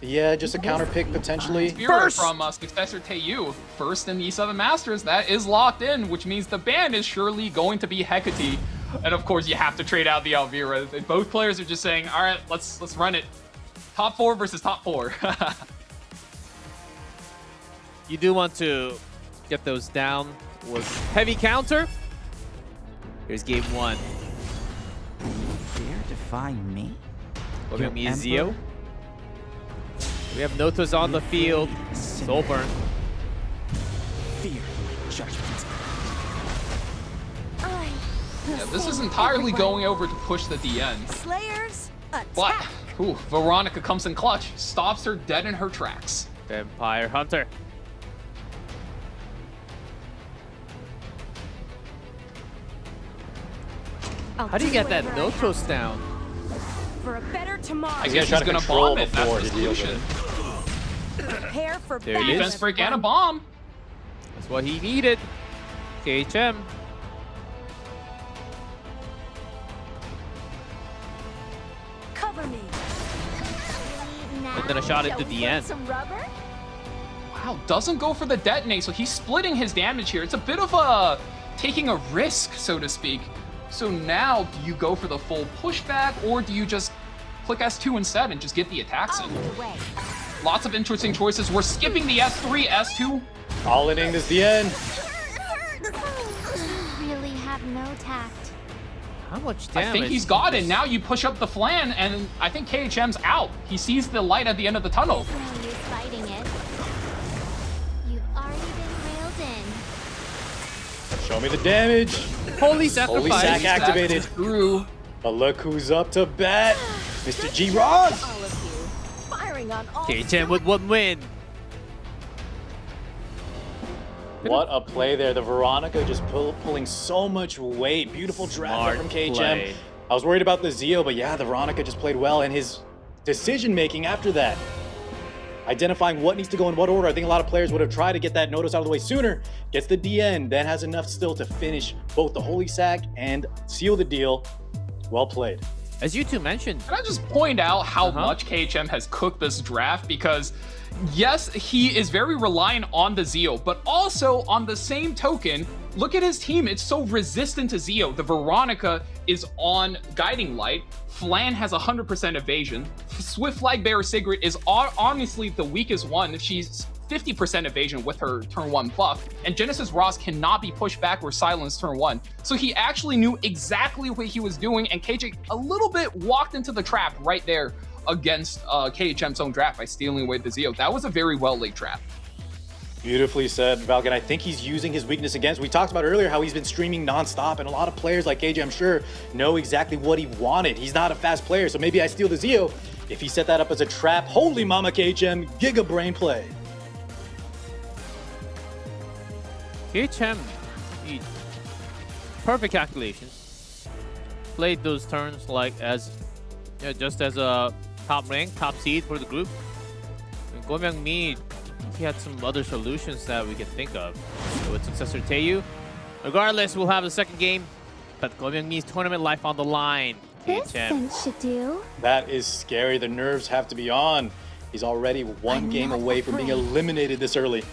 Yeah, just a counter pick potentially. Spirit from Successor Taeyu, first in the E7 Masters, that is locked in, which means the ban is surely going to be Hecate. And of course, you have to trade out the Alvira. Both players are just saying, all right, let's run it. Top 4 versus top 4. You do want to get those down with heavy counter. Here's game 1. Dare defy me? Komyangmi Zio. We have Notos on the field. Soul burn. Fear judgment. Yeah, this is entirely going over to push the DN. Slayers, attack. But Veronica comes in clutch, stops her dead in her tracks. Vampire Hunter. How do you get that Notos down? For a better tomorrow. I guess he's gonna bomb it. That's the solution. Prepare for There it is. Defense break and a bomb. That's what he needed. KHM. Cover me. And then a shot into the end. Some rubber? Wow, doesn't go for the detonate, so he's splitting his damage here. It's a bit of a taking a risk, so to speak. So now, do you go for the full pushback, or do you just click S2 instead and just get the attacks in? Lots of interesting choices. We're skipping the S3, S2. All inning this the end. Really have no tact. How much damage? I think he's got it. Now you push up the flan, and I think KHM's out. He sees the light at the end of the tunnel. No use fighting it. You've already been railed in. Show me the damage. Holy sacrifice. Holy sack activated. But look who's up to bat. Mr. G. Roz. Firing on all KHM with 1 win. What a play there. The Veronica just pulling so much weight. Beautiful draft from KHM. Play. I was worried about the Zio, but yeah, the Veronica just played well. And his decision making after that. identifying what needs to go in what order. I think a lot of players would have tried to get that Notice out of the way sooner. Gets the DN, then has enough still to finish both the Holy Sack and seal the deal. Well played. As you two mentioned. Can I just point out how much KHM has cooked this draft? Because yes, he is very reliant on the Zeo, but also on the same token, look at his team. It's so resistant to Zeo. The Veronica is on Guiding Light. Flan has 100% evasion. Swift Flag Bearer Sigrid is honestly the weakest one. She's 50% evasion with her turn 1 buff, and Genesis Ross cannot be pushed back or silenced turn 1. So he actually knew exactly what he was doing, and KJ a little bit walked into the trap right there against KHM's own draft by stealing away the Zeo. That was a very well laid trap. Beautifully said, Valken. I think he's using his weakness against. We talked about earlier how he's been streaming nonstop, and a lot of players like KJ, I'm sure, know exactly what he wanted. He's not a fast player, so maybe I steal the Zeo. If he set that up as a trap, holy mama KHM, giga brain play. KHM, perfect calculations. Played those turns like as just as a top rank, top seed for the group. And Go Myung-mi, he had some other solutions that we can think of. So with successor Taeyu. Regardless, we'll have the second game, but Go Myung-mi's tournament life on the line. KHM. should do. That is scary. The nerves have to be on. He's already one game away from being eliminated this early.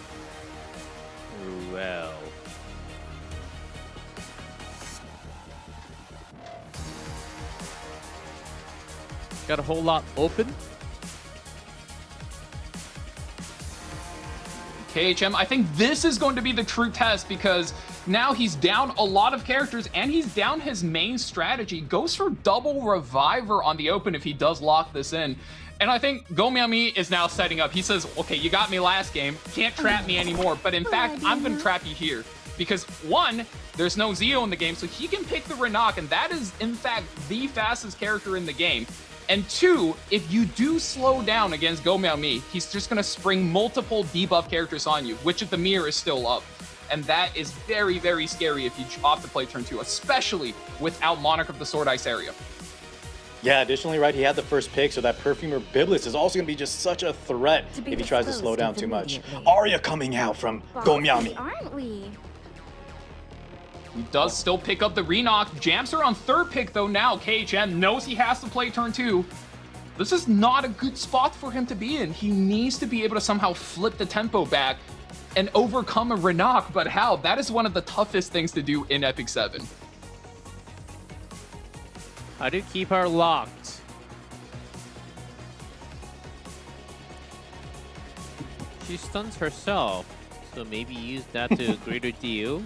Well. Got a whole lot open. KHM, I think this is going to be the true test because now he's down a lot of characters and he's down his main strategy. Goes for double Reviver on the open if he does lock this in. And I think Go Myung-mi is now setting up. He says, okay, you got me last game. Can't trap me anymore. But in fact, I'm going to trap you here. Because one, there's no Zeo in the game, so he can pick the Renak. And that is, in fact, the fastest character in the game. And two, if you do slow down against Go Myung-mi, he's just going to spring multiple debuff characters on you, which if the mirror is still up. And that is very, very scary if you opt to play turn 2, especially without Monarch of the Sword Ice area. Yeah, additionally, right, he had the first pick, so that Perfumer Biblis is also going to be just such a threat if he tries to slow down too much. Arya coming out from Go Myung-mi. Aren't we? He does still pick up the Renak. Jams her on third pick, though, now. KHM knows he has to play turn 2. This is not a good spot for him to be in. He needs to be able to somehow flip the tempo back and overcome a Renak, but how? That is one of the toughest things to do in EpicSeven. How do you keep her locked? She stuns herself, so maybe use that to a greater deal.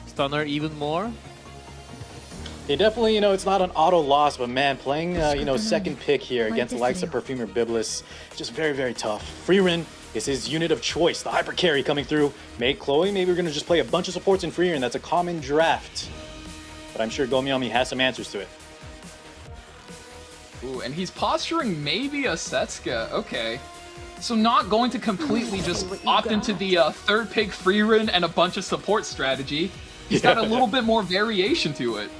Stun her even more. Yeah, definitely, it's not an auto loss, but man, playing, second pick here against the likes of Perfumer Biblis, just very, very tough. Freerin is his unit of choice, the hyper carry coming through. Make Chloe, maybe we're going to just play a bunch of supports in Freerin. That's a common draft. But I'm sure Go Myung-mi has some answers to it. Ooh, and he's posturing maybe a Setsuka. Okay. So not going to completely just opt into the third pick Freerin and a bunch of support strategy. He's got a little bit more variation to it.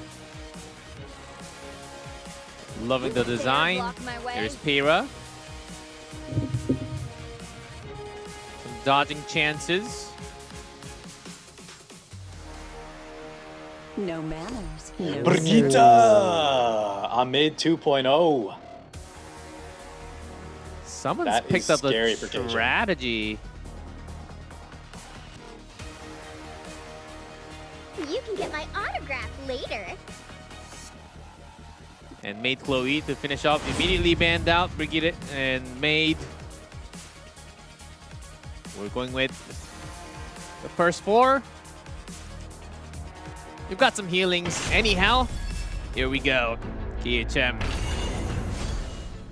Loving the design. There's Pyrrha. Some dodging chances. No manners. No Brigitte! Amid 2.0. Someone's picked up the strategy. You can get my autograph later. And made Chloe to finish off. Immediately banned out Brigitte and Maid. We're going with the first 4. We've got some healings. Anyhow, here we go. KHM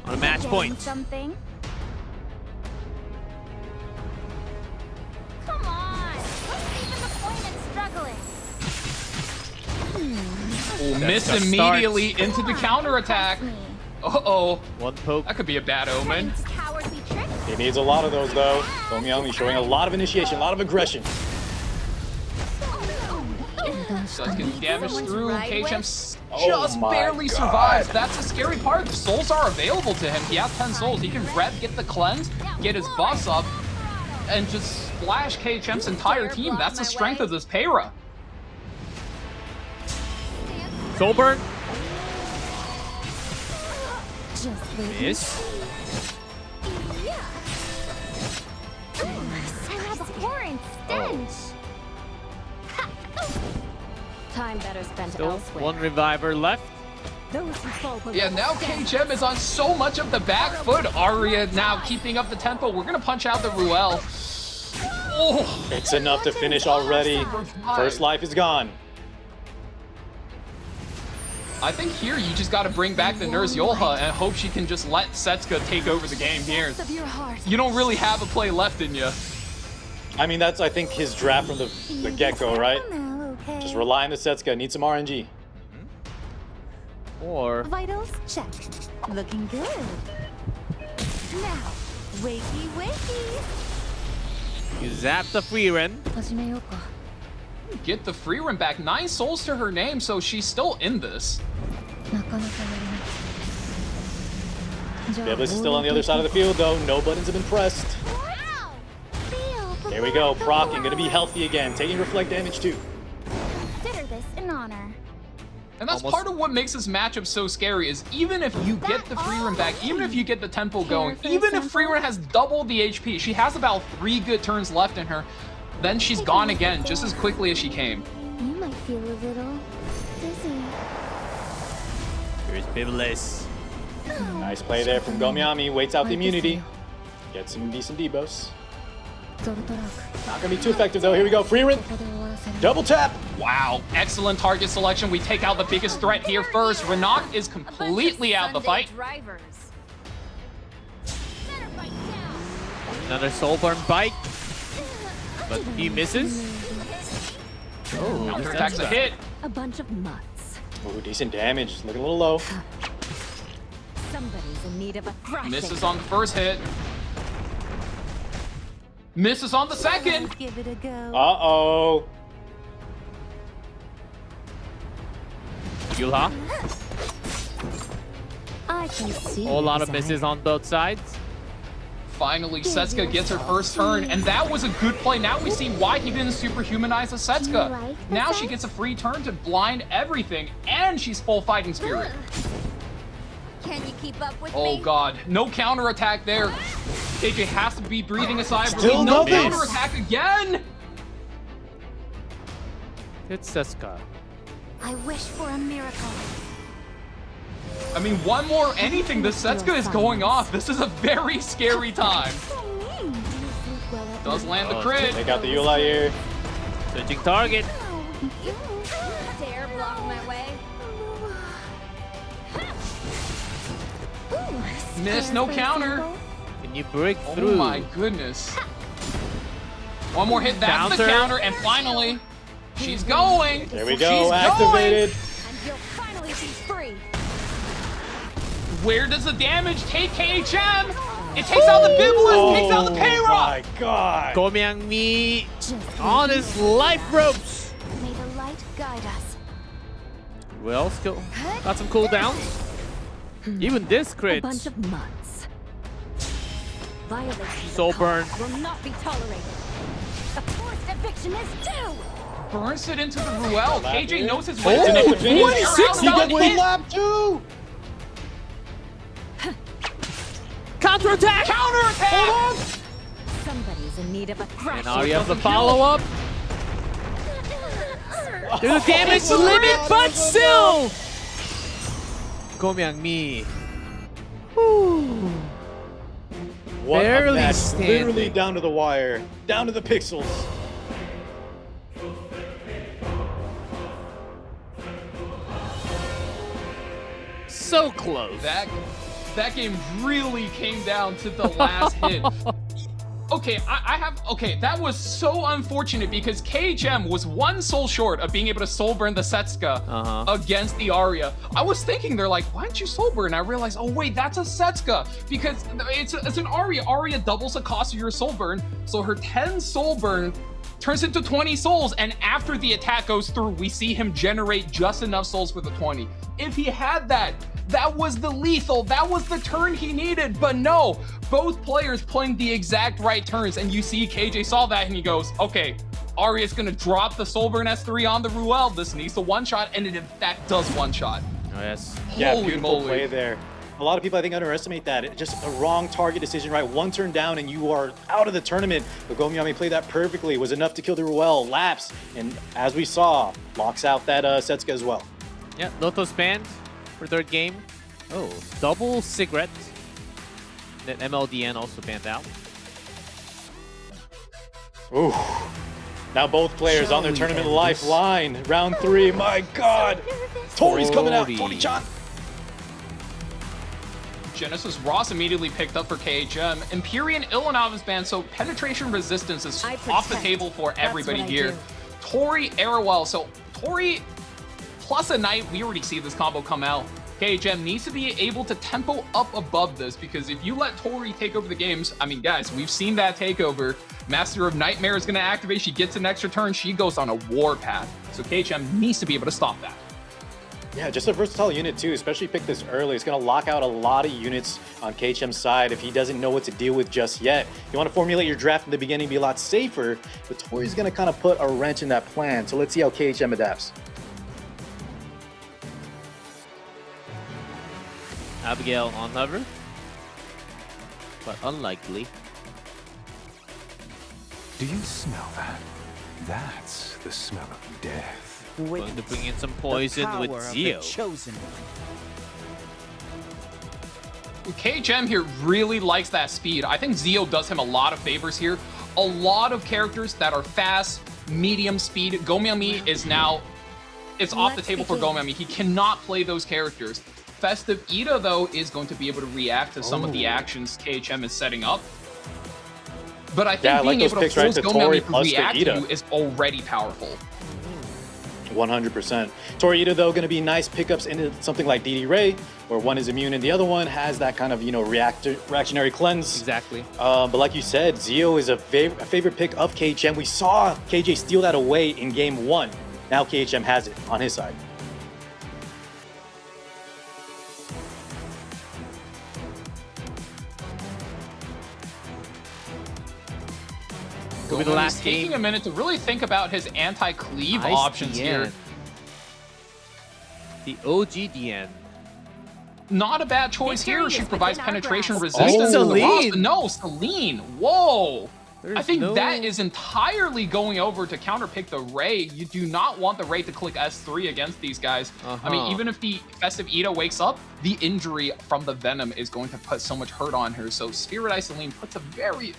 on a match point. Something? Come on! What's even the point in struggling? Miss immediately into the counterattack. Uh-oh. One poke. That could be a bad omen. He needs a lot of those, though. Go Myung-mi showing a lot of initiation, a lot of aggression. Does get damage through. KHM just my barely God. survives. That's the scary part. The souls are available to him. He has 10 souls. He can rev, get the cleanse, get his buffs up, and just splash KHM's entire team. That's the strength of this Payra. Soulburn. Miss. I have a horrid stench. Time better spent Still elsewhere. one reviver left. Those who fall below Yeah, now KHM is on so much of the back foot. Arya now keeping up the tempo. We're gonna punch out the Ruel. Oh, It's enough to finish already. First life is gone. I think here you just gotta bring back the Nurse Yolha and hope she can just let Setsuka take over the game here. You don't really have a play left in you. I mean, that's, I think, his draft from the get-go, right? Just rely on the Setsuka. Need some RNG. Or Vitals check. Looking good. Now, wakey wakey. you zap the free run. Get the free run back. 9 souls to her name, so she's still in this. Biblis is still on the other side of the field, though. No buttons have been pressed. There we go. Procking, gonna be healthy again. Taking reflect damage, too. Consider this an honor. And that's part of what makes this matchup so scary is even if you get the free run back, even if you get the tempo going, even if free run has double the HP, she has about 3 good turns left in her, then she's gone again just as quickly as she came. You might feel a little dizzy. Here's Biblis. Nice play there from Gomiami. Waits out the immunity. Gets some decent debos. Not gonna be too effective though. Here we go. Free run. Double tap. Wow, excellent target selection. We take out the biggest threat here first. Renak is completely out the fight. Another Soulburn bite. But he misses. Oh, Counterattack's a hit. A bunch of mutts. Ooh, decent damage. Looking a little low. Somebody's in need of a thrashing. Misses on the first hit. Misses on the second. Give it a go. Uh-oh. Yulha. I can see. A whole lot of misses on both sides. Finally, Setsuka gets her first turn, and that was a good play. Now we see why he didn't superhumanize a Setsuka. Now she gets a free turn to blind everything, and she's full fighting spirit. Can you keep up with Oh me? god, no counterattack there. KJ has to be breathing a sigh of Still relief. No nothing. counterattack again! It's Setsuka. I wish for a miracle. I mean, one more anything, the Setsuka is going off. This is a very scary time. Does land the crit. Take out the Yula here. Switching target. Dare block my way. Miss, no counter. Can you break through? Oh my goodness. One more hit, that's the counter, and finally, she's going. There we go, She's activated. And you'll finally be free. Where does the damage take KHM? It takes out the Biblis, takes out the Payra. Oh my god. Gomiang on his life ropes. May the light guide us. Well, still got some cooldowns. Even this A bunch crits. of mutts. Violation Soulburn. will not be tolerated. A forced eviction is due. Burns it into the Ruel. KJ knows his Oh, way. enough to finish. 26 He got on one hit. lap too. Counterattack! Counterattack! Somebody's in need of a thrash. And Arya have the follow-up. There's a damage limit, but still! Gomiang Mi. What Barely a match. standing. Literally down to the wire. Down to the pixels. So close. That game really came down to the last hit. Okay, okay, that was so unfortunate because KHM was 1 soul short of being able to soulburn the Setsuka against the Arya. I was thinking, they're like, why didn't you soulburn? I realized, oh wait, that's a Setsuka because it's an Arya. Arya doubles the cost of your soulburn, so her 10 soulburn turns into 20 souls, and after the attack goes through, we see him generate just enough souls for the 20. If he had that, that was the lethal, that was the turn he needed, but no, both players playing the exact right turns, and you see KJ saw that and he goes, okay, Arya's gonna drop the Soulburn S3 on the Ruel, this needs to one-shot, and it in fact does one-shot. Oh, yes. Yeah, Holy beautiful moly. play there. A lot of people, I think, underestimate that. It's just a wrong target decision, right? One turn down and you are out of the tournament. But Gomyami played that perfectly. It was enough to kill the Ruel, laps, and as we saw, locks out that Setsuka as well. Yeah, Loto's banned for third game. Oh, double cigarette. Then MLDN also banned out. Ooh. Now both players on their tournament lifeline. Round 3, my God. Tori's coming out, Tori-chan. Genesis Ross immediately picked up for KHM. Empyrean Ilanov is banned, so penetration resistance is off the table for everybody here. Tori Arrowell, so Tori plus a Knight, we already see this combo come out. KHM needs to be able to tempo up above this, because if you let Tori take over the games, I mean, guys, we've seen that takeover. Master of Nightmare is going to activate, she gets an extra turn, she goes on a war path. So KHM needs to be able to stop that. Yeah, just a versatile unit too, especially pick this early. It's going to lock out a lot of units on KHM's side if he doesn't know what to deal with just yet. You want to formulate your draft in the beginning, be a lot safer, but Tori's going to kind of put a wrench in that plan. So let's see how KHM adapts. Abigail on hover, but unlikely. Do you smell that? That's the smell of death. Going to bring in some poison with Zio. KHM here really likes that speed. I think Zio does him a lot of favors here. A lot of characters that are fast, medium speed. Gomyami is now, it's off the table for Gomyami. He cannot play those characters. Festive Ida, though, is going to be able to react to some of the actions KHM is setting up. But I think being able to force Gomyami to react to you is already powerful. 100%. Tori Ida, though, going to be nice pickups into something like DD Ray, where one is immune and the other one has that kind of, you know, reactionary cleanse. Exactly. But like you said, Zio is a favorite pick of KHM. We saw KJ steal that away in game 1. Now KHM has it on his side. Could be the last taking a minute to really think about his anti-cleave options here. The OGDN. Not a bad choice here. She provides penetration resistance. Celine. No, Celine. Whoa. I think that is entirely going over to counterpick the Ray. You do not want the Ray to click S3 against these guys. I mean, even if the Festive Ida wakes up, the injury from the Venom is going to put so much hurt on her. So Spirit Eye Celine puts a very,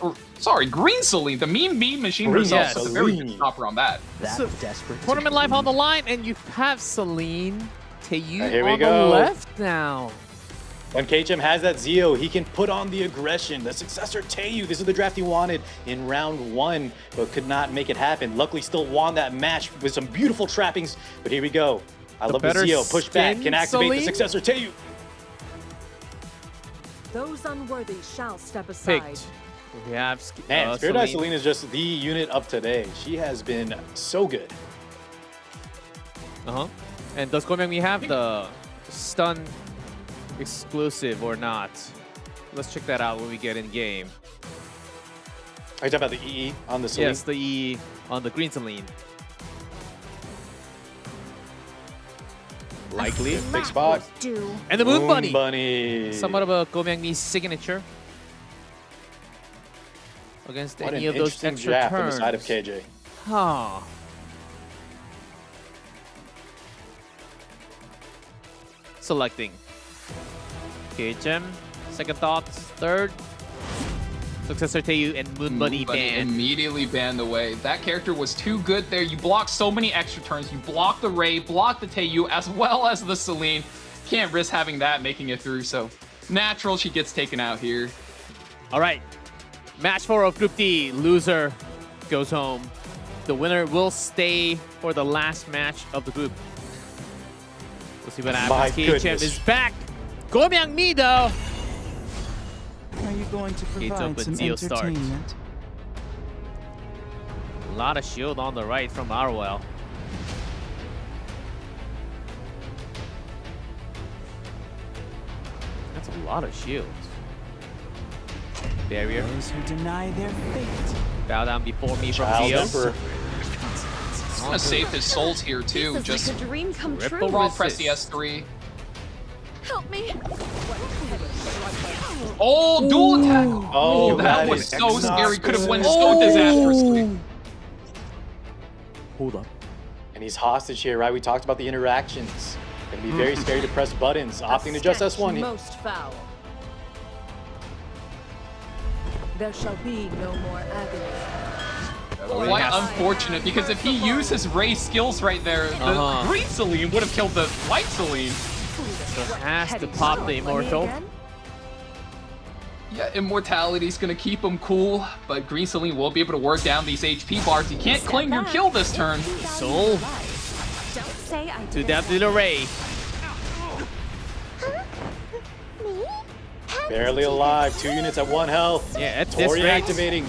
Green Celine, the meme machine herself, puts a very good stopper on that. That's desperate. Tournament life on the line, and you have Celine Taeyu Here we on the go. left now. When KHM has that Zio, he can put on the aggression. The successor Taeyu, this is the draft he wanted in round 1, but could not make it happen. Luckily, still won that match with some beautiful trappings. But here we go. I love the Zio. Push back, can activate the successor Taeyu. Those unworthy shall step aside. Picked. We have Man, Spirit Eye Celine is just the unit of today. She has been so good. And does Gomyami have the stun exclusive or not? Let's check that out when we get in game. Are you talking about the EE on the Celine? Yes, the EE on the green Celine. Likely. Big spot. And the Moon Bunny. Bunny. Somewhat of a Gomyami signature against What any an of those interesting extra jab turns. on the side of KJ. Huh. Selecting KHM, second thoughts, third. Successor Taeyu and Moon Bunny banned. Immediately banned away. That character was too good there. You blocked so many extra turns. You blocked the Ray, blocked the Taeyu, as well as the Celine. Can't risk having that making it through, so natural she gets taken out here. All right, match 4 of Group D. Loser goes home. The winner will stay for the last match of the group. We'll see what happens. KHM is back. Gomyami though. Are you going to Gates provide open, some Zio start. entertainment? lot of shield on the right from Arwell. That's a lot of shields. Barrier. Those who deny their fate. Bow down before me from Child Zio. Emperor. He's gonna save his souls here too. This is Just like a dream come true. Ripple raw press resist. the S3. Help me. Oh, dual attack. Oh, that was is so scary. Could have went exhausting. so disastrously. Hold up. And he's hostage here, right? We talked about the interactions. Gonna be very scary to press buttons. Opting to just S1. Most foul. There shall be no more agony. Quite unfortunate, because if he used his Ray skills right there, the green Celine would have killed the white Celine. So has to pop the Immortal. Yeah, Immortality's gonna keep him cool, but Green Celine will be able to work down these HP bars. You can't claim your kill this turn. Soul. To depth to the Ray. Barely alive. 2 units at 1 health. Yeah, at this Tori rate. activating.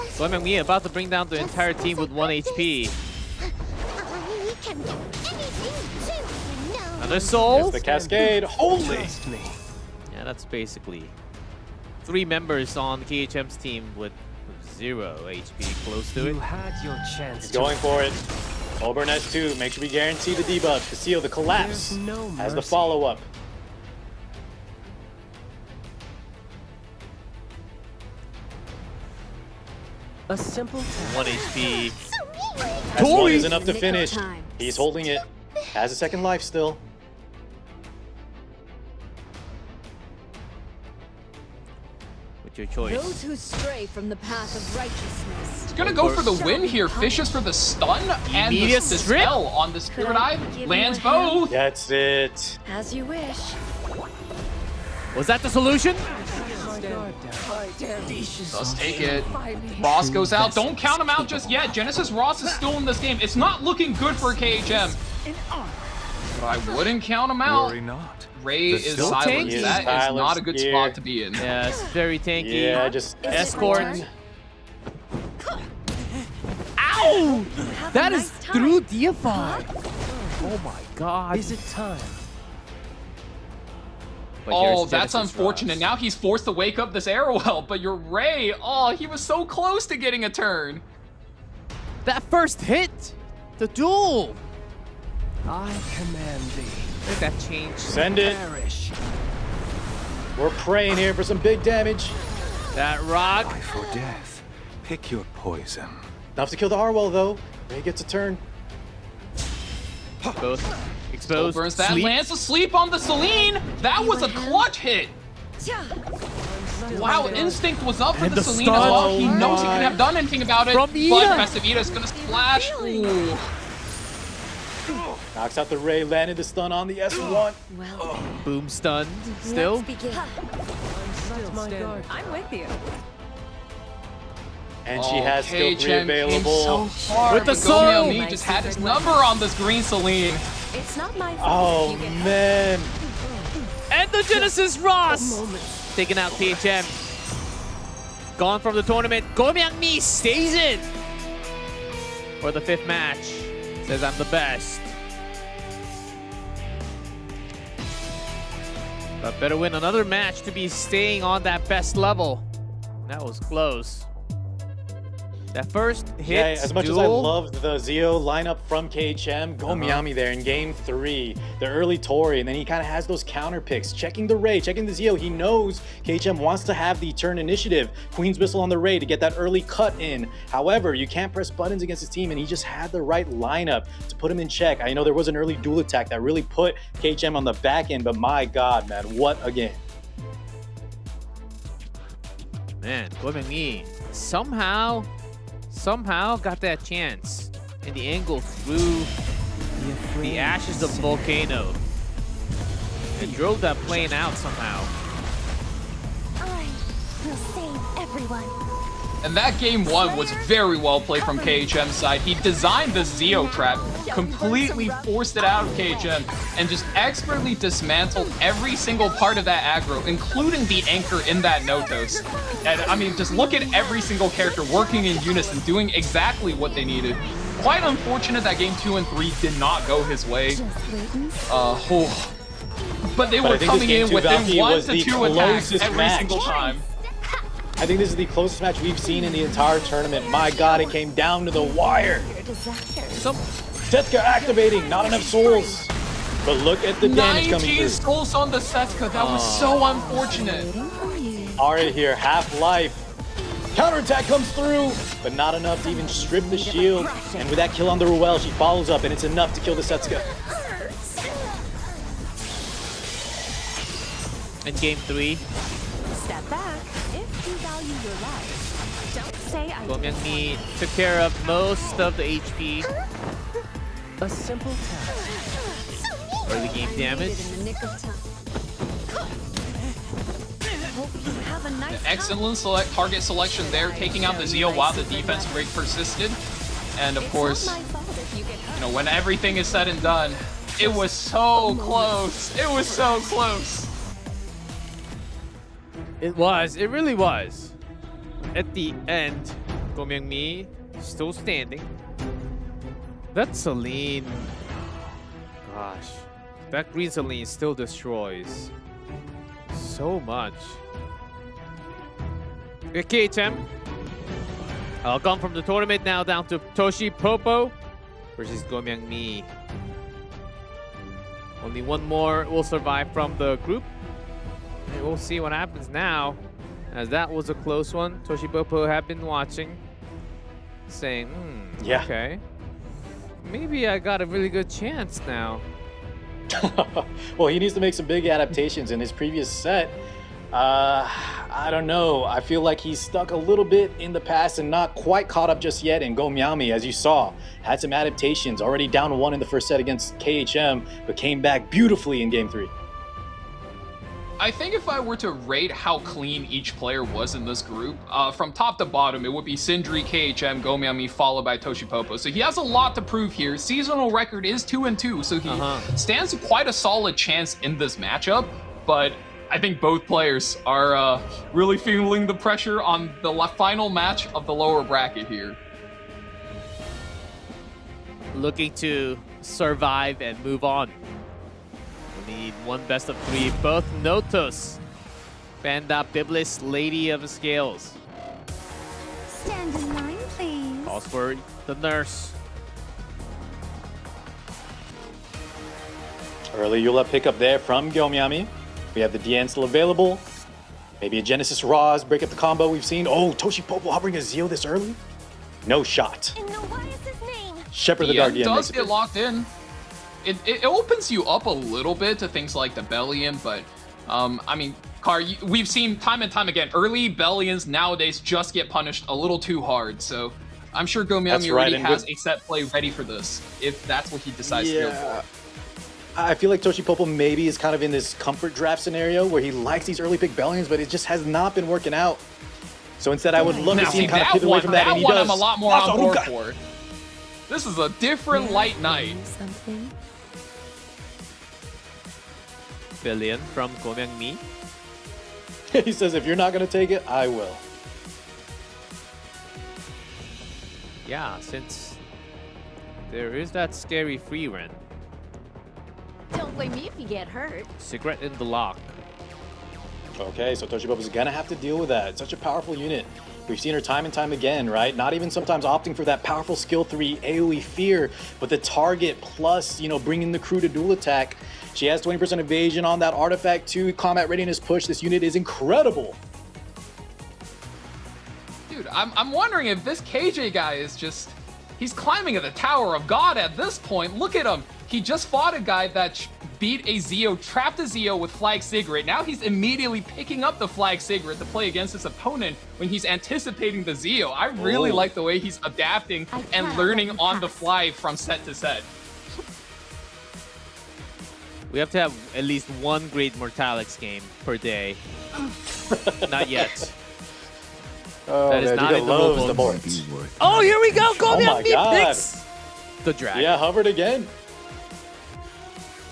So MMZN about to bring down the entire team with 1 HP. Another soul. It's the cascade. Holy! Yeah, that's basically 3 members on KHM's team with 0 HP close to it. You had your chance. He's going for it. Oburn S2. Make sure we guarantee the debuff. Casio, the collapse, There's no has the mercy. follow-up. A simple task. 1 HP. S1 is enough to finish. He's holding it. Has a second life still. With your choice. Those who stray from the path of righteousness. He's gonna go for the win here. Fishes for the stun and the Immediate strip? spell on the Spirit Eye. Lands both. That's it. As you wish. Was that the solution? Let's take it. Ross goes out. Don't count him out just yet. Genesis Ross is still in this game. It's not looking good for KHM. But I wouldn't count him out. Worry not. Ray is still silenced. tanky. That is Silenced not a good here. spot to be in. Yeah, it's very tanky. Yeah, just Escort. Ow! That is through Deify. Oh my god. Is it time? But Oh, here's that's Genesis unfortunate. Ross. Now he's forced to wake up this Arrowhell, but your Ray, oh, he was so close to getting a turn. That first hit! The duel! I command thee. Look at that change. send it. Perish. We're praying here for some big damage. That rock. Life or death. Pick your poison. Enough to kill the Harwell, though. Ray gets a turn. Both exposed. Burns that. Sleep. Lands asleep on the Celine. That was a clutch hit. Wow, Instinct was up for And the the Celine as well. stun. He Oh knows he my. couldn't have done anything about it. From But Ida. Festive Ida is going to splash. Ooh. Knocks out the Ray, landed the stun on the S1. Boom stunned. Still. I'm with you. And she has skill 3 KHM came available. so far, With the but soul. Gomi just had his number on this green Celine. It's not my fault. Oh, man. And the Genesis Ross! Taking out KHM. Gone from the tournament. Gomi stays in for the 5th match. Says I'm the best. But better win another match to be staying on that best level. That was close. That first hit. Yeah, as much as I duel, loved the Zio lineup from KHM, go Miami there in game 3. The early Tori, and then he kind of has those counter picks. Checking the Ray, checking the Zio. He knows KHM wants to have the turn initiative. Queen's Whistle on the Ray to get that early cut in. However, you can't press buttons against his team, and he just had the right lineup to put him in check. I know there was an early dual attack that really put KHM on the back end, but my God, man, what a game. Man, Gomi somehow got that chance. And the angle through the ashes of the volcano. And drove that plane out somehow. I will save everyone. And that game 1 was very well played from KHM's side. He designed the Zio trap. completely forced it out of KHM and just expertly dismantled every single part of that aggro, including the anchor in that Notos. And I mean, just look at every single character working in unison, doing exactly what they needed. Quite unfortunate that game 2 and 3 did not go his way. But they were coming in within 1 to 2 attacks every single time. I think this is the closest match we've seen in the entire tournament. My God, it came down to the wire. Setsuka activating, not enough souls. But look at the damage coming through. 19 souls on the Setsuka, that was so unfortunate. Aria here, half-life. Counterattack comes through, but not enough to even strip the shield. And with that kill on the Ruel, she follows up, and it's enough to kill the Setsuka. In game 3, Step back if you value your life. Don't say I Gomyangmi took care of most of the HP. A simple task. Early game damage. Excellent target selection there, taking out the Zeo while the defense break persisted. And of course, you know, when everything is said and done, it was so close. It was so close. It was. It really was. At the end, Gomyangmi still standing. That Celine, gosh, that green Celine still destroys so much. KHM, gone from the tournament now down to Toshi Popo versus Gomyangmi. Only one more will survive from the group. And we'll see what happens now, as that was a close one. Toshi Popo have been watching, saying, yeah, okay, maybe I got a really good chance now. Well, he needs to make some big adaptations in his previous set. I don't know. I feel like he's stuck a little bit in the past and not quite caught up just yet. And Gomyangmi, as you saw, had some adaptations. Already down 1 in the first set against KHM, but came back beautifully in game 3. I think if I were to rate how clean each player was in this group, from top to bottom, it would be Sindri, KHM, Gomyangmi, followed by Toshi Popo. So he has a lot to prove here. Seasonal record is 2-2, so he stands quite a solid chance in this matchup. But I think both players are really feeling the pressure on the final match of the lower bracket here. Looking to survive and move on. We need one best of 3. Both Notos. Panda Biblis, Lady of Scales. Stand in line, please. Calls for the nurse. Early Eula pickup there from Gomyangmi. We have the DN still available. Maybe a Genesis Roz, break up the combo we've seen. Oh, Toshi Popo hovering a Zeo this early? No shot. Shepherd the Dark DN does get locked in. It opens you up a little bit to things like the Bellion, but I mean, Car, we've seen time and time again, early Bellions nowadays just get punished a little too hard, so I'm sure Gomyangmi already has a set play ready for this, if that's what he decides to go for. I feel like Toshi Popo maybe is kind of in this comfort draft scenario where he likes these early pick Bellions, but it just has not been working out. So instead, I would love to see him kind of pivot away from that, and he does. I'm a lot more on board for. This is a different light night. Billion from Gomyangmi. He says, if you're not going to take it, I will. Yeah, since there is that scary free run. Don't blame me if you get hurt. Secret in the lock. Okay, so Toshi Popo is going to have to deal with that. It's such a powerful unit. We've seen her time and time again, right? Not even sometimes opting for that powerful skill 3 AoE fear, but the target plus, you know, bringing the crew to dual attack. She has 20% evasion on that artifact 2 combat readiness push. This unit is incredible. Dude, I'm wondering if this KJ guy is just, he's climbing at the Tower of God at this point. Look at him. He just fought a guy that beat a Zeo, trapped a Zeo with Flag Cigarette. Now he's immediately picking up the Flag Cigarette to play against his opponent when he's anticipating the Zeo. I really like the way he's adapting and learning on the fly from set to set. We have to have at least one Great Mortalix game per day. Not yet. Oh, that is man, not in the mobile. the boards. Oh, here we go! Gomyangmi picks the dragon. Yeah, hovered again.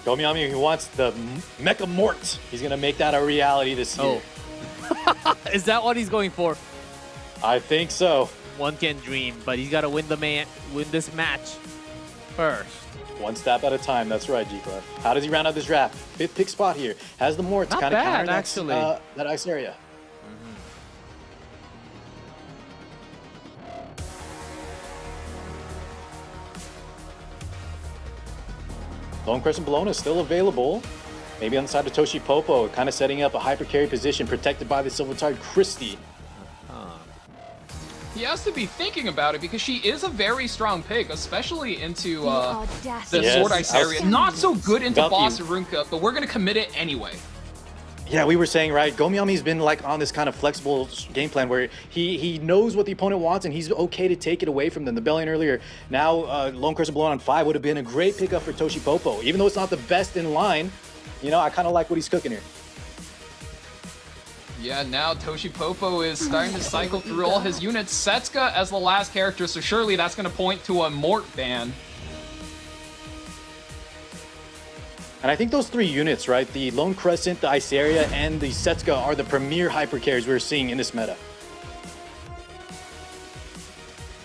Gomiami, who wants the Mecha Mort. He's gonna make that a reality this year. Is that what he's going for? I think so. One can dream, but he's got to win this match first. One step at a time. That's right, G-Clef. How does he round out this draft? 5th pick spot here. Has the Mort to Not kind of bad, counter actually. that ice area. Lone Crescent Bologna is still available. Maybe on the side of Toshi Popo, kind of setting up a hyper carry position protected by the Silver Tide Christie. He has to be thinking about it because she is a very strong pick, especially into the Sword Ice area. Not so good into Boss Arunka, but we're going to commit it anyway. Yeah, we were saying, right, Gomiami's been like on this kind of flexible game plan where he knows what the opponent wants and he's okay to take it away from them. The Bellion earlier, now Lone Crescent Blown on 5 would have been a great pickup for Toshi Popo. Even though it's not the best in line, you know, I kind of like what he's cooking here. Yeah, now Toshi Popo is starting to cycle through all his units. Setsuka as the last character, so surely that's going to point to a Mort ban. And I think those 3 units, right, the Lone Crescent, the Ice Area, and the Setsuka are the premier hyper carries we're seeing in this meta.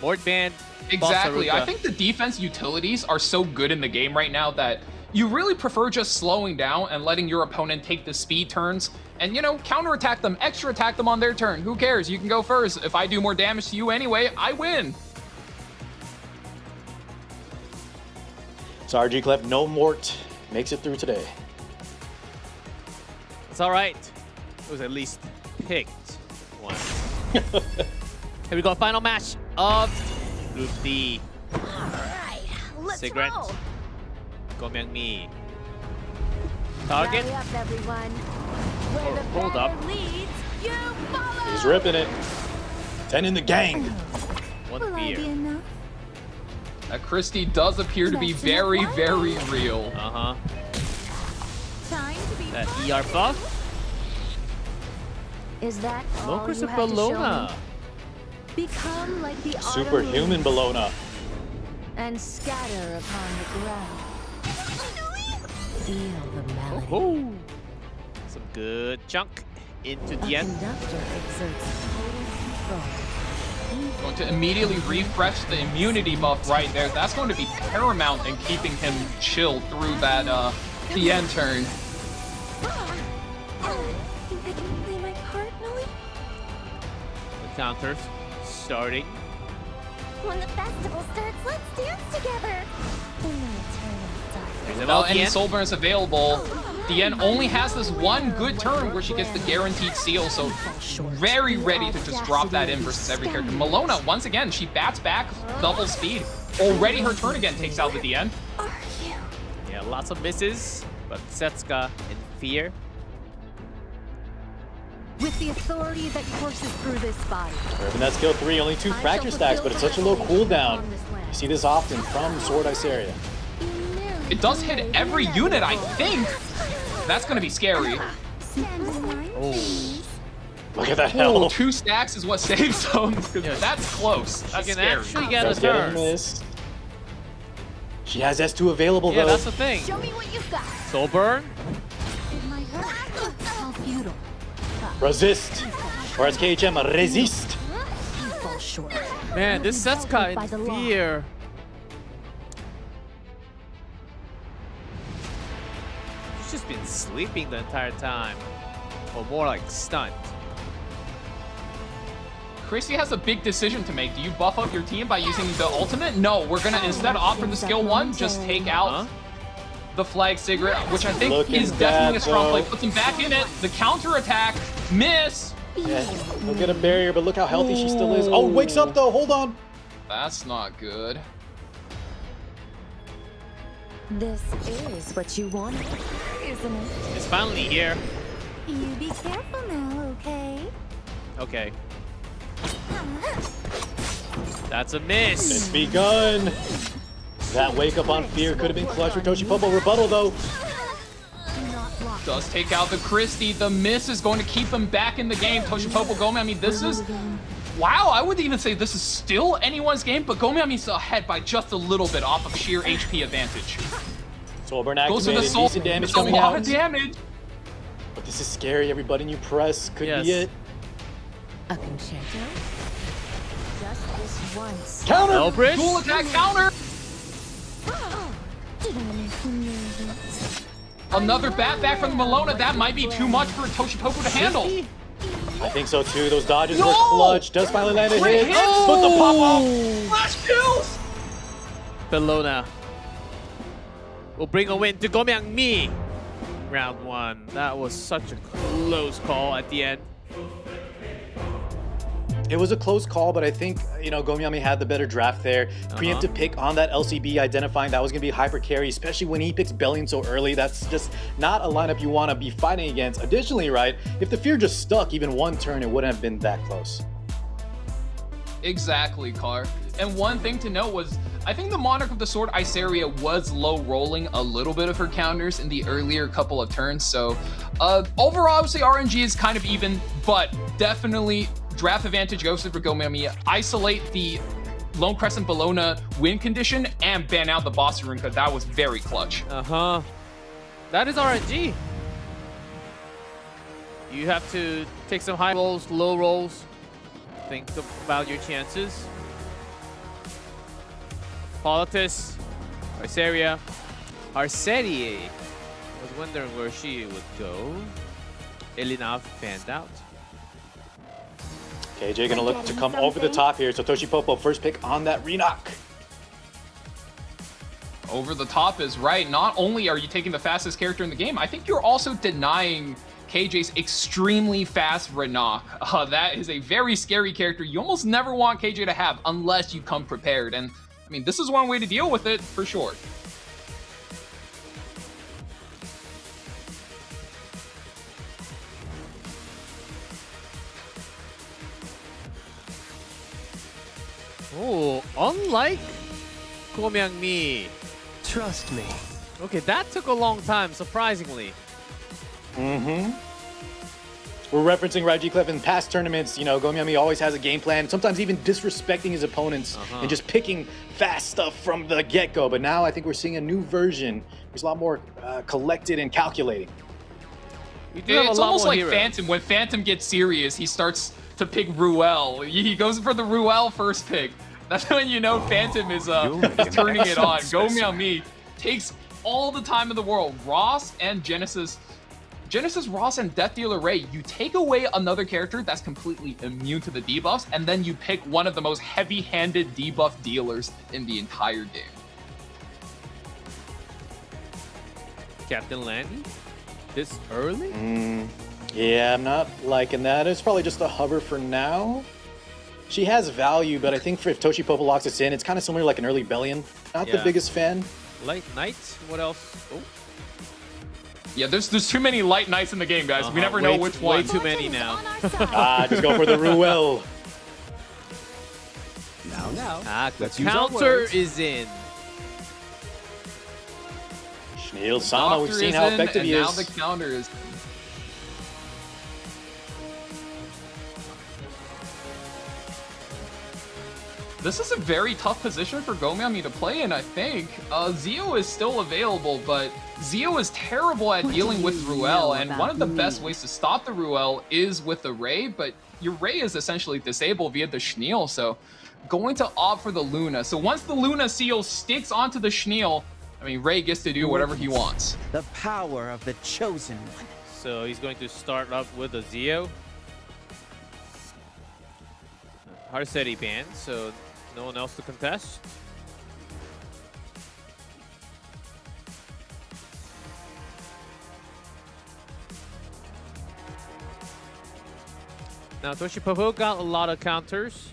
Mort ban. Exactly. I think the defense utilities are so good in the game right now that you really prefer just slowing down and letting your opponent take the speed turns and, you know, counterattack them, extra attack them on their turn. Who cares? You can go first. If I do more damage to you anyway, I win. Sorry, G-Clef, no Mort makes it through today. It's all right. It was at least picked one. Here we go. Final match of Group D. All right, let's Cigarette. roll. Gomiami. Target. Rally up, everyone. Where the Hold up. banner leads, you follow. He's ripping it. 10 in the gang. One beer. Christie does appear to be very, very real. Uh-huh. Time to be That ER buff. Is that Lone all you Crescent have to show Bologna. me? Become like the Superhuman Bologna. and scatter upon the ground. Feel the melody. Oh, some good chunk into the end. Conductor exerts total control. Going to immediately refresh the immunity buff right there. That's going to be paramount in keeping him chill through that the end turn. Think I can play my part, Millie? The counters starting. When the festival starts, let's dance together. In my eternal darkness. There's Without any soul burns available, Diane only has this one good turn where she gets the guaranteed seal, so very ready to just drop that in versus every character. Malona, once again, she bats back, double speed. Already her turn again takes out the Diane. Yeah, lots of misses, but Setsuka in fear. With the authority that courses through this body. And that skill 3, only 2 fracture stacks, but it's such a low cooldown. You see this often from Sword Ice area. It does hit every unit, I think. That's going to be scary. Oh. Look at that hell. 2 stacks is what saves them. That's close. That's can scary. actually get a turn. She has S2 available, Yeah, though. that's the thing. Show me what you've got. Soul burn. It might hurt. How futile. Resist. Or as KHM, resist. You fall short. Man, this Setsuka By the in law. fear. She's just been sleeping the entire time. Or more like stunned. Christie has a big decision to make. Do you buff up your team by using the ultimate? No, we're going to instead opt for the skill 1, just take out the flag cigarette, which I think is definitely a strong play. Puts him back in it. The counter attack, miss. Yeah, he'll get a barrier, but look how healthy she still is. Oh, wakes up though, hold on. That's not good. This is what you wanted, isn't it? It's finally here. You be careful now, okay? Okay. That's a miss. It's begun. That wake up on fear could have been clutch for Toshi Popo. Rebuttal though. Does take out the Christie. The miss is going to keep him back in the game. Toshi Popo Gomez, I mean, this is Wow, I wouldn't even say this is still anyone's game, but Gomyami's ahead by just a little bit off of sheer HP advantage. Soulburn Goes to the activated, soul. decent damage That's a coming lot out. of damage. But this is scary. Every button you press could be it. A concerto? Just this once. Counter! Elbridge? Dual attack counter! Another bat back from the Melona. That might be too much for Toshipopo to handle. I think so too. Those dodges No! were clutch. Does finally land a Great hit. hit! But the pop-off. Flash kills! Bellona will bring a win to Gomyami. Round 1. That was such a close call at the end. It was a close call, but I think, you know, Gomyami had the better draft there. Preemptive pick on that LCB, identifying that was going to be hyper carry, especially when he picks Bellion so early. That's just not a lineup you want to be fighting against. Additionally, right, if the Fear just stuck even one turn, it wouldn't have been that close. Exactly, Car. And one thing to note was, I think the Monarch of the Sword, Iseria, was low rolling a little bit of her counters in the earlier couple of turns. So overall, I would say RNG is kind of even, but definitely draft advantage goes to Gomyami. Isolate the Lone Crescent Bellona win condition and ban out the boss rune, because that was very clutch. That is RNG. You have to take some high rolls, low rolls. Think about your chances. Politis, Arceria, Arcerie. I was wondering where she would go. Elinav fanned out. KJ gonna look to come over the top here. So Toshipopo first pick on that Renok. Over the top is right. Not only are you taking the fastest character in the game, I think you're also denying KJ's extremely fast Renok. That is a very scary character you almost never want KJ to have unless you come prepared. And I mean, this is one way to deal with it for sure. Oh, unlike Gomyami. Trust me. Okay, that took a long time, surprisingly. We're referencing Raji Clef in past tournaments. You know, Gomyami always has a game plan, sometimes even disrespecting his opponents and just picking fast stuff from the get-go. But now I think we're seeing a new version. There's a lot more collected and calculating. It's almost like Phantom. When Phantom gets serious, he starts to pick Ruel. He goes for the Ruel first pick. That's when you know Phantom is turning it on. Gomyami takes all the time in the world. Ross and Genesis, Ross, and Death Dealer Ray, you take away another character that's completely immune to the debuffs, and then you pick one of the most heavy-handed debuff dealers in the entire game. Captain Landy? This early? Yeah, I'm not liking that. It's probably just a hover for now. She has value, but I think if Toshipopo locks us in, it's kind of similar like an early Bellion. Not the biggest fan. Light Knight? What else? Oh. Yeah, there's too many Light Knights in the game, guys. We never know which one. Way too many now. Just go for the Ruel. Now. The counter is in. Schneel Sama, we've seen how effective he is. Now the counter is. This is a very tough position for Gomyami to play in, I think. Zio is still available, but Zio is terrible at dealing with Ruel, and one of the best ways to stop the Ruel is with the Ray, but your Ray is essentially disabled via the Schneel, so going to opt for the Luna. So once the Luna seal sticks onto the Schneel, I mean, Ray gets to do whatever he wants. The power of the chosen one. So he's going to start up with a Zio. Harseti banned, so no one else to contest. Now Toshipopo got a lot of counters.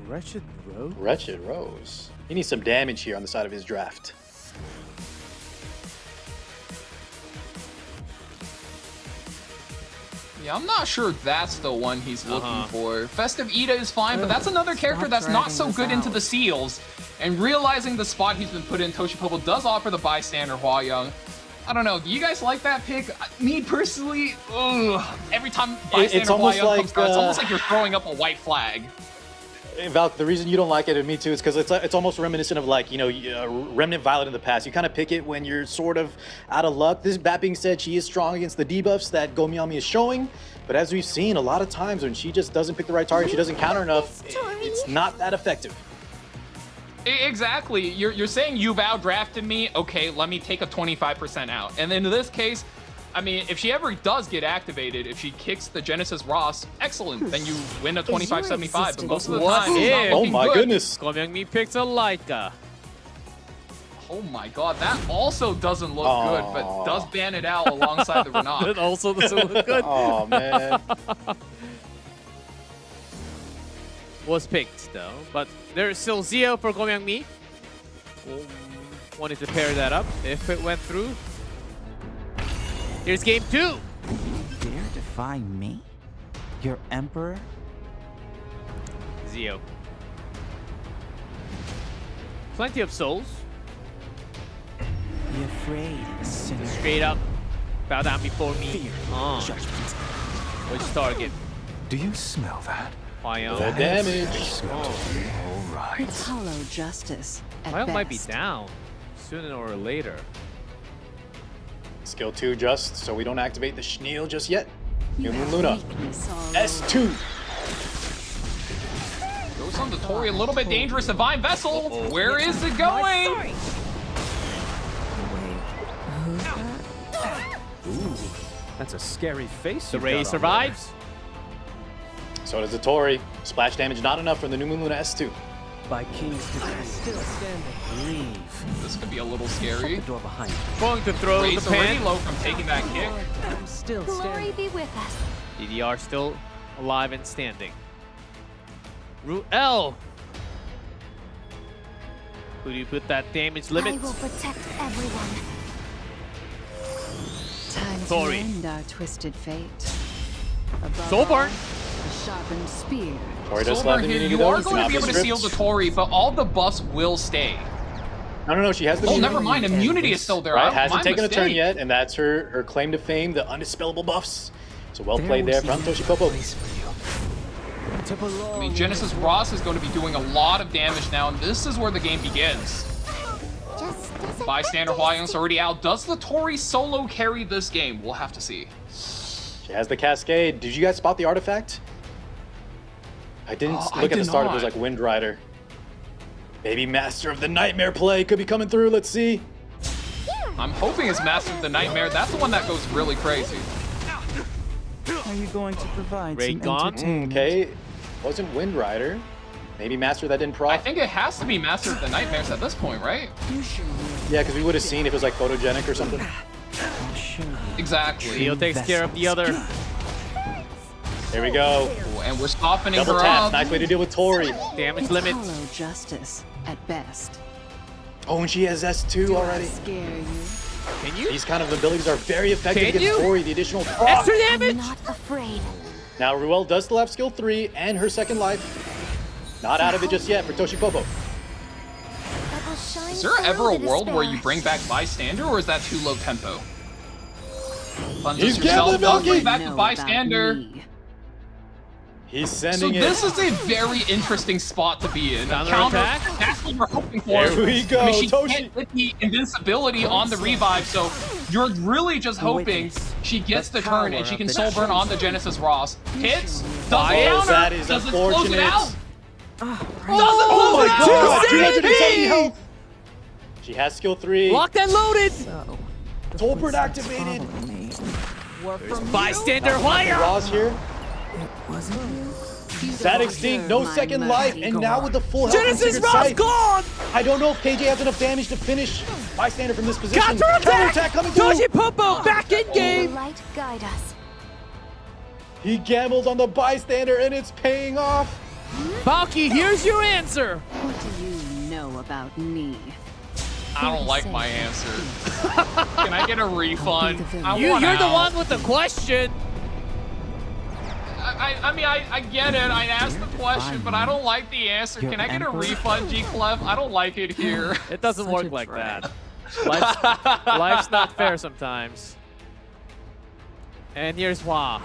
Wretched Rose? Wretched Rose. He needs some damage here on the side of his draft. Yeah, I'm not sure that's the one he's looking for. Festive Ida is fine, but that's another character that's not so good into the seals. And realizing the spot he's been put in, Toshipopo does offer the bystander Hua Young. I don't know. Do you guys like that pick? Me personally, ugh. Every time It's Bystander almost Hwa-Young like, comes down, it's almost like you're throwing up a white flag. Hey, Valk, the reason you don't like it, and me too, is because it's almost reminiscent of like, you know, Remnant Violet in the past. You kind of pick it when you're sort of out of luck. That being said, she is strong against the debuffs that Gomiami is showing. But as we've seen, a lot of times when she just doesn't pick the right target, she doesn't counter enough, it's not that effective. Exactly. You're saying you've outdrafted me. Okay, let me take a 25% out. And in this case, I mean, if she ever does get activated, if she kicks the Genesis Ross, excellent. Then you win a 25-75. But most of the time, it's not oh looking my good. goodness. Gomiami picks a Leica. Oh my god, that also doesn't look good, but does ban it out alongside the Renok. It also doesn't look good. Oh man. Was picked though, but there's still Zio for Gomiami. Wanted to pair that up if it went through. Here's game 2. You dare defy me? Your emperor? Zio. Plenty of souls. Be afraid, sinner. Straight up. Bow down before me. Fear, judgment. Which target? Do you smell that? Hwa-Young. The damage. All right. It's hollow justice. Hwa-Young might be down sooner or later. Skill 2 just, so we don't activate the Schneel just yet. New Moon Luna. S2. Goes on the Tori, a little bit dangerous. Divine Vessel, where is it going? Ooh, that's a scary face. The Ray survives. So does the Tori. Splash damage not enough from the New Moon Luna S2. By King's decree. Still standing. Leave. This could be a little scary. The door behind you. Going to throw Ray's the already pan. low from taking that kick. I'm still Glory standing. be with us. DDR still alive and standing. Ruel. Who do you put that damage limit? I will protect everyone. Time Tori. to end our twisted fate. Soulburn. A sharpened spear. Tori does Soulburn love the here, immunity you though. are It's going to not be able to stripped. seal the Tori, but all the buffs will stay. No, she has the Oh, immunity. never mind. Immunity is still there. Right, My hasn't taken a turn mistake. yet, and that's her claim to fame, the undispellable buffs. So well played there from Toshi Popo. I mean, Genesis Ross is going to be doing a lot of damage now, and this is where the game begins. Bystander Hwa-Young's already out. Does the Tori solo carry this game? We'll have to see. She has the Cascade. Did you guys spot the artifact? I didn't look at the did start. not. It was like Wind Rider. Maybe Master of the Nightmare play could be coming through. Let's see. I'm hoping it's Master of the Nightmare. That's the one that goes really crazy. Are you going to provide Ray some gone? entertainment? Okay, wasn't Wind Rider. Maybe Master that didn't proc. I think it has to be Master of the Nightmares at this point, right? Yeah, because we would have seen if it was like photogenic or something. Exactly. Zio takes care of the other. Here we go. Ooh, and we're softening Double her tap. up. Nice way to deal with Tori. Damage It's limit. hollow justice at best. Oh, and she has S2 Do I already. scare you? Can you? These kind of abilities are very effective Can against you? Tori. The additional proc. Extra damage. I'm not afraid. Now Ruel does still have skill 3 and her second life. Not out of it just yet for Toshi Popo. That will shine Is there ever a through the world where you despair. bring back Bystander, or is that too low tempo? He's Plunges gambling, yourself, does bring Valky! back the Know Bystander. about me. He's So sending this it. is a very interesting spot to be in. Counter Counter attack? That's what we're hoping for. There we go, I mean, she Toshi. can't get the invincibility on the revive, so you're really just hoping she gets the turn and she can soul burn on the Genesis Ross. Hits, doesn't counter, that is doesn't close it unfortunate. out. Oh my god! 270 health! She has skill 3. Locked and loaded. So, Tolbert activated. Bystander Hwa-Young. Ross here. wasn't you? Static Stink, no My second life, mercy and now with the full health. Genesis Secret Ross Sight. gone. I don't know if KJ has enough damage to finish Bystander from this position. Counterattack. Counterattack coming through. Toshi Popo back in May the game. light guide us. He gambled on the Bystander, and it's paying off. Valky, here's your answer. What do you know about me? I don't like my answer. Can I get a refund? I You're want the out. one with the question. I mean, I get it. I asked the question, but I don't like the answer. Your Can I get a emperor? refund, G-Clef? I don't like it here. It doesn't Such work a like drag. that. Life's not fair sometimes. And here's Hua.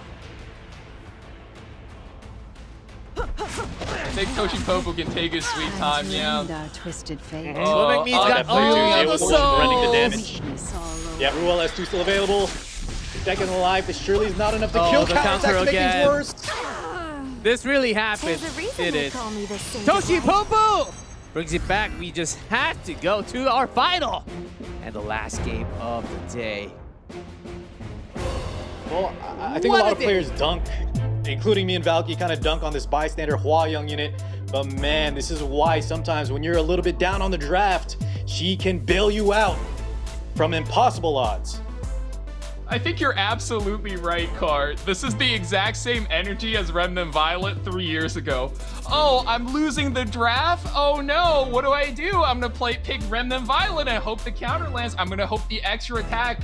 I think Toshipopo can take his sweet time, yeah. Twisted fate. Swimming me's got all the running the souls. damage. Yeah, Ruel has 2 still available. Second alive, but surely is not enough to kill. The counter Counterattack to make things again. worse. This really happened. It is. Toshipopo brings it back. We just had to go to our final and the last game of the day. Well, I think a lot of players dunk, including me and Valky, kind of dunk on this bystander Hua Young unit. But man, this is why sometimes when you're a little bit down on the draft, she can bail you out from impossible odds. I think you're absolutely right, Cart. This is the exact same energy as Remnant Violet 3 years ago. Oh, I'm losing the draft? Oh no, what do I do? I'm gonna pick Remnant Violet and hope the counter lands. I'm gonna hope the extra attack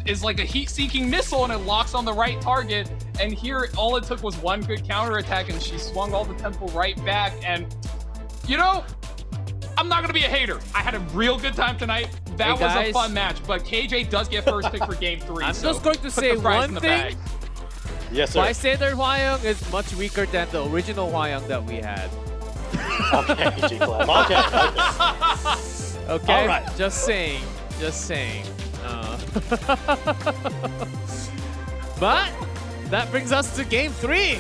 is like a heat-seeking missile and it locks on the right target. And here, all it took was one good counter attack and she swung all the tempo right back. And, you know, I'm not gonna be a hater. I had a real good time tonight. That was a fun match, but KJ does get first pick for game 3. I'm just going to say one thing. Yes, sir. Bystander Hwayong is much weaker than the original Hwayong that we had. Okay, G-Club. Okay. Okay, all right. Just saying. But that brings us to game 3.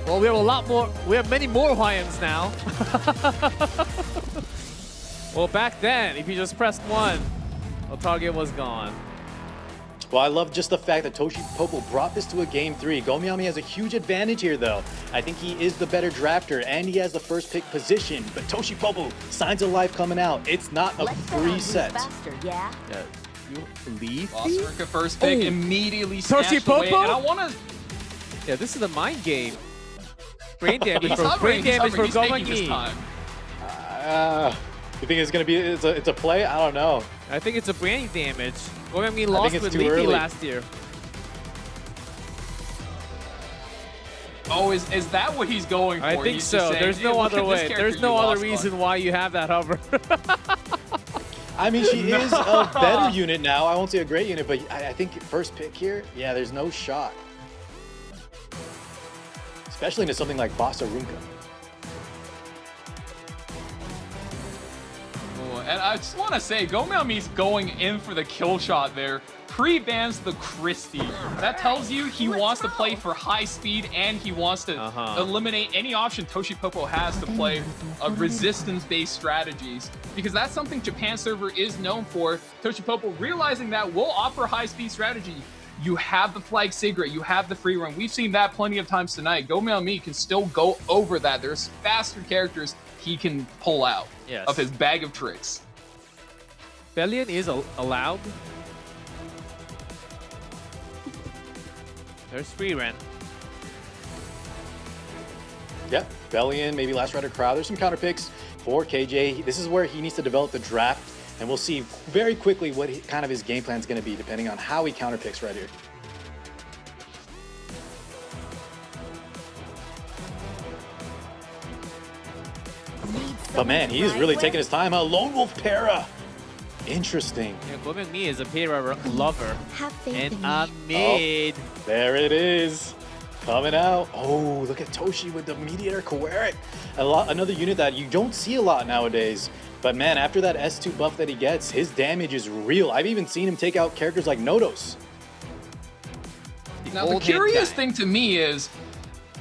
Well, we have a lot more. We have many more Hwayongs now. Well, back then, if you just pressed 1, the target was gone. Well, I love just the fact that Toshipopo brought this to a game 3. Gomiami has a huge advantage here, though. I think he is the better drafter, and he has the first pick position. But Toshipopo, signs of life coming out. It's not a free set. Yeah. You believe? Osrika first pick immediately snatched away, and I want to... Yeah, this is a mind game. Brain damage He's for hovering, Gomagi. You think it's gonna be it's a play? I don't know. I think it's a brain damage. Gomagi lost with Leafy last year. Oh, is that what he's going for? I think so. There's no other way. There's no other reason why you have that hover. I mean, she is a better unit now. I won't say a great unit, but I think first pick here, yeah, there's no shot. Especially into something like Basarunka. And I just want to say, Gomiami's going in for the kill shot there. Pre-bans the Christie. That tells you he wants to play for high speed and he wants to eliminate any option Toshipopo has to play resistance-based strategies. Because that's something Japan server is known for. Toshipopo realizing that will offer high-speed strategy. You have the Flag Sigret, you have the free run. We've seen that plenty of times tonight. Gomiami can still go over that. There's faster characters he can pull out of his bag of tricks. Bellion is allowed. There's free run. Yep, Bellion, maybe Last Rider Crowd. There's some counter picks for KJ. This is where he needs to develop the draft, and we'll see very quickly what kind of his game plan is going to be, depending on how he counter picks right here. But man, he's really taking his time. Lone Wolf Para. Interesting. Yeah, Gomagi is a Para lover. Have faith and in a me. mid. There it is. Coming out. Oh, look at Toshi with the Mediator Coeric. Another unit that you don't see a lot nowadays. But man, after that S2 buff that he gets, his damage is real. I've even seen him take out characters like Nodos. Now, the curious thing to me is,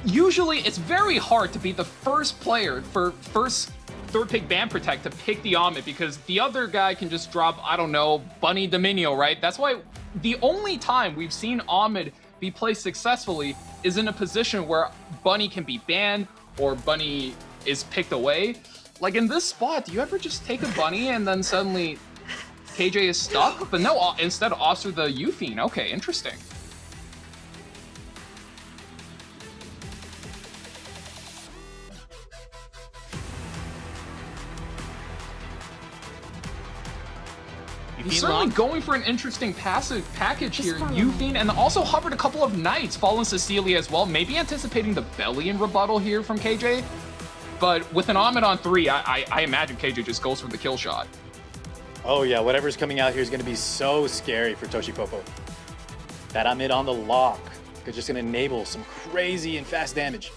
usually it's very hard to be the first player for third pick Ban Protect to pick the Amit because the other guy can just drop, I don't know, Bunny Dominio, right? That's why the only time we've seen Amit be played successfully is in a position where Bunny can be banned or Bunny is picked away. Like in this spot, do you ever just take a Bunny and then suddenly KJ is stuck? But no, instead Oscar the Euphine. Okay, interesting. He's certainly going for an interesting package here. Euphine, and also hovered a couple of Knights, Fallen Cecilia as well. Maybe anticipating the Bellion rebuttal here from KJ. But with an Amit on 3, I imagine KJ just goes for the kill shot. Oh yeah, whatever's coming out here is going to be so scary for Toshipopo. That Amid on the lock is just going to enable some crazy and fast damage.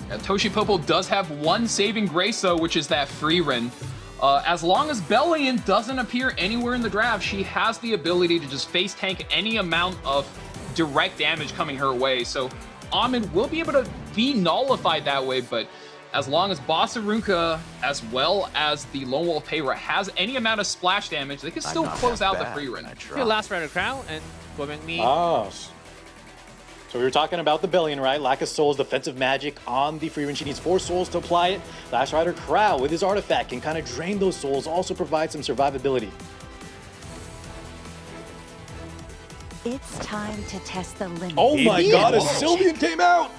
Toshipopo does have one saving grace though, which is that Freerin. As long as Bellion doesn't appear anywhere in the draft, she has the ability to just face tank any amount of direct damage coming her way. So Amid will be able to be nullified that way, but as long as Basarunka as well as the Lone Wolf Payra has any amount of splash damage, they can still close out the Freerin. Your last Rider Crown and Goemeng-Mi. Oh. So we were talking about the Bellion, right? Lack of souls, defensive magic on the Freerin. She needs 4 souls to apply it. Last Rider Crow with his artifact can kind of drain those souls, also provide some survivability. It's time to test the limit. Oh my god, a Sylveon came out!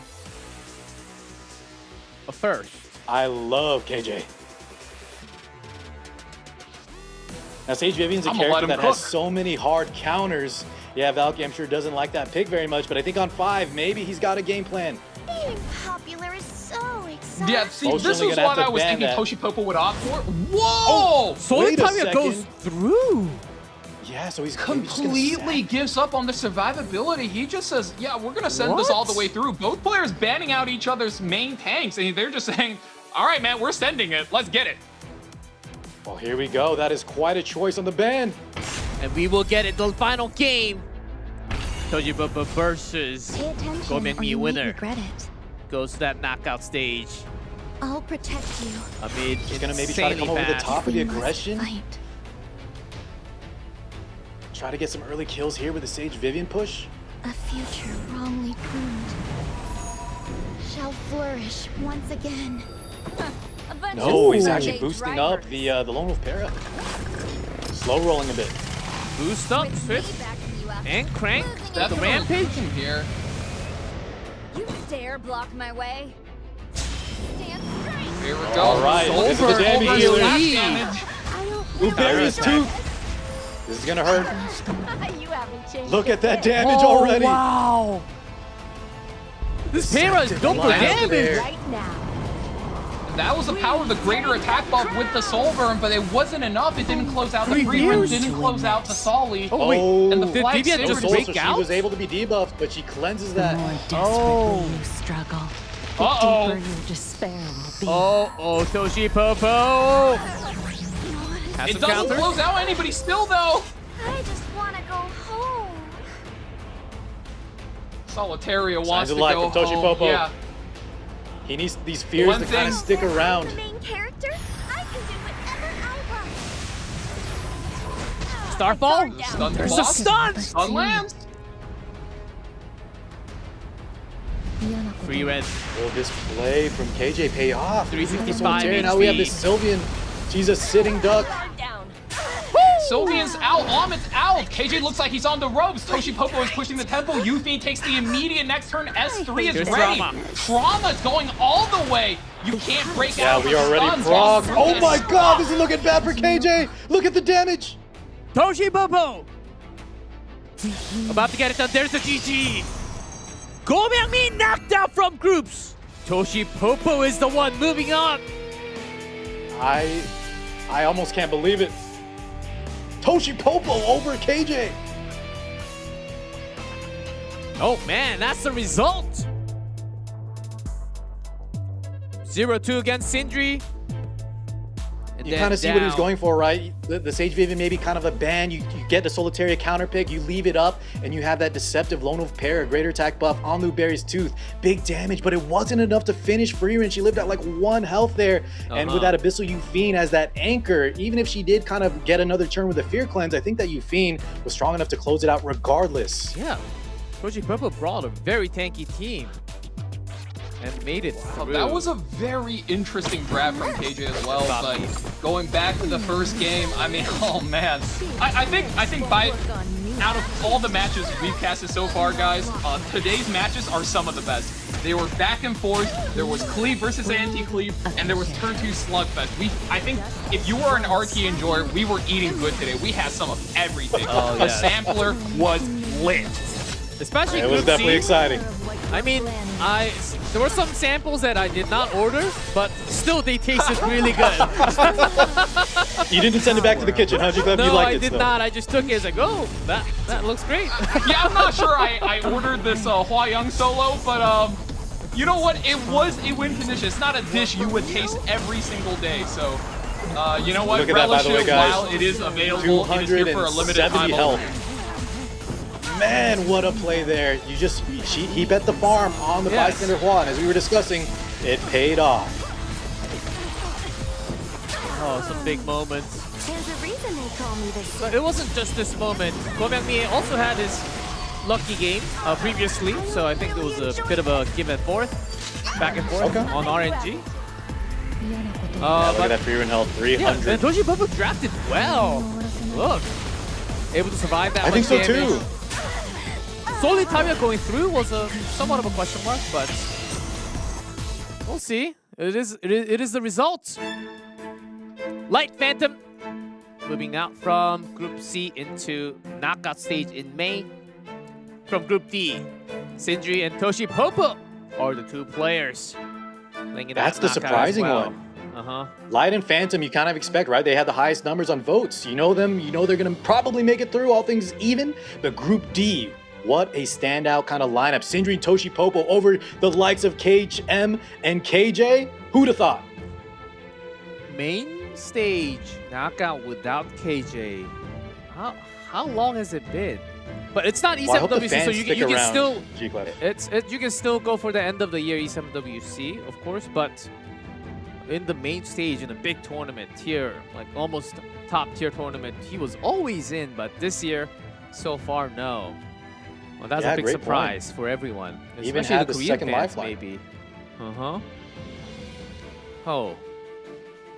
A first. I love KJ. Now Sage Vivian's a character that has so many hard counters. Yeah, Valky, I'm sure doesn't like that pick very much, but I think on 5, maybe he's got a game plan. Being popular is so exciting. Yeah, see, this is what I was thinking Toshipopo would opt for. Whoa! Solar Tanya goes through. Yeah, so he's completely gives up on the survivability. He just says, yeah, we're going to send this all the way through. Both players banning out each other's main tanks, and they're just saying, all right, man, we're sending it. Let's get it. Well, here we go. That is quite a choice on the ban. And we will get it, the final game. Toshipopo versus Goemeng-Mi winner. Goes to that knockout stage. I'll protect you. Amid is going to maybe try to come over the top of the aggression. Try to get some early kills here with the Sage Vivian push. A future wrongly pruned shall flourish once again. No, he's actually boosting up the Lone Wolf Para. Slow rolling a bit. Boost up, Swift, and Crank. That's the rampage here. You dare block my way? Stand straight. Here we go. All right, this is the damage dealer. Barry's tooth. This is gonna hurt. You haven't changed. Look at that damage already. Wow. This Para is built for damage. Right now. That was the power of the greater attack buff with the Soul Burn, but it wasn't enough. It didn't close out the Freerin, didn't close out the Solly. Oh, wait. And the flag Vivian just break out? She was able to be debuffed, but she cleanses that. The more desperately you struggle, the deeper your despair will be. Oh, Toshipopo. It doesn't close out anybody still, though. I just want to go home. Solitaria wants to go home. Toshipopo. Yeah. He needs these fears to kind of stick around. The main character, I can do whatever I want. Starfall? There's a stun! Stun lands! Free red. Will this play from KJ pay off? 365 HP. Now we have this Sylveon. She's a sitting duck. Sylveon's out, Amid's out. KJ looks like he's on the ropes. Toshipopo is pushing the tempo. Yuffie takes the immediate next turn. S3 is ready. Trauma's going all the way. You can't break out. Yeah, we are ready. Frog. Oh my god, this is looking bad for KJ. Look at the damage. Toshipopo. About to get it done. There's the GG. Goemeng-Mi knocked out from groups. Toshipopo is the one moving on. I almost can't believe it. Toshipopo over KJ. Oh man, that's the result. 0-2 against Sindri. And you kind of see what he was going for, right? The Sage Vivian maybe kind of a ban. You get the Solitaria counter pick, you leave it up, and you have that deceptive Lone Wolf Para, greater attack buff on Luberry's Tooth. Big damage, but it wasn't enough to finish Freerin. She lived at like 1 health there. And with that Abyssal Euphine as that anchor, even if she did kind of get another turn with the Fear Cleanse, I think that Euphine was strong enough to close it out regardless. Yeah, Toshipopo brought a very tanky team. And made it through. That was a very interesting draft from KJ as well, but going back to the first game, I mean, oh man. I think by out of all the matches we've casted so far, guys, today's matches are some of the best. They were back and forth, there was cleave versus anti-cleave, and there was turn 2 slugfest. I think if you were an RT enjoyer, we were eating good today. We had some of everything. The sampler was lit. Especially it was Group definitely C. exciting. I mean, there were some samples that I did not order, but still they tasted really good. You didn't send it back to the kitchen, huh? You No, liked I it did still. not. I just took it as like, oh, that looks great. Yeah, I'm not sure I ordered this Hua Young solo, but you know what? It was a win condition. It's not a dish you would taste every single day, so you know what? Look at that, by Relish the way, it guys. while it is available. It is here for a limited 270 time health. only. Man, what a play there. He bet the farm on the bystander Juan. As we were discussing, it paid off. Oh, some big moments. There's a reason they call me this. But it wasn't just this moment. Ko Myung-mi also had his lucky game previously, so I think it was a bit of a give and forth, back and forth on RNG. Look at that free run health, 300. Yeah, and Toshi Popo drafted well. Look, able to survive that. I think so too. Solely Tamiya going through was somewhat of a question mark, but we'll see. It is the result. Light Phantom moving out from Group C into knockout stage in May. From Group D, Sindri and Toshi Popo are the two players. That's the surprising one. Light and Phantom, you kind of expect, right? They had the highest numbers on votes. You know them. You know they're going to probably make it through, all things even. But Group D, what a standout kind of lineup. Sindri and Toshi Popo over the likes of KHM and KJ. Who'd have thought? Main stage knockout without KJ. How long has it been? But it's not E7WC, so you can still you can still go for the end of the year E7WC, of course. But in the main stage in a big tournament here, like almost top tier tournament, he was always in. But this year, so far, no. Well, that's a big surprise for everyone, Even especially had the the Korean second fans, lifeline. maybe. Oh,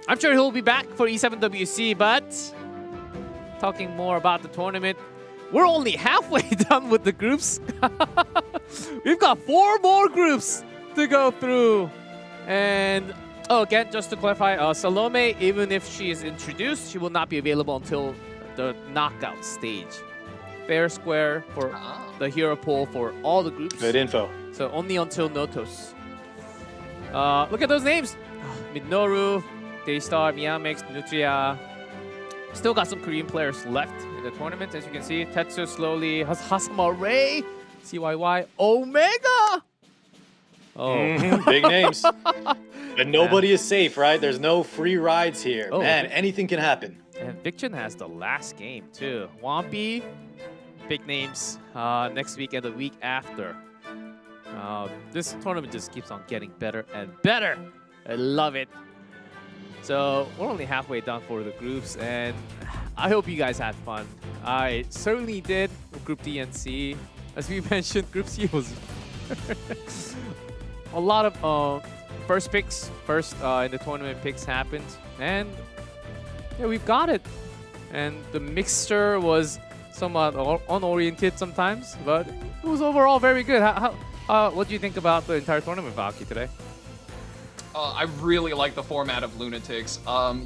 I'm sure he'll be back for E7WC, but talking more about the tournament, we're only halfway done with the groups. We've got 4 more groups to go through. And again, just to clarify, Salome, even if she is introduced, she will not be available until the knockout stage. Fair square for the hero pool for all the groups. Good info. So only until Notos. Look at those names. Minoru, Daystar, Miamex, Nutria. Still got some Korean players left in the tournament, as you can see. Tetsu slowly, Hasama Ray, CYY, Omega! Oh. Big names. But nobody is safe, right? There's no free rides here. Oh. Man, anything can happen. And Victon has the last game, too. Wampy, big names next week and the week after. This tournament just keeps on getting better and better. I love it. So we're only halfway done for the groups, and I hope you guys had fun. I certainly did with Group D and C. As we mentioned, Group C was a lot of first in the tournament picks happened, and yeah, we've got it. And the mixture was somewhat unoriented sometimes, but it was overall very good. What do you think about the entire tournament, Valky, today? I really like the format of Lunatics.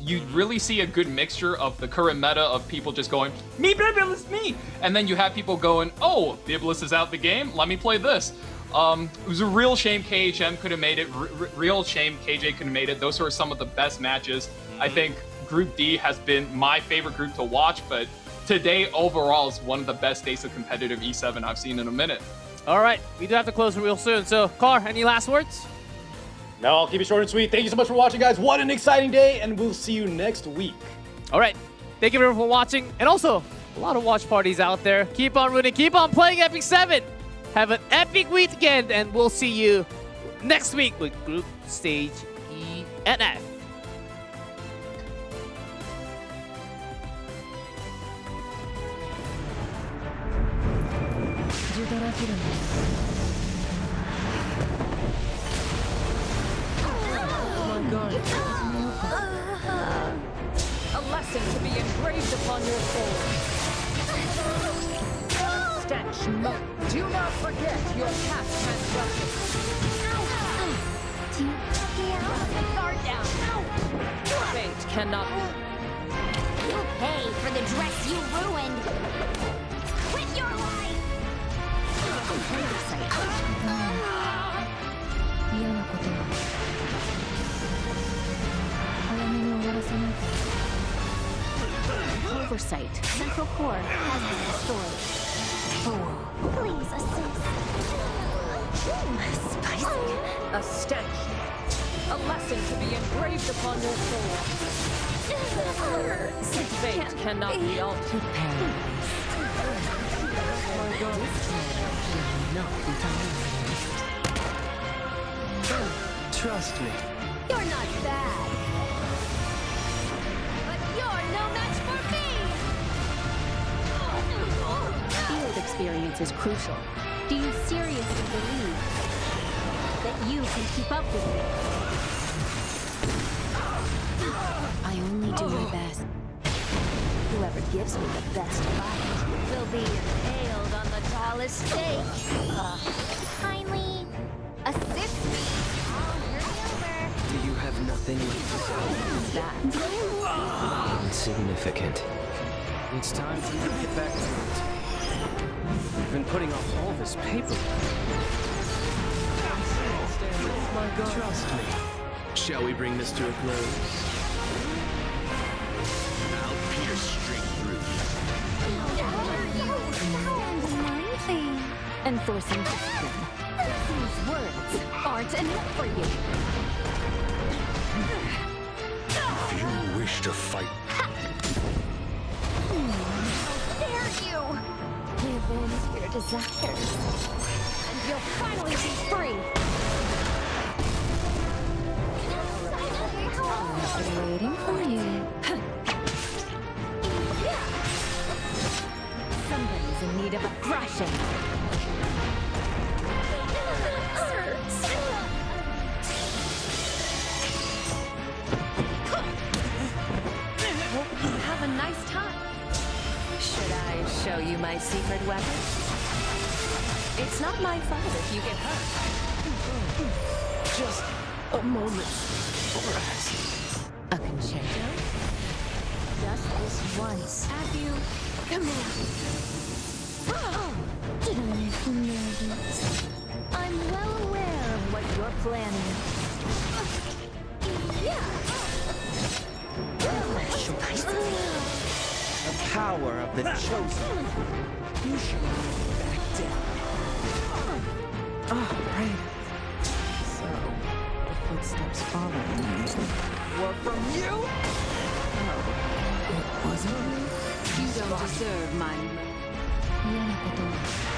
You really see a good mixture of the current meta of people just going, me, Bibulus, me! And then you have people going, oh, Bibulus is out the game, let me play this. It was a real shame KHM could have made it, real shame KJ could have made it. Those were some of the best matches. I think Group D has been my favorite group to watch, but today overall is one of the best days of competitive E7 I've seen in a minute. All right, we do have to close real soon. So, Car, any last words? No, I'll keep it short and sweet. Thank you so much for watching, guys. What an exciting day, and we'll see you next week. All right. Thank you everyone for watching. And also, a lot of watch parties out there. Keep on rooting. Keep on playing EpicSeven. Have an epic weekend, and we'll see you next week with Group Stage E and F. A lesson to be engraved upon your soul. Stench Monk, do not forget your past transgressions. Guard down. Fate cannot be. You'll pay for the dress you ruined. Quit your life! oversight, Central Core has been destroyed. Please assist. Spicy. A statue. A lesson to be engraved upon your soul. Fate cannot be altered. Paradise. My God. Not be Trust me. You're not bad. But you're no match for me! Field experience is crucial. Do you seriously believe that you can keep up with me? I only do my best. Whoever gives me the best fight will be impaled on the tallest stake. Kindly assist me. Do you have nothing left to say? That. Insignificant. It's time for you to get back to it. You've been putting off all this paper. My God. Trust me. Shall we bring this to a close? I'll pierce straight through. Enforcing discipline. These words aren't enough for you. If you wish to fight, How dare you! Give in to your desires, and you'll finally be free. I've been waiting for you. Somebody's in need of a thrashing. Have a nice time. Should I show you my secret weapon? It's not my fault if you get hurt. Just a moment. Rest. A concerto? Just this once. Have you? Come here. Did I make you nervous? I'm well aware of what you're planning. The power of the chosen. You should back down. Oh, right. So, the footsteps following me were from you? Oh, it wasn't me. You don't deserve my... 嫌なこと